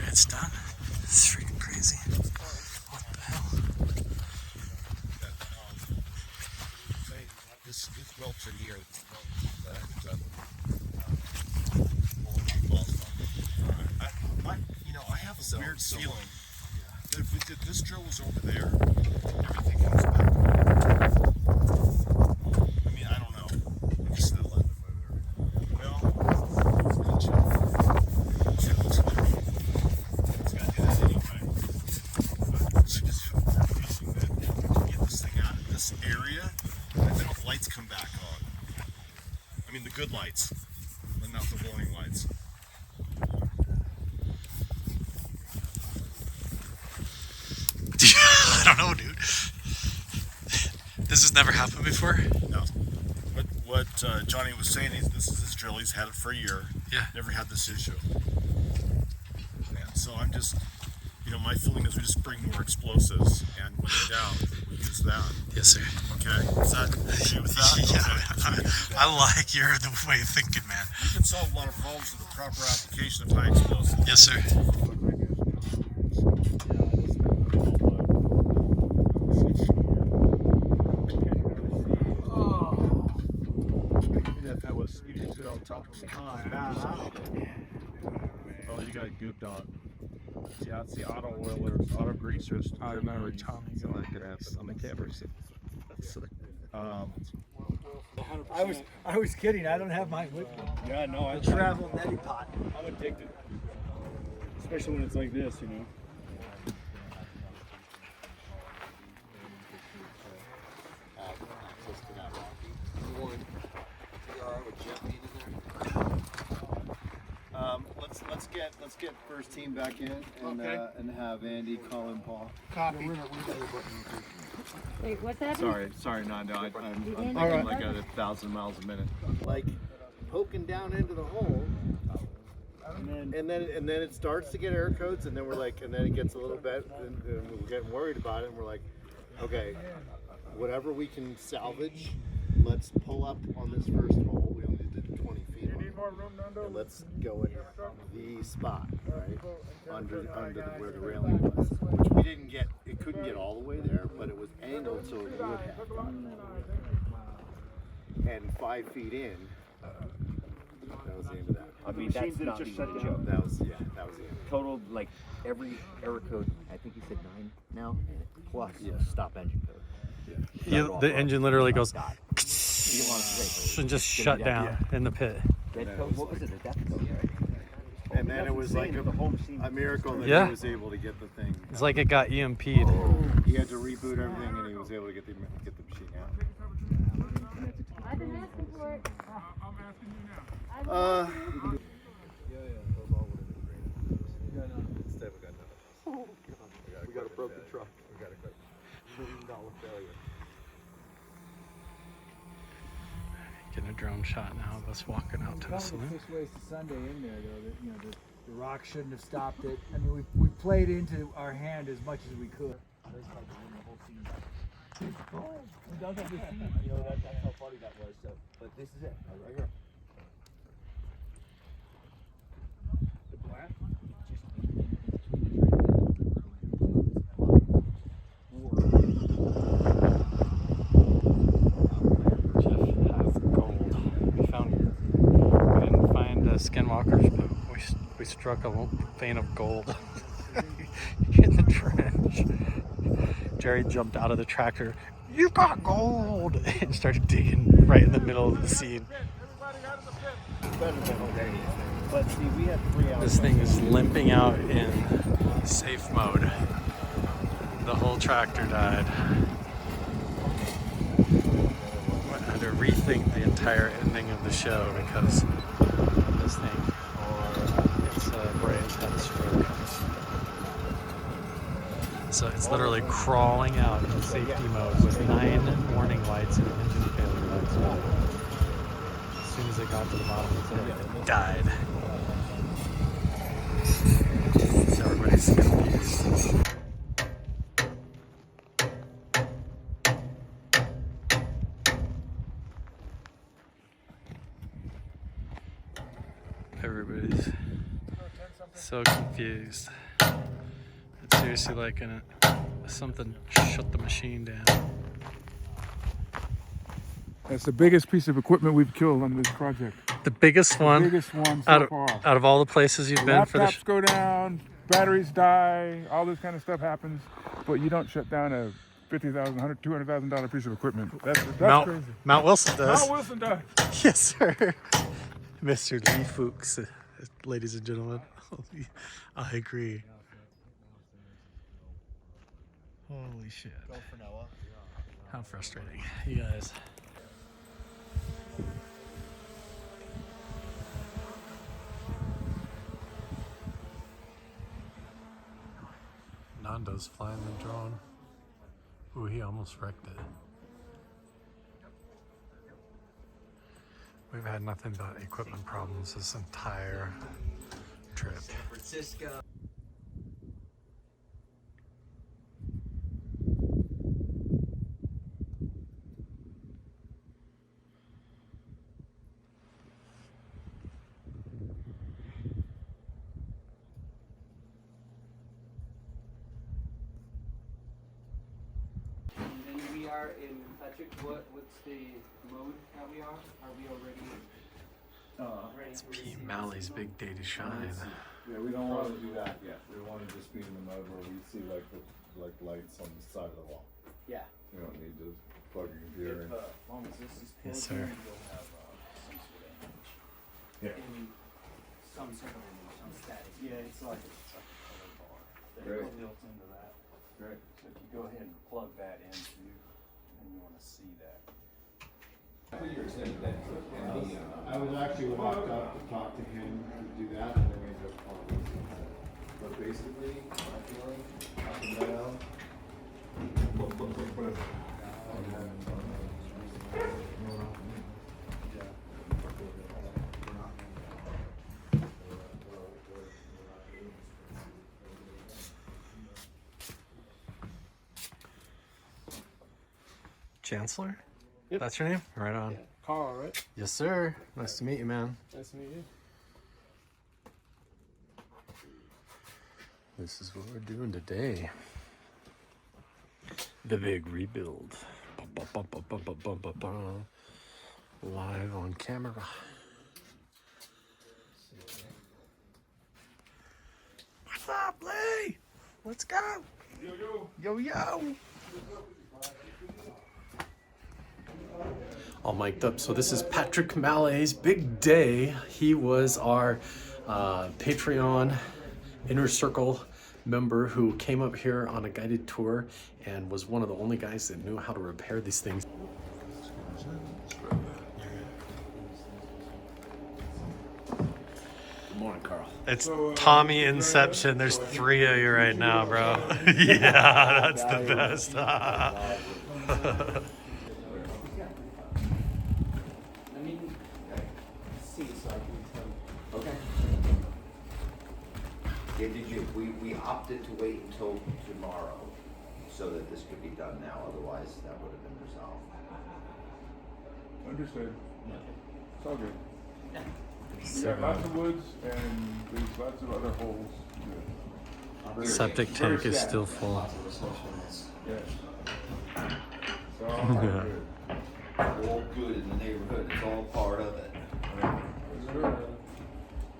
S8: It's done. It's freaking crazy. What the hell?
S10: This welch in here. I have a weird feeling. If this drill was over there, everything comes back. I mean, I don't know. I'm just still letting it move. Well, it's gonna chill. It's gotta do that anyway. But so just using that to get this thing out of this area, and then the lights come back on. I mean, the good lights, and not the warning lights.
S8: I don't know, dude. This has never happened before?
S10: No. But what Johnny was saying is this is his drill. He's had it for a year.
S8: Yeah.
S10: Never had this issue. And so I'm just, my feeling is we just bring more explosives, and when in doubt, we use that.
S8: Yes, sir.
S10: Okay. Is that okay with that?
S8: Yeah.
S10: Okay.
S8: I like your way of thinking, man.
S10: You can solve a lot of problems with the proper application of high explosives.
S8: Yes, sir.
S1: Oh, you got gooped on. See, that's the auto oilers, auto greasers. I remember Tommy could have on the cameras.
S2: I was kidding. I don't have mine with me.
S1: Yeah, no, I
S2: travel neti pot.
S1: I'm addicted, especially when it's like this,
S5: Let's get first team back in and have Andy, Colin, Paul.
S14: Copy. Wait, what's that?
S5: Sorry, no, I'm thinking
S14: Alright.
S5: like at 1,000 miles a minute. Like poking down into the hole, and then it starts to get error codes, and then we're like, and then it gets a little bit, and we're getting worried about it, and we're like, okay, whatever we can salvage, let's pull up on this first hole. We only did 20 feet on it. And let's go in the spot, right? Under where the railing was. Which we didn't get, it couldn't get all the way there, but it was angled so it would have gotten all the way there. And 5 feet in, that was the end of that.
S11: I mean, that's not even a joke.
S5: That was the end.
S11: Total, like, every error code, I think you said 9 now, plus stop engine code.
S8: The engine literally goes
S11: You want to say,
S8: and just shut down in the pit.
S11: Red code, what was it? A depth code, right?
S5: And then it was like a miracle that he was able to get the thing.
S8: It's like it got EMP'd.
S5: He had to reboot everything, and he was able to get the machine out.
S14: I've been asking for it.
S1: I'm asking you now.
S5: We got a broken truck. We got a $1 million failure.
S8: Getting a drone shot now of us walking out to the saloon.
S2: Fish wasted Sunday in there though. The rock shouldn't have stopped it. I mean, we played into our hand as much as we could. That's like the whole scene. He does have the seed, you know, that's how funny that was. So, but this is it, right here. The black,
S8: We didn't find skinwalkers, but we struck a vein of gold in the trench. Jerry jumped out of the tractor. You got gold! And started digging right in the middle of the scene.
S2: But see, we had 3 hours.
S8: This thing is limping out in safe mode. The whole tractor died. I had to rethink the entire ending of the show because this thing, its brains had a stroke. So it's literally crawling out in safety mode with 9 warning lights and engine failure lights. As soon as it got to the bottom of the pit, it died. So everybody's confused. Everybody's so confused. It's seriously like something shut the machine down.
S1: That's the biggest piece of equipment we've killed on this project.
S8: The biggest one?
S1: The biggest one so far.
S8: Out of all the places you've been for the
S1: Laptops go down, batteries die, all this kind of stuff happens, but you don't shut down a $50,000, $200,000 piece of equipment. That's crazy.
S8: Mount Wilson does.
S1: Mount Wilson does.
S8: Yes, sir. Mr. Lee Fuchs, ladies and gentlemen. I agree. Holy shit.
S5: Go for Noah.
S8: How frustrating. You guys. Nando's flying the drone. Ooh, he almost wrecked it. We've had nothing but equipment problems this entire trip.
S2: San Francisco.
S13: In Patrick, what's the mode that we are? Are we already ready?
S8: It's Pete Malley's big day to shine.
S7: Yeah, we don't want to do that yet. We want to just be in the mode where we see like the lights on the side of the wall.
S13: Yeah.
S7: We don't need to plug your computer in.
S2: As long as this is
S8: Yes,
S2: plugged
S8: sir.
S2: in, you'll have some sort of image.
S7: Yeah.
S2: Some sort of image, some static. Yeah, it's like a color bar.
S7: Great.
S2: Built into that.
S7: Great.
S2: So if you go ahead and plug that into, and you want to see that.
S9: I was actually walked up to talk to him to do that, and then we ended up calling.
S7: But basically, my feeling, up and down.
S8: Chancellor? Yep. That's your name? Right on.
S17: Yeah. Carl, right?
S8: Yes, sir. Nice to meet you, man.
S17: Nice to meet you.
S8: This is what we're doing today. The big rebuild. Live on camera. What's up, Lee? Let's go. Yo, yo. All mic'd up. So this is Patrick Malley's big day. He was our Patreon Inner Circle member who came up here on a guided tour and was one of the only guys that knew how to repair these things.
S10: Good morning, Carl.
S8: It's Tommy Inception. There's 3 of you right now, bro. Yeah, that's the best.
S10: Yeah, we opted to wait until tomorrow so that this could be done now. Otherwise, that would have been resolved.
S21: Understood. It's all good. We got lots of woods and there's lots of other holes.
S8: Septic tank is still full.
S21: Yes. It's all good.
S10: All good in the neighborhood. It's all part of it.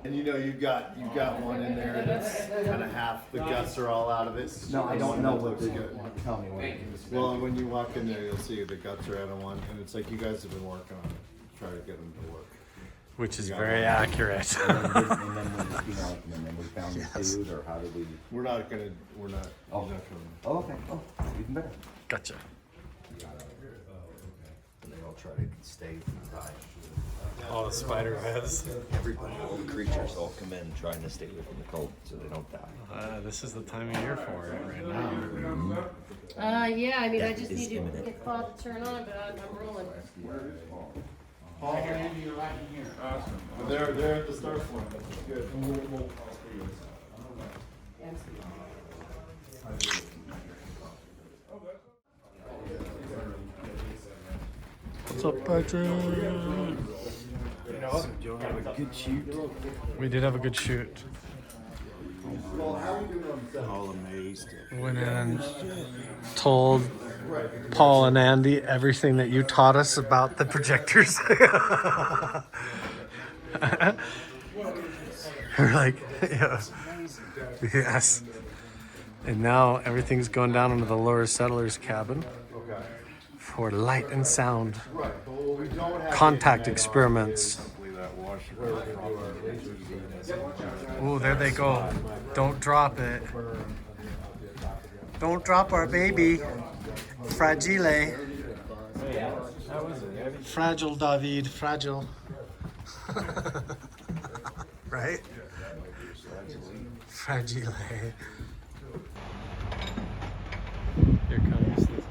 S5: And you know, you've got one in there that's kind of half, the guts are all out of it.
S10: No, I don't know what
S5: looks good.
S10: Tell me what it is.
S5: Well, when you walk in there, you'll see the guts are out of one, and it's like you guys have been working on it, try to get them to work.
S8: Which is very accurate.
S10: And then we found the food, or how did we?
S5: We're not.
S10: Oh, okay. Oh, even better.
S8: Gotcha.
S10: And they all try to stay inside.
S8: All the spider webs.
S10: Everybody, all the creatures all come in trying to stay away from the cold so they don't die.
S8: This is the time of year for it right now.
S14: Yeah, I mean, I
S10: That
S14: just
S10: is
S14: need to
S10: imminent.
S14: get Paul to turn on, but I'm rolling.
S1: Paul and Andy are right in here. Awesome.
S5: They're at the start point. Good.
S8: What's up, Patrick?
S2: You know, Joe had a good shoot.
S8: We did have a good shoot.
S2: All amazed.
S8: Went in and told Paul and Andy everything that you taught us about the projectors. We're like, yeah. Yes. And now everything's going down into the lower settlers cabin for light and sound contact experiments. Oh, there they go. Don't drop it. Don't drop our baby. Fragile. Fragile, David. Fragile. Right? Fragile. Here comes this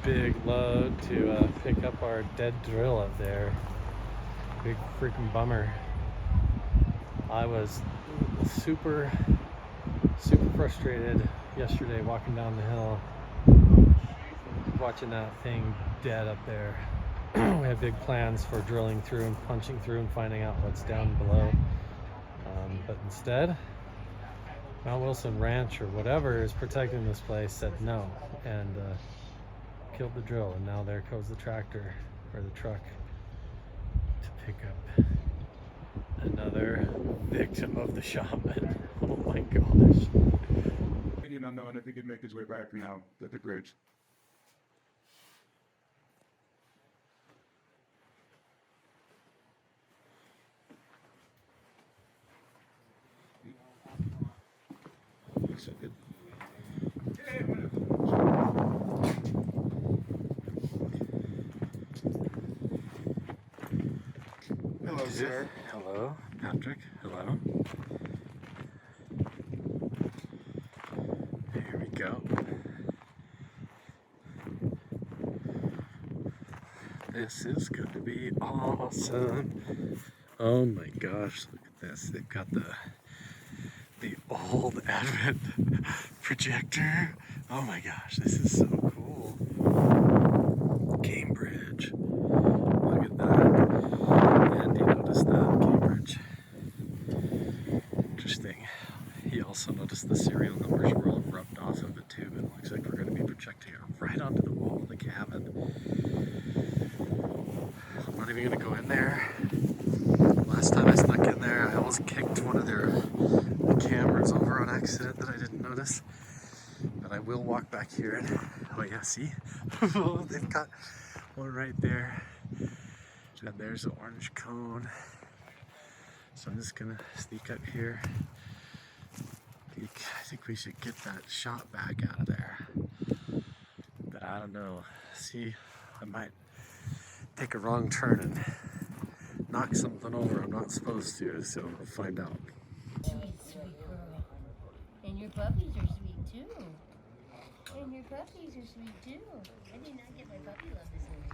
S8: big load to pick up our dead drill up there. Big freaking bummer. I was super frustrated yesterday walking down the hill, watching that thing dead up there. We had big plans for drilling through and punching through and finding out what's down below. But instead, Mount Wilson Ranch or whatever is protecting this place said no and killed the drill. And now there goes the tractor or the truck to pick up another victim of the shaman. Oh my gosh.
S1: Indian unknown, I think he'd make his way back now at the bridge.
S15: So good.
S1: Hello, sir.
S8: Hello, Patrick. Hello. Here we go. This is going to be awesome. Oh my gosh, look at this. They've got the old Advent projector. Oh my gosh, this is so cool. Cambridge. Look at that. Andy noticed that, Cambridge. Interesting. He also noticed the serial numbers were all rubbed off of it too. It looks like we're going to be projecting it right onto the wall of the cabin. I'm not even going to go in there. Last time I snuck in there, I almost kicked one of their cameras over on accident that I didn't notice. But I will walk back here and, oh yeah, see? They've got one right there. And there's the orange cone. So I'm just gonna sneak up here. I think we should get that shot back out of there. But I don't know. See, I might take a wrong turn and knock something over I'm not supposed to, so we'll find out.
S14: Sweet girl. And your puppies are sweet too. And your puppies are sweet too. I did not get my puppy love this morning.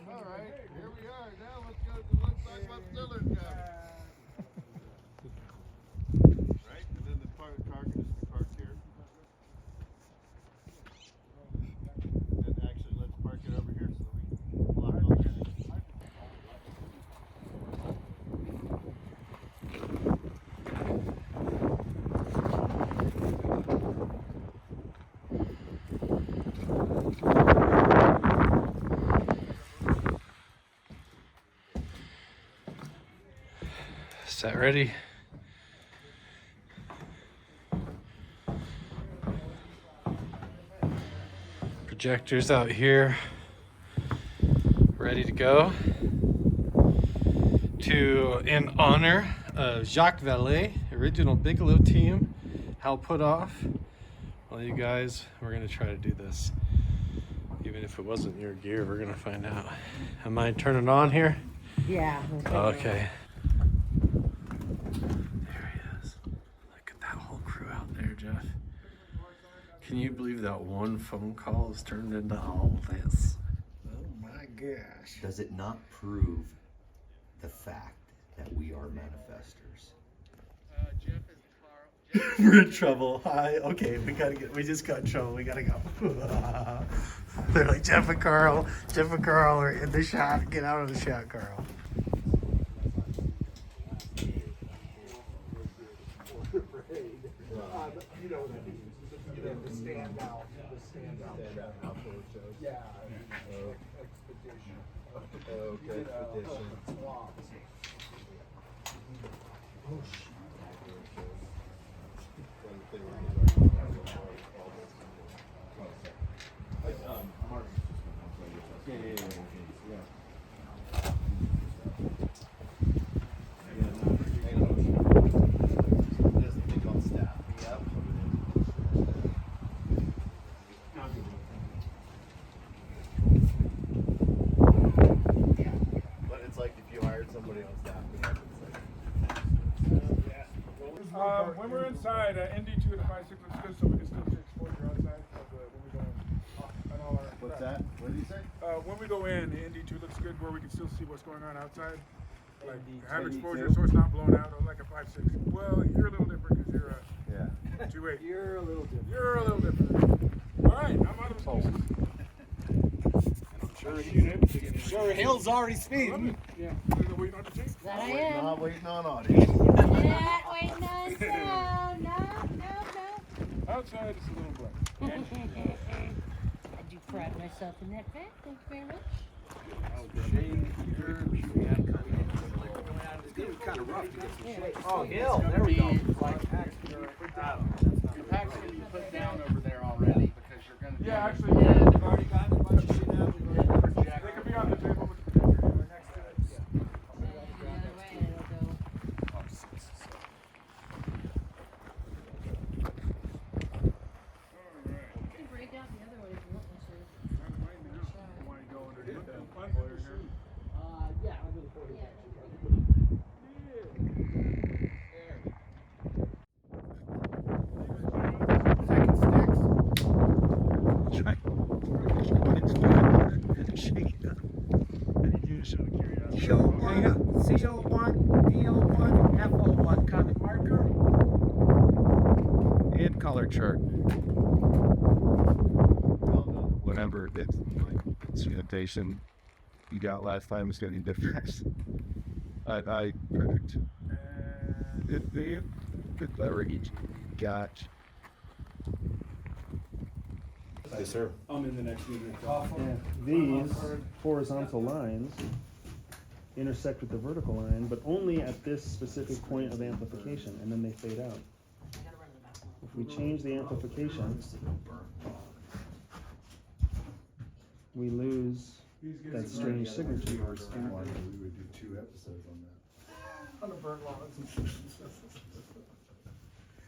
S5: All right, here we
S8: Set ready. Projectors out here, ready to go. In honor of Jacques Vallée, original Bigelow team, Hal Putoff. Well, you guys, we're gonna try to do this. Even if it wasn't your gear, we're gonna find out. Am I turning on here?
S14: Yeah.
S8: Okay. There he is. Look at that whole crew out there, Jeff. Can you believe that one phone call has turned into all this?
S10: Oh my gosh. Does it not prove the fact that we are manifestors?
S8: We're in trouble. Hi. Okay, we just got in trouble. We gotta go. They're like, Jeff and Carl are in the shot. Get out of the shot, Carl.
S1: You know what I mean? You know, the stand out shows. Yeah. Expedition.
S7: Okay, expedition.
S1: Oh, shit.
S5: But it's like if you hired somebody on staff,
S1: When we're inside, ND2 to 5.6 looks good, so we can still see exposure outside when we go on all our.
S5: What's that? What did you say?
S1: When we go in, the ND2 looks good, where we can still see what's going on outside. Like have
S5: ND2?
S1: exposure, so it's not blown out, or like a 5.6. Well, you're a little different because you're a 2.8.
S2: You're a little different.
S1: You're a little different. All right, I'm out of excuses.
S2: Sure, Hill's already speeding.
S1: Yeah. Waiting on the tape.
S14: That I am.
S5: Not waiting on audience.
S14: Not waiting on sound. No.
S1: Outside, it's a little bright.
S14: I do pride myself in that fact. Thank you very much.
S2: It's kind of rough to get some shade.
S11: Oh, Hill, there we go.
S2: The pack's gonna be put down over there already because you're gonna.
S1: Yeah, actually,
S2: we've already gotten a bunch of shit out. We've already got a projector.
S1: They could be on the table with the projector next to it.
S14: The other way it'll go. You can break out the other one if you want to, sir.
S1: Want to go underneath that?
S2: Yeah, I'll do the 40. CO1, DO1, FO1 comic marker. And color chart.
S7: Whatever it's like instrumentation you got last time is going to be different. I predict it better each gotch.
S5: Yes, sir.
S18: I'm in the next meeting. These horizontal lines intersect with the vertical line, but only at this specific point of amplification, and then they fade out. If we change the amplification, we lose that strange signature.
S7: We would do 2 episodes on that.
S1: On the burnt logs.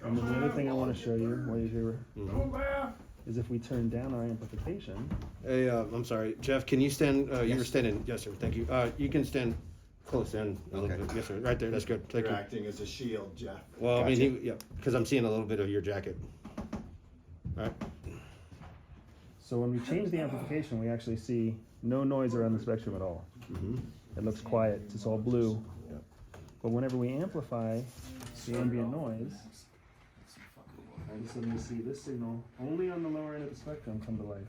S18: And then the other thing I want to show you while you're here
S1: Don't laugh.
S18: is if we turn down our amplification.
S5: Hey, I'm sorry, Jeff. Can you stand? You were standing. Yes, sir. Thank you. You can stand close in a little bit. Yes, sir. Right there. That's good. Thank
S7: You're
S5: you.
S7: acting as a shield, Jeff.
S5: Well, I
S7: Gotcha.
S5: mean, yeah, because I'm seeing a little bit of your jacket. All right.
S18: So when we change the amplification, we actually see no noise around the spectrum at all. It looks quiet. It's all blue. But whenever we amplify the ambient noise, all of a sudden we see this signal only on the lower end of the spectrum come to life.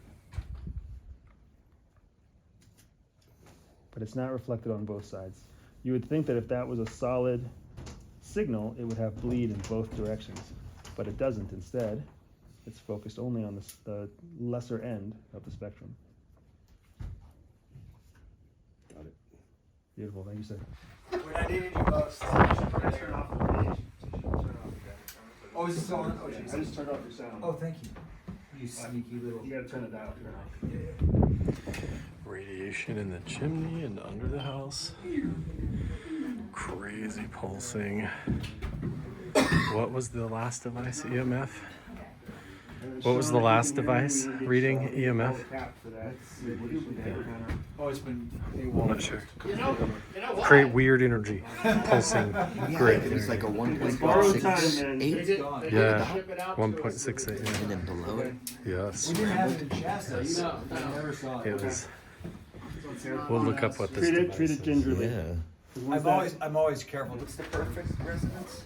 S18: But it's not reflected on both sides. You would think that if that was a solid signal, it would have bleed in both directions. But it doesn't. Instead, it's focused only on the lesser end of the spectrum.
S5: Got it.
S18: Beautiful, thank you, sir.
S2: When I needed you most.
S18: Turn off the page.
S2: Oh, is this on? Oh, geez.
S18: I just turned off your sound.
S2: Oh, thank you. You sneaky little.
S18: You gotta turn it down.
S8: Radiation in the chimney and under the house. Crazy pulsing. What was the last device? EMF? What was the last device reading EMF?
S2: Oh, it's been.
S8: I'm not sure. Create weird energy. Pulsing grid.
S10: It's like a 1.68.
S8: Yeah, 1.68. Yeah.
S10: And then below it.
S8: Yes.
S2: We didn't have it in Shasta. You know, I never saw it.
S8: It was. We'll look up what this device
S18: Treat it gingerly.
S10: Yeah.
S2: I'm always careful. What's the perfect resonance?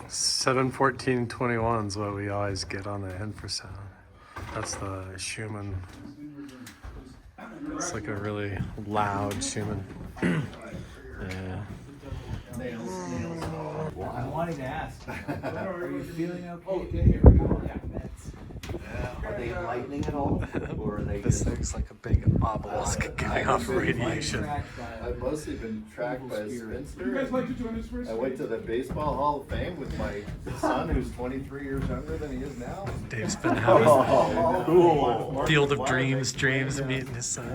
S8: 71421 is what we always get on the infrasound. That's the Schumann. It's like a really loud Schumann. Yeah.
S2: I'm wanting to ask. Are you feeling okay?
S10: Oh,
S2: Yeah, that's.
S10: Are they lightning at all? Or are they
S8: This thing's like a big obelisk giving off radiation.
S3: I've mostly been tracked by a spinster.
S1: You guys like to join us first?
S3: I went to the Baseball Hall of Fame with my son, who's 23 years younger than he is now.
S8: Dave's been having
S3: cool.
S8: Field of Dreams dreams meeting his son.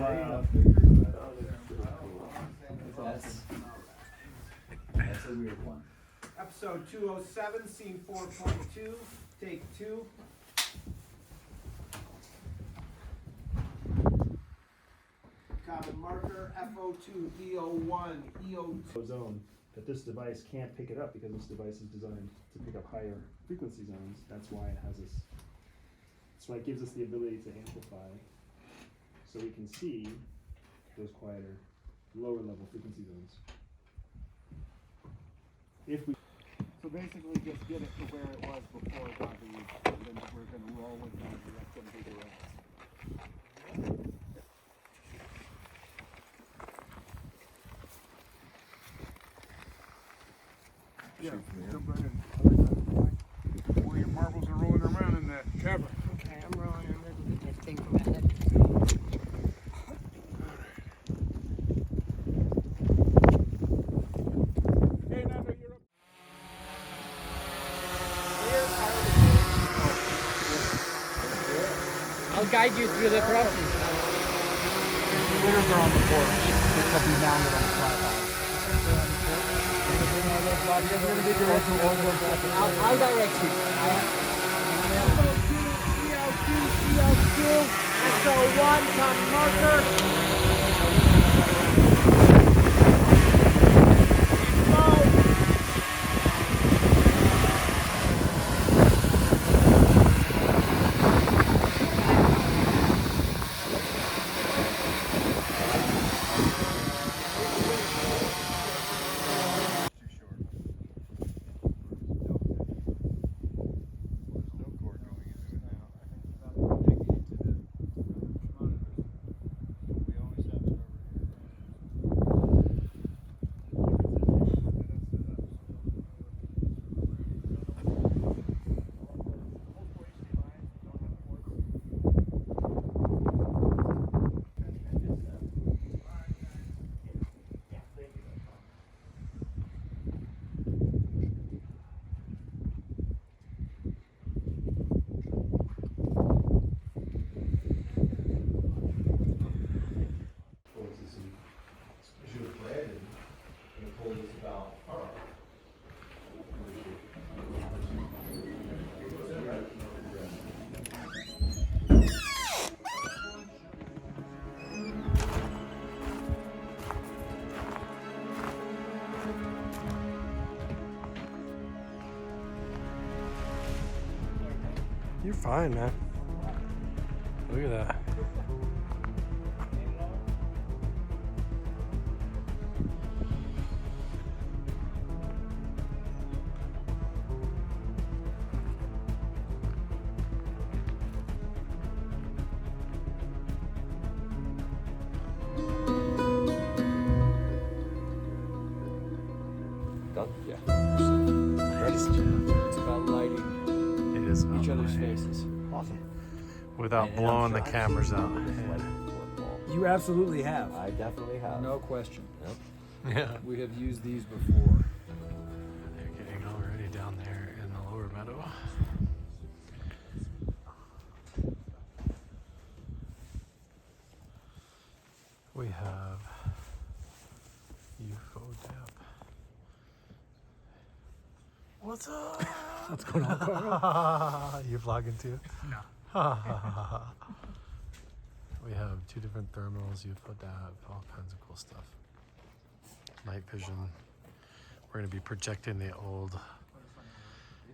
S2: That's a weird one. Episode 207, scene 4.2, take 2. Common marker, FO2, EO1, EO2.
S18: Zone that this device can't pick it up because this device is designed to pick up higher frequency zones. That's why it has this. That's why it gives us the ability to amplify, so we can see those quieter, lower level frequency zones. If we.
S1: So basically, just get it to where it was before Bobby, and then we're going to roll with it and let them do the rest. Yeah, jump right in. Where your marbles are rolling around in that cavern.
S14: Okay, I'm rolling. I'm gonna get this thing from my head.
S1: Hey, Nando, you're up.
S13: I'll guide you through the process.
S2: Winners are on the porch. They'll be mounted on the flat.
S13: I'll direct you.
S2: SO1, common marker.
S8: You're fine, man. Look at that.
S10: Done? Yeah.
S8: Nice job.
S2: It's about lighting
S8: It is about
S2: each other's
S8: lighting.
S2: faces.
S10: Awesome.
S8: Without blowing the cameras out. Yeah.
S2: You absolutely have.
S10: I definitely have.
S2: No question.
S10: Yep.
S8: Yeah.
S2: We have used these before.
S8: They're getting already down there in the lower meadow. We have UFO dap. What's up?
S1: What's going on, Carl?
S8: You vlogging too?
S1: No.
S8: We have 2 different thermals, UFO dap, all kinds of cool stuff. Night vision. We're going to be projecting the old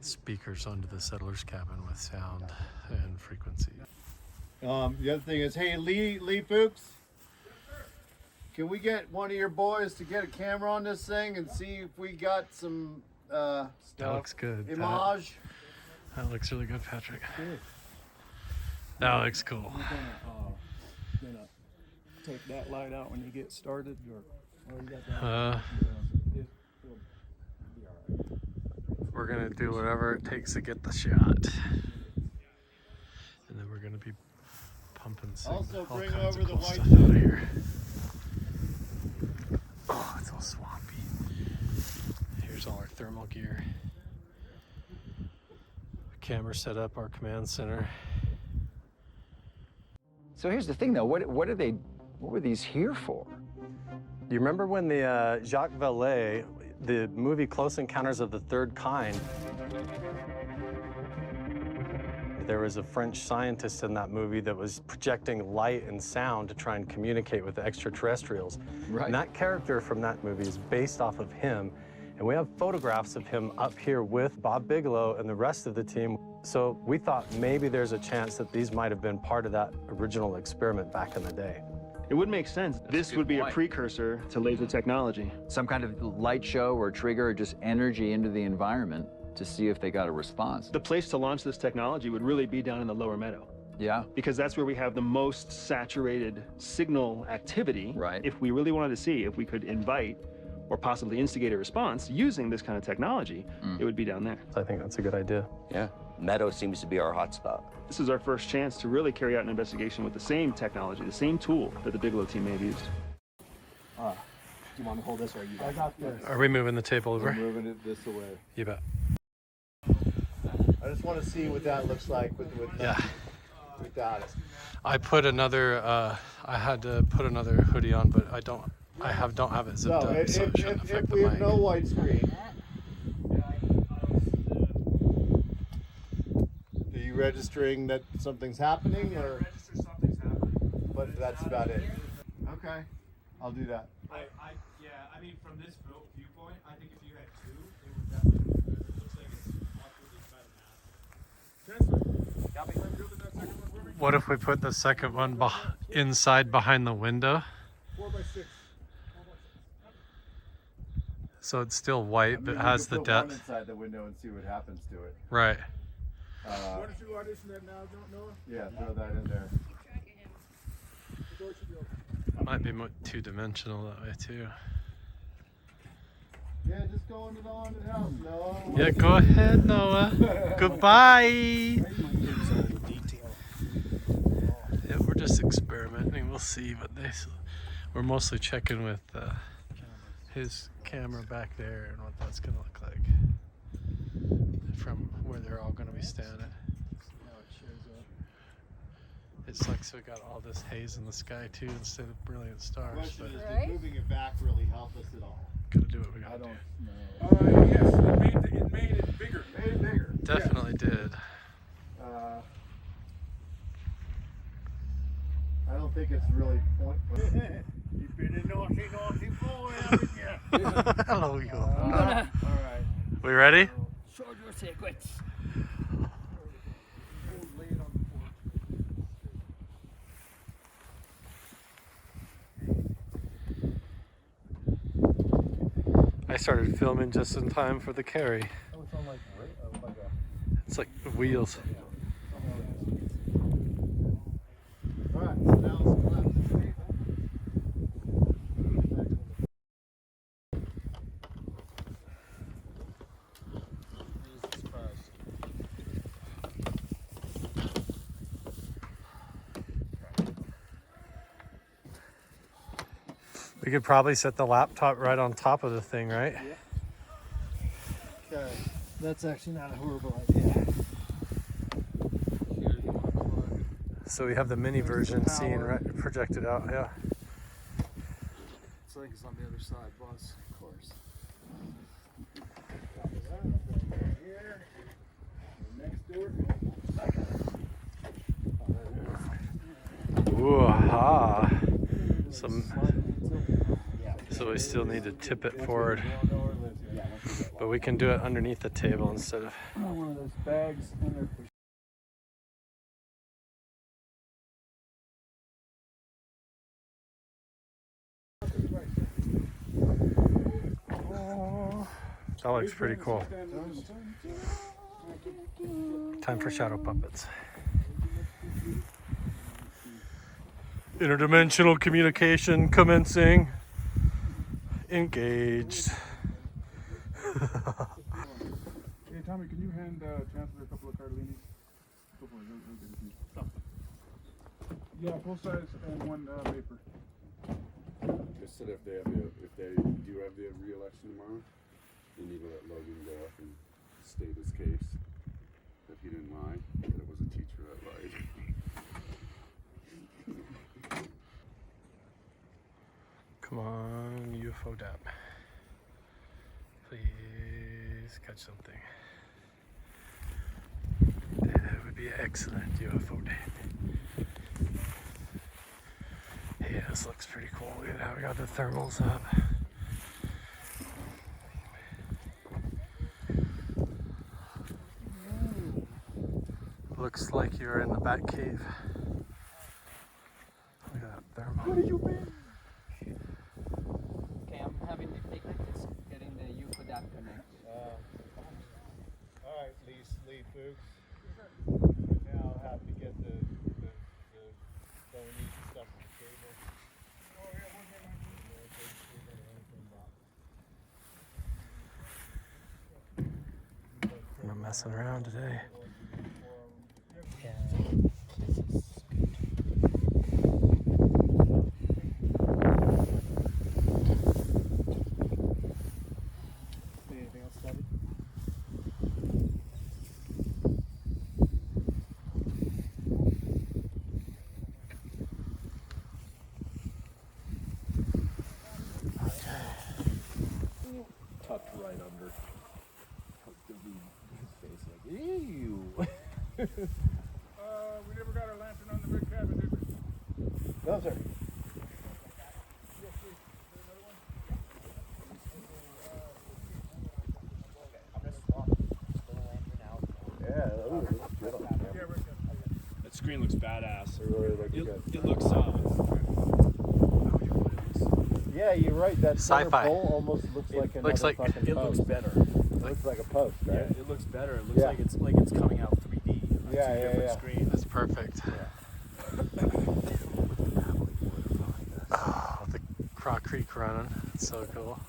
S8: speakers onto the settler's cabin with sound and frequency.
S5: The other thing is, hey, Lee Fuchs, can we get one of your boys to get a camera on this thing and see if we got some stuff?
S8: That looks good.
S5: Image?
S8: That looks really good, Patrick. That looks cool.
S20: You're gonna take that light out when you get started, or you got that?
S8: We're gonna do whatever it takes to get the shot, and then we're gonna be pumping some
S5: Also
S8: all
S5: bring
S8: kinds
S5: over
S8: of
S5: the
S8: cool
S5: white
S8: stuff out of here. Oh, it's all swampy. Here's all our thermal gear. Camera set up, our command center.
S2: So here's the thing, though. What were these here for?
S8: You remember when the Jacques Vallée, the movie Close Encounters of the Third Kind, there was a French scientist in that movie that was projecting light and sound to try and communicate with the extraterrestrials.
S2: Right.
S8: And that character from that movie is based off of him. And we have photographs of him up here with Bob Bigelow and the rest of the team. So we thought maybe there's a chance that these might have been part of that original experiment back in the day.
S18: It would make sense. This would be a
S2: point.
S18: precursor to laser technology.
S2: Some kind of light show or trigger or just energy into the environment to see if they got a response.
S18: The place to launch this technology would really be down in the lower meadow.
S2: Yeah.
S18: Because that's where we have the most saturated signal activity.
S2: Right.
S18: If we really wanted to see if we could invite or possibly instigate a response using this kind of technology, it would be down there.
S8: I think that's a good idea.
S10: Yeah, meadow seems to be our hotspot.
S18: This is our first chance to really carry out an investigation with the same technology, the same tool that the Bigelow team may have used.
S5: Do you want me to hold this or you?
S1: I got this.
S8: Are we moving the table over?
S5: We're moving it this away.
S8: You bet.
S5: I just want to see what that looks like with
S8: Yeah.
S5: without it.
S8: I put another, I had to put another hoodie on, but I don't have it zipped up, so it shouldn't affect
S5: if
S8: the
S5: we have
S8: mic.
S5: no widescreen, are you registering that something's happening, or?
S1: Register something's happening.
S5: But that's about it. Okay, I'll do that.
S4: Yeah, I mean, from this viewpoint, I think if you had 2, it would definitely be better. It looks like it's awkwardly cut in half.
S8: What if we put the second one inside behind the window?
S1: 4x6.
S8: So it's still white, but has the depth.
S5: Inside the window and see what happens to it.
S8: Right.
S1: Why don't you audition that now, Noah?
S5: Yeah, throw that in there.
S1: The door should be open.
S8: Might be two dimensional that way too.
S5: Yeah, just go into the haunted house, Noah.
S8: Yeah, go ahead, Noah. Goodbye. Yeah, we're just experimenting. We'll see, but we're mostly checking with his camera back there and what that's gonna look like from where they're all gonna be standing. It's like, so we got all this haze in the sky too instead of brilliant stars.
S5: Question
S8: But
S5: is, did moving it back really help us at all?
S8: gotta do what we gotta do.
S1: Yes, it made it bigger.
S5: Made it bigger.
S8: Definitely did.
S5: I don't think it's really point.
S17: You've been a naughty, naughty boy, haven't you?
S8: Hello, you.
S17: All right.
S8: We ready?
S17: Show your secrets.
S8: I started filming just in time for the carry. It's like wheels.
S5: All right, so now let's collapse.
S8: We could probably set the laptop right on top of the thing, right?
S5: Okay, that's actually not a horrible idea.
S8: So we have the mini version seen right projected out, yeah.
S5: It's like it's on the other side, boss, of course. Here, next door.
S8: Ooh, aha. So we still need to tip it forward. But we can do it underneath the table instead of...
S20: One of those bags in there.
S8: That looks pretty cool. Time for shadow puppets. Interdimensional communication commencing. Engaged.
S1: Hey Tommy, can you hand Chancellor a couple of Cartolinis? Go for it. Yeah, full size and one paper.
S6: Just said if they do have the re-election tomorrow, you need to let Logan go up and state his case that he didn't lie, that it was a teacher that lied.
S8: Come on, UFO dap. Please catch something. That would be excellent, UFO dap. Yeah, this looks pretty cool. Look at how we got the thermals up. Looks like you're in the Bat Cave. Look at that thermal.
S20: What have you been?
S13: Okay, I'm having difficulties getting the UFO-DAP connected.
S5: Alright, Lee Fuchs. Now I'll have to get the phony stuff on the cable.
S8: I'm not messing around today.
S5: Anything else, Bobby? Tucked right under. His face like, ew.
S1: We never got our lantern on the red cabin, did we?
S5: No, sir.
S20: That screen looks badass.
S5: It
S20: looks
S5: yeah, you're right. That center
S8: Sci-fi.
S5: pole almost looks like another
S8: looks like-
S5: fucking
S20: it
S5: post.
S20: looks better.
S5: It looks like a post, right?
S20: Yeah, it looks better. It looks
S5: Yeah.
S20: like it's coming out 3D. on two different screens.
S8: That's perfect. Oh, the Croc Creek running. It's so cool.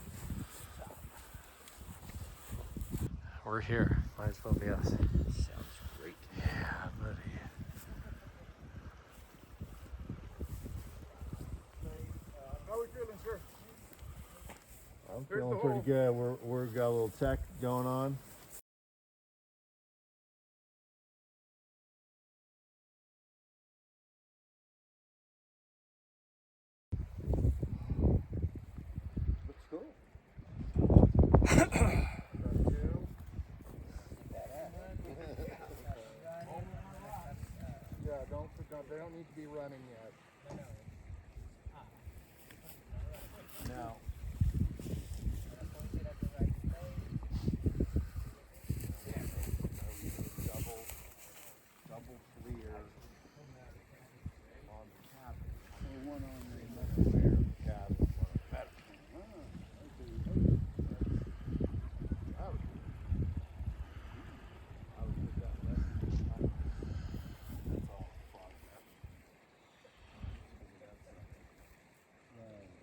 S8: We're here. Might as well be us.
S11: Sounds great.
S8: Yeah, buddy.
S1: How are we feeling, sir?
S5: I'm feeling pretty good. We're got a little tech going on. Looks cool. Yeah, they don't need to be running yet. No. Double clear on the cabin. One on the clear cabin.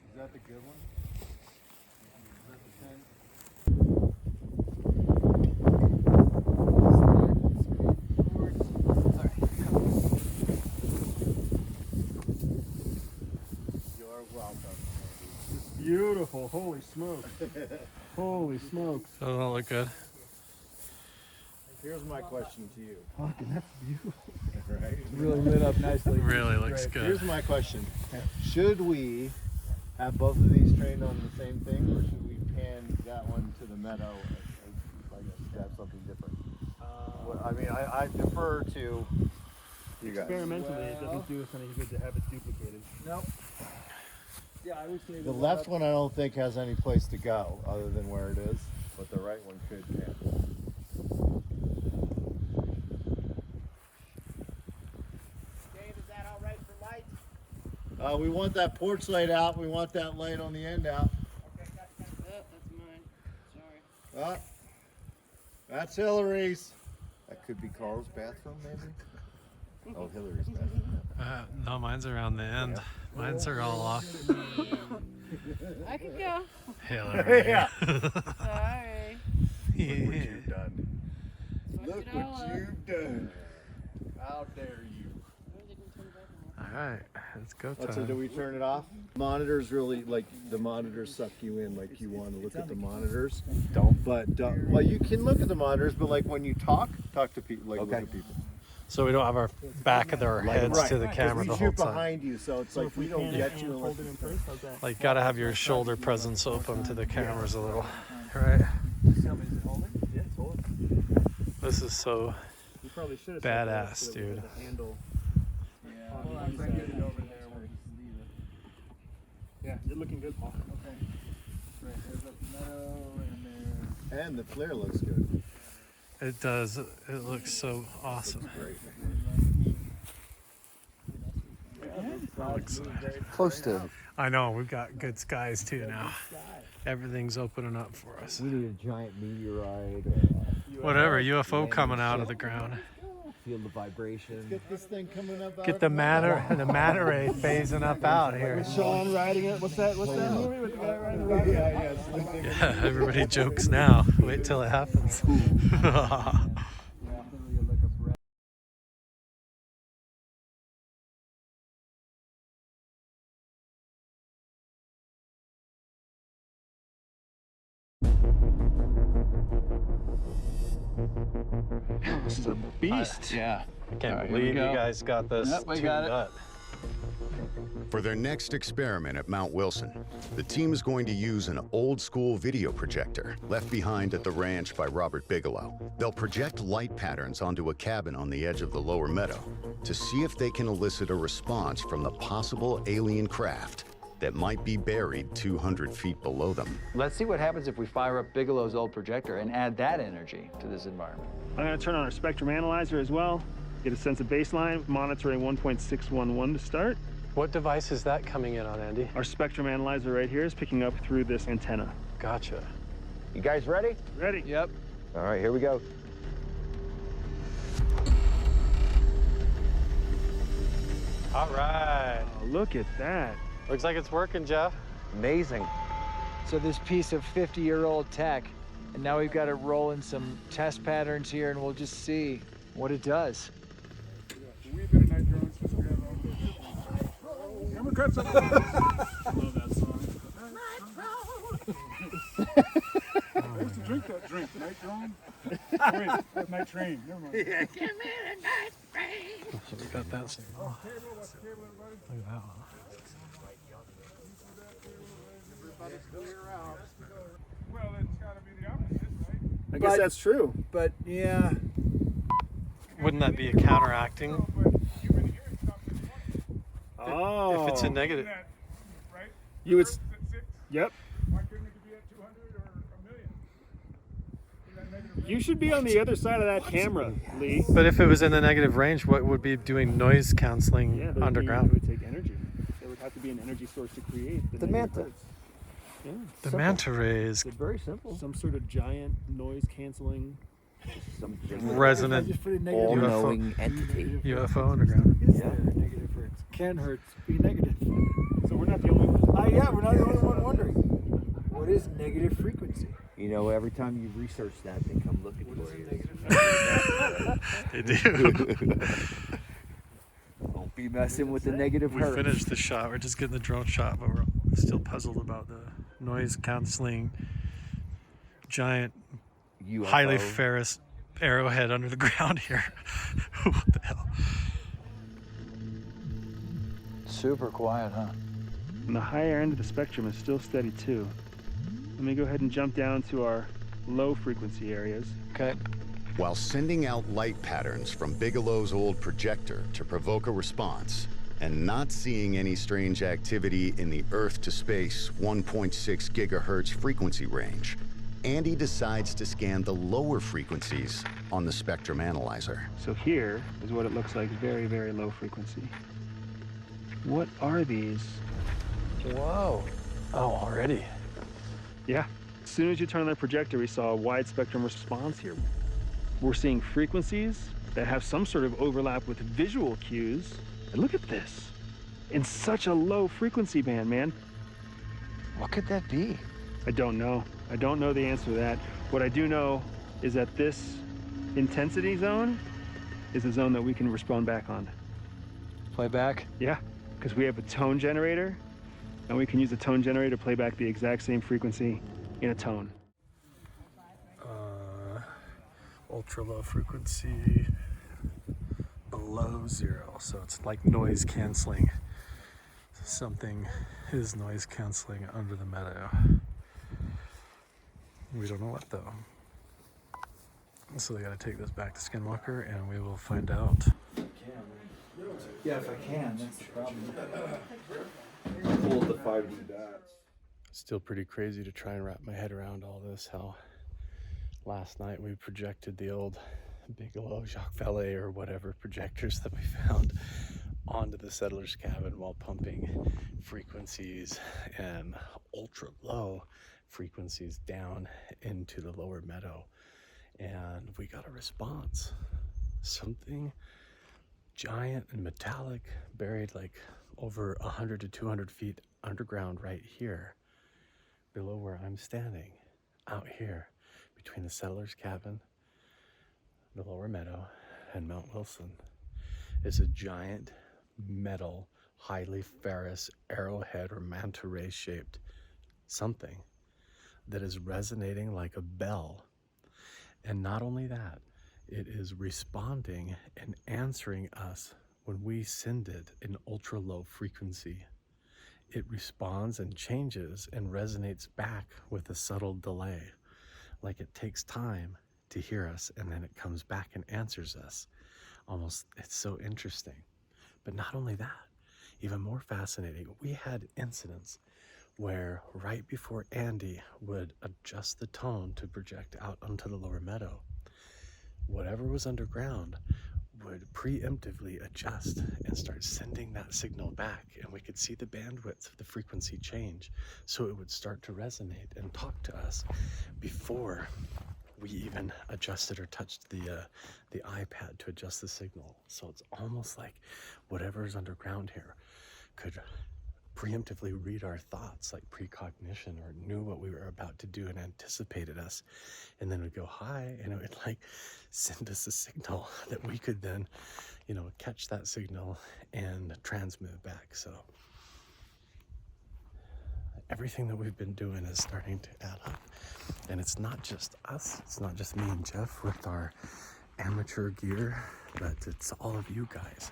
S5: Is that the good one? Is that the 10? You're welcome.
S17: Holy smokes. Holy smokes.
S8: Doesn't that look good?
S5: Here's my question to you.
S17: Fucking, that's beautiful.
S5: Right?
S17: Really lit up nicely.
S8: Really looks good.
S5: Here's my question. Should we have both of these trained on the same thing, or should we pan that one to the meadow and have something different? I mean, I defer to you guys.
S17: Experimentally, it doesn't do us any good to have it duplicated.
S5: Nope.
S17: Yeah, I would say
S5: The left one I don't think has any place to go other than where it is, but the right one could pan.
S10: Dave, is that all right for lights?
S5: We want that porch light out. We want that light on the end out.
S10: Okay, that's mine. Sorry.
S5: That's Hillary's. That could be Carl's bathroom, maybe? Oh, Hillary's bathroom.
S8: No, mine's around the end. Mine's are all off.
S14: I could go.
S8: Hillary.
S5: Yeah.
S14: Sorry.
S5: Look what you've done. Look
S14: it all
S5: what
S14: up.
S5: you've done. How dare you?
S8: Alright, let's go
S5: So
S8: time.
S5: do we turn it off? Monitors really, like, the monitors suck you in, like you want to look at the monitors. But, well, you can look at the monitors, but like when you talk to people, like look at people.
S8: So we don't have our back of our heads to the camera the
S5: We
S8: whole
S5: shoot
S8: time.
S5: behind you, so it's like we don't get you unless
S8: Like, gotta have your shoulder presence open to the cameras a little, right? This is so
S17: You probably should have
S8: badass, dude.
S17: The handle.
S20: Well, I think it over there. We'll just leave it.
S17: Yeah, you're looking good, Paul.
S20: Okay. Right, there's a meadow and there.
S5: And the flare looks good.
S8: It does. It looks so awesome. That looks
S5: close to.
S8: I know, we've got good skies too now. Everything's opening up for us.
S11: We need a giant meteorite.
S8: Whatever, UFO coming out of the ground.
S11: Feel the vibration.
S5: Get this thing coming up.
S8: Get the manta ray phasing up out here.
S17: With Sean riding it. What's that movie with the guy riding the rocket?
S8: Yeah, everybody jokes now. Wait till it happens.
S17: This is a beast.
S12: Yeah.
S8: I can't believe you guys got this tuned up.
S22: For their next experiment at Mount Wilson, the team is going to use an old-school video projector left behind at the ranch by Robert Bigelow. They'll project light patterns onto a cabin on the edge of the lower meadow to see if they can elicit a response from the possible alien craft that might be buried 200 feet below them.
S12: Let's see what happens if we fire up Bigelow's old projector and add that energy to this environment.
S18: I'm going to turn on our spectrum analyzer as well, get a sense of baseline, monitoring 1.611 to start.
S8: What device is that coming in on, Andy?
S18: Our spectrum analyzer right here is picking up through this antenna.
S8: Gotcha.
S11: You guys ready?
S18: Ready.
S12: Yep.
S11: All right, here we go.
S8: All right.
S18: Oh, look at that.
S8: Looks like it's working, Jeff.
S11: Amazing.
S12: So this piece of 50-year-old tech, and now we've got to roll in some test patterns here, and we'll just see what it does.
S1: A wee bit of night drones just grab on. Camera cuts up. Love that song. I used to drink that drink, night drone. Wait, that's night train. Never mind.
S14: Give me a night train.
S8: So we got that. Look at that one.
S1: Well, it's got to be the opposite, right?
S17: I guess that's true.
S12: But yeah.
S8: Wouldn't that be a counteracting?
S17: Oh.
S8: If it's a negative.
S1: Right?
S17: You would.
S1: Earth's at 6.
S17: Yep.
S1: Why couldn't it be at 200 or a million? Is that negative?
S17: You should be on the other side of that camera, Lee.
S8: But if it was in the negative range, what would be doing noise canceling
S17: Yeah, but
S8: underground?
S17: it would take energy. There would have to be an energy source to create
S11: The
S17: negative
S11: Manta.
S17: hertz. Yeah.
S8: The
S11: Simple.
S8: manta rays.
S11: It's very simple.
S17: Some sort of giant noise canceling.
S11: Some
S8: Resonant
S11: all-knowing entity.
S8: UFO underground.
S11: Yeah.
S20: Negative hertz. Can hertz be negative?
S17: So we're not the only ones.
S20: Yeah, we're not the only one wondering. What is negative frequency?
S11: You know, every time you research that, they come looking for you.
S8: They do.
S11: Don't be messing with the negative
S8: We
S11: hertz.
S8: finished the shot. We're just getting the drone shot, but we're still puzzled about the noise canceling giant
S10: UFO.
S8: highly ferrous arrowhead under the ground here. What the hell?
S12: Super quiet, huh?
S18: And the higher end of the spectrum is still steady too. Let me go ahead and jump down to our low frequency areas.
S12: Okay.
S22: While sending out light patterns from Bigelow's old projector to provoke a response, and not seeing any strange activity in the Earth to space 1.6 gigahertz frequency range, Andy decides to scan the lower frequencies on the spectrum analyzer.
S18: So here is what it looks like, very, very low frequency. What are these?
S12: Whoa. Oh, already?
S18: Yeah. As soon as you turn on the projector, we saw a wide spectrum response here. We're seeing frequencies that have some sort of overlap with visual cues. And look at this. In such a low frequency band, man.
S12: What could that be?
S18: I don't know. I don't know the answer to that. What I do know is that this intensity zone is a zone that we can respond back on.
S12: Play back?
S18: Yeah, because we have a tone generator, and we can use a tone generator to play back the exact same frequency in a tone.
S8: Ultra low frequency below 0, so it's like noise canceling. Something is noise canceling under the meadow. We don't know what though. So they gotta take this back to Skinwalker and we will find out.
S2: Yeah, if I can, that's the problem.
S6: Hold the 5D dots.
S8: Still pretty crazy to try and wrap my head around all this, how last night we projected the old Bigelow, Jacques Vallée, or whatever projectors that we found onto the settler's cabin while pumping frequencies and ultra low frequencies down into the lower meadow. And we got a response. Something giant and metallic buried like over 100 to 200 feet underground right here below where I'm standing, out here between the settler's cabin, the lower meadow, and Mount Wilson. Is a giant metal, highly ferrous arrowhead or manta ray shaped something that is resonating like a bell. And not only that, it is responding and answering us when we send it in ultra low frequency. It responds and changes and resonates back with a subtle delay. Like it takes time to hear us and then it comes back and answers us. Almost, it's so interesting. But not only that, even more fascinating, we had incidents where right before Andy would adjust the tone to project out onto the lower meadow, whatever was underground would preemptively adjust and start sending that signal back, and we could see the bandwidth of the frequency change, so it would start to resonate and talk to us before we even adjusted or touched the iPad to adjust the signal. So it's almost like whatever is underground here could preemptively read our thoughts, like precognition, or knew what we were about to do and anticipated us, and then would go hi, and it would like send us a signal that we could then, you know, catch that signal and transmit back. So everything that we've been doing is starting to add up, and it's not just us, it's not just me and Jeff with our amateur gear, but it's all of you guys.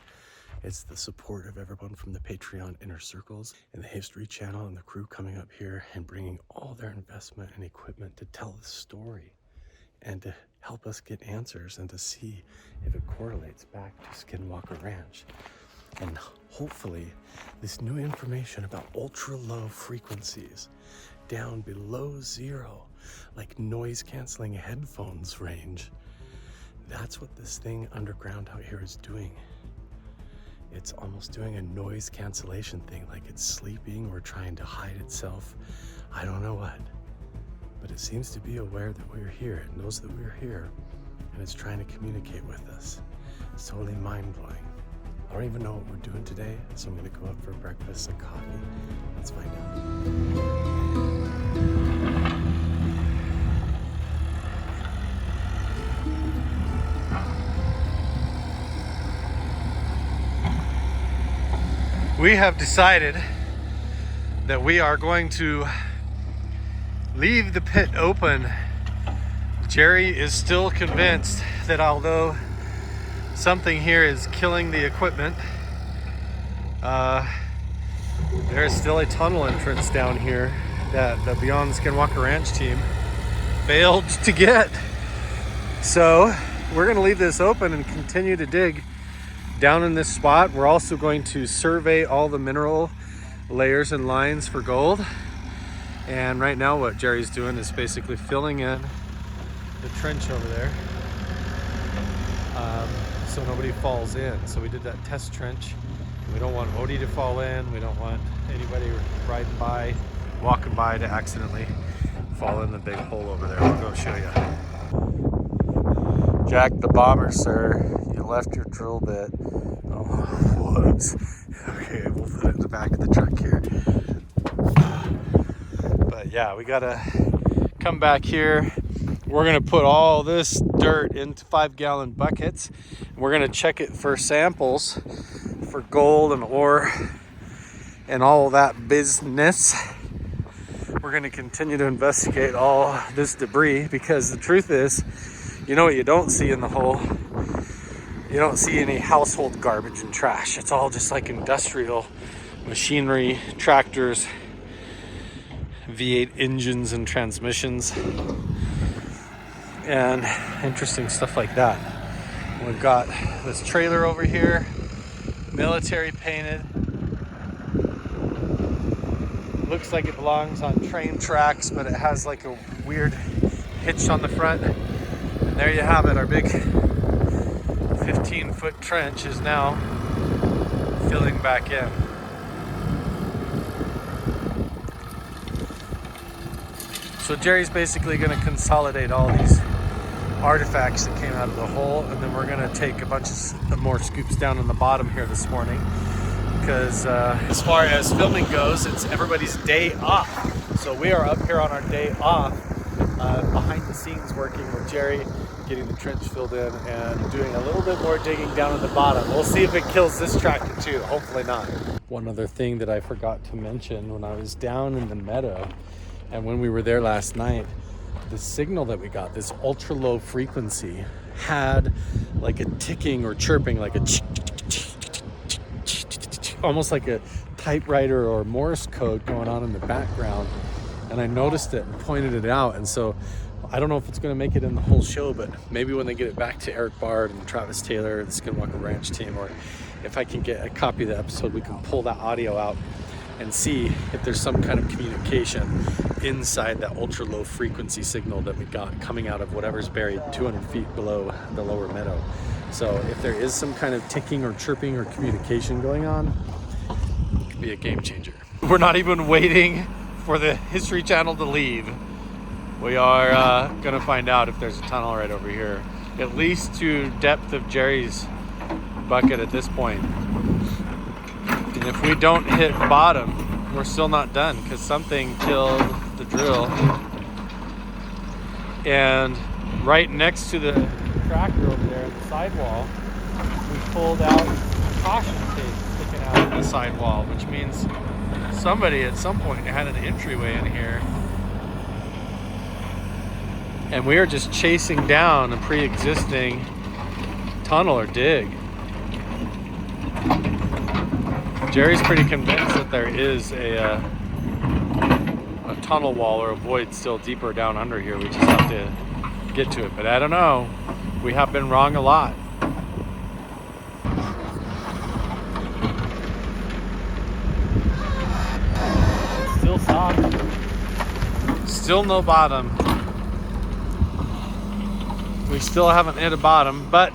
S8: It's the support of everyone from the Patreon Inner Circles and the History Channel and the crew coming up here and bringing all their investment and equipment to tell the story and to help us get answers and to see if it correlates back to Skinwalker Ranch. And hopefully this new information about ultra low frequencies down below 0, like noise canceling headphones range, that's what this thing underground out here is doing. It's almost doing a noise cancellation thing, like it's sleeping or trying to hide itself. I don't know what, but it seems to be aware that we're here. It knows that we're here, and it's trying to communicate with us. It's totally mind-blowing. I don't even know what we're doing today, so I'm gonna go out for breakfast and coffee. Let's find out. We have decided that we are going to leave the pit open, Jerry is still convinced that although something here is killing the equipment, there is still a tunnel entrance down here that the Beyond Skinwalker Ranch team failed to get. So we're gonna leave this open and continue to dig down in this spot. We're also going to survey all the mineral layers and lines for gold. And right now what Jerry's doing is basically filling in the trench over there, so nobody falls in. So we did that test trench. We don't want Odie to fall in. We don't want anybody riding by, walking by to accidentally fall in the big hole over there. I'll go show you. Jack the bomber, sir, you left your drill bit. Oh, whoops. Okay, we'll put it in the back of the truck here. But yeah, we gotta come back here. We're gonna put all this dirt into 5-gallon buckets. We're gonna check it for samples for gold and ore and all that business. We're gonna continue to investigate all this debris, because the truth is, you know what you don't see in the hole? You don't see any household garbage and trash. It's all just like industrial machinery, tractors, V8 engines and transmissions, and interesting stuff like that. We've got this trailer over here, military painted. Looks like it belongs on train tracks, but it has like a weird hitch on the front. And there you have it. Our big 15-foot trench is now filling back in. So Jerry's basically going to consolidate all these artifacts that came out of the hole, and then we're going to take a bunch of more scoops down on the bottom here this morning, because as far as filming goes, it's everybody's day off. So we are up here on our day off, behind the scenes working with Jerry, getting the trench filled in and doing a little bit more digging down at the bottom. We'll see if it kills this tractor too, hopefully not. One other thing that I forgot to mention when I was down in the meadow and when we were there last night, the signal that we got, this ultra low frequency, had like a ticking or chirping, like a almost like a typewriter or Morse code going on in the background. And I noticed it and pointed it out. And so I don't know if it's going to make it in the whole show, but maybe when they get it back to Eric Bard and Travis Taylor, the Skinwalker Ranch team, or if I can get a copy of the episode, we can pull that audio out and see if there's some kind of communication inside that ultra low frequency signal that we got coming out of whatever's buried 200 feet below the lower meadow. So if there is some kind of ticking or chirping or communication going on, it could be a game changer. We're not even waiting for the History Channel to leave. We are gonna find out if there's a tunnel right over here, at least to depth of Jerry's bucket at this point. And if we don't hit bottom, we're still not done, because something killed the drill. And right next to the tractor over there in the sidewall, we pulled out caution tape sticking out of the sidewall, which means somebody at some point had an entryway in here. And we are just chasing down a pre-existing tunnel or dig. Jerry's pretty convinced that there is a tunnel wall or a void still deeper down under here. We just have to get to it, but I don't know. We have been wrong a lot. Still soft. Still no bottom. We still haven't hit a bottom, but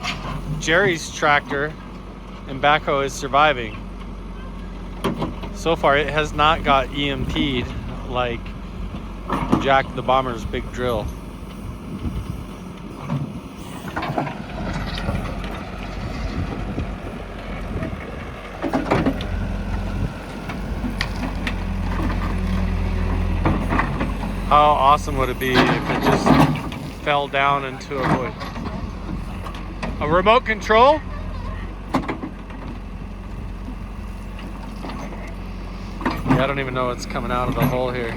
S8: Jerry's tractor and backhoe is surviving. So far, it has not got EMP'd like Jack the Bomber's big drill. How awesome would it be if it just fell down into a void? A remote control? Yeah, I don't even know what's coming out of the hole here.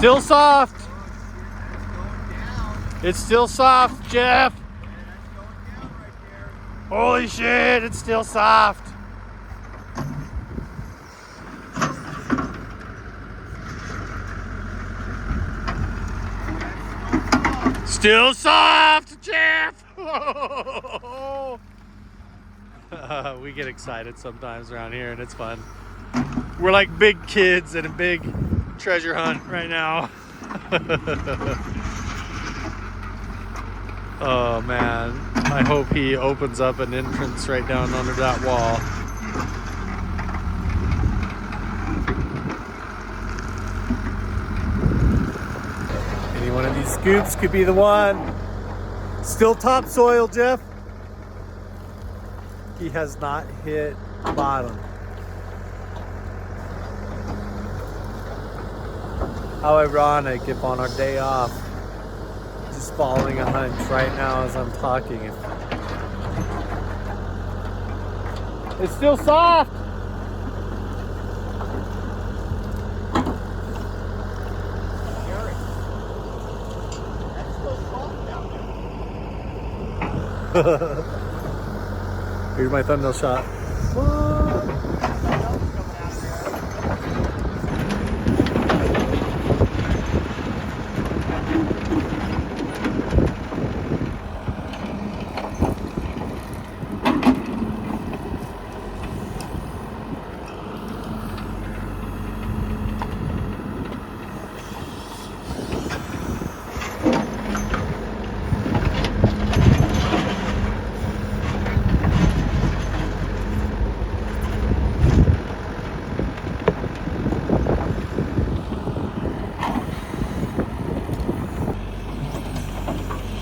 S8: Still soft. It's still soft, Jeff. Holy shit, it's still soft. Still soft, Jeff. We get excited sometimes around here and it's fun. We're like big kids in a big treasure hunt right now. Oh man, I hope he opens up an entrance right down under that wall. Any one of these scoops could be the one. Still topsoil, Jeff. He has not hit bottom. How ironic if on our day off, just following a hunch right now as I'm talking. It's still soft. Here's my thumbnail shot.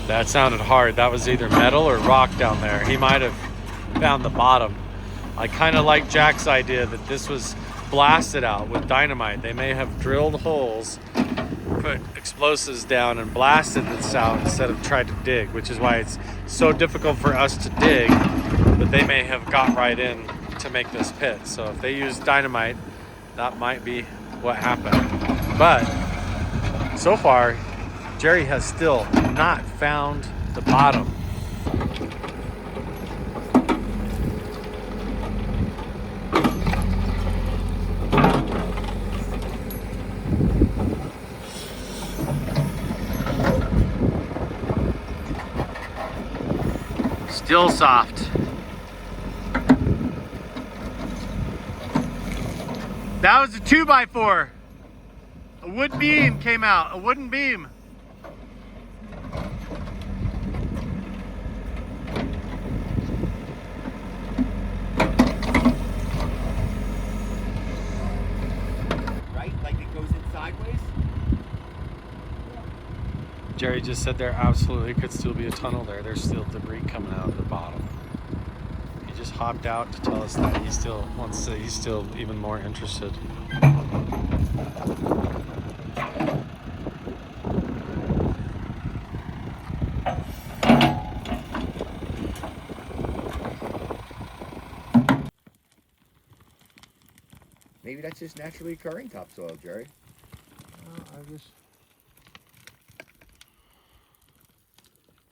S8: That sounded hard. That was either metal or rock down there. He might have found the bottom. I kind of like Jack's idea that this was blasted out with dynamite. They may have drilled holes, put explosives down and blasted this out instead of tried to dig, which is why it's so difficult for us to dig, but they may have got right in to make this pit. So if they use dynamite, that might be what happened. But so far, Jerry has still not found the bottom. Still soft. That was a 2x4. A wood beam came out, a wooden beam. Jerry just said there absolutely could still be a tunnel there. There's still debris coming out of the bottom. He just hopped out to tell us that he still wants to, he's still even more interested.
S11: Maybe that's just naturally occurring topsoil, Jerry.
S9: I just...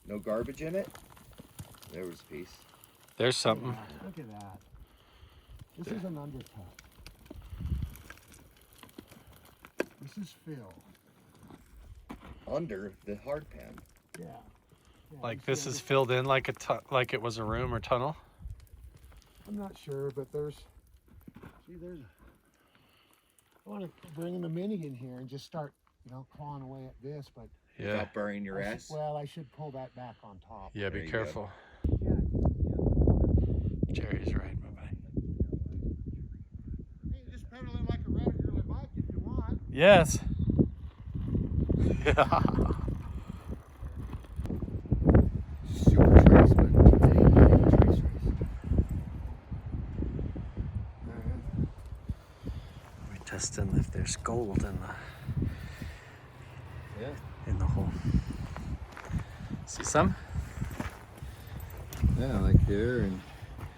S11: No garbage in it? There was a piece.
S8: There's something.
S9: Look at that. This is an undercut. This is fill.
S11: Under the hard pan.
S9: Yeah.
S8: Like this is filled in like like it was a room or tunnel?
S9: I'm not sure, but there's... See, there's... I want to bring the mini in here and just start, you know, clawing away at this, but...
S8: Yeah.
S11: Without burying your ass?
S9: Well, I should pull that back on top.
S8: Yeah, be careful. Jerry's right, my buddy.
S9: Hey, just pedal it like a regular bike if you want.
S8: Yes. Yeah.
S11: Super trace, but trace.
S8: We're testing if there's gold in the hole. See some?
S5: Yeah, like here and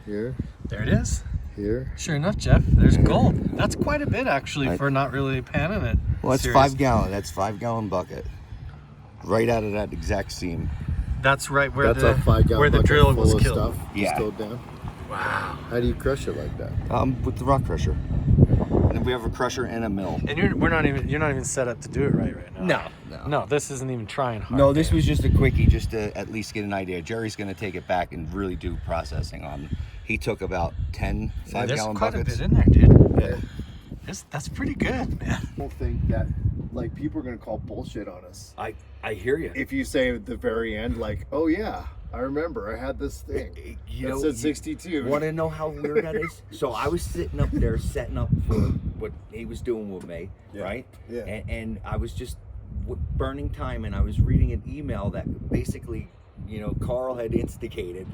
S5: here.
S8: There it is.
S5: Here.
S8: Sure enough, Jeff, there's gold. That's quite a bit actually for not really panning it.
S10: Well, it's
S8: serious.
S10: 5 gallon. That's 5-gallon bucket. Right out of that exact seam.
S8: That's right where
S5: That's a 5-gallon
S8: where the
S5: bucket
S8: drill
S5: full
S8: was
S5: of
S8: killed.
S5: Stuff
S10: Yeah.
S5: Stowed down.
S8: Wow.
S5: How do you crush it like that?
S10: With the rock crusher. And then we have a crusher and a mill.
S8: And you're not even set up to do it right now. No, this isn't even trying hard.
S10: No, this was just a quickie, just to at least get an idea. Jerry's going to take it back and really do processing on. He took about 10 5-gallon buckets.
S8: There's quite a bit in there, dude.
S10: Yeah.
S8: That's pretty good, man.
S5: People think that like people are gonna call bullshit on us.
S10: I hear you.
S5: If you say at the very end, like, oh yeah, I remember I had this thing. That said 62.
S10: Want to know how weird that is? So I was sitting up there setting up for what he was doing with me, right?
S5: Yeah.
S10: And I was just burning time, and I was reading an email that basically, Carl had instigated,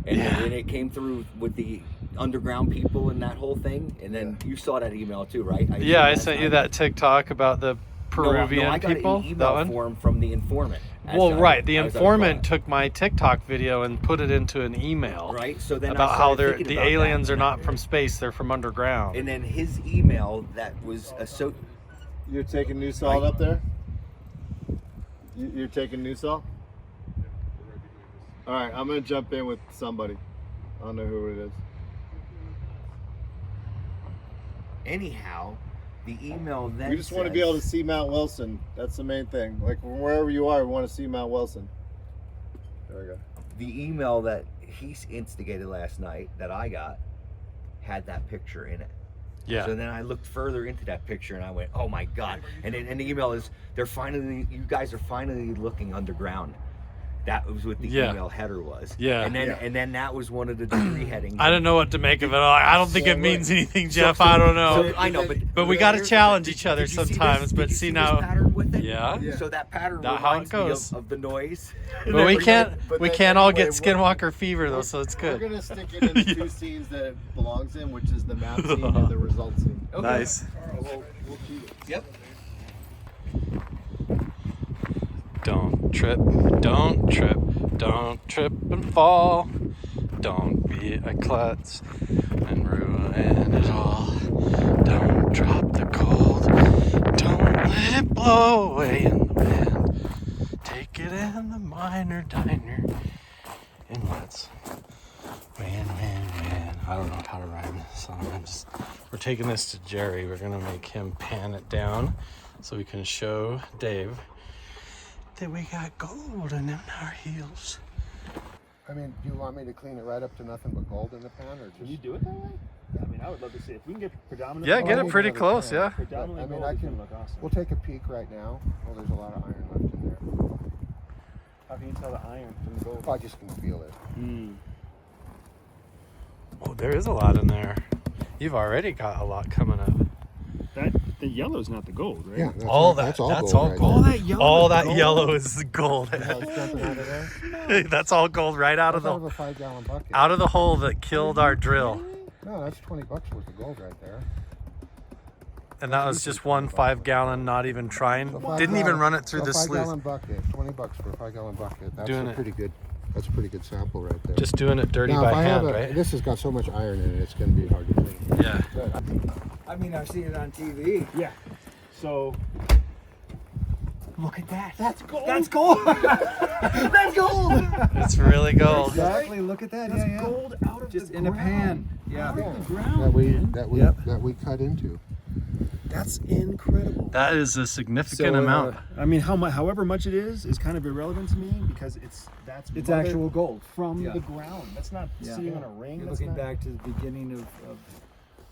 S10: and it came through with the underground people and that whole thing. And then you saw that email too, right?
S8: I sent you that TikTok about the Peruvian
S10: I got
S8: people.
S10: an email form from the informant.
S8: The informant took my TikTok video and put it into an email.
S10: Right. So then
S8: about how the aliens are not from space; they're from underground.
S10: And then his email that was
S5: You're taking new salt up there? You're taking new salt? All right, I'm gonna jump in with somebody. I don't know who it is.
S10: Anyhow, the email then
S5: We just want to be able to see Mount Wilson. That's the main thing. Like from wherever you are, we want to see Mount Wilson. There we go.
S10: The email that he instigated last night that I got had that picture in it.
S8: Yeah.
S10: So then I looked further into that picture and I went, oh my God. And the email is, you guys are finally looking underground. That was what the email header was.
S8: Yeah.
S10: And then that was one of the degree headings.
S8: I don't know what to make of it. I don't think it means anything, Jeff. I don't know.
S10: I know,
S8: but we got to challenge each other sometimes. But see now,
S10: pattern with it?
S8: Yeah.
S10: So that pattern
S8: Not how it
S10: reminds me
S8: goes.
S10: of the noise.
S8: But we can't all get Skinwalker fever though, so it's good.
S5: We're gonna stick it in the two scenes that it belongs in, which is the map scene and the result scene.
S10: Okay.
S8: Nice.
S5: All right, we'll keep it.
S10: Yep.
S8: Don't trip, don't trip, don't trip and fall. Don't be a klutz and ruin it all. Don't drop the gold, don't let it blow away in the wind. Take it in the minor diner and let's win. I don't know how to rhyme this song. We're taking this to Jerry. We're gonna make him pan it down so we can show Dave that we got gold in our heels.
S9: I mean, do you want me to clean it right up to nothing but gold in the pan, or just?
S17: Can you do it that way? I mean, I would love to see if we can get predominantly.
S8: Yeah, get it pretty close. Yeah.
S17: Predominantly gold,
S9: I
S17: it's
S9: can.
S17: gonna look awesome.
S9: We'll take a peek right now. Well, there's a lot of iron left in there.
S17: How can you tell the iron from the gold?
S9: I just can feel it.
S8: Oh, there is a lot in there. You've already got a lot coming up.
S17: The yellow's not the gold, right?
S9: Yeah,
S17: that's
S8: all
S9: right.
S8: that.
S9: That's all
S8: That's
S9: gold
S8: all
S9: right
S8: gold.
S9: there.
S8: All that yellow is the gold.
S9: It's jumping out of there.
S8: That's all gold right out of
S9: That's
S8: the
S9: a 5-gallon bucket.
S8: out of the hole that killed our drill.
S9: No, that's $20 worth of gold right there.
S8: And that was just one 5-gallon, not even trying.
S9: A
S8: Didn't even run it through
S9: a
S8: the
S9: 5-gallon
S8: sluice.
S9: bucket, $20 for a 5-gallon bucket. That's
S8: Doing
S9: a
S8: it.
S9: pretty good. That's a pretty good sample right there.
S8: Just doing it dirty
S9: now,
S8: by
S9: if I
S8: hand,
S9: have
S8: right?
S9: This has got so much iron in it, it's going to be hard to clean.
S8: Yeah.
S2: I mean, I've seen it on TV.
S17: Yeah. So.
S2: Look at that. That's gold. That's gold. That's gold.
S8: It's really gold.
S2: Exactly. Look at that.
S17: That's gold out of
S2: just
S17: the
S2: in a
S17: ground.
S2: pan. Yeah.
S17: Out of the ground.
S9: That we cut into.
S17: That's incredible.
S8: That is a significant amount.
S17: I mean, however much it is kind of irrelevant to me because it's
S2: actual gold
S17: from the ground. That's not sitting on a ring.
S2: You're
S17: That's
S2: looking
S17: not...
S2: back to the beginning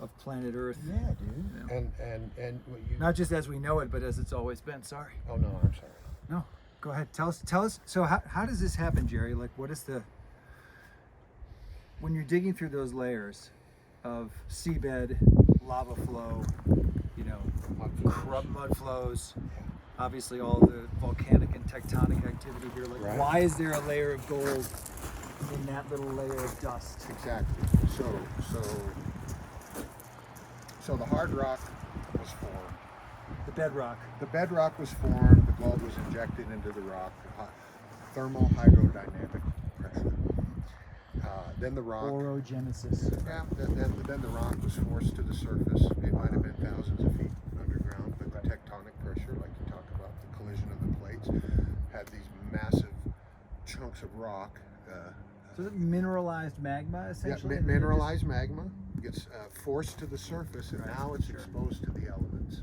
S2: of planet Earth.
S9: Yeah, dude.
S2: Yeah.
S9: And what you...
S2: Not just as we know it, but as it's always been. Sorry.
S9: Oh no, I'm sorry.
S2: No, go ahead. Tell us. So how does this happen, Jerry? Like, what is when you're digging through those layers of seabed, lava flow, mud flows, obviously all the volcanic and tectonic activity here. Like,
S9: Right.
S2: why is there a layer of gold in that little layer of dust?
S9: Exactly. So the hard rock was formed.
S2: The bedrock.
S9: The bedrock was formed. The gold was injected into the rock. Thermal hydrodynamic pressure. Then the rock.
S12: Orogenesis.
S9: Yeah, then the rock was forced to the surface. It might have been thousands of feet underground, but the tectonic pressure, like you talk about, the collision of the plates, had these massive chunks of rock.
S2: So is it mineralized magma, essentially?
S9: Yeah, mineralized magma gets forced to the surface, and now it's exposed to the elements,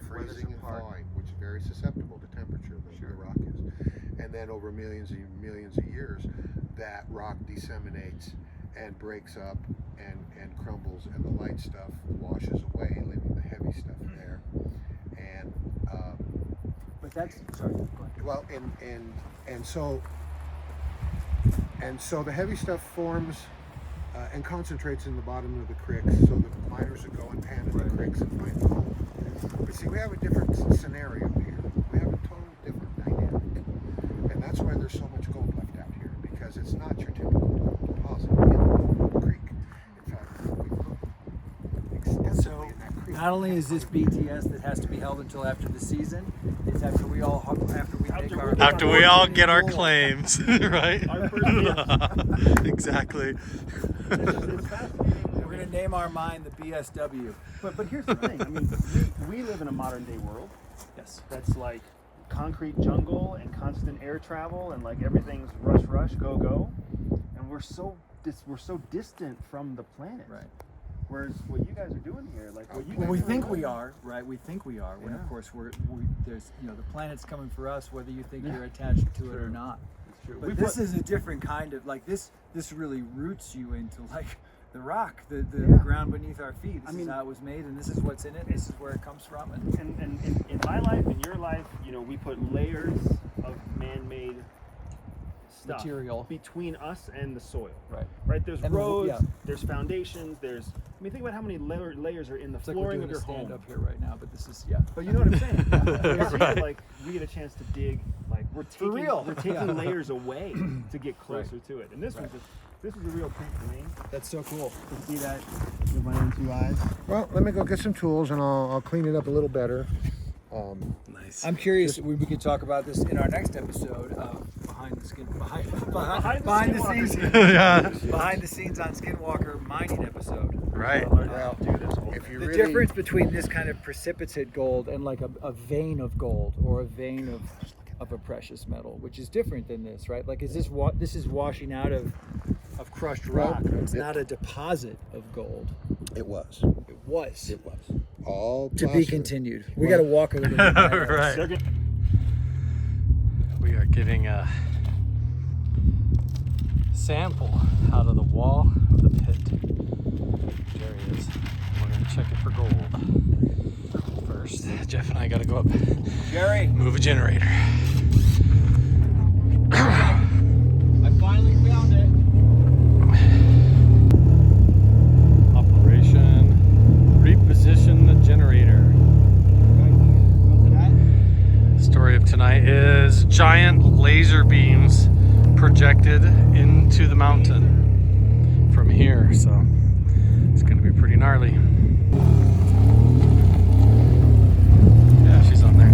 S9: freezing and thawing, which is very susceptible to temperature, the rock is. And then over millions of years, that rock disseminates and breaks up and crumbles, and the light stuff washes away, leaving the heavy stuff there. And
S2: but that's sorry. Go ahead.
S9: Well, and so the heavy stuff forms and concentrates in the bottom of the creeks, so the miners would go and pan in the creeks and find gold. But see, we have a different scenario here. We have a totally different dynamic, and that's why there's so much gold left out here, because it's not your typical deposit in the creek. In fact, we look extensively in that creek.
S2: Not only is this BTS that has to be held until after the season, it's after we all
S8: get our claims, right? Exactly.
S2: We're gonna name our mine the BSW.
S18: But here's the thing. I mean, we live in a modern day world.
S2: Yes.
S18: That's like concrete jungle and constant air travel, and like everything's rush, go, and we're so distant from the planet.
S2: Right.
S18: Whereas what you guys are doing here, like what you guys
S2: we
S18: are
S2: think
S18: doing,
S2: we are, right? We think we are. When of course there's the planet's coming for us, whether you think you're attached to it or not.
S18: It's true.
S2: But this is a different kind of this really roots you into like the rock, the ground beneath our feet. This is how it was made, and this is what's in it. This is where it comes from.
S18: And in my life, in your life, we put layers of man-made stuff
S2: material
S18: between us and the soil.
S2: Right.
S18: There's
S2: And
S18: roads, there's foundations, think about how many layers are in the flooring of your home.
S2: Stand up here right now, but this is
S18: But you know what I'm saying? Here, we get a chance to dig. Like we're taking layers away to get closer to it. And this was a real treat for me.
S2: That's so cool
S18: to see that with my own 2 eyes.
S9: Well, let me go get some tools, and I'll clean it up a little better.
S8: Nice.
S2: I'm curious. We could talk about this in our next episode of behind the scenes on Skinwalker mining episode.
S8: Right.
S2: The difference between this kind of precipitate gold and like a vein of gold or a vein of a precious metal, which is different than this, right? Like, is this this is washing out of crushed rock? It's not a deposit of gold.
S9: It was. All
S2: to be continued. We got to walk a little bit.
S8: Right. We are getting a sample out of the wall of the pit. There he is. We're going to check it for gold. First, Jeff and I got to go up.
S2: Jerry,
S8: move a generator.
S2: I finally found it.
S8: Operation reposition the generator. The story of tonight is giant laser beams projected into the mountain from here, so it's going to be pretty gnarly. Yeah, she's on there.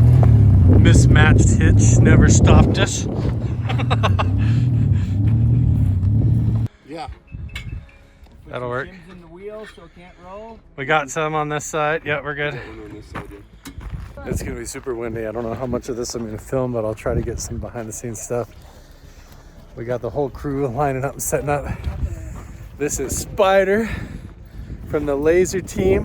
S8: Mismatched hitch never stopped us.
S9: Yeah.
S8: That'll work.
S2: Jim's in the wheel, so it can't roll.
S8: We got some on this side. Yeah, we're good. It's gonna be super windy. I don't know how much of this I'm gonna film, but I'll try to get some behind the scenes stuff. We got the whole crew lining up and setting up. This is Spider from the laser team.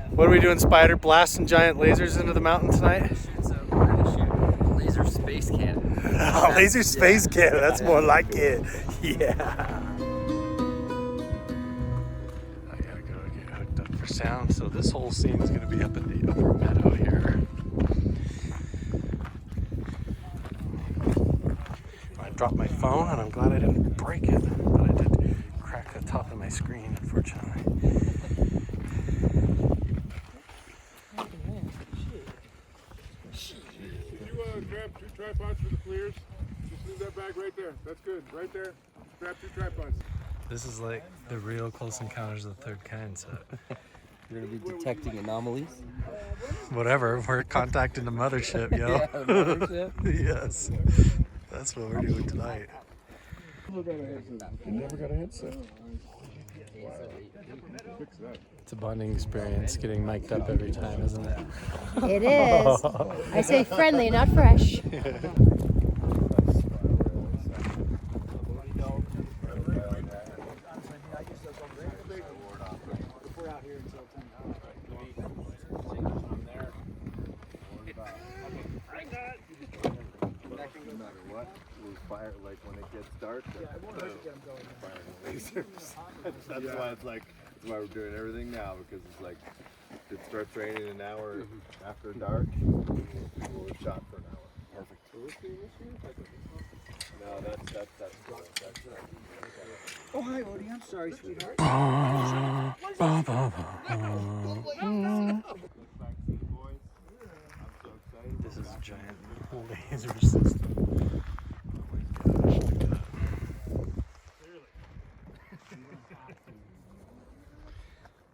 S8: What are we doing, Spider? Blasting giant lasers into the mountain tonight?
S13: So we're gonna shoot laser space cannon.
S8: Oh, laser space cannon. That's more like it. Yeah. Sound, so this whole scene is going to be up in the upper meadow here. I dropped my phone and I'm glad I didn't break it, but I did crack the top of my screen, unfortunately.
S21: Can you grab 2 tripods for the clears? Just leave that bag right there. That's good. Right there. Grab 2 tripods.
S8: This is like the real Close Encounters of the Third Kind set.
S11: We're going to be detecting anomalies.
S8: Whatever, we're contacting the mothership, yo.
S11: Yeah, the mothership.
S8: Yes, that's what we're doing tonight.
S6: never got a headset.
S8: It's a bonding experience getting mic'd up every time, isn't it?
S14: It is. I say friendly, not fresh.
S5: Fire, like when it gets dark, lasers. That's why it's like, that's why we're doing everything now, because it's like, if it starts raining an hour after dark, we'll shot for an hour. Perfect. No, that's cool.
S2: Oh, hi, Odie. I'm sorry, sweetheart.
S8: This is a giant laser system.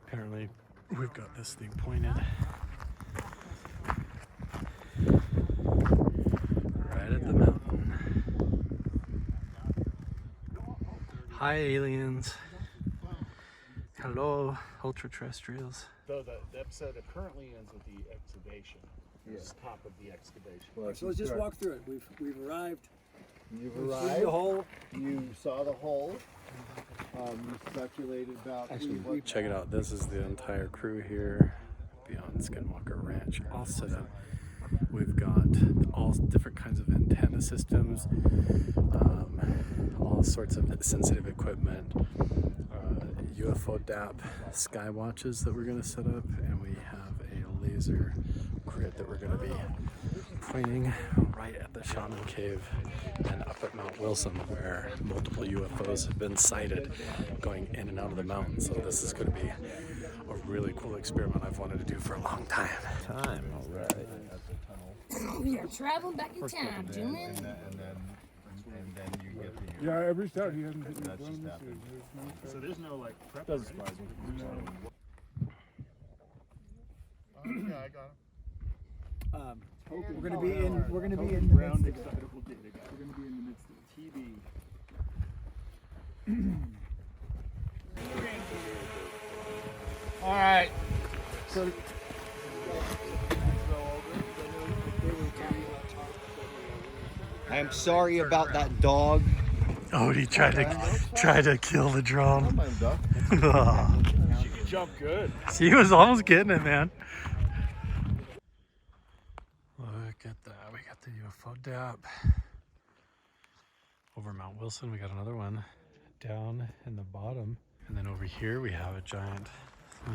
S8: Apparently, we've got this thing pointed right at the mountain. Hi, aliens. Hello, ultra-terrestrials.
S9: So the episode that currently ends with the excavation. It's top of the excavation.
S2: Well, so let's just walk through it. We've arrived.
S5: You've
S2: We've
S5: arrived.
S2: seen the hole.
S5: You saw the hole. You speculated about.
S8: Check it out. This is the entire crew here beyond Skinwalker Ranch, all set up. We've got all different kinds of antenna systems, all sorts of sensitive equipment, UFO DAP sky watches that we're going to set up, and we have a laser grid that we're going to be pointing right at the Shaman Cave and up at Mount Wilson, where multiple UFOs have been sighted going in and out of the mountain. So this is going to be a really cool experiment I've wanted to do for a long time.
S5: All right.
S14: We are traveling back in time, Julian.
S5: And then you get the.
S1: Yeah, I reached out. He hasn't hit me.
S5: That's just happened.
S9: So there's no like prep.
S1: Doesn't surprise me.
S5: Yeah, I got him.
S2: We're gonna be in. We're gonna be in the midst of it. We're gonna be in the midst of it.
S17: All right. So
S11: I am sorry about that dog.
S8: Oh, he tried to kill the drone.
S17: she jumped good.
S8: He was almost getting it, man. Look at that. We got the UFO DAP. Over Mount Wilson, we got another one down in the bottom. And then over here, we have a giant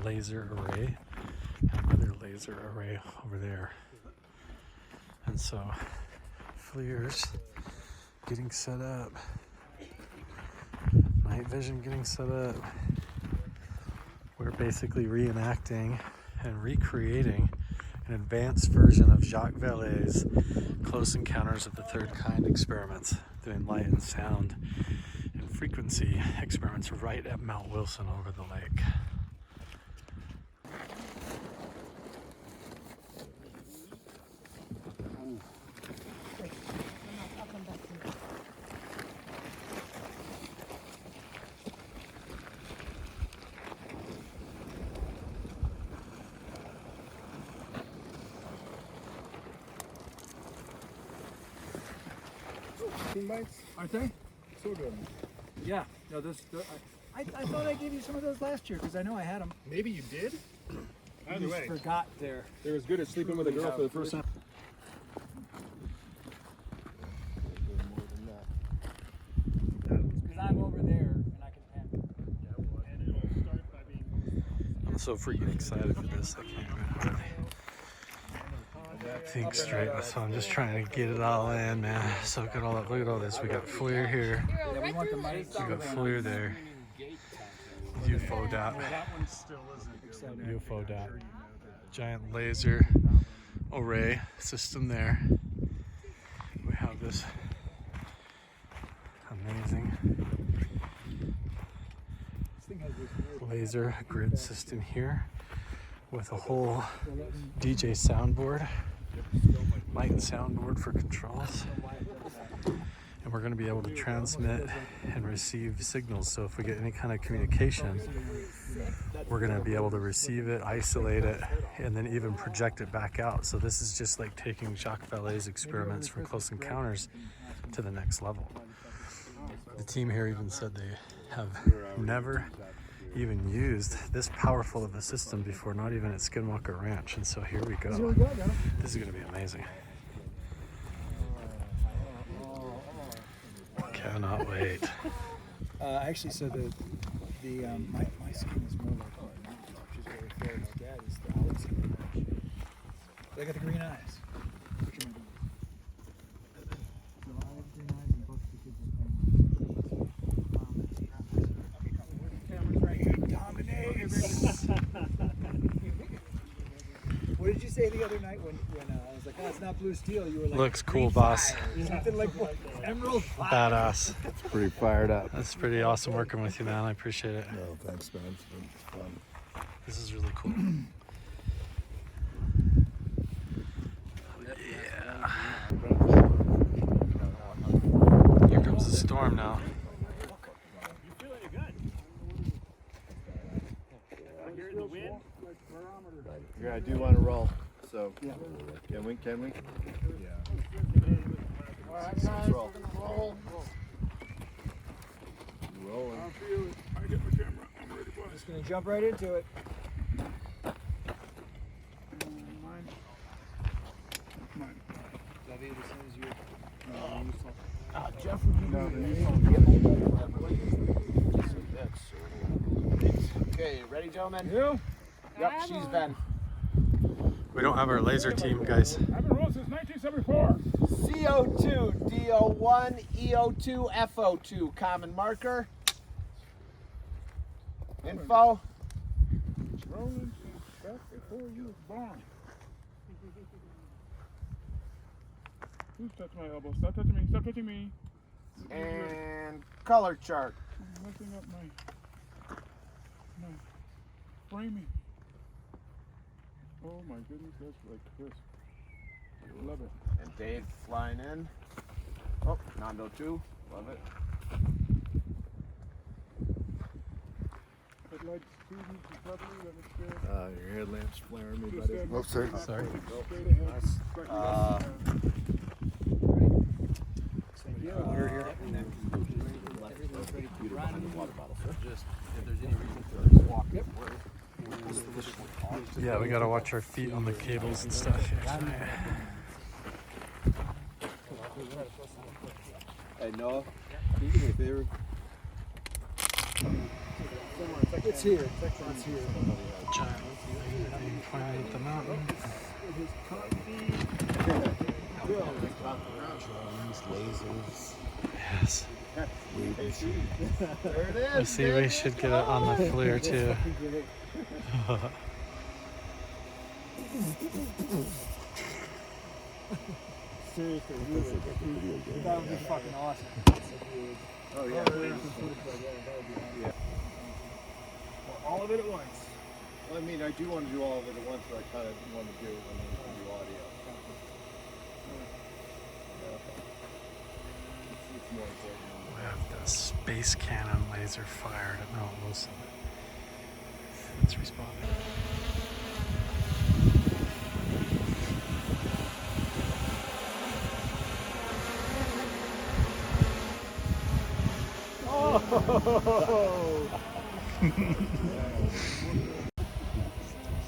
S8: laser array. And another laser array over there. And so, FLIR's getting set up. Night vision getting set up. We're basically reenacting and recreating an advanced version of Jacques Vallée's Close Encounters of the Third Kind experiments, doing light and sound and frequency experiments right at Mount Wilson over the lake.
S2: Bites, aren't they? So good. Yeah. No, I thought I gave you some of those last year because I know I had them.
S9: Maybe you did.
S2: I just forgot there.
S1: They're as good as sleeping with a girl for the first time.
S2: Because I'm over there and I can
S8: I'm so freaking excited for this. I can't even hardly think straight. So I'm just trying to get it all in, man. Soak it all up. Look at all this. We got FLIR here. We got FLIR there. UFO DAP. UFO DAP. Giant laser array system there. We have this amazing laser grid system here with a whole DJ soundboard, light and soundboard for controls, and we're going to be able to transmit and receive signals. So if we get any kind of communication, we're going to be able to receive it, isolate it, and then even project it back out. So this is just like taking Jacques Vallée's experiments from Close Encounters to the next level. The team here even said they have never even used this powerful of a system before, not even at Skinwalker Ranch. And so here we go. This is going to be amazing. Cannot wait.
S2: Actually, so my skin is more like mountains, which is very fair. My dad is the olive skin. But I got the green eyes. Which am I doing? So I have green eyes and both the kids are playing. Camera's right here. Dominates. What did you say the other night when I was like, oh, it's not blue steel? You were like,
S8: looks cool, boss.
S2: Something like what? Emerald fire.
S8: Badass.
S6: It's pretty fired up.
S8: That's pretty awesome working with you, man. I appreciate it.
S6: No, thanks, man. It's been fun.
S8: This is really cool. Yeah. Here comes the storm now.
S5: Yeah, I do want to roll. So, can we? Yeah.
S2: All right,
S5: Let's roll. Rolling.
S1: I feel it. I get my camera. I'm ready, boys.
S2: Just gonna jump right into it.
S1: Mine.
S2: David, as soon as you.
S1: Jeff,
S2: would you
S5: Okay, ready, gentlemen?
S2: You?
S5: Yep, she's been.
S8: We don't have our laser team, guys.
S1: I've been rolling since 1974.
S5: CO2, DO1, EO2, FO2, common marker. Info.
S1: Rolling since back before you was born. Who's touching my elbow? Stop touching me. Stop touching me.
S5: And color chart.
S1: I'm messing up my framing. Oh my goodness, that's like crisp. Love it.
S5: And Dave flying in. Oh, Nando 2. Love it.
S1: Headlights, two meters lovely, that looks good.
S5: Your headlamps flaring me, buddy.
S1: Oh,
S3: sorry.
S8: Sorry.
S1: Straight ahead.
S2: Water here.
S8: Yeah, we gotta watch our feet on the cables and stuff here tonight.
S5: Hey, Noah, can you do me a favor?
S2: It's here. It's here.
S8: Giant thing pointing at the mountain.
S10: Lasers.
S8: Yes.
S5: There it is.
S8: I see we should get it on the FLIR too.
S2: Seriously, that would be fucking awesome.
S5: Oh, yeah.
S2: All of it at once.
S5: Well, I mean, I do want to do all of it at once, but I kind of want to do audio. It's more important.
S8: We have the space cannon laser fired at Mount Wilson. It's responding.
S2: Oh!
S1: Let's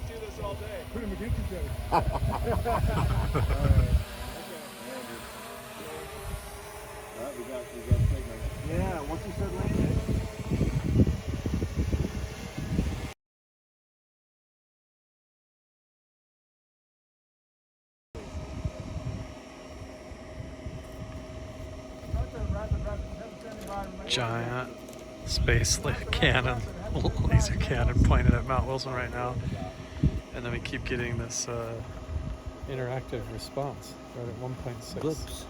S1: do this all day. Put them against each other.
S5: We got segment.
S2: Yeah, once you start landing.
S8: Giant space cannon, laser cannon pointed at Mount Wilson right now. And then we keep getting this interactive response right at 1.6.
S10: Whoops.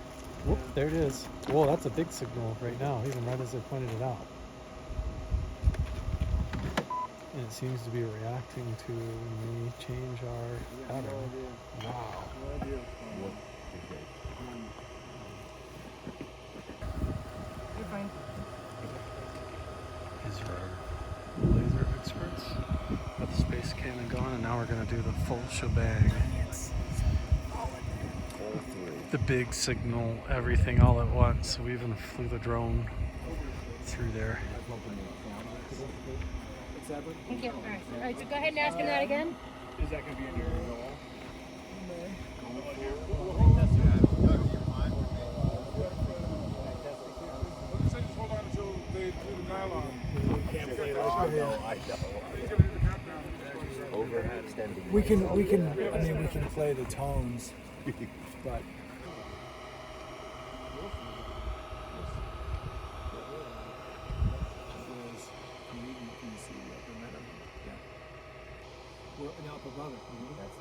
S8: Whoop, there it is. Whoa, that's a big signal right now, even right as I pointed it out. And it seems to be reacting to me change our pattern. Wow. do the full shebang. The big signal, everything all at once. We even flew the drone through there.
S14: Thank you. All right, so go ahead and ask him that again.
S20: Is that going to be in your wall?
S1: Hold on until they do the nylon.
S2: Can't play like
S1: I
S2: know. We can play the tones, but. We're up above it.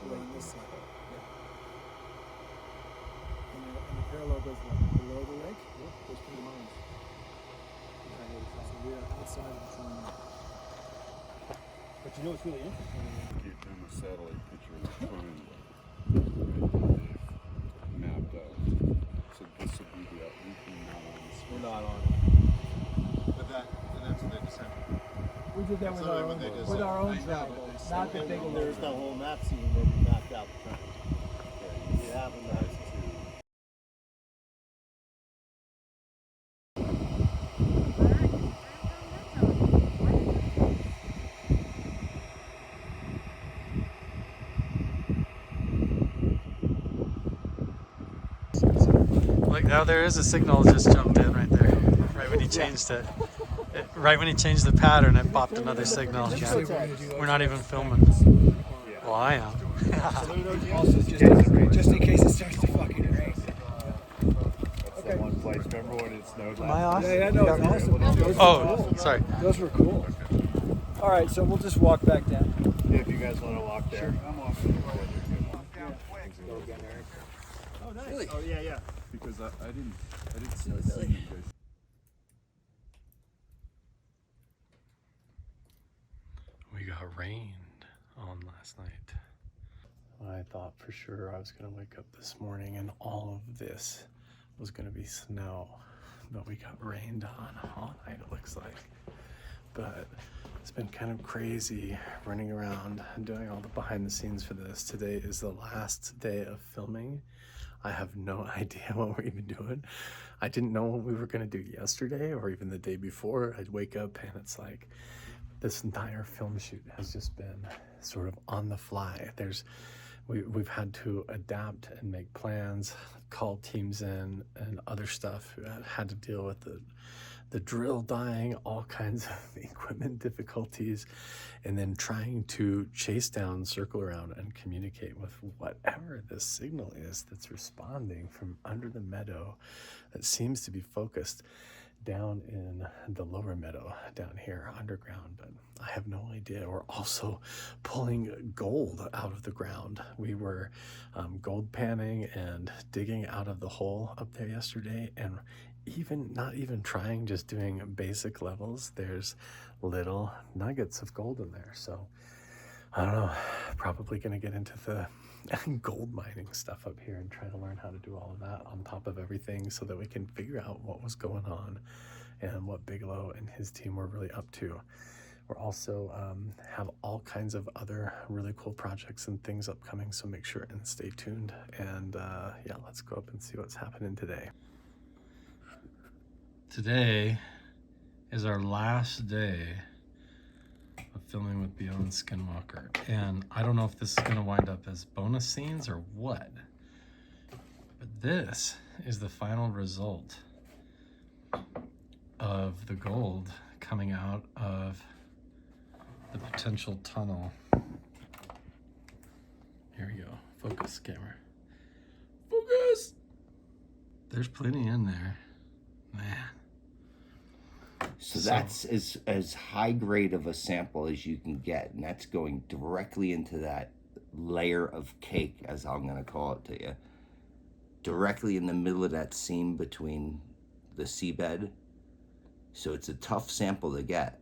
S2: We're on this side. Yeah. And the parallel goes below the lake. Goes through the mines. So we're outside of the triangle.
S20: But you know what's really interesting?
S6: Give them a satellite picture of the triangle. They've mapped out. So this would be the weekly not on the screen.
S5: We're not on it. But that's what they just said.
S2: We did that with our own triangle. Not the big one.
S5: There's that whole map scene where we mapped out the triangle. We have a map too.
S8: Look, now there is a signal just jumped in right there. Right when he changed it. Right when he changed the pattern, it popped another signal. Yeah. We're not even filming. Well, I am.
S2: Also, just in case it starts to fucking rain.
S6: That's the one place. Remember when it snowed last
S8: Am I off?
S2: Yeah, no, it's awesome. Those
S8: Oh,
S2: were cool.
S8: sorry.
S2: Those were cool. All right, so we'll just walk back down.
S5: Yeah, if you guys want to walk there.
S2: Sure. I'm walking. Oh, nice.
S5: Really? Oh, yeah.
S6: Because I didn't see the scene you guys.
S8: We got rained on last night. I thought for sure I was gonna wake up this morning and all of this was gonna be snow, but we got rained on all night, it looks like. But it's been kind of crazy running around and doing all the behind the scenes for this. Today is the last day of filming. I have no idea what we're even doing. I didn't know what we were gonna do yesterday or even the day before. I'd wake up and it's like, this entire film shoot has just been sort of on the fly. We've had to adapt and make plans, call teams in and other stuff. We had to deal with the drill dying, all kinds of equipment difficulties, and then trying to chase down, circle around, and communicate with whatever this signal is that's responding from under the meadow that seems to be focused down in the lower meadow down here underground, but I have no idea. We're also pulling gold out of the ground. We were gold panning and digging out of the hole up there yesterday, and not even trying, just doing basic levels, there's little nuggets of gold in there. So I don't know, probably gonna get into the gold mining stuff up here and try to learn how to do all of that on top of everything so that we can figure out what was going on and what Bigelow and his team were really up to. We're also have all kinds of other really cool projects and things upcoming, so make sure and stay tuned. And yeah, let's go up and see what's happening today. Today is our last day of filming with Beyond Skinwalker, and I don't know if this is going to wind up as bonus scenes or what, but this is the final result of the gold coming out of the potential tunnel. Here we go. Focus, camera. Focus! There's plenty in there. Man.
S10: So that's as high grade of a sample as you can get, and that's going directly into that layer of cake, as I'm going to call it to you, directly in the middle of that seam between the seabed. So it's a tough sample to get.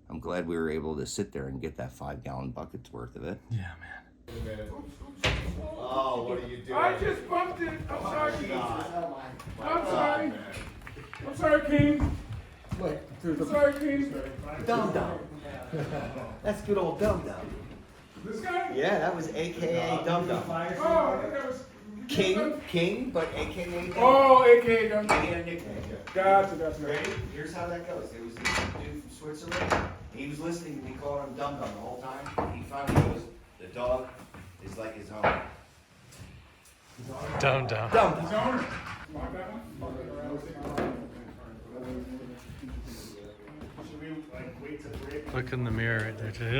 S10: I'm glad we were able to sit there and get that 5-gallon bucket's worth of it.
S8: Yeah, man.
S5: Oh, what are you doing?
S1: I just bumped it. I'm sorry. I'm sorry.
S5: Man.
S1: I'm sorry, King.
S5: Look, through the
S1: sorry, King.
S5: Dum-dum. That's good old dum-dum.
S1: This guy?
S11: Yeah, that was AKA Dum Dum.
S1: Oh, I think that was
S11: King, but AKA Dum Dum.
S1: Oh, AKA Dum Dum.
S11: He had a nickname.
S1: Gotcha.
S11: Ready? Here's how that goes. There was this dude from Switzerland. He was listening to me calling him Dum Dum the whole time. He finally goes, the dog is like his own.
S8: Dum Dum.
S11: Dum
S1: His
S11: Dum.
S1: owner. Mark that one. Should we like wait to break?
S8: Look in the mirror right there.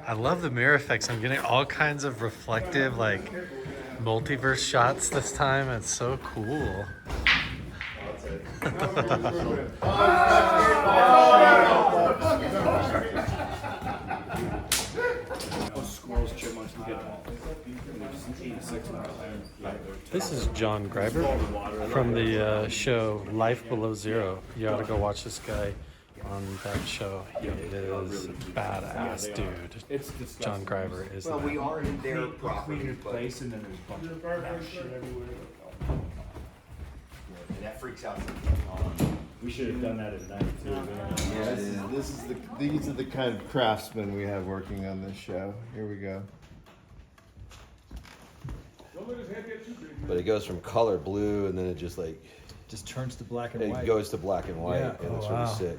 S8: I love the mirror effects. I'm getting all kinds of reflective, like, multiverse shots this time. It's so cool.
S2: Squirrels, chipmunks, and get
S8: This is John Greiber from the show Life Below Zero. You ought to go watch this guy on that show. He is badass, dude. John Greiber is.
S11: Well, we are in their property,
S2: place, and then there's a bunch of shit everywhere.
S11: And that freaks out.
S2: We should have done that at night too.
S5: Yeah, these are the kind of craftsmen we have working on this show. Here we go.
S10: But it goes from color blue, and then it just
S2: turns to black and white.
S10: It goes to black and white,
S2: Yeah.
S10: and it's really sick.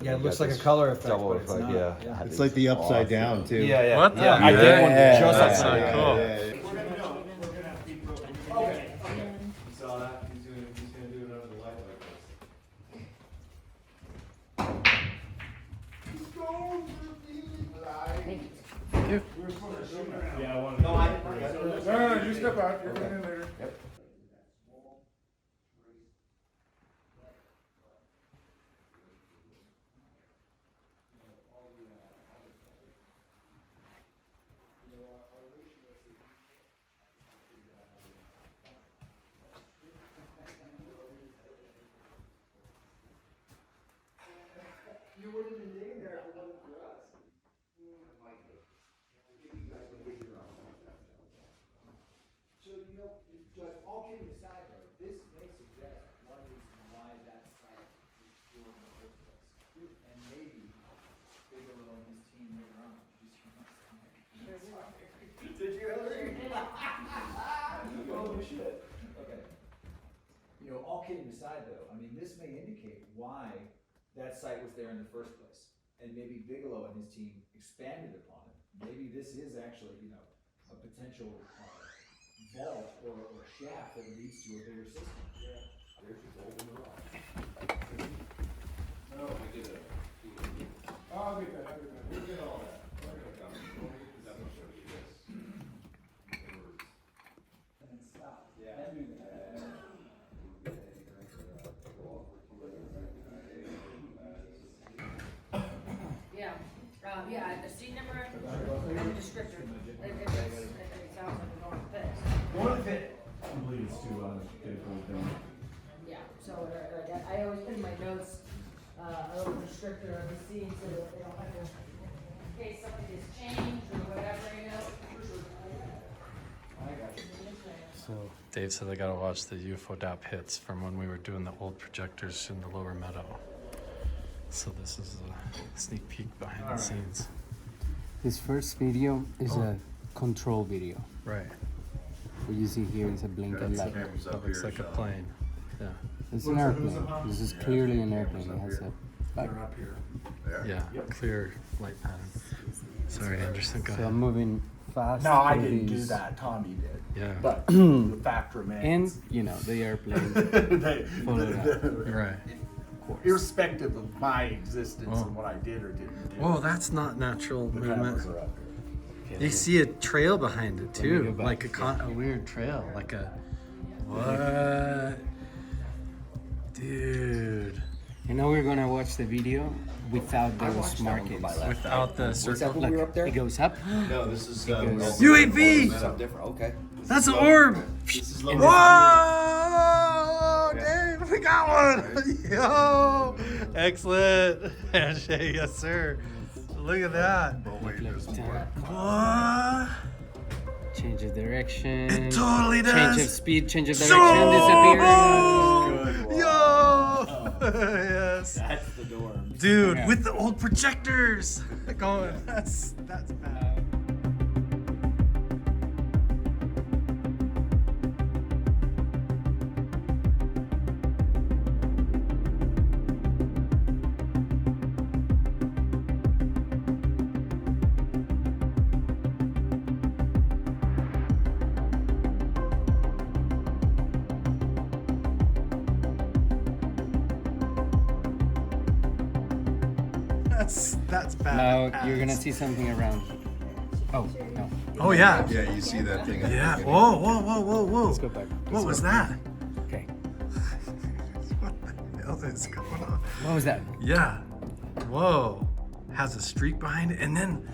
S2: Yeah, it looks like a color effect,
S10: double
S2: but it's
S10: effect.
S2: not.
S10: Yeah.
S5: It's like the upside down too.
S10: Yeah.
S8: What the?
S10: Yeah,
S8: I did one
S10: just
S8: that's
S10: upside
S8: so
S10: down.
S8: cool.
S5: Yeah.
S10: Saw that? He's gonna do it under the light like
S8: Thank you.
S1: Yeah, I wanted to. No, you step out. You're going in later.
S11: Yep. You wouldn't have been digging there if it wasn't for us. So, just all kidding aside, though, this may suggest one reason why that site is still in the first place. And maybe Bigelow and his team later on. Did you, Hillary? Oh, shit. Okay. All kidding aside, though, I mean, this may indicate why that site was there in the first place. And maybe Bigelow and his team expanded upon it. Maybe this is actually, a potential vault or shaft that leads to a bigger system. Yeah. There's your golden rock. No, I get it.
S1: I'll get that.
S10: We'll get all that.
S11: And then stop.
S10: Yeah.
S11: Then do that.
S14: Yeah, the seat number and the descriptor. It sounds like we're going to fix.
S11: Going to fit.
S2: I believe it's too difficult.
S14: Yeah, so I always put in my notes a little descriptor of the scene so that they don't have to, in case something has changed or whatever,
S8: So Dave said I gotta watch the UFO DAP hits from when we were doing the old projectors in the lower meadow. So this is a sneak peek behind the scenes.
S13: This first video is a control video.
S8: Right.
S13: What you see here is a blinking light.
S8: That looks like a plane. Yeah.
S13: It's an airplane. This is clearly an airplane. It has a light.
S8: Yeah, clear light pattern. Sorry, Anderson, go
S13: So
S8: ahead.
S13: I'm moving fast.
S2: No, I
S13: through
S2: didn't do
S13: these-
S2: that. Tommy did.
S8: Yeah.
S2: But the fact remains.
S13: And, the airplane. followed up.
S8: Right.
S2: Irrespective of my existence
S8: Oh.
S2: and what I did or didn't do.
S8: Whoa, that's not natural
S2: The
S8: movement.
S2: cameras are up here.
S8: You see a trail behind it
S13: Let me go
S8: too,
S13: back.
S8: like a weird trail, like a what? Dude.
S13: We're gonna watch the video without those markings.
S8: Without the circle.
S11: when we were up there?
S13: It goes up.
S5: No, this is
S8: UAV!
S11: Something different. Okay.
S8: That's an orb! Whoa! Dave, we got one! Yo! Excellent! Handshake, yes sir. Look at that. What?
S13: Change of direction.
S8: It totally does.
S13: Change of speed, change of
S8: So
S13: direction, disappearing.
S8: Yo! Yes.
S11: That's the dorm.
S8: Dude,
S11: Yeah.
S8: with the old projectors going. That's bad. That's bad.
S13: Now you're gonna see something around. Oh no.
S8: Oh yeah.
S3: Yeah, you see that thing.
S8: Yeah. Whoa.
S13: Let's go back.
S8: What was that?
S13: Okay.
S8: What the hell is going on?
S13: What was that?
S8: Yeah. Whoa. Has a street behind it, and then.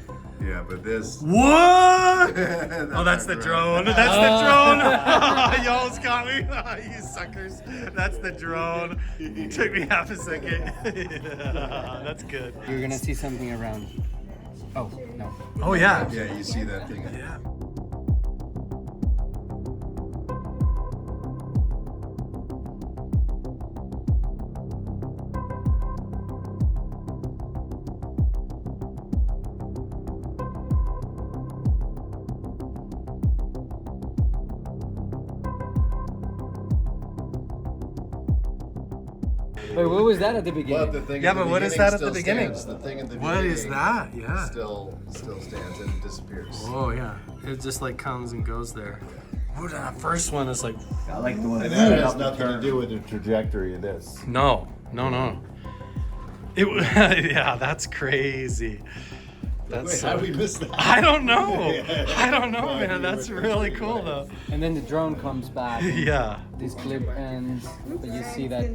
S3: Yeah, but this.
S8: What? Oh, that's the drone. That's the drone. Y'all's got me. You suckers. That's the drone. It took me half a second. That's good.
S13: You're gonna see something around. Oh no.
S8: Oh yeah.
S3: Yeah, you see that thing.
S8: Yeah.
S13: Wait, what was that at the beginning?
S3: But the thing
S8: Yeah,
S3: at the
S8: but what is
S3: beginning
S8: that at the
S3: still
S8: beginning?
S3: stands. The thing at the
S8: What
S3: beginning
S8: is that? Yeah.
S3: Still stands and disappears.
S8: Oh yeah. It just like comes and goes there. Oh, that first one is like.
S5: I like the one
S3: And
S5: that's
S3: that has
S5: up
S3: nothing
S5: to
S3: to
S5: do with the trajectory of this.
S8: No. It yeah, that's crazy. That's
S3: Wait, how did we miss that?
S8: I don't know. I don't know, man. That's really cool though.
S13: And then the drone comes back. and
S8: Yeah.
S13: This clip ends, but you see that.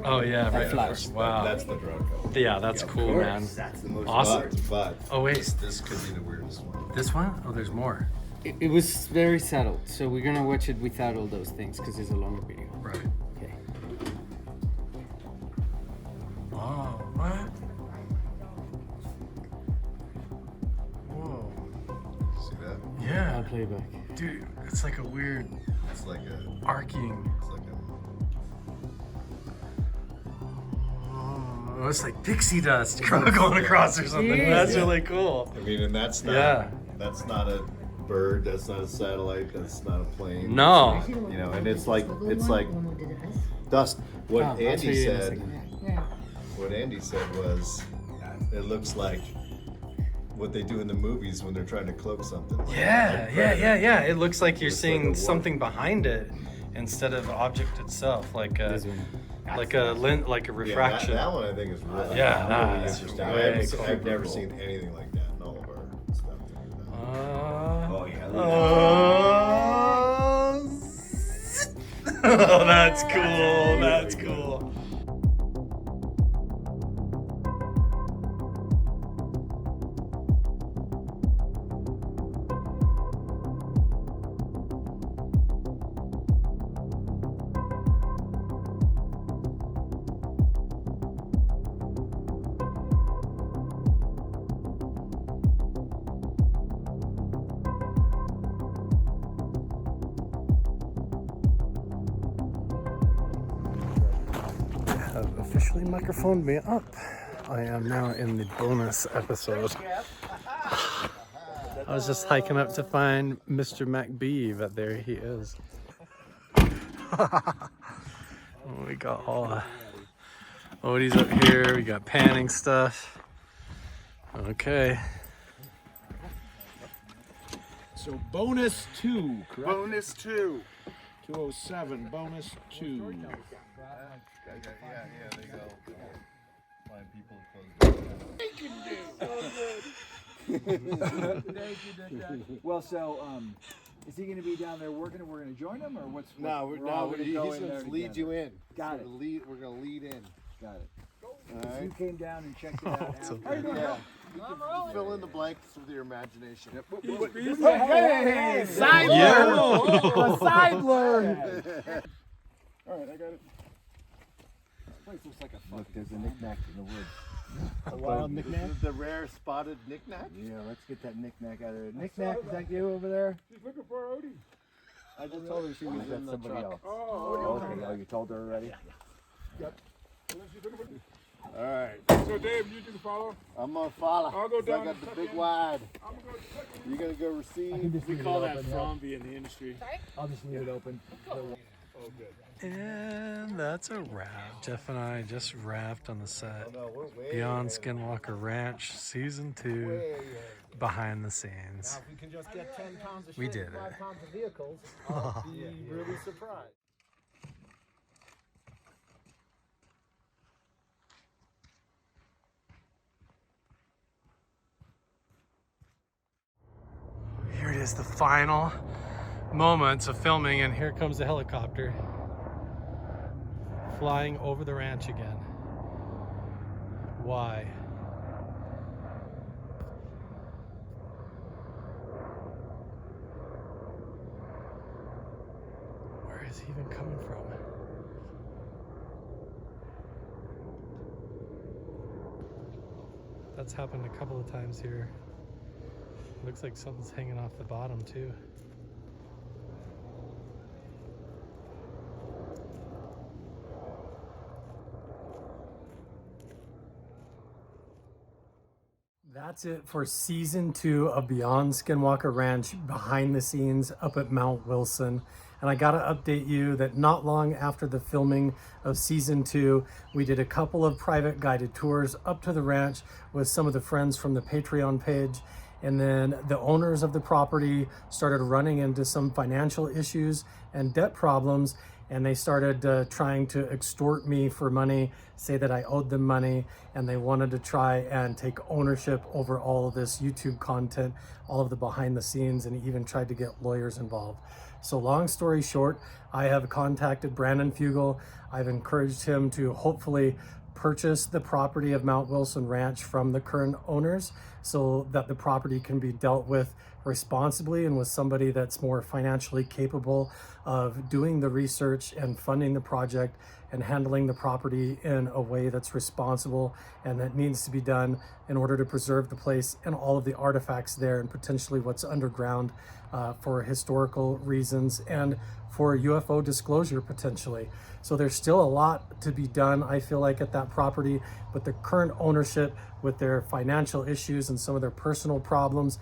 S8: Oh yeah,
S13: that
S8: right.
S13: flash.
S8: Wow.
S3: That's the drone code.
S8: Yeah, that's cool, man.
S3: That's the most
S8: Awesome.
S3: But
S8: Oh wait,
S3: this could be the weirdest one.
S8: this one? Oh, there's more.
S13: It was very subtle, so we're gonna watch it without all those things because it's a longer video.
S8: Right.
S13: Okay.
S8: Oh, what? Whoa.
S3: See that?
S8: Yeah.
S13: I'll play back.
S8: Dude, it's like a weird
S3: It's like a.
S8: arcing.
S3: It's like a.
S8: Oh, it's like pixie dust going across or something. That's really cool.
S3: I mean, and that's not.
S8: Yeah.
S3: That's not a bird. That's not a satellite. That's not a plane.
S8: No.
S3: You know, and it's like dust. What
S13: I'll show
S3: Andy
S13: you in a
S3: said.
S13: second.
S3: What Andy said was, it looks like what they do in the movies when they're trying to cloak something.
S8: Yeah. It looks like you're
S3: Looks
S8: seeing
S3: like a warp.
S8: something behind it instead of object itself, like a refraction.
S3: Yeah, that one I think is really,
S8: Yeah,
S3: really
S8: that's
S3: interesting.
S8: way
S3: I've never
S8: cool.
S3: seen anything like that in all of our stuff.
S5: Oh yeah.
S8: Oh, that's cool. That's cool. Have officially microphoned me up. I am now in the bonus episode. I was just hiking up to find Mr. MacBee, but there he is. We got all Odie's up here. We got panning stuff. Okay.
S9: So bonus 2, correct?
S21: Bonus 2.
S9: 207, bonus 2.
S3: Yeah, they go. Find people
S2: Well, so is he going to be down there working and we're going to join him, or what's?
S5: No, he's going to lead you in.
S2: Got it.
S5: We're going to lead in.
S2: Got it.
S5: All
S2: So
S5: right.
S2: you came down and checked it out. How you doing?
S5: Yeah. You can fill in the blanks with your imagination.
S2: Hey,
S5: side
S2: learn.
S5: learn.
S2: A side learn. All right, I got it. This place looks like a. Look, there's a knick-knack in the woods.
S5: A wild knick-knack? The rare spotted knick-knack?
S2: Yeah, let's get that knick-knack out of there. Knick-knack, is that you over there?
S21: She's looking for Odie.
S2: I just told her she was
S5: in
S2: at
S5: the
S2: somebody
S5: truck.
S2: else.
S21: Oh,
S2: Okay, oh, you told her already?
S21: Yep. All right.
S1: So Dave, you can follow?
S5: I'm gonna follow.
S1: I'll go down
S5: I got
S1: and
S5: the
S1: tuck
S5: big
S1: in.
S5: wide.
S1: I'm gonna go tuck in.
S5: You gonna go receive?
S17: We call that fromby in the industry. I'll just leave it open.
S1: Oh, good.
S8: And that's a wrap. Jeff and I just wrapped on the set. Beyond Skinwalker Ranch, Season 2, behind the scenes.
S5: Now, if we can just get 10 pounds of
S8: We
S5: shit
S8: did
S5: and
S8: it.
S5: 5 pounds of vehicles, I'll be really surprised.
S8: Here it is, the final moments of filming, and here comes the helicopter flying over the ranch again. Why? Where is he even coming from? That's happened a couple of times here. Looks like something's hanging off the bottom too. That's it for Season 2 of Beyond Skinwalker Ranch, behind the scenes up at Mount Wilson. And I gotta update you that not long after the filming of Season 2, we did a couple of private guided tours up to the ranch with some of the friends from the Patreon page. And then the owners of the property started running into some financial issues and debt problems, and they started trying to extort me for money, say that I owed them money, and they wanted to try and take ownership over all of this YouTube content, all of the behind the scenes, and even tried to get lawyers involved. So long story short, I have contacted Brandon Fugel. I've encouraged him to hopefully purchase the property of Mount Wilson Ranch from the current owners so that the property can be dealt with responsibly and with somebody that's more financially capable of doing the research and funding the project and handling the property in a way that's responsible and that needs to be done in order to preserve the place and all of the artifacts there and potentially what's underground for historical reasons and for UFO disclosure potentially. So there's still a lot to be done, I feel like, at that property, but the current ownership with their financial issues and some of their personal problems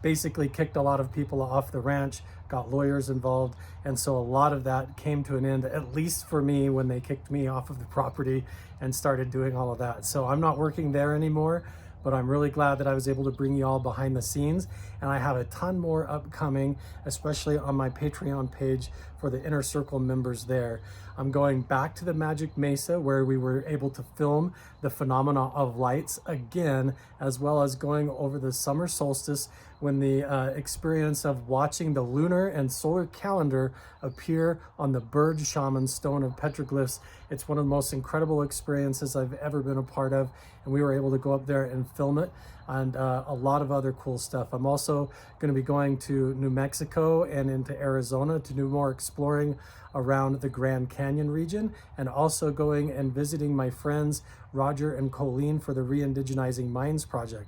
S8: basically kicked a lot of people off the ranch, got lawyers involved, and so a lot of that came to an end, at least for me, when they kicked me off of the property and started doing all of that. So I'm not working there anymore, but I'm really glad that I was able to bring you all behind the scenes, and I have a ton more upcoming, especially on my Patreon page for the Inner Circle members there. I'm going back to the Magic Mesa where we were able to film the phenomena of lights again, as well as going over the summer solstice when the experience of watching the lunar and solar calendar appear on the Bird Shaman stone of petroglyphs. It's one of the most incredible experiences I've ever been a part of, and we were able to go up there and film it, and a lot of other cool stuff. I'm also going to be going to New Mexico and into Arizona to do more exploring around the Grand Canyon region, and also going and visiting my friends Roger and Colleen for the Re-Indigenizing Minds project.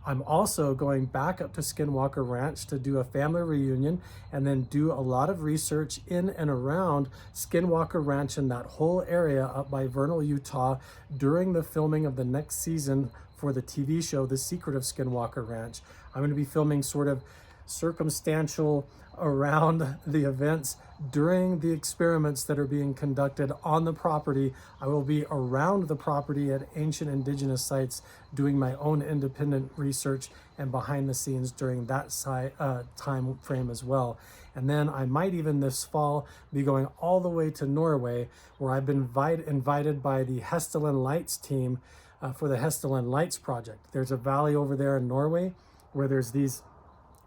S8: I'm also going back up to Skinwalker Ranch to do a family reunion and then do a lot of research in and around Skinwalker Ranch and that whole area up by Vernal, Utah during the filming of the next season for the TV show, The Secret of Skinwalker Ranch. I'm going to be filming sort of circumstantial around the events during the experiments that are being conducted on the property. I will be around the property at ancient indigenous sites doing my own independent research and behind the scenes during that time frame as well. And then I might even this fall be going all the way to Norway, where I've been invited by the Hesteland Lights team for the Hesteland Lights project. There's a valley over there in Norway where there's these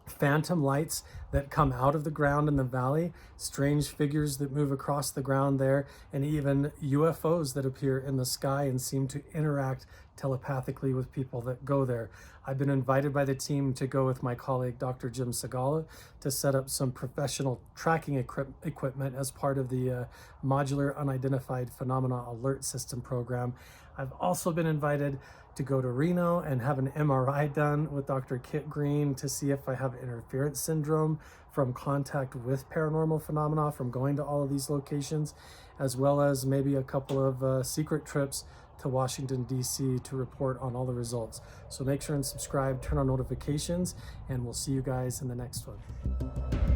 S8: phantom lights that come out of the ground in the valley, strange figures that move across the ground there, and even UFOs that appear in the sky and seem to interact telepathically with people that go there. I've been invited by the team to go with my colleague Dr. Jim Segala to set up some professional tracking equipment as part of the Modular Unidentified Phenomena Alert System program. I've also been invited to go to Reno and have an MRI done with Dr. Kit Green to see if I have interference syndrome from contact with paranormal phenomena from going to all of these locations, as well as maybe a couple of secret trips to Washington, D.C. to report on all the results. So make sure and subscribe, turn on notifications, and we'll see you guys in the next one.